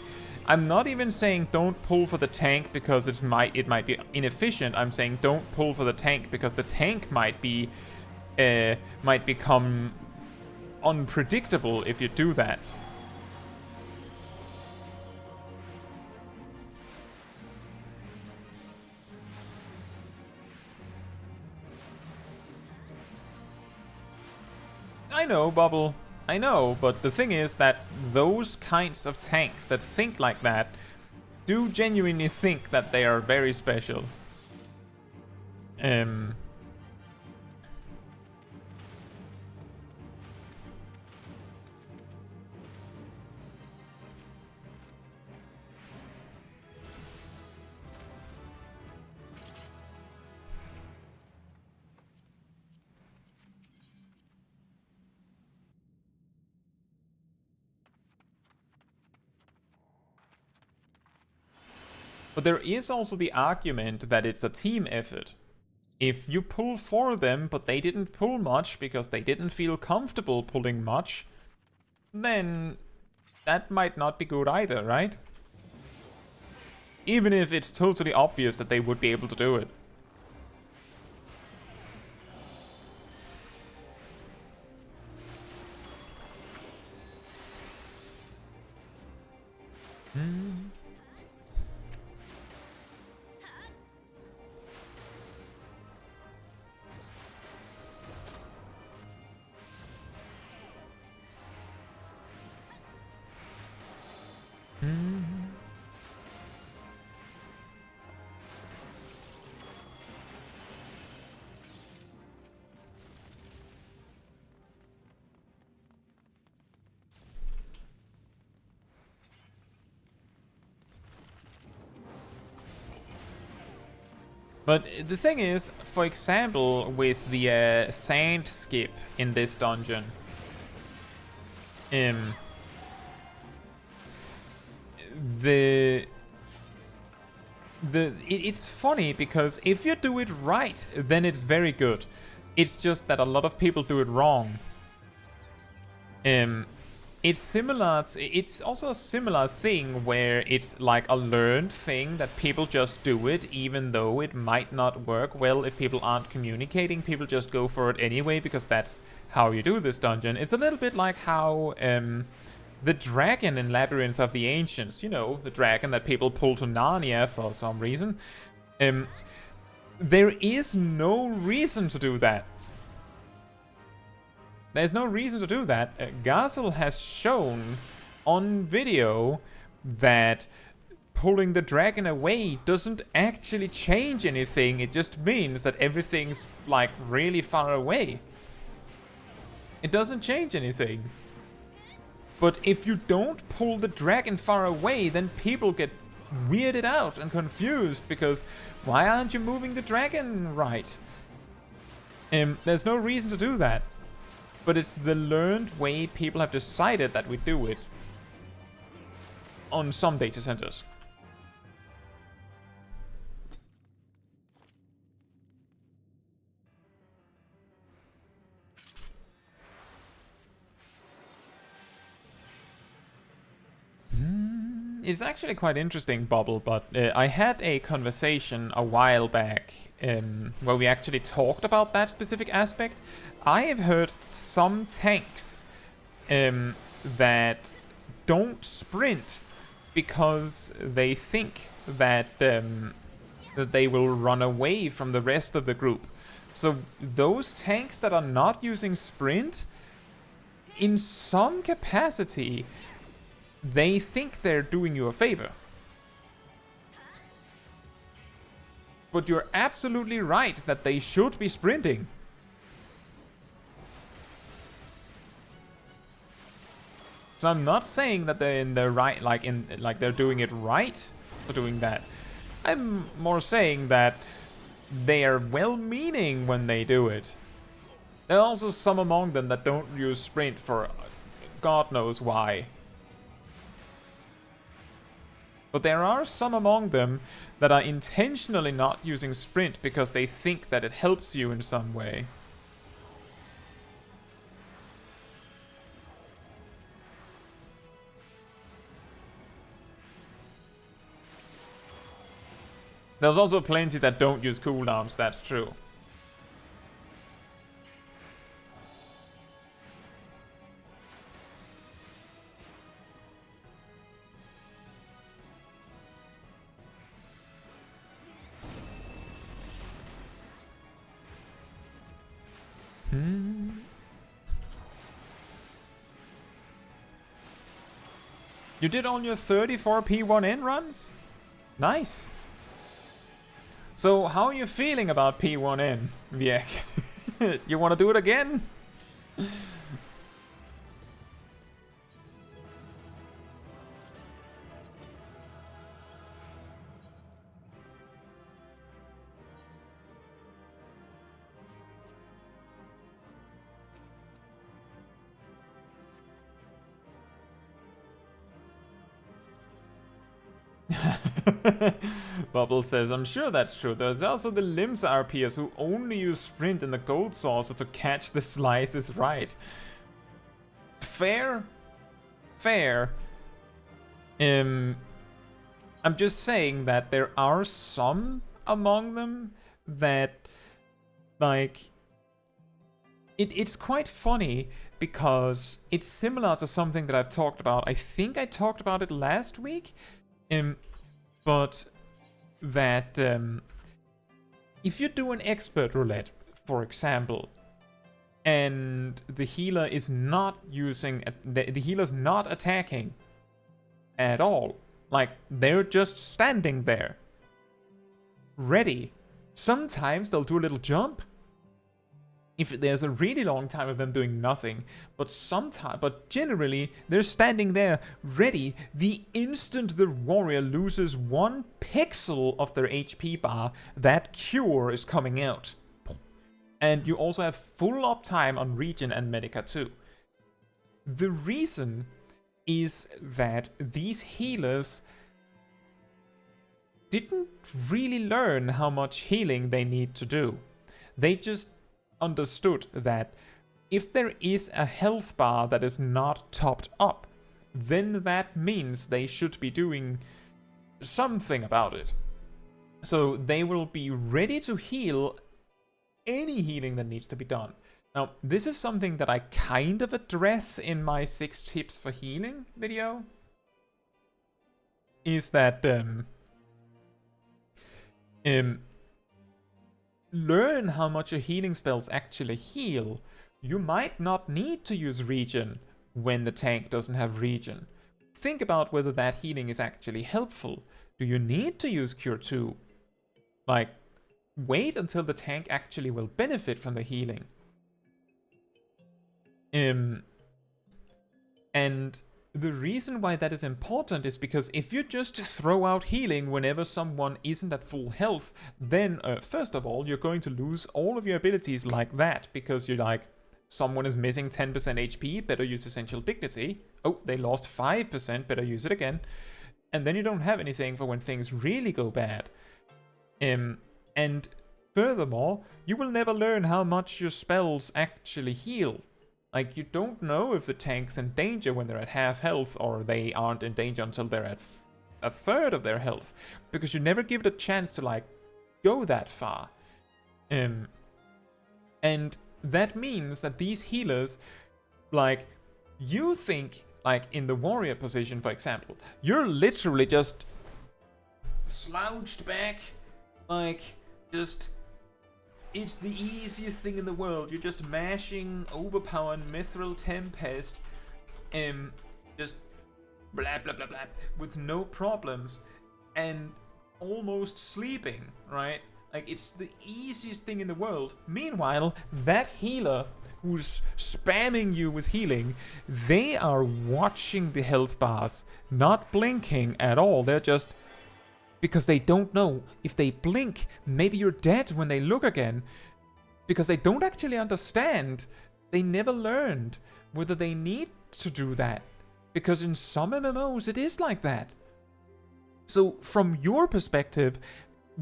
I'm not even saying don't pull for the tank because it might be inefficient. I'm saying don't pull for the tank because the tank might become unpredictable if you do that. I know, Bubble. I know, but the thing is that those kinds of tanks that think like that do genuinely think that they are very special. But there is also the argument that it's a team effort. If you pull for them, but they didn't pull much because they didn't feel comfortable pulling much, then that might not be good either, right? Even if it's totally obvious that they would be able to do it. But the thing is, for example, with the sand skip in this dungeon, it's funny because if you do it right, then it's very good. It's just that a lot of people do it wrong. It's similar. It's also a similar thing where it's like a learned thing that people just do it, even though it might not work well if people aren't communicating. People just go for it anyway because that's how you do this dungeon. It's a little bit like how the dragon in Labyrinth of the Ancients, you know, the dragon that people pull to Narnia for some reason. There is no reason to do that. There's no reason to do that. Gazel has shown on video that pulling the dragon away doesn't actually change anything. It just means that everything's like really far away. It doesn't change anything. But if you don't pull the dragon far away, then people get weirded out and confused because why aren't you moving the dragon right? There's no reason to do that. But it's the learned way people have decided that we do it on some data centers. It's actually quite interesting, Bubble, but I had a conversation a while back where we actually talked about that specific aspect. I have heard some tanks that don't sprint because they think that that they will run away from the rest of the group. So those tanks that are not using sprint, in some capacity, they think they're doing you a favor. But you're absolutely right that they should be sprinting. So I'm not saying that they're in the right, like they're doing it right for doing that. I'm more saying that they are well-meaning when they do it. There are also some among them that don't use sprint for God knows why. But there are some among them that are intentionally not using sprint because they think that it helps you in some way. There's also plenty that don't use cooldowns, that's true. You did all your 34 P1N runs? Nice. So, how are you feeling about P1N, Viek? You want to do it again? Bubble says, I'm sure that's true. There's also the Limbs RPers who only use sprint and the gold saucer to catch the slices right. Fair? Fair. I'm just saying that there are some among them that, like, it's quite funny because it's similar to something that I've talked about. I think I talked about it last week. But that if you do an expert roulette, for example, and the healer is not using the healer's not attacking at all, like they're just standing there, ready. Sometimes they'll do a little jump. If there's a really long time of them doing nothing, but generally they're standing there ready the instant the warrior loses 1 pixel of their HP bar, that cure is coming out. And you also have full uptime on regen and medica too. The reason is that these healers didn't really learn how much healing they need to do. They just understood that if there is a health bar that is not topped up, then that means they should be doing something about it. So they will be ready to heal any healing that needs to be done. Now, this is something that I kind of address in my 6 tips for healing video. Is that learn how much your healing spells actually heal. You might not need to use regen when the tank doesn't have regen. Think about whether that healing is actually helpful. Do you need to use Cure 2? Like, wait until the tank actually will benefit from the healing. And the reason why that is important is because if you just throw out healing whenever someone isn't at full health, then first of all, you're going to lose all of your abilities like that, because you're like, someone is missing 10% HP, better use Essential Dignity. Oh, they lost 5%, better use it again. And then you don't have anything for when things really go bad. And furthermore, you will never learn how much your spells actually heal. Like, you don't know if the tank's in danger when they're at half health, or they aren't in danger until they're at a third of their health, because you never give it a chance to, like, go that far. And that means that these healers, like, you think, like, in the warrior position, for example, you're literally just slouched back, like, just... It's the easiest thing in the world. You're just mashing overpowered Mithril Tempest, just blah blah blah blah with no problems, and almost sleeping, right? Like, it's the easiest thing in the world. Meanwhile, that healer who's spamming you with healing, they are watching the health bars, not blinking at all. They're just... because they don't know. If they blink, maybe you're dead when they look again. Because they don't actually understand. They never learned whether they need to do that. Because in some MMOs, it is like that. So, from your perspective,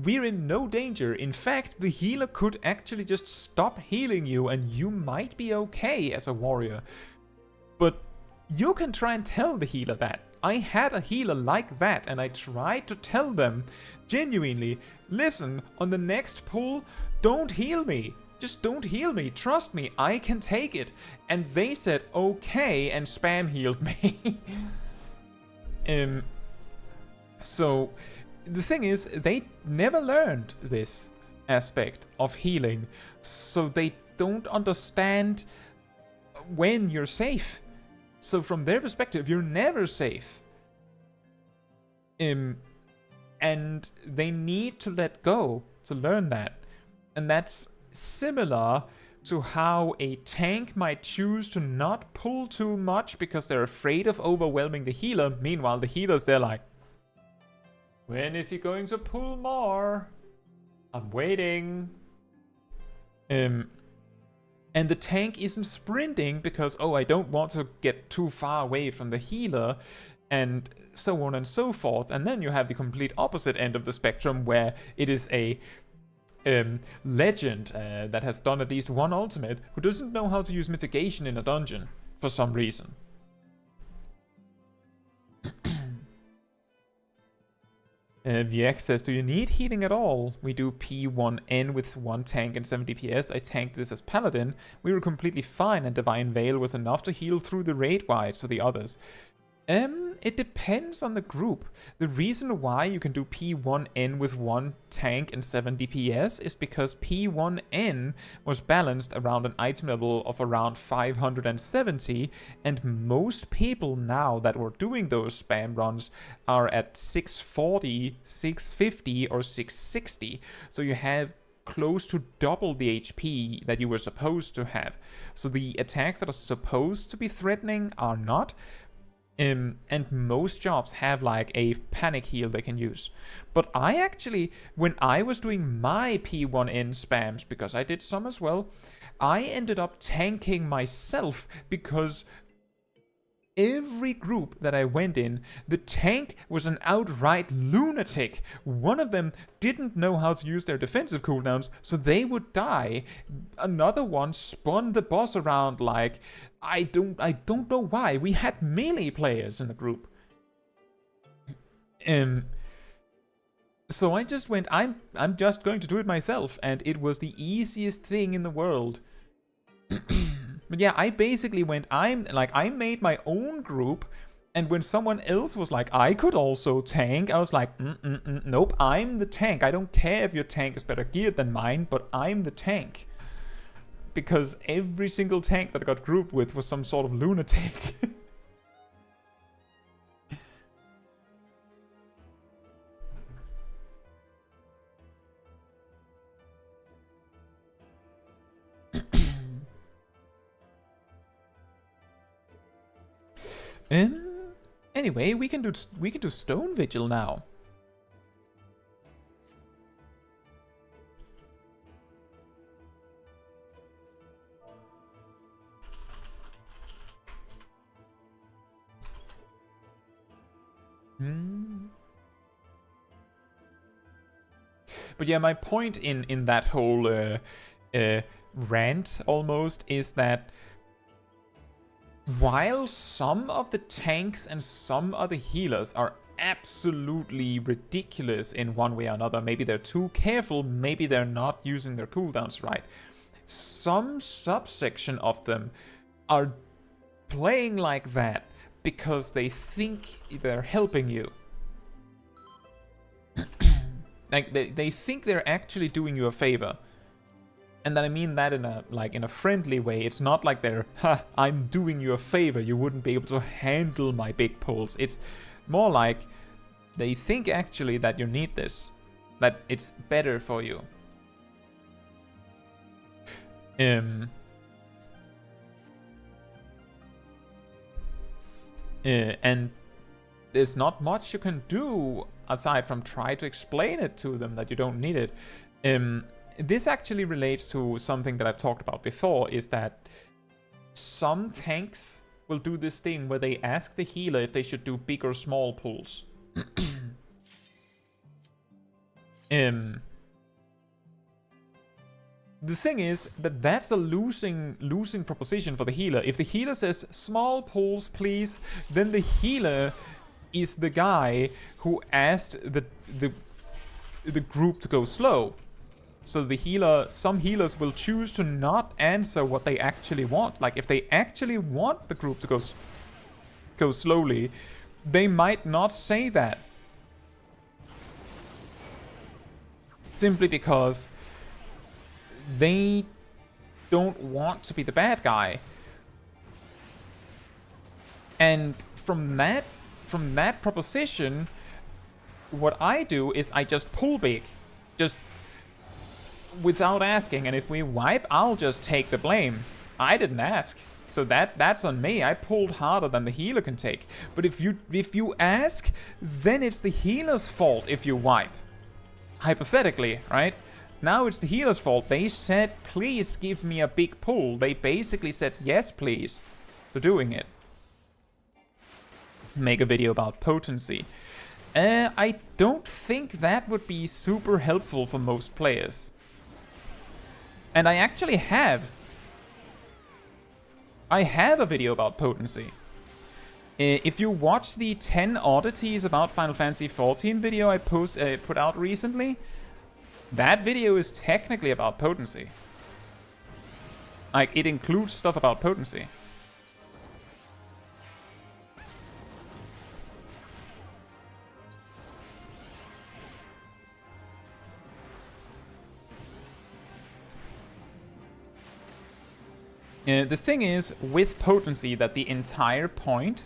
we're in no danger. In fact, the healer could actually just stop healing you and you might be okay as a warrior. But you can try and tell the healer that. I had a healer like that and I tried to tell them, genuinely, listen, on the next pull, don't heal me. Just don't heal me. Trust me, I can take it. And they said, okay, and spam healed me. So, the thing is, they never learned this aspect of healing. So they don't understand when you're safe. So from their perspective, you're never safe. And they need to let go to learn that. And that's similar to how a tank might choose to not pull too much because they're afraid of overwhelming the healer. Meanwhile, the healers, they're like, when is he going to pull more? I'm waiting. And the tank isn't sprinting because, oh, I don't want to get too far away from the healer, and so on and so forth. And then you have the complete opposite end of the spectrum where it is a legend that has done at least one ultimate who doesn't know how to use mitigation in a dungeon for some reason. VX says, do you need healing at all? We do P1N with 1 tank and 7 DPS. I tanked this as Paladin. We were completely fine and Divine Veil was enough to heal through the raid wide for the others. It depends on the group. The reason why you can do P1N with 1 tank and 7 DPS is because P1N was balanced around an item level of around 570, and most people now that were doing those spam runs are at 640, 650 or 660. So you have close to double the HP that you were supposed to have. So the attacks that are supposed to be threatening are not. And most jobs have like a panic heal they can use. But I actually, when I was doing my P1N spams, because I did some as well, I ended up tanking myself because every group that I went in, the tank was an outright lunatic. One of them didn't know how to use their defensive cooldowns, so they would die. Another one spun the boss around like, I don't know why. We had melee players in the group. So I just went, I'm just going to do it myself, and it was the easiest thing in the world. But yeah, I basically went, I made my own group, and when someone else was like, I could also tank, I was like, nope, I'm the tank. I don't care if your tank is better geared than mine, but I'm the tank. Because every single tank that I got grouped with was some sort of lunatic. Anyway, we can do Stone Vigil now. But yeah, my point in that whole rant almost is that while some of the tanks and some of the healers are absolutely ridiculous in one way or another, maybe they're too careful, maybe they're not using their cooldowns right, some subsection of them are playing like that because they think they're helping you. Like, they think they're actually doing you a favor. And then I mean that in a friendly way. It's not like they're, I'm doing you a favor, you wouldn't be able to handle my big pulls. It's more like they think actually that you need this, that it's better for you. And there's not much you can do aside from try to explain it to them that you don't need it. This actually relates to something that I've talked about before, is that some tanks will do this thing where they ask the healer if they should do big or small pulls. The thing is that that's a losing proposition for the healer. If the healer says small pulls please, then the healer is the guy who asked the group to go slow. So the healer, some healers will choose to not answer what they actually want. Like if they actually want the group to go slowly, they might not say that. Simply because they don't want to be the bad guy. And from that proposition, what I do is I just pull big. Just without asking, and if we wipe, I'll just take the blame. I didn't ask, so that's on me. I pulled harder than the healer can take. But if you ask, then it's the healer's fault if you wipe. Hypothetically, right? Now it's the healer's fault. They said, please give me a big pull. They basically said, yes, please, to doing it. Make a video about potency. I don't think that would be super helpful for most players. And I actually have. I have a video about potency. If you watch the 10 oddities about Final Fantasy XIV video I put out recently, that video is technically about potency. Like, it includes stuff about potency. The thing is, with potency, that the entire point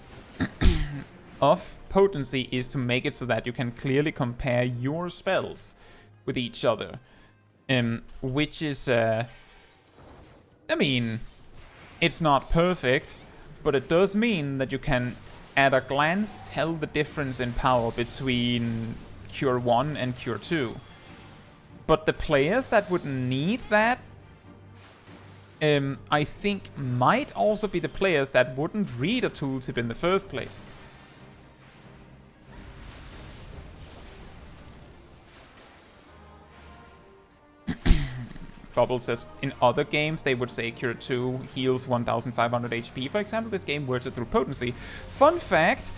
of potency is to make it so that you can clearly compare your spells with each other. Which is, I mean, it's not perfect, but it does mean that you can, at a glance, tell the difference in power between Cure 1 and Cure 2. But the players that would need that, I think might also be the players that wouldn't read a tooltip in the first place. Bubble says, in other games they would say Cure 2 heals 1500 HP, for example. This game works it through potency. Fun fact,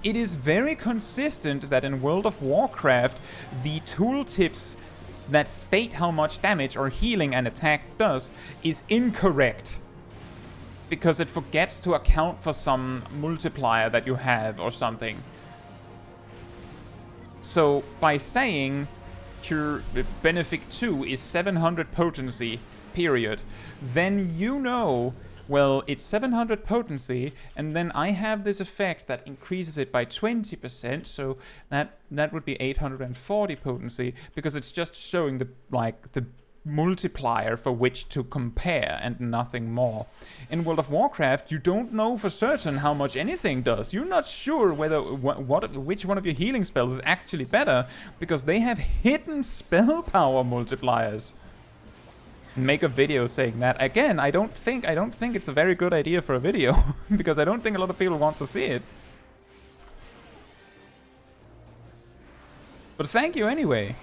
it is very consistent that in World of Warcraft, the tooltips that state how much damage or healing an attack does is incorrect. Because it forgets to account for some multiplier that you have or something. So by saying Cure Benefic 2 is 700 potency, period, then you know, well, it's 700 potency, and then I have this effect that increases it by 20%, so that would be 840 potency, because it's just showing the multiplier for which to compare and nothing more. In World of Warcraft, you don't know for certain how much anything does. You're not sure whether which one of your healing spells is actually better, because they have hidden spell power multipliers. Make a video saying that. Again, I don't think it's a very good idea for a video because I don't think a lot of people want to see it. But thank you anyway.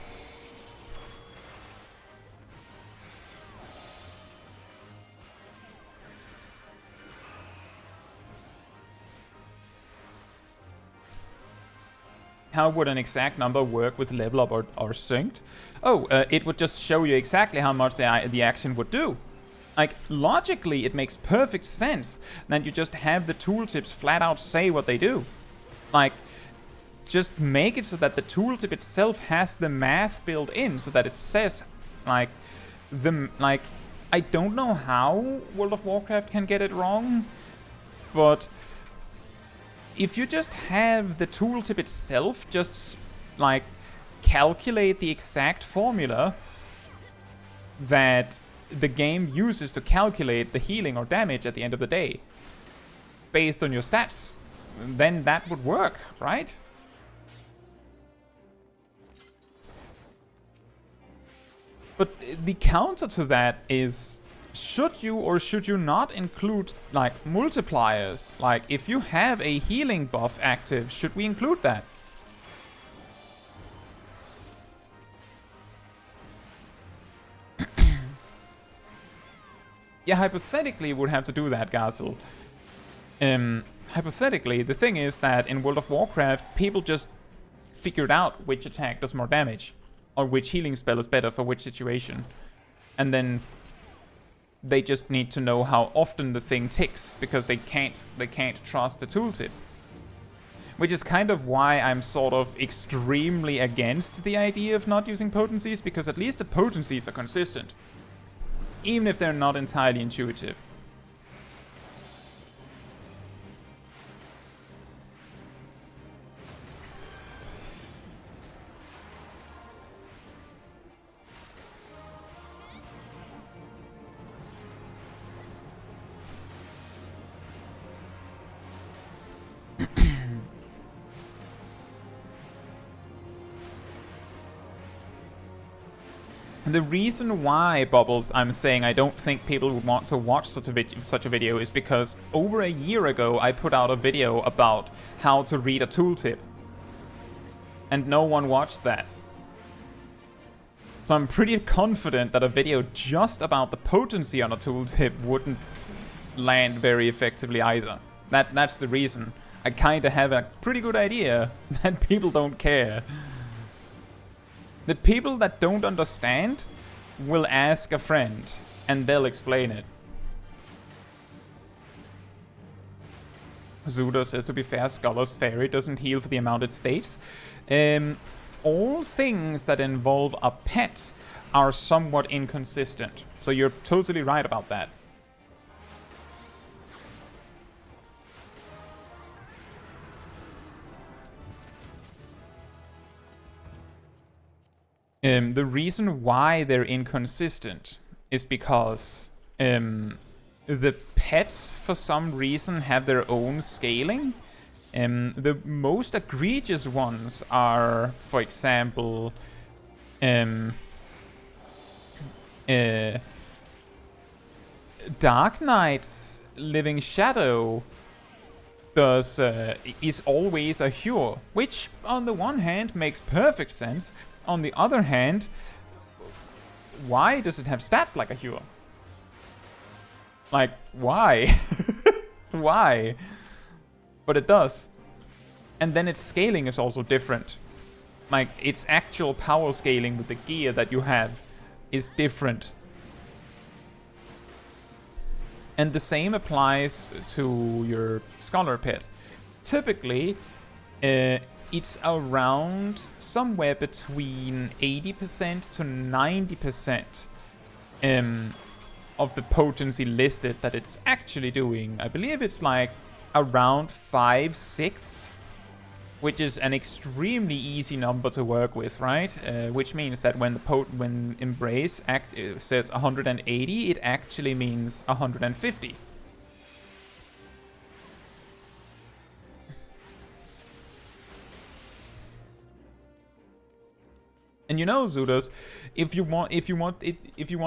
How would an exact number work with level up or synced? Oh, it would just show you exactly how much the action would do. Like, logically, it makes perfect sense that you just have the tooltips flat out say what they do. Like, just make it so that the tooltip itself has the math built in, so that it says, I don't know how World of Warcraft can get it wrong, but if you just have the tooltip itself just, calculate the exact formula that the game uses to calculate the healing or damage at the end of the day based on your stats, then that would work, right? But the counter to that is, should you or should you not include like multipliers? Like if you have a healing buff active, should we include that? Yeah, hypothetically would have to do that, Garcel. Hypothetically, the thing is that in World of Warcraft, people just figured out which attack does more damage, or which healing spell is better for which situation. And then they just need to know how often the thing ticks, because they can't trust the tooltip. Which is kind of why I'm sort of extremely against the idea of not using potencies, because at least the potencies are consistent, even if they're not entirely intuitive. The reason why, Bubbles, I'm saying I don't think people would want to watch such a video is because over a year ago I put out a video about how to read a tooltip. And no one watched that. So I'm pretty confident that a video just about the potency on a tooltip wouldn't land very effectively either. That's the reason. I kinda have a pretty good idea that people don't care. The people that don't understand will ask a friend, and they'll explain it. Zuda says, to be fair, Scholar's Fairy doesn't heal for the amount it states. All things that involve a pet are somewhat inconsistent. So you're totally right about that. The reason why they're inconsistent is because the pets, for some reason, have their own scaling. The most egregious ones are, for example, Dark Knight's Living Shadow is always a Hure, which on the one hand makes perfect sense. On the other hand, why does it have stats like a Hure? Like, why? Why? But it does. And then its scaling is also different. Like, its actual power scaling with the gear that you have is different. And the same applies to your Scholar Pet. Typically, it's around somewhere between 80% to 90% of the potency listed that it's actually doing. I believe it's like around 5/6, which is an extremely easy number to work with, right? Which means that when Embrace says 180, it actually means 150. And you know, Zudas, if you want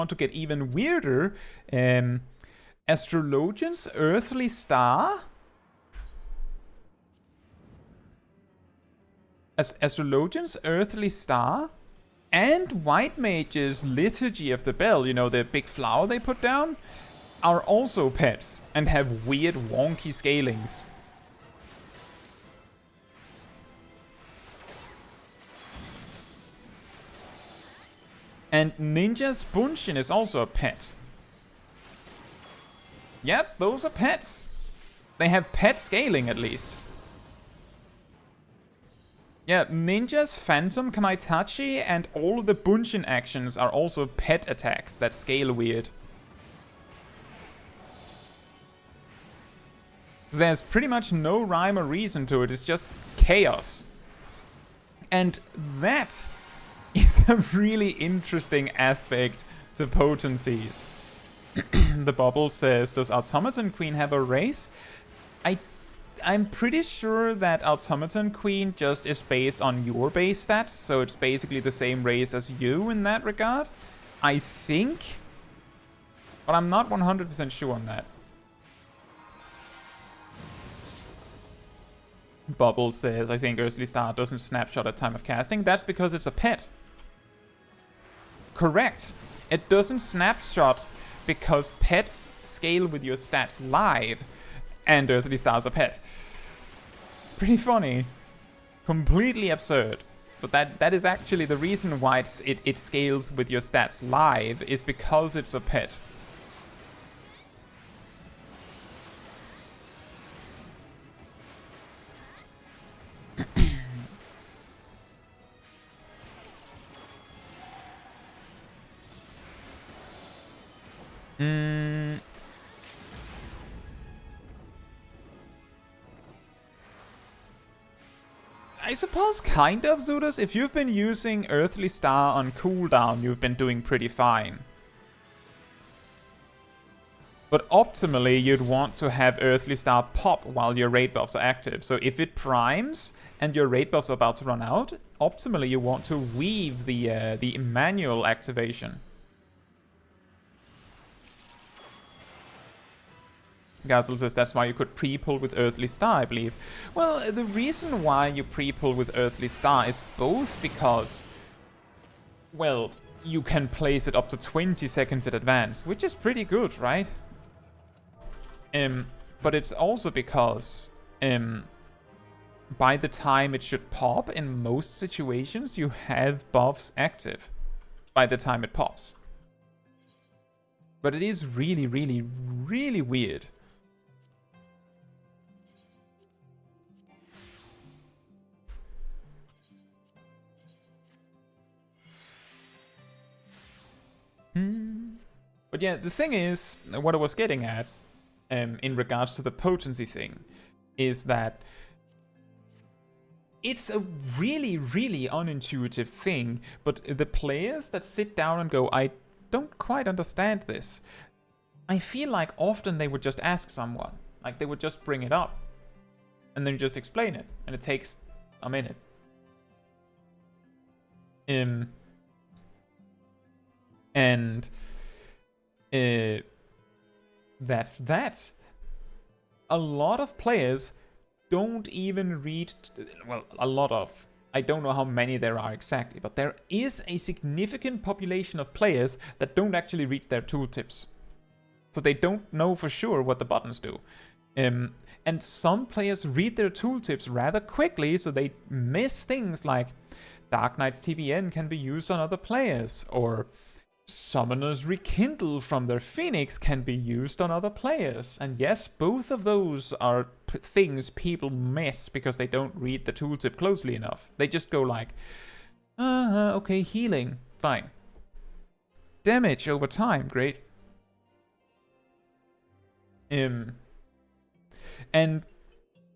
to get even weirder, Astrologian's Earthly Star, Astrologian's Earthly Star, and White Mage's Liturgy of the Bell, you know, the big flower they put down, are also pets and have weird wonky scalings. And Ninja's Bunshin is also a pet. Yep, those are pets. They have pet scaling at least. Yeah, Ninja's Phantom Kamaitachi and all of the Bunshin actions are also pet attacks that scale weird. There's pretty much no rhyme or reason to it, it's just chaos. And that is a really interesting aspect to potencies. The Bubble says, does Automaton Queen have a race? I'm pretty sure that Automaton Queen just is based on your base stats, so it's basically the same race as you in that regard. I think. But I'm not 100% sure on that. Bubble says, I think Earthly Star doesn't snapshot at time of casting. That's because it's a pet. Correct. It doesn't snapshot because pets scale with your stats live. And Earthly Star's a pet. It's pretty funny. Completely absurd. But that is actually the reason why it scales with your stats live, is because it's a pet. I suppose kind of, Zudus. If you've been using Earthly Star on cooldown, you've been doing pretty fine. But optimally, you'd want to have Earthly Star pop while your raid buffs are active. So if it primes and your raid buffs are about to run out, optimally you want to weave the manual activation. Gazel says that's why you could pre-pull with Earthly Star, I believe. Well, the reason why you pre-pull with Earthly Star is both because, well, you can place it up to 20 seconds in advance, which is pretty good, right? But it's also because, by the time it should pop, in most situations, you have buffs active by the time it pops. But it is really, really, really weird. But yeah, the thing is, what I was getting at, in regards to the potency thing, is that it's a really, really unintuitive thing, but the players that sit down and go, I don't quite understand this, I feel like often they would just ask someone. Like, they would just bring it up, and then just explain it, and it takes a minute. And that's that. A lot of players don't even read, well, a lot of, I don't know how many there are exactly, but there is a significant population of players that don't actually read their tooltips. So they don't know for sure what the buttons do. And some players read their tooltips rather quickly, so they miss things like Dark Knight's TBN can be used on other players, or Summoner's Rekindle from their Phoenix can be used on other players. And yes, both of those are things people miss because they don't read the tooltip closely enough. They just go like, okay, healing, fine. Damage over time, great. And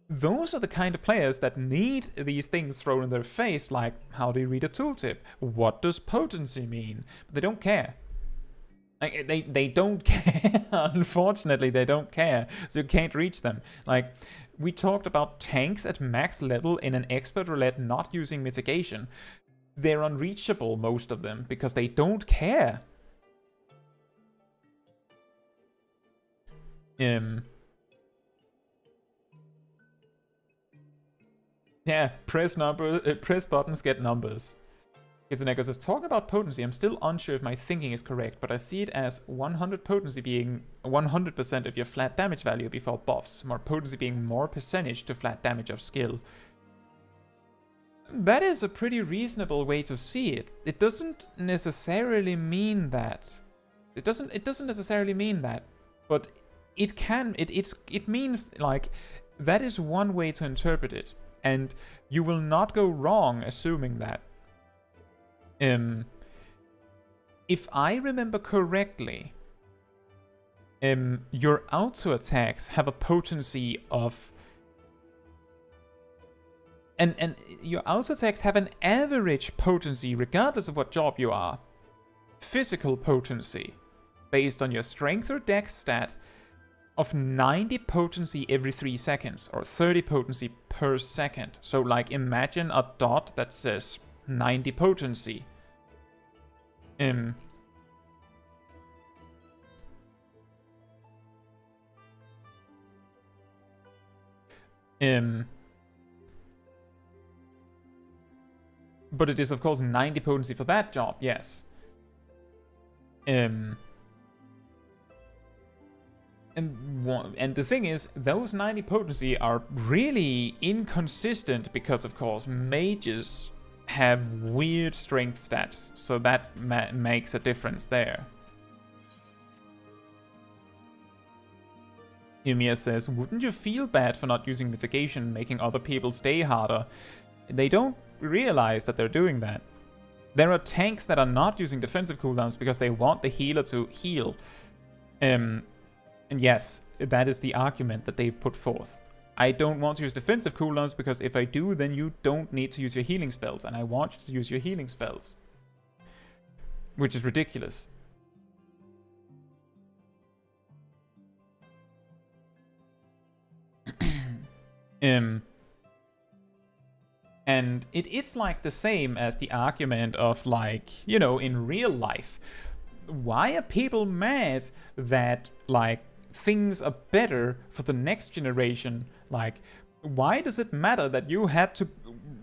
those are the kind of players that need these things thrown in their face, like, how do you read a tooltip? What does potency mean? But they don't care. Like, they don't care. Unfortunately, they don't care. So you can't reach them. Like, we talked about tanks at max level in an expert roulette not using mitigation. They're unreachable, most of them, because they don't care. Yeah, press buttons, get numbers. Kitsuneko says, talk about potency. I'm still unsure if my thinking is correct, but I see it as 100 potency being 100% of your flat damage value before buffs, more potency being more percentage to flat damage of skill. That is a pretty reasonable way to see it. It doesn't necessarily mean that. It doesn't necessarily mean that, but it can. It means, like, that is one way to interpret it. And you will not go wrong assuming that. If I remember correctly, your auto attacks have a potency of, and your auto attacks have an average potency regardless of what job you are. physical potency based on your strength or dex stat of 90 potency every 3 seconds, or 30 potency per second. So like imagine a dot that says 90 potency. But it is of course 90 potency for that job, yes. And the thing is, those 90 potency are really inconsistent because, of course, mages have weird strength stats, so that makes a difference there. Umia says, wouldn't you feel bad for not using mitigation, making other people stay harder? They don't realize that they're doing that. There are tanks that are not using defensive cooldowns because they want the healer to heal. And yes, that is the argument that they've put forth. I don't want to use defensive cooldowns because if I do, then you don't need to use your healing spells, and I want you to use your healing spells. Which is ridiculous. And it's like the same as the argument of, like, you know, in real life. Why are people mad that, like, things are better for the next generation? Like, why does it matter that you had to,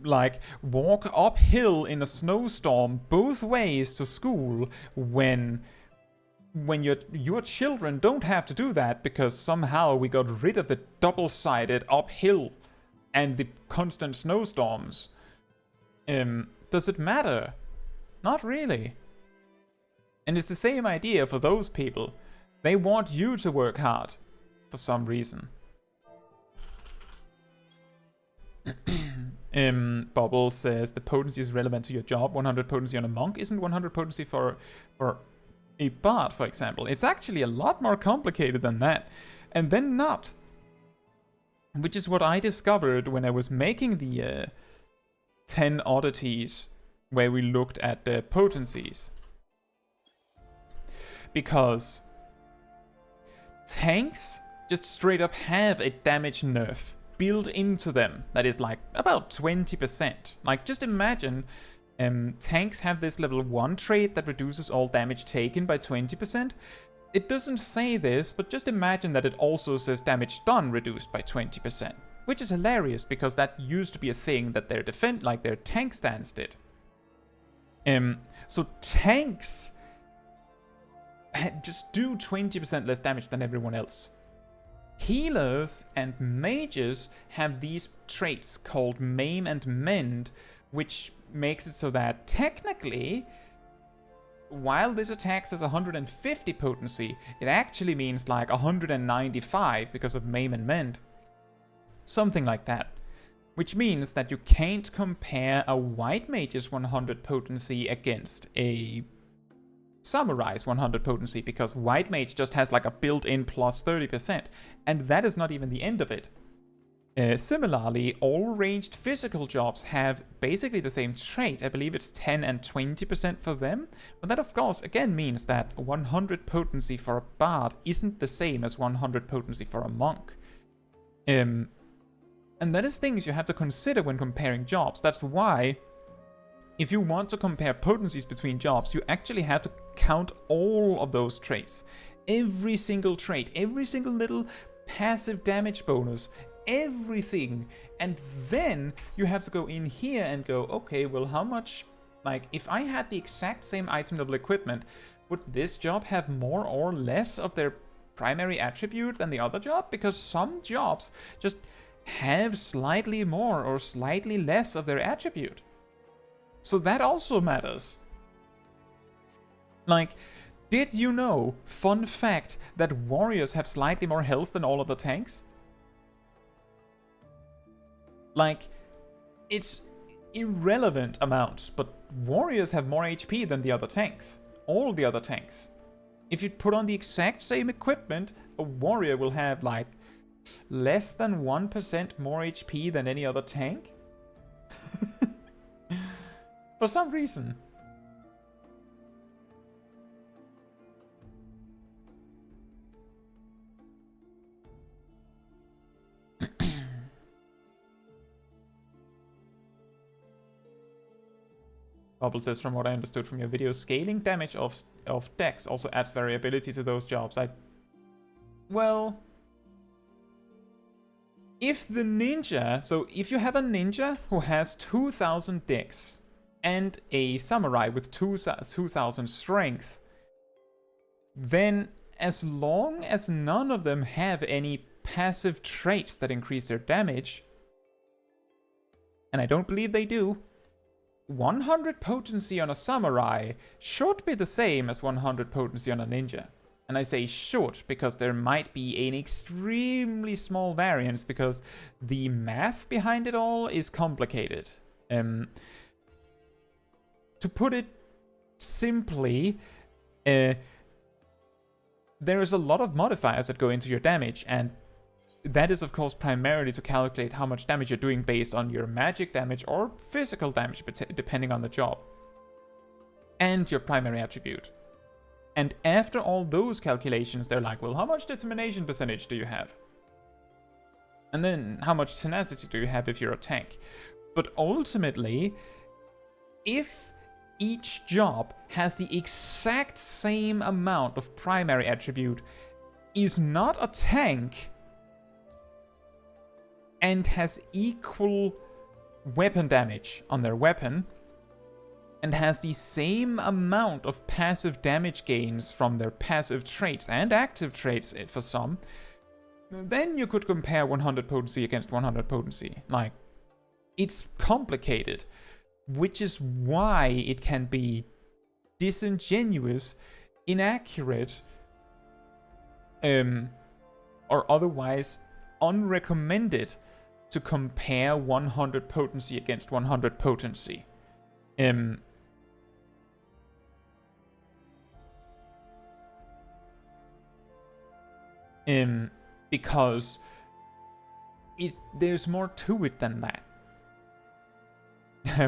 like, walk uphill in a snowstorm both ways to school when your children don't have to do that because somehow we got rid of the double-sided uphill and the constant snowstorms? Does it matter? Not really. And it's the same idea for those people. They want you to work hard for some reason. Bubble says the potency is relevant to your job. 100 potency on a monk isn't 100 potency for a bard, for example. It's actually a lot more complicated than that. And then not. Which is what I discovered when I was making the 10 oddities where we looked at the potencies. Because tanks just straight up have a damage nerf built into them that is like about 20%. Like, just imagine tanks have this level 1 trait that reduces all damage taken by 20%. It doesn't say this, but just imagine that it also says damage done reduced by 20%, which is hilarious because that used to be a thing that their their tank stance did. So tanks just do 20% less damage than everyone else. Healers and mages have these traits called Maim and Mend, which makes it so that technically, while this attack says 150 potency, it actually means like 195 because of Maim and Mend. Something like that. Which means that you can't compare a white mage's 100 potency against a samurai's 100 potency, because white mage just has like a built-in plus 30%, and that is not even the end of it. Similarly, all ranged physical jobs have basically the same trait. I believe it's 10 and 20% for them, but that of course again means that 100 potency for a bard isn't the same as 100 potency for a monk. And that is things you have to consider when comparing jobs. That's why if you want to compare potencies between jobs, you actually have to count all of those traits. Every single trait, every single little passive damage bonus, everything. And then you have to go in here and go, okay, well, how much, like, if I had the exact same item level equipment, would this job have more or less of their primary attribute than the other job? Because some jobs just have slightly more or slightly less of their attribute. So that also matters. Like, did you know, fun fact, that warriors have slightly more health than all of the tanks? Like, it's irrelevant amounts, but warriors have more HP than the other tanks. All the other tanks. If you put on the exact same equipment, a warrior will have, like, less than 1% more HP than any other tank. For some reason. Bubble says, from what I understood from your video, scaling damage of decks also adds variability to those jobs. Well, if the ninja, so if you have a ninja who has 2000 dex and a samurai with 2000 strength, then as long as none of them have any passive traits that increase their damage, and I don't believe they do, 100 potency on a samurai should be the same as 100 potency on a ninja. And I say should because there might be an extremely small variance because the math behind it all is complicated. To put it simply, there is a lot of modifiers that go into your damage, and that is of course primarily to calculate how much damage you're doing based on your magic damage or physical damage, depending on the job, and your primary attribute. And after all those calculations, they're like, well, how much determination percentage do you have? And then how much tenacity do you have if you're a tank? But ultimately, if each job has the exact same amount of primary attribute, is not a tank, and has equal weapon damage on their weapon, and has the same amount of passive damage gains from their passive traits and active traits for some, then you could compare 100 potency against 100 potency. Like, it's complicated, which is why it can be disingenuous, inaccurate, or otherwise unrecommended to compare 100 potency against 100 potency. Because there's more to it than that.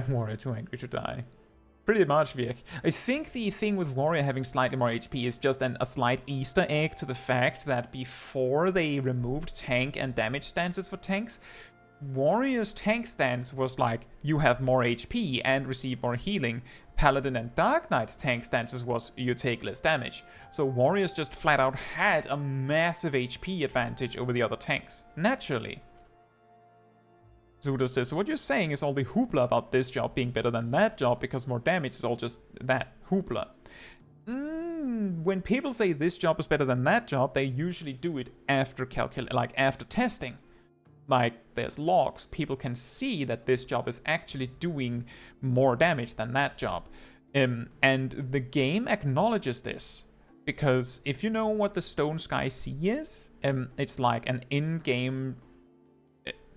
Warrior too angry to die. Pretty much, Vic. I think the thing with Warrior having slightly more HP is just a slight Easter egg to the fact that before they removed tank and damage stances for tanks, Warrior's tank stance was like, you have more HP and receive more healing. Paladin and Dark Knight's tank stances was, you take less damage. So Warriors just flat out had a massive HP advantage over the other tanks, naturally. Zudo says, so what you're saying is all the hoopla about this job being better than that job because more damage is all just that hoopla. When people say this job is better than that job, they usually do it after after testing. Like, there's logs. People can see that this job is actually doing more damage than that job. And the game acknowledges this. Because if you know what the Stone Sky Sea is, it's like an in-game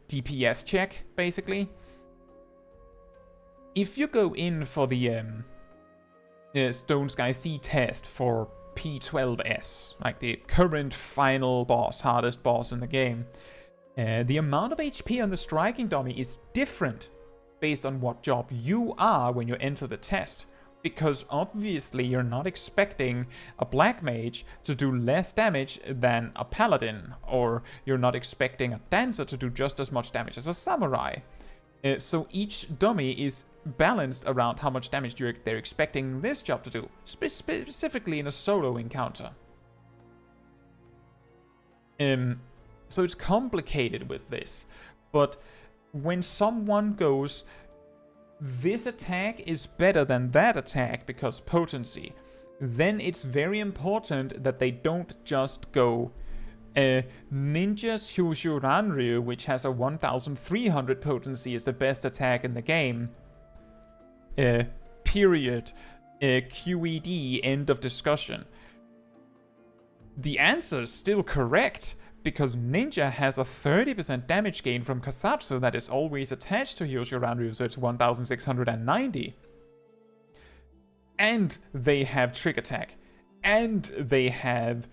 DPS check, basically. If you go in for the Stone Sky Sea test for P12S, like the current final boss, hardest boss in the game, the amount of HP on the striking dummy is different based on what job you are when you enter the test. Because obviously you're not expecting a black mage to do less damage than a paladin, or you're not expecting a dancer to do just as much damage as a samurai. So each dummy is balanced around how much damage they're expecting this job to do, specifically in a solo encounter. So it's complicated with this, but when someone goes, this attack is better than that attack because potency, then it's very important that they don't just go Ninja's Hyushu Ranryu, which has a 1300 potency, is the best attack in the game. Period. QED, end of discussion. The answer is still correct, because Ninja has a 30% damage gain from Kasatsu that is always attached to Hyushu Ranryu, so it's 1690. And they have Trick Attack. And they have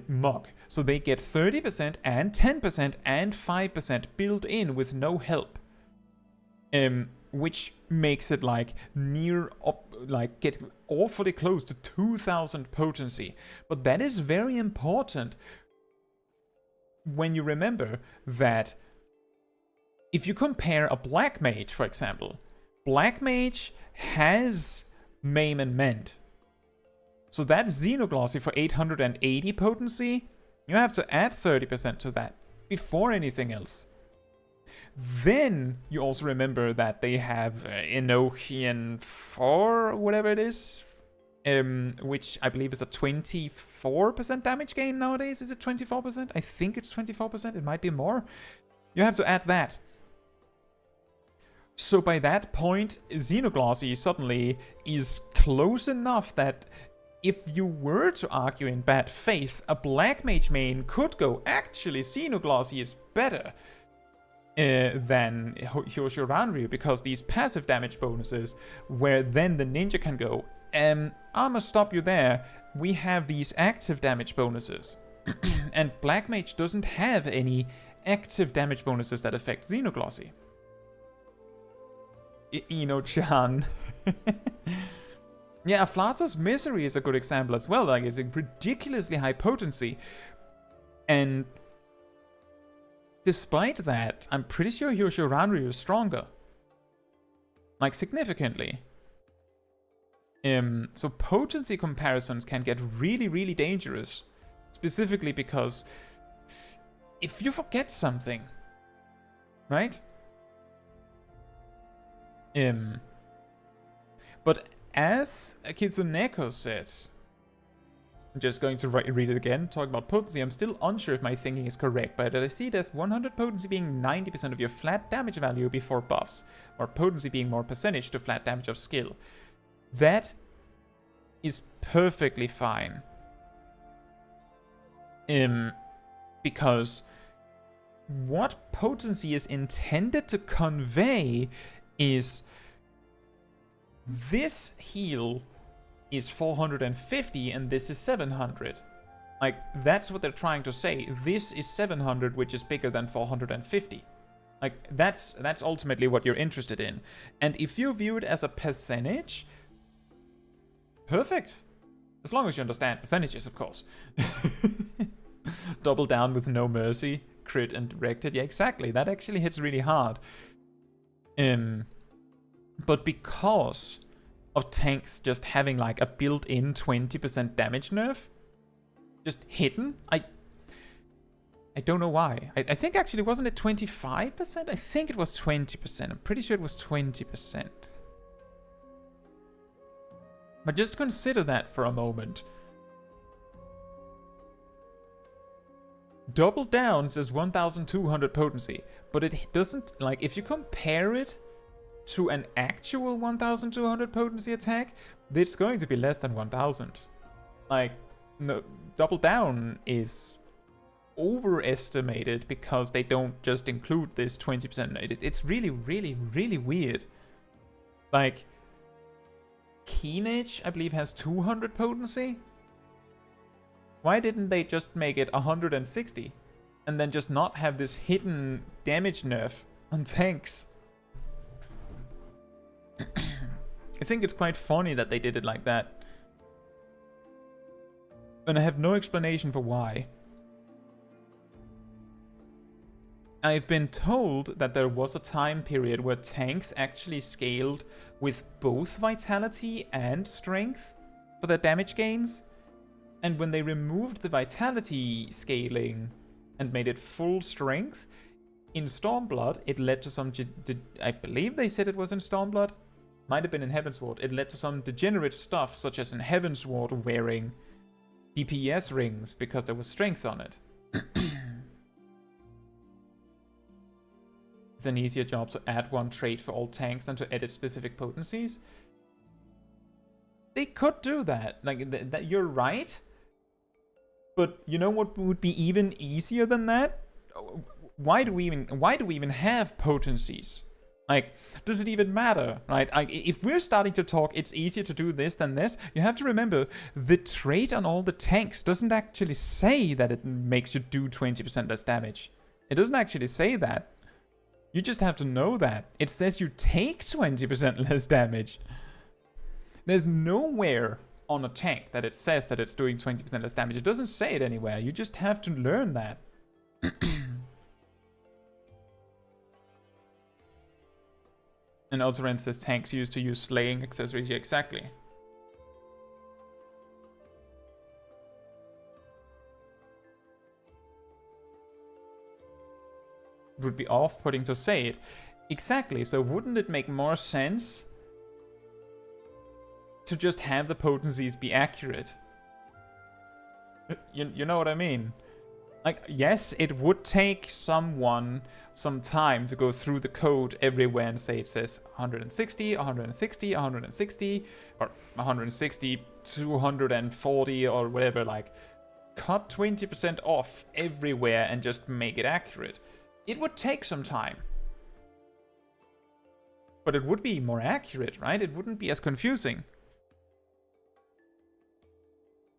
Mug. So they get 30% and 10% and 5% built in with no help. Which makes it like get awfully close to 2000 potency. But that is very important when you remember that if you compare a black mage, for example, Black Mage has Maim and Mend. So that Xenoglossy for 880 potency, you have to add 30% to that before anything else. Then you also remember that they have Enochian 4, whatever it is, which I believe is a 24% damage gain nowadays. Is it 24%? I think it's 24%. It might be more. You have to add that. So by that point, Xenoglossy suddenly is close enough that if you were to argue in bad faith, a Black Mage main could go, actually, Xenoglossy is better than Hyosho Ranryu, because these passive damage bonuses, where then the ninja can go, I'ma stop you there, we have these active damage bonuses. And Black Mage doesn't have any active damage bonuses that affect Xenoglossy. Ino-chan. Yeah, Aflato's Misery is a good example as well. Like, it's a ridiculously high potency. And despite that, I'm pretty sure Hyosho Ranryu is stronger. Like, significantly. So potency comparisons can get really, really dangerous. Specifically because if you forget something, right? But as Kitsuneko said, I'm just going to read it again, talk about potency. I'm still unsure if my thinking is correct, but I see it as 100 potency being 90% of your flat damage value before buffs, or potency being more percentage to flat damage of skill. That is perfectly fine. Because what potency is intended to convey is this heal is 450 and this is 700. Like, that's what they're trying to say. This is 700, which is bigger than 450. Like, that's ultimately what you're interested in. And if you view it as a percentage, perfect. As long as you understand percentages, of course. Double down with no mercy, crit and directed. Yeah, exactly. That actually hits really hard. But because of tanks just having like a built-in 20% damage nerf, just hidden, I don't know why. I think actually, wasn't it 25%? I think it was 20%. I'm pretty sure it was 20%. But just consider that for a moment. Double down says 1200 potency, but it doesn't, like, if you compare it to an actual 1200 potency attack, it's going to be less than 1000. Like, no, double down is overestimated because they don't just include this 20%. It's really, really, really weird. Like, Keenage, I believe, has 200 potency. Why didn't they just make it 160 and then just not have this hidden damage nerf on tanks? I think it's quite funny that they did it like that. And I have no explanation for why. I've been told that there was a time period where tanks actually scaled with both vitality and strength for their damage gains. And when they removed the vitality scaling and made it full strength, in Stormblood, it led to some... I believe they said it was in Stormblood. Might have been in Heavensward. It led to some degenerate stuff, such as in Heavensward wearing DPS rings because there was strength on it. It's an easier job to add one trait for all tanks than to edit specific potencies. They could do that. Like, that you're right. But you know what would be even easier than that? Why do we even have potencies? Like, does it even matter, right? If we're starting to talk, it's easier to do this than this. You have to remember, the trait on all the tanks doesn't actually say that it makes you do 20% less damage. It doesn't actually say that. You just have to know that. It says you take 20% less damage. There's nowhere on a tank that it says that it's doing 20% less damage. It doesn't say it anywhere. You just have to learn that. And also Ren says tanks used to use slaying accessories. Yeah, exactly. It would be off-putting to say it. Exactly, so wouldn't it make more sense to just have the potencies be accurate? You know what I mean? Like, yes, it would take someone some time to go through the code everywhere and say it says 160, 160, 160, or 160, 240, or whatever, like, cut 20% off everywhere and just make it accurate. It would take some time. But it would be more accurate, right? It wouldn't be as confusing.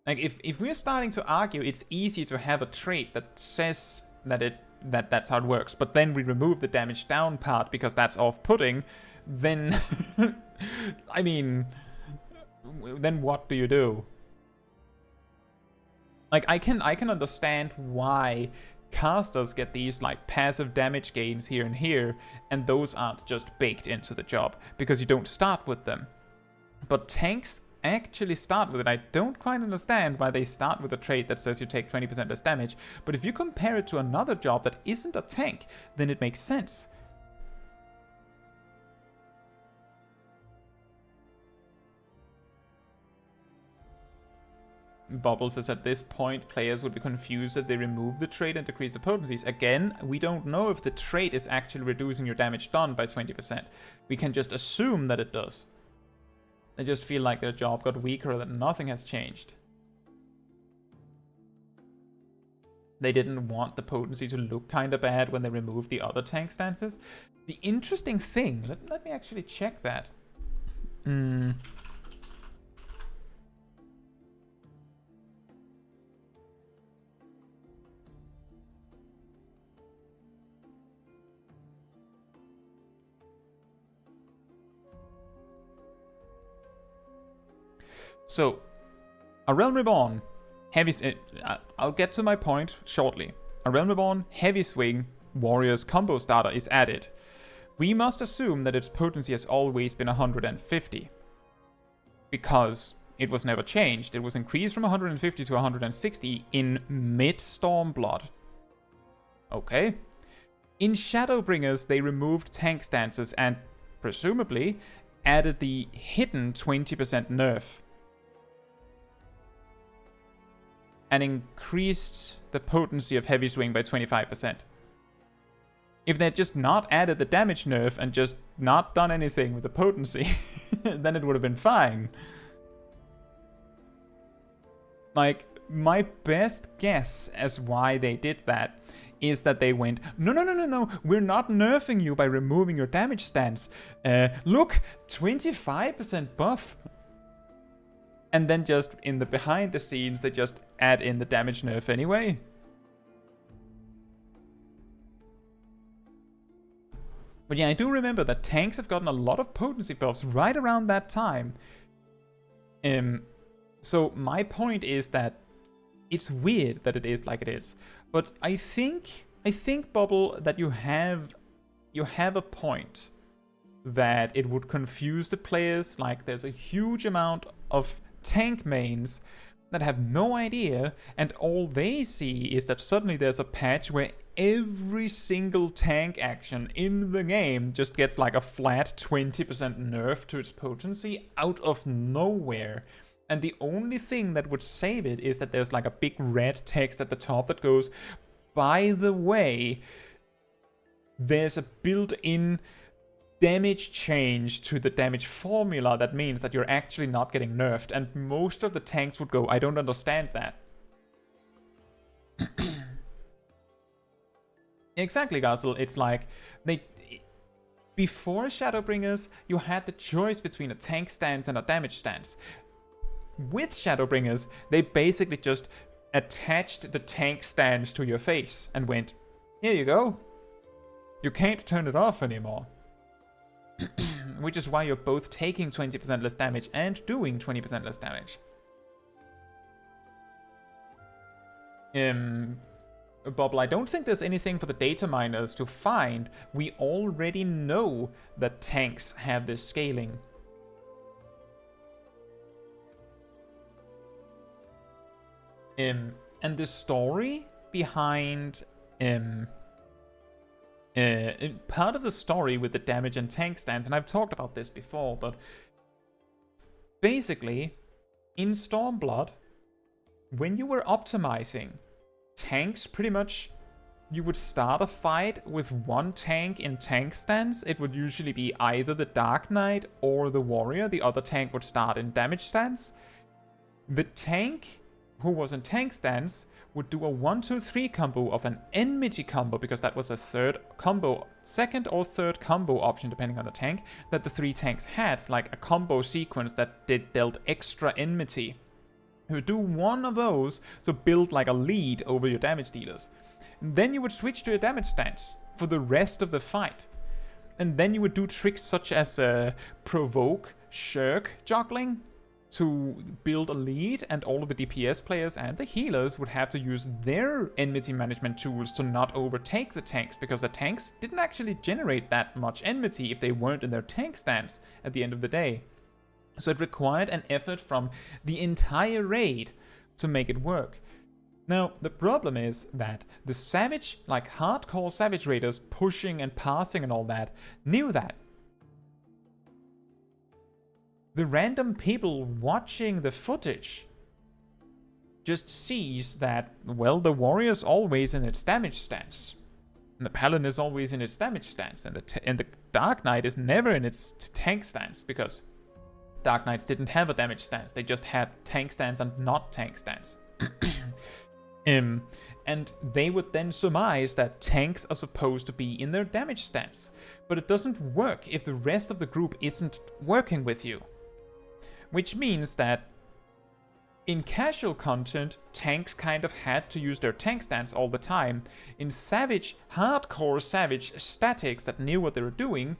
Like, if we're starting to argue it's easy to have a trait that says that that's how it works, but then we remove the damage down part because that's off-putting, then I mean, then what do you do? Like, I can understand why casters get these like passive damage gains here and here, and those aren't just baked into the job because you don't start with them. But tanks actually start with it. I don't quite understand why they start with a trait that says you take 20% less damage, but if you compare it to another job that isn't a tank, then it makes sense. Bubble says at this point players would be confused that they remove the trait and decrease the potencies. Again, we don't know if the trait is actually reducing your damage done by 20%. We can just assume that it does. They just feel like their job got weaker or that nothing has changed. They didn't want the potency to look kind of bad when they removed the other tank stances. The interesting thing, let me actually check that. So, A Realm Reborn, heavy. I'll get to my point shortly. A Realm Reborn Heavy Swing Warriors combo starter is added. We must assume that its potency has always been 150. Because it was never changed. It was increased from 150 to 160 in mid-Stormblood. Okay. In Shadowbringers, they removed tank stances and, presumably, added the hidden 20% nerf. And increased the potency of Heavy Swing by 25%. If they'd just not added the damage nerf and just not done anything with the potency, then it would have been fine. Like, my best guess as why they did that is that they went, no, we're not nerfing you by removing your damage stance. Look, 25% buff. And then just in the behind the scenes, they just add in the damage nerf anyway. But yeah, I do remember that tanks have gotten a lot of potency buffs right around that time. So my point is that it's weird that it is like it is. But I think Bubble, that you have a point that it would confuse the players. Like, there's a huge amount of tank mains that have no idea, and all they see is that suddenly there's a patch where every single tank action in the game just gets like a flat 20% nerf to its potency out of nowhere. And the only thing that would save it is that there's like a big red text at the top that goes, by the way, there's a built-in damage change to the damage formula that means that you're actually not getting nerfed. And most of the tanks would go, I don't understand that. Exactly, Gazel. It's like, before Shadowbringers, you had the choice between a tank stance and a damage stance. With Shadowbringers, they basically just attached the tank stance to your face and went, here you go. You can't turn it off anymore. Which is why you're both taking 20% less damage and doing 20% less damage. Bubble, I don't think there's anything for the data miners to find. We already know that tanks have this scaling. And the story behind part of the story with the damage and tank stance, and I've talked about this before, but basically in Stormblood, when you were optimizing tanks, pretty much you would start a fight with one tank in tank stance. It would usually be either the Dark Knight or the Warrior. The other tank would start in damage stance. The tank who was in tank stance would do a 1-2-3 combo of an enmity combo, because that was a second or third combo option depending on the tank that the 3 tanks had, like a combo sequence that dealt extra enmity. You would do one of those to build like a lead over your damage dealers. Then you would switch to a damage stance for the rest of the fight. And then you would do tricks such as provoke, shirk juggling to build a lead, and all of the DPS players and the healers would have to use their enmity management tools to not overtake the tanks, because the tanks didn't actually generate that much enmity if they weren't in their tank stance at the end of the day. So it required an effort from the entire raid to make it work. Now, the problem is that the savage, like hardcore savage raiders pushing and passing and all that, knew that. The random people watching the footage just sees that, well, the warrior's always in its damage stance, and the paladin is always in its damage stance, and the Dark Knight is never in its tank stance, because Dark Knights didn't have a damage stance. They just had tank stance and not tank stance. And they would then surmise that tanks are supposed to be in their damage stance, but it doesn't work if the rest of the group isn't working with you. Which means that in casual content, tanks kind of had to use their tank stance all the time. In savage, hardcore savage statics that knew what they were doing,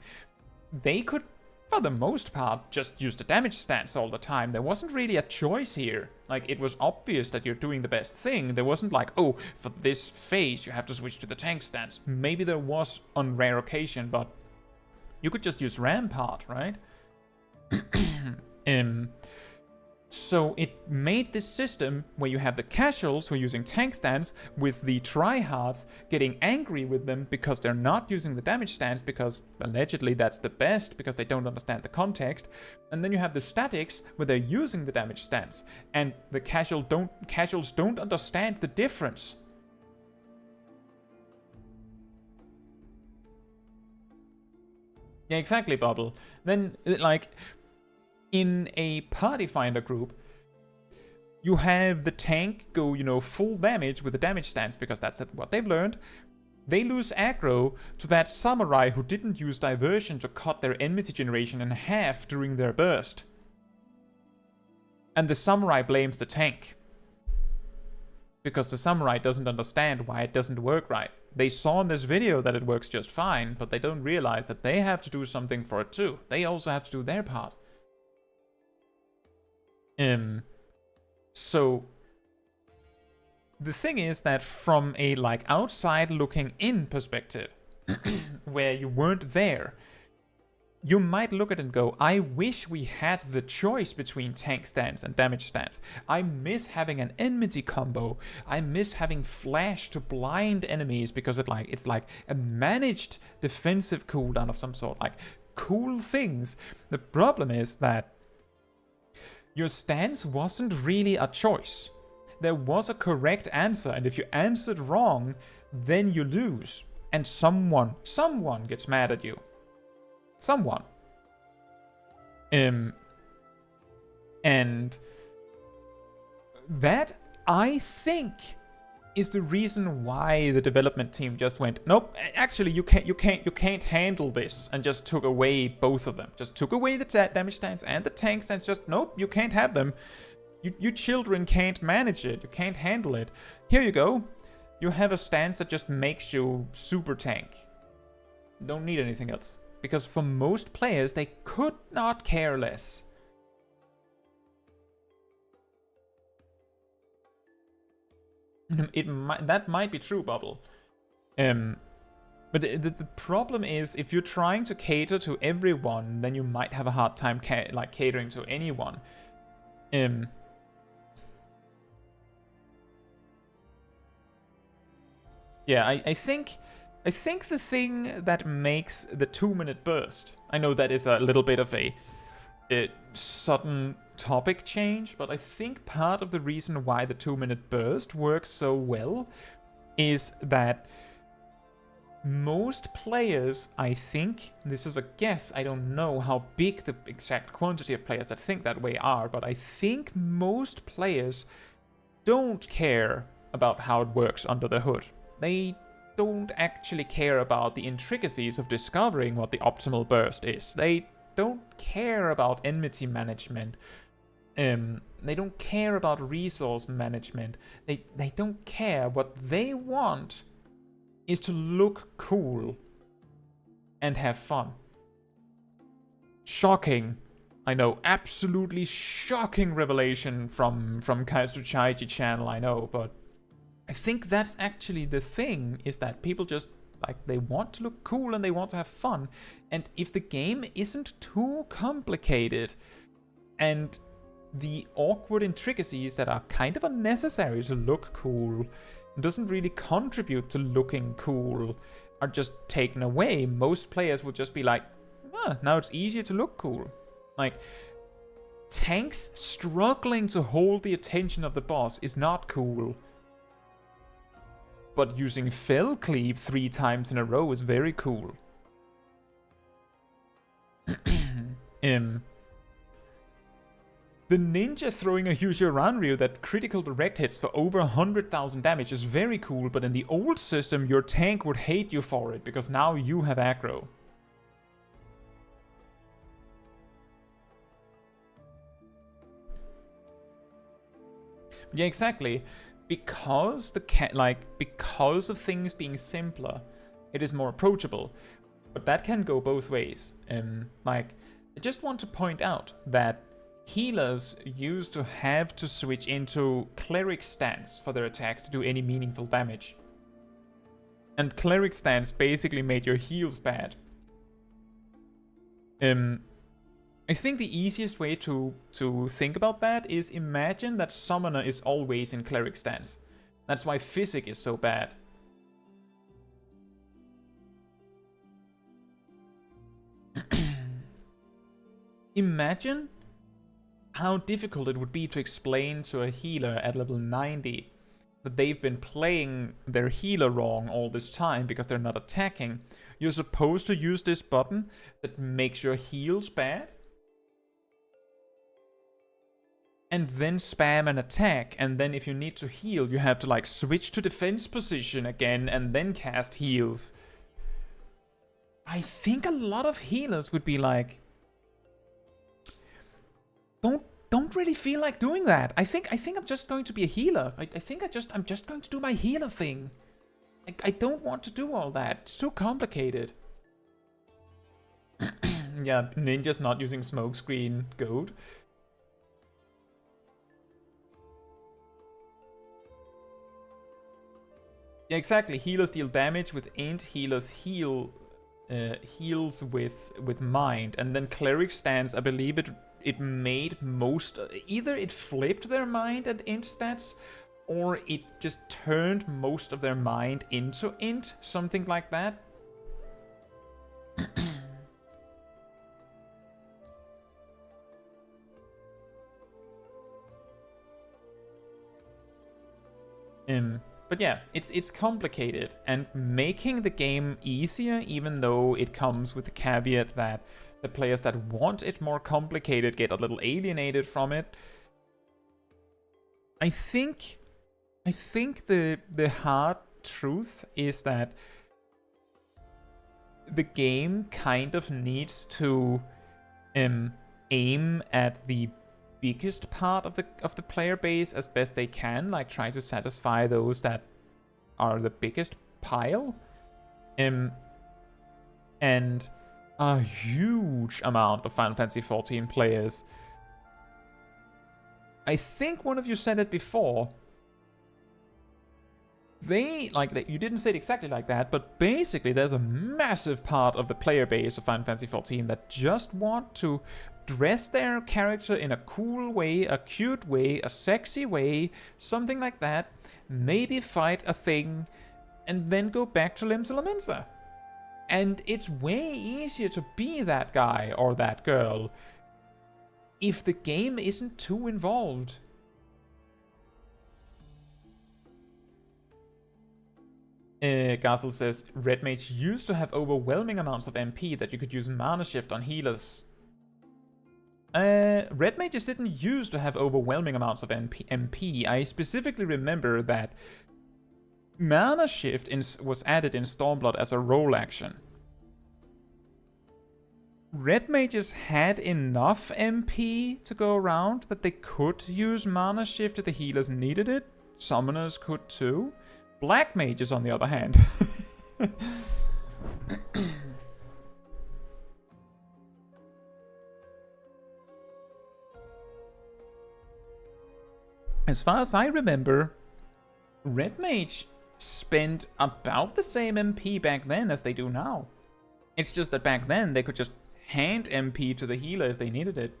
they could, for the most part, just use the damage stance all the time. There wasn't really a choice here. Like, it was obvious that you're doing the best thing. There wasn't like, oh, for this phase you have to switch to the tank stance. Maybe there was on rare occasion, but you could just use Rampart, right? So it made this system where you have the casuals who are using tank stance with the tryhards getting angry with them because they're not using the damage stance, because allegedly that's the best, because they don't understand the context. And then you have the statics where they're using the damage stance and the casuals don't understand the difference. Yeah, exactly, Bubble. Then, like, in a party finder group, you have the tank go, full damage with the damage stance, because that's what they've learned. They lose aggro to that samurai who didn't use diversion to cut their enmity generation in half during their burst. And the samurai blames the tank, because the samurai doesn't understand why it doesn't work right. They saw in this video that it works just fine, but they don't realize that they have to do something for it too. They also have to do their part. So the thing is that from a outside looking in perspective, where you weren't there, you might look at it and go, I wish we had the choice between tank stance and damage stance. I miss having an enmity combo. I miss having flash to blind enemies, because it's like a managed defensive cooldown of some sort, like cool things. The problem is that your stance wasn't really a choice. There was a correct answer, and if you answered wrong, then you lose. And someone gets mad at you. Someone. And that, I think, is the reason why the development team just went, nope, actually you can't handle this, and just took away both of them. Just took away the damage stance and the tank stance. Just, nope, you can't have them. You children can't manage it. You can't handle it. Here you go. You have a stance that just makes you super tank. Don't need anything else. Because for most players, they could not care less. That might be true, Bubble. But the problem is, if you're trying to cater to everyone, then you might have a hard time catering to anyone. Yeah, I think the thing that makes the 2-minute burst, I know that is a little bit of a sudden topic change, but I think part of the reason why the 2-minute burst works so well is that most players, I think, this is a guess, I don't know how big the exact quantity of players that think that way are, but I think most players don't care about how it works under the hood. They don't actually care about the intricacies of discovering what the optimal burst is. They don't care about enmity management. They don't care about resource management. They don't care. What they want is to look cool and have fun. Shocking. I know, absolutely shocking revelation from Caetsu Chaiji channel, I know, but I think that's actually the thing, is that people just, like, they want to look cool and they want to have fun. And if the game isn't too complicated and the awkward intricacies that are kind of unnecessary to look cool doesn't really contribute to looking cool are just taken away, most players would just be like, now it's easier to look cool. Like, tanks struggling to hold the attention of the boss is not cool. But using Fell Cleave 3 times in a row is very cool. The ninja throwing a huge Ranryu that critical direct hits for over 100,000 damage is very cool, but in the old system your tank would hate you for it, because now you have aggro. Yeah, exactly. Because because of things being simpler, it is more approachable. But that can go both ways. I just want to point out that healers used to have to switch into cleric stance for their attacks to do any meaningful damage. And cleric stance basically made your heals bad. I think the easiest way to think about that is, imagine that Summoner is always in cleric stance. That's why Physic is so bad. Imagine how difficult it would be to explain to a healer at level 90 that they've been playing their healer wrong all this time because they're not attacking. You're supposed to use this button that makes your heals bad, and then spam an attack, and then if you need to heal, you have to like switch to defense position again and then cast heals. I think a lot of healers would be like, don't really feel like doing that. I think I'm just going to be a healer. I think I'm just going to do my healer thing. I don't want to do all that. It's too complicated. Yeah, ninja's not using smokescreen goat. Yeah, exactly. Healers deal damage with int. Healers heals with mind, and then cleric stance, I believe it made most, either it flipped their mind at int stats, or it just turned most of their mind into int, something like that. But yeah, it's complicated, and making the game easier, even though it comes with the caveat that the players that want it more complicated get a little alienated from it. I think the hard truth is that the game kind of needs to aim at the biggest part of the player base as best they can, like try to satisfy those that are the biggest pile, and a huge amount of Final Fantasy XIV players. I think one of you said it before. you didn't say it exactly like that, but basically there's a massive part of the player base of Final Fantasy XIV that just want to dress their character in a cool way, a cute way, a sexy way, something like that, maybe fight a thing, and then go back to Limsa Lominsa. And it's way easier to be that guy or that girl if the game isn't too involved. Garzel says, Red Mage used to have overwhelming amounts of MP that you could use Mana Shift on healers. Red Mages didn't used to have overwhelming amounts of MP. I specifically remember that Mana Shift was added in Stormblood as a role action. Red Mages had enough MP to go around that they could use Mana Shift if the healers needed it. Summoners could too. Black Mages, on the other hand. As far as I remember, Red Mage spent about the same MP back then as they do now. It's just that back then they could just hand MP to the healer if they needed it.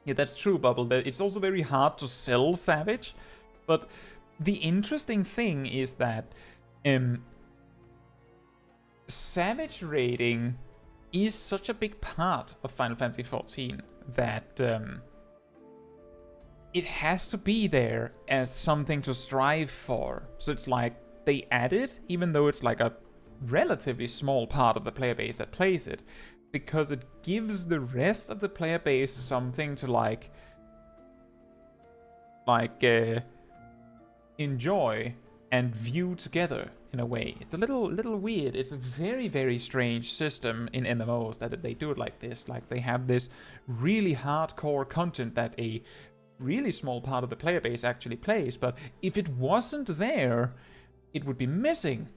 Yeah, that's true, Bubble. It's also very hard to sell Savage, but the interesting thing is that Savage raiding is such a big part of Final Fantasy XIV that it has to be there as something to strive for. So it's like they add it, even though it's like a relatively small part of the player base that plays it, because it gives the rest of the player base something to enjoy and view together in a way. It's a little weird. It's a very, very strange system in MMOs that they do it like this. Like they have this really hardcore content that a really small part of the player base actually plays, but if it wasn't there, it would be missing.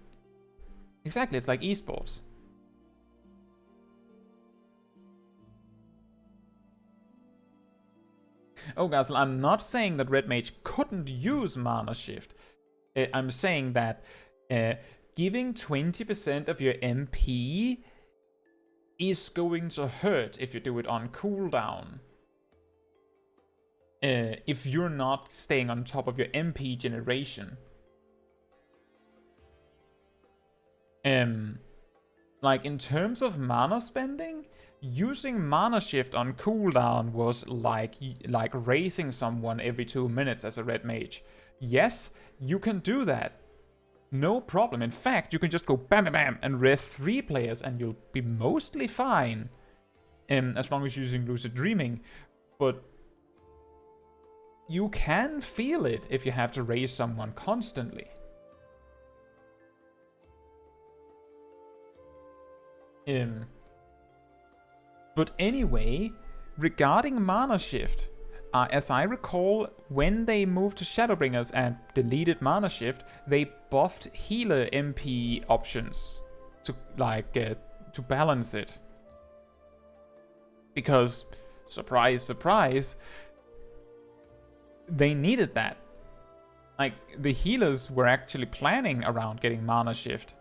Exactly, it's like esports. Oh, Gazel, I'm not saying that Red Mage couldn't use Mana Shift. I'm saying that giving 20% of your MP is going to hurt if you do it on cooldown. If you're not staying on top of your MP generation. Like in terms of mana spending, using Mana Shift on cooldown was like raising someone every 2 minutes as a Red Mage. Yes, you can do that. No problem. In fact, you can just go bam bam bam and rest 3 players and you'll be mostly fine. As long as you're using Lucid Dreaming. But you can feel it if you have to raise someone constantly. But anyway, regarding Mana Shift, as I recall, when they moved to Shadowbringers and deleted Mana Shift, they buffed healer MP options to to balance it. Because, surprise, surprise, they needed that. Like, the healers were actually planning around getting Mana Shift.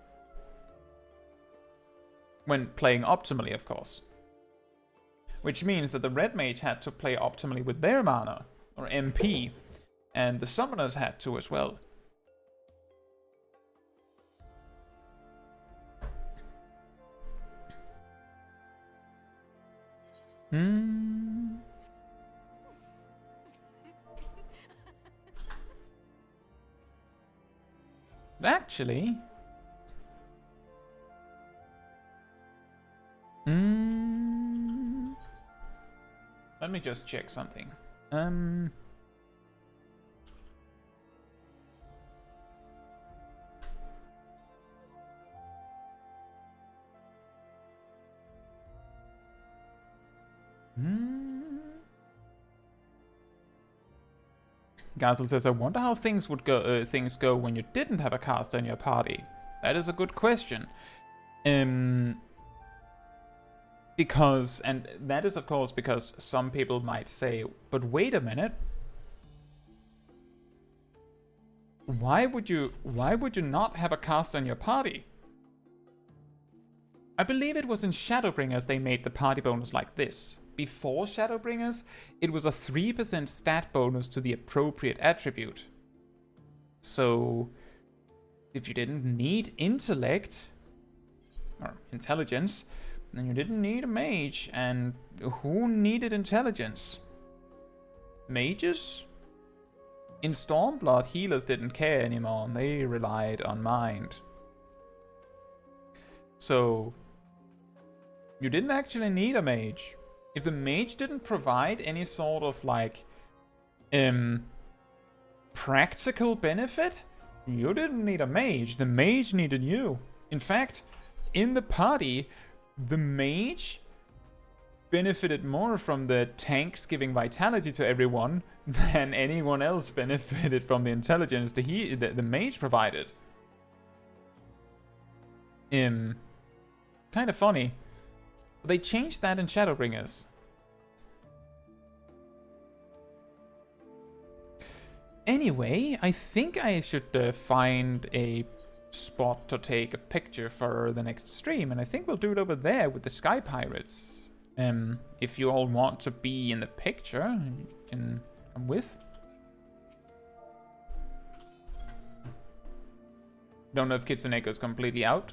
When playing optimally, of course. Which means that the Red Mage had to play optimally with their mana, or MP, and the Summoners had to as well. Actually... Let me just check something. Gazel says, I wonder how things would go. Things go when you didn't have a caster in your party. That is a good question. Because, and that is of course because some people might say, but wait a minute. why would you not have a caster in your party? I believe it was in Shadowbringers they made the party bonus like this. Before Shadowbringers, it was a 3% stat bonus to the appropriate attribute. So, if you didn't need intellect, or intelligence, then you didn't need a mage. And who needed intelligence? Mages? In Stormblood, healers didn't care anymore. They relied on mind. So, you didn't actually need a mage. If the mage didn't provide any sort of like practical benefit, you didn't need a mage. The mage needed you. In fact, in the party, the mage benefited more from the tanks giving vitality to everyone than anyone else benefited from the intelligence the mage provided. Kind of funny. They changed that in Shadowbringers. Anyway, I think I should find a spot to take a picture for the next stream, and I think we'll do it over there with the Sky Pirates. If you all want to be in the picture, you can come with. Don't know if Kitsuneko's completely out.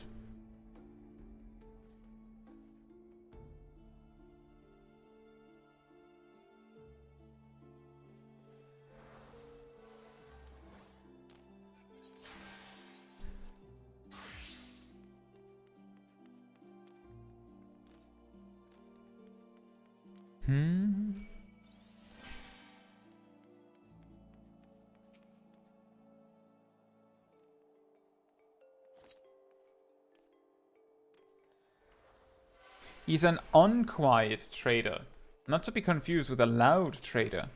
He's an unquiet trader, not to be confused with a loud trader.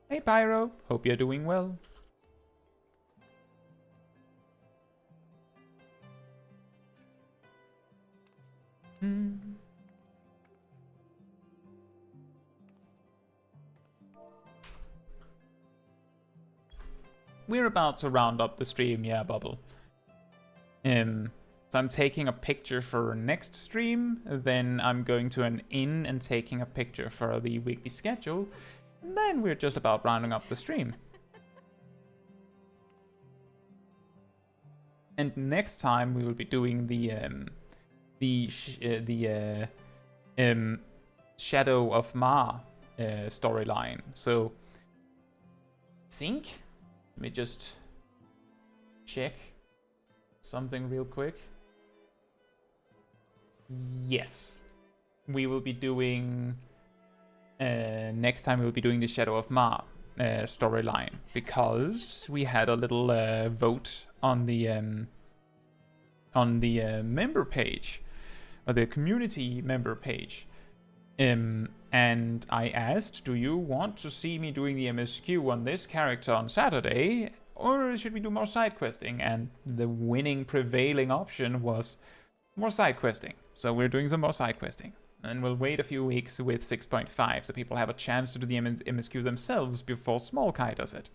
Hey Pyro, hope you're doing well. We're about to round up the stream, yeah, Bubble. So I'm taking a picture for next stream, then I'm going to an inn and taking a picture for the weekly schedule, and then we're just about rounding up the stream. And next time we will be doing the Shadow of Ma storyline. So, let me just check something real quick. Yes, we will be doing next time we'll be doing the Shadow of Ma storyline, because we had a little vote on the member page, or the community member page, and I asked, do you want to see me doing the MSQ on this character on Saturday, or should we do more side questing? And the winning prevailing option was more side questing. So we're doing some more side questing. And we'll wait a few weeks with 6.5 so people have a chance to do the MSQ themselves before Smol Caetsu does it.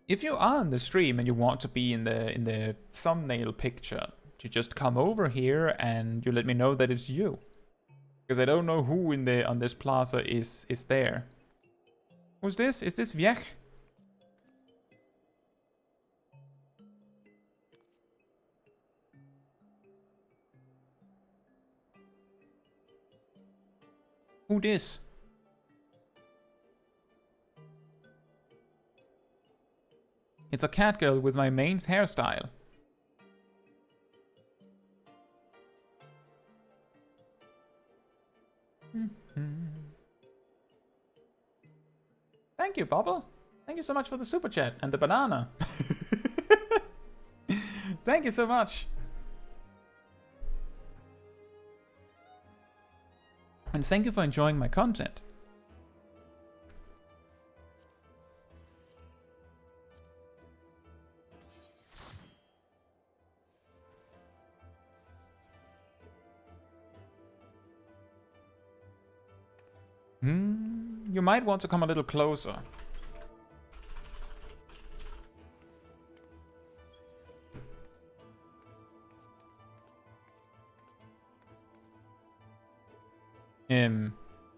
If you are on the stream and you want to be in the thumbnail picture, you just come over here and you let me know that it's you, because I don't know who on this plaza is there. Who's this? Is this Viech? Who this? It's a cat girl with my main's hairstyle. Thank you, Bobble. Thank you so much for the super chat and the banana. Thank you so much. And thank you for enjoying my content. You might want to come a little closer.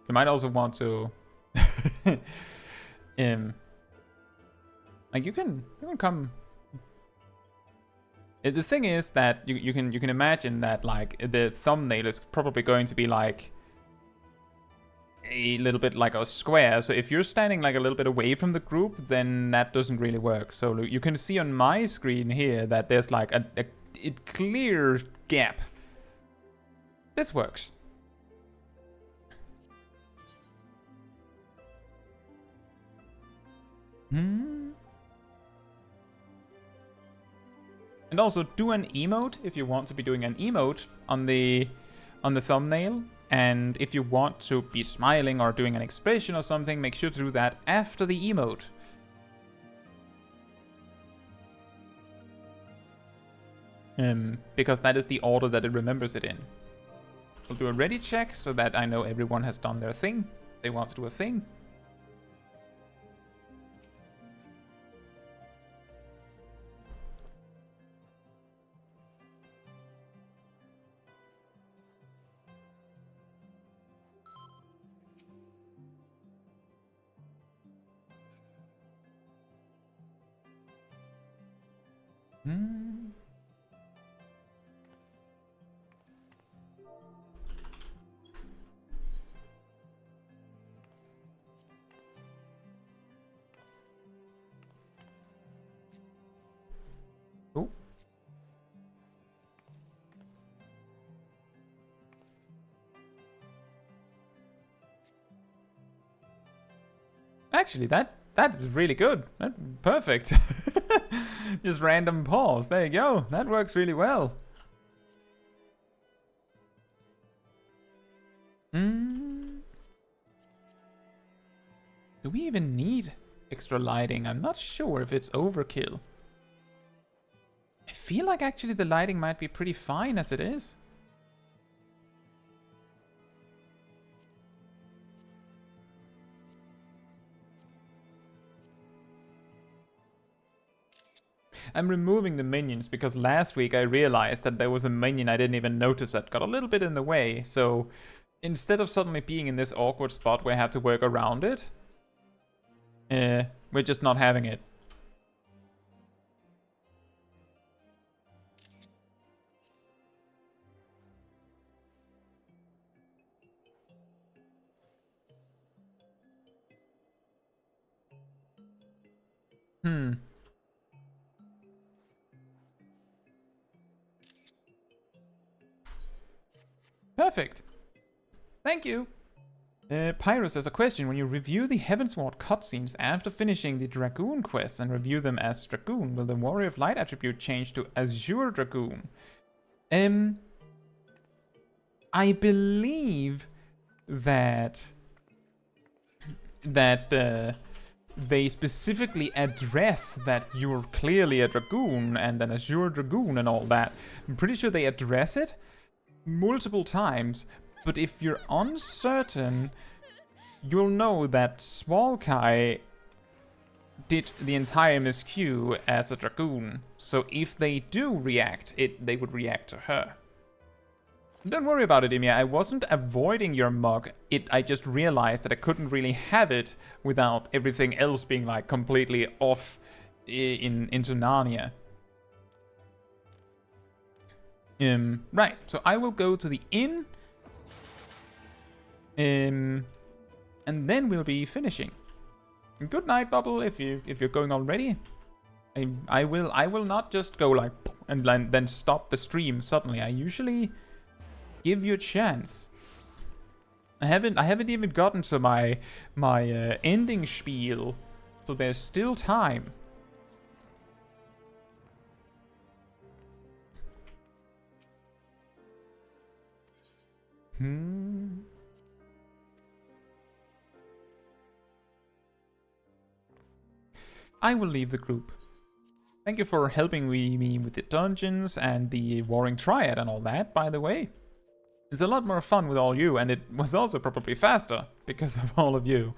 You might also want to like you can come. The thing is that you can imagine that like the thumbnail is probably going to be like a little bit like a square. So if you're standing like a little bit away from the group, then that doesn't really work. So you can see on my screen here that there's like a clear gap. This works. And also do an emote if you want to be doing an emote on the thumbnail. And if you want to be smiling or doing an expression or something, make sure to do that after the emote. Because that is the order that it remembers it in. We'll do a ready check so that I know everyone has done their thing. They want to do a thing. Oh. Actually, that is really good. Perfect. Just random pause. There you go. That works really well. Do we even need extra lighting? I'm not sure if it's overkill. I feel like actually the lighting might be pretty fine as it is. I'm removing the minions because last week I realized that there was a minion I didn't even notice that got a little bit in the way. So instead of suddenly being in this awkward spot where I have to work around it, we're just not having it. Perfect. Thank you. Pyrus has a question. When you review the Heavensward cutscenes after finishing the Dragoon quests and review them as Dragoon, will the Warrior of Light attribute change to Azure Dragoon? I believe that they specifically address that you're clearly a Dragoon and an Azure Dragoon and all that. I'm pretty sure they address it multiple times, but if you're uncertain, you'll know that Smol Caetsu did the entire MSQ as a Dragoon. So if they do react, they would react to her. Don't worry about it, Ymir. I wasn't avoiding your mug. I just realized that I couldn't really have it without everything else being like completely off into Narnia. Right, so I will go to the inn. And then we'll be finishing. Good night, Bubble, if you're going already. I will not just go like and then stop the stream suddenly. I usually give you a chance. I haven't even gotten to my ending spiel, so there's still time. I will leave the group. Thank you for helping me with the dungeons and the Warring Triad and all that, by the way. It's a lot more fun with all you, and it was also probably faster because of all of you.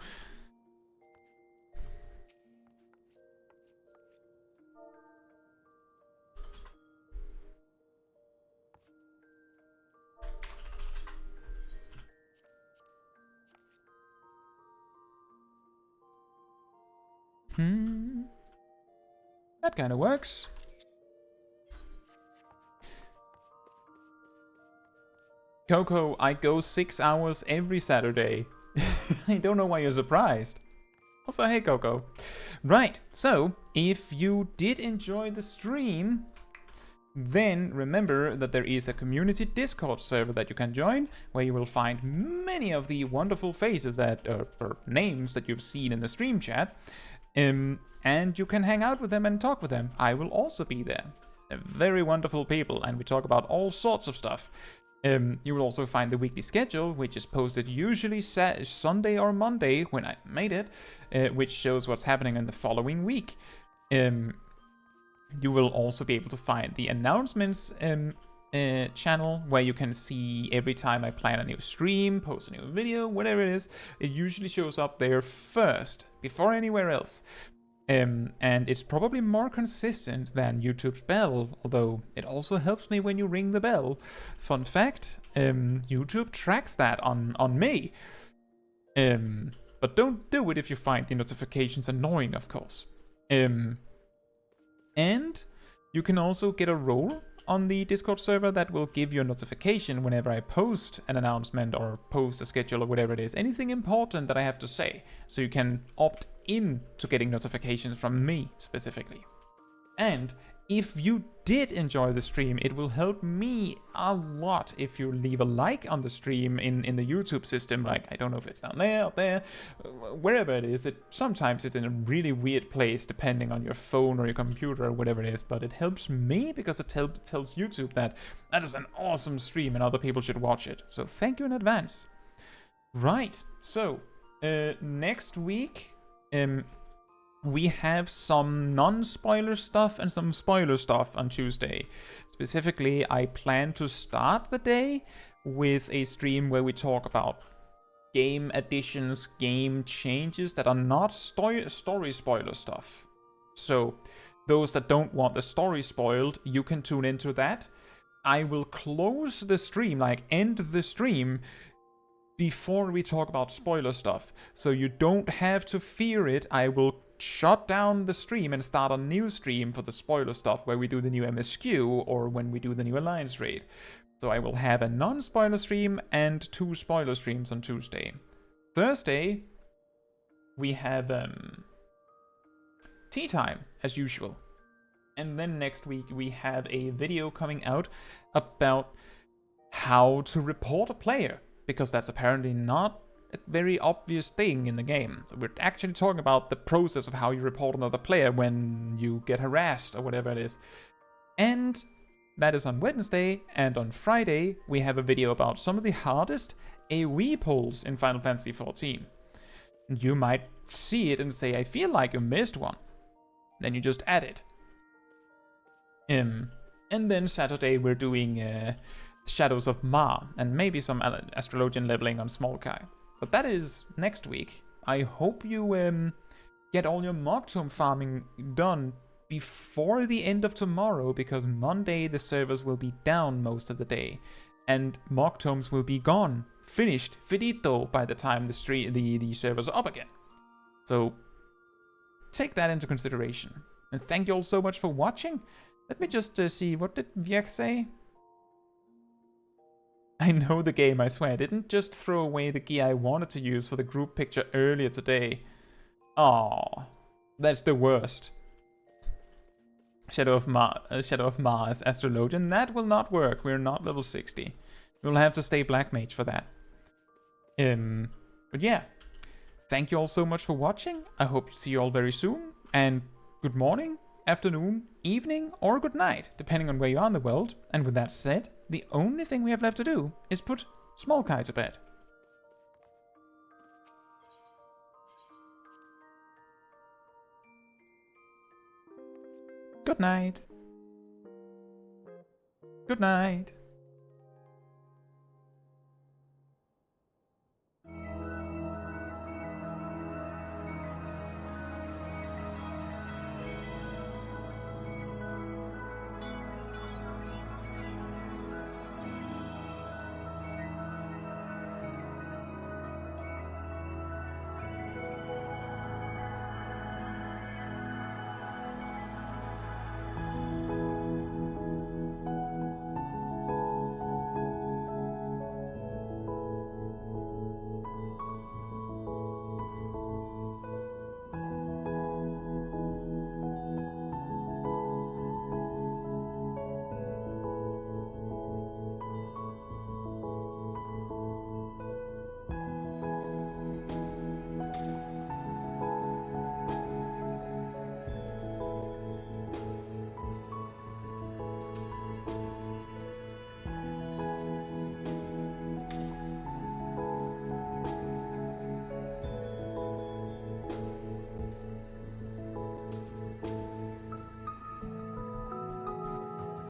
That kind of works. Coco, I go 6 hours every Saturday. I don't know why you're surprised. Also, hey Coco. Right, so if you did enjoy the stream, then remember that there is a community Discord server that you can join, where you will find many of the wonderful faces that, or names that you've seen in the stream chat, and you can hang out with them and talk with them. I will also be there. They're very wonderful people, and we talk about all sorts of stuff. You will also find the weekly schedule, which is posted usually Sunday or Monday when I made it, which shows what's happening in the following week. You will also be able to find the announcements channel, where you can see every time I plan a new stream, post a new video, whatever it is. It usually shows up there first, before anywhere else. And it's probably more consistent than YouTube's bell, although it also helps me when you ring the bell. Fun fact, YouTube tracks that on me. But don't do it if you find the notifications annoying, of course. And you can also get a role on the Discord server that will give you a notification whenever I post an announcement or post a schedule or whatever it is. Anything important that I have to say. So you can opt in to getting notifications from me specifically. And if you did enjoy the stream, it will help me a lot if you leave a like on the stream in the YouTube system. Like, I don't know if it's down there, up there, wherever it is. Sometimes it's in a really weird place depending on your phone or your computer or whatever it is, but it helps me because it tells YouTube that is an awesome stream and other people should watch it. So thank you in advance. Right, so next week we have some non-spoiler stuff and some spoiler stuff on Tuesday. Specifically, I plan to start the day with a stream where we talk about game additions, game changes that are not story spoiler stuff. So, those that don't want the story spoiled, you can tune into that. I will close the stream, like end the stream, before we talk about spoiler stuff. So you don't have to fear it. I will shut down the stream and start a new stream for the spoiler stuff where we do the new MSQ or when we do the new Alliance raid. So I will have a non-spoiler stream and 2 spoiler streams on Tuesday. Thursday, we have tea time, as usual. And then next week we have a video coming out about how to report a player, because that's apparently not a very obvious thing in the game. So we're actually talking about the process of how you report another player when you get harassed or whatever it is. And that is on Wednesday, and on Friday we have a video about some of the hardest AoE pulls in Final Fantasy XIV. And you might see it and say, I feel like you missed one. Then you just add it. And then Saturday we're doing Shadows of Ma, and maybe some Astrologian leveling on Smol Caetsu. But that is next week. I hope you get all your Moctome farming done before the end of tomorrow, because Monday the servers will be down most of the day, and Moctomes will be gone, finished, finito, by the time the servers are up again. So take that into consideration. And thank you all so much for watching. Let me just see, what did Vieck say? I know the game, I swear. I didn't just throw away the gear I wanted to use for the group picture earlier today. Aww, that's the worst. Shadow of Ma as Astrologian. That will not work. We're not level 60. We'll have to stay Black Mage for that. But yeah, thank you all so much for watching. I hope to see you all very soon. And good morning, afternoon, evening, or good night, depending on where you are in the world. And with that said, the only thing we have left to do is put Smol Caetsu to bed. Good night. Good night.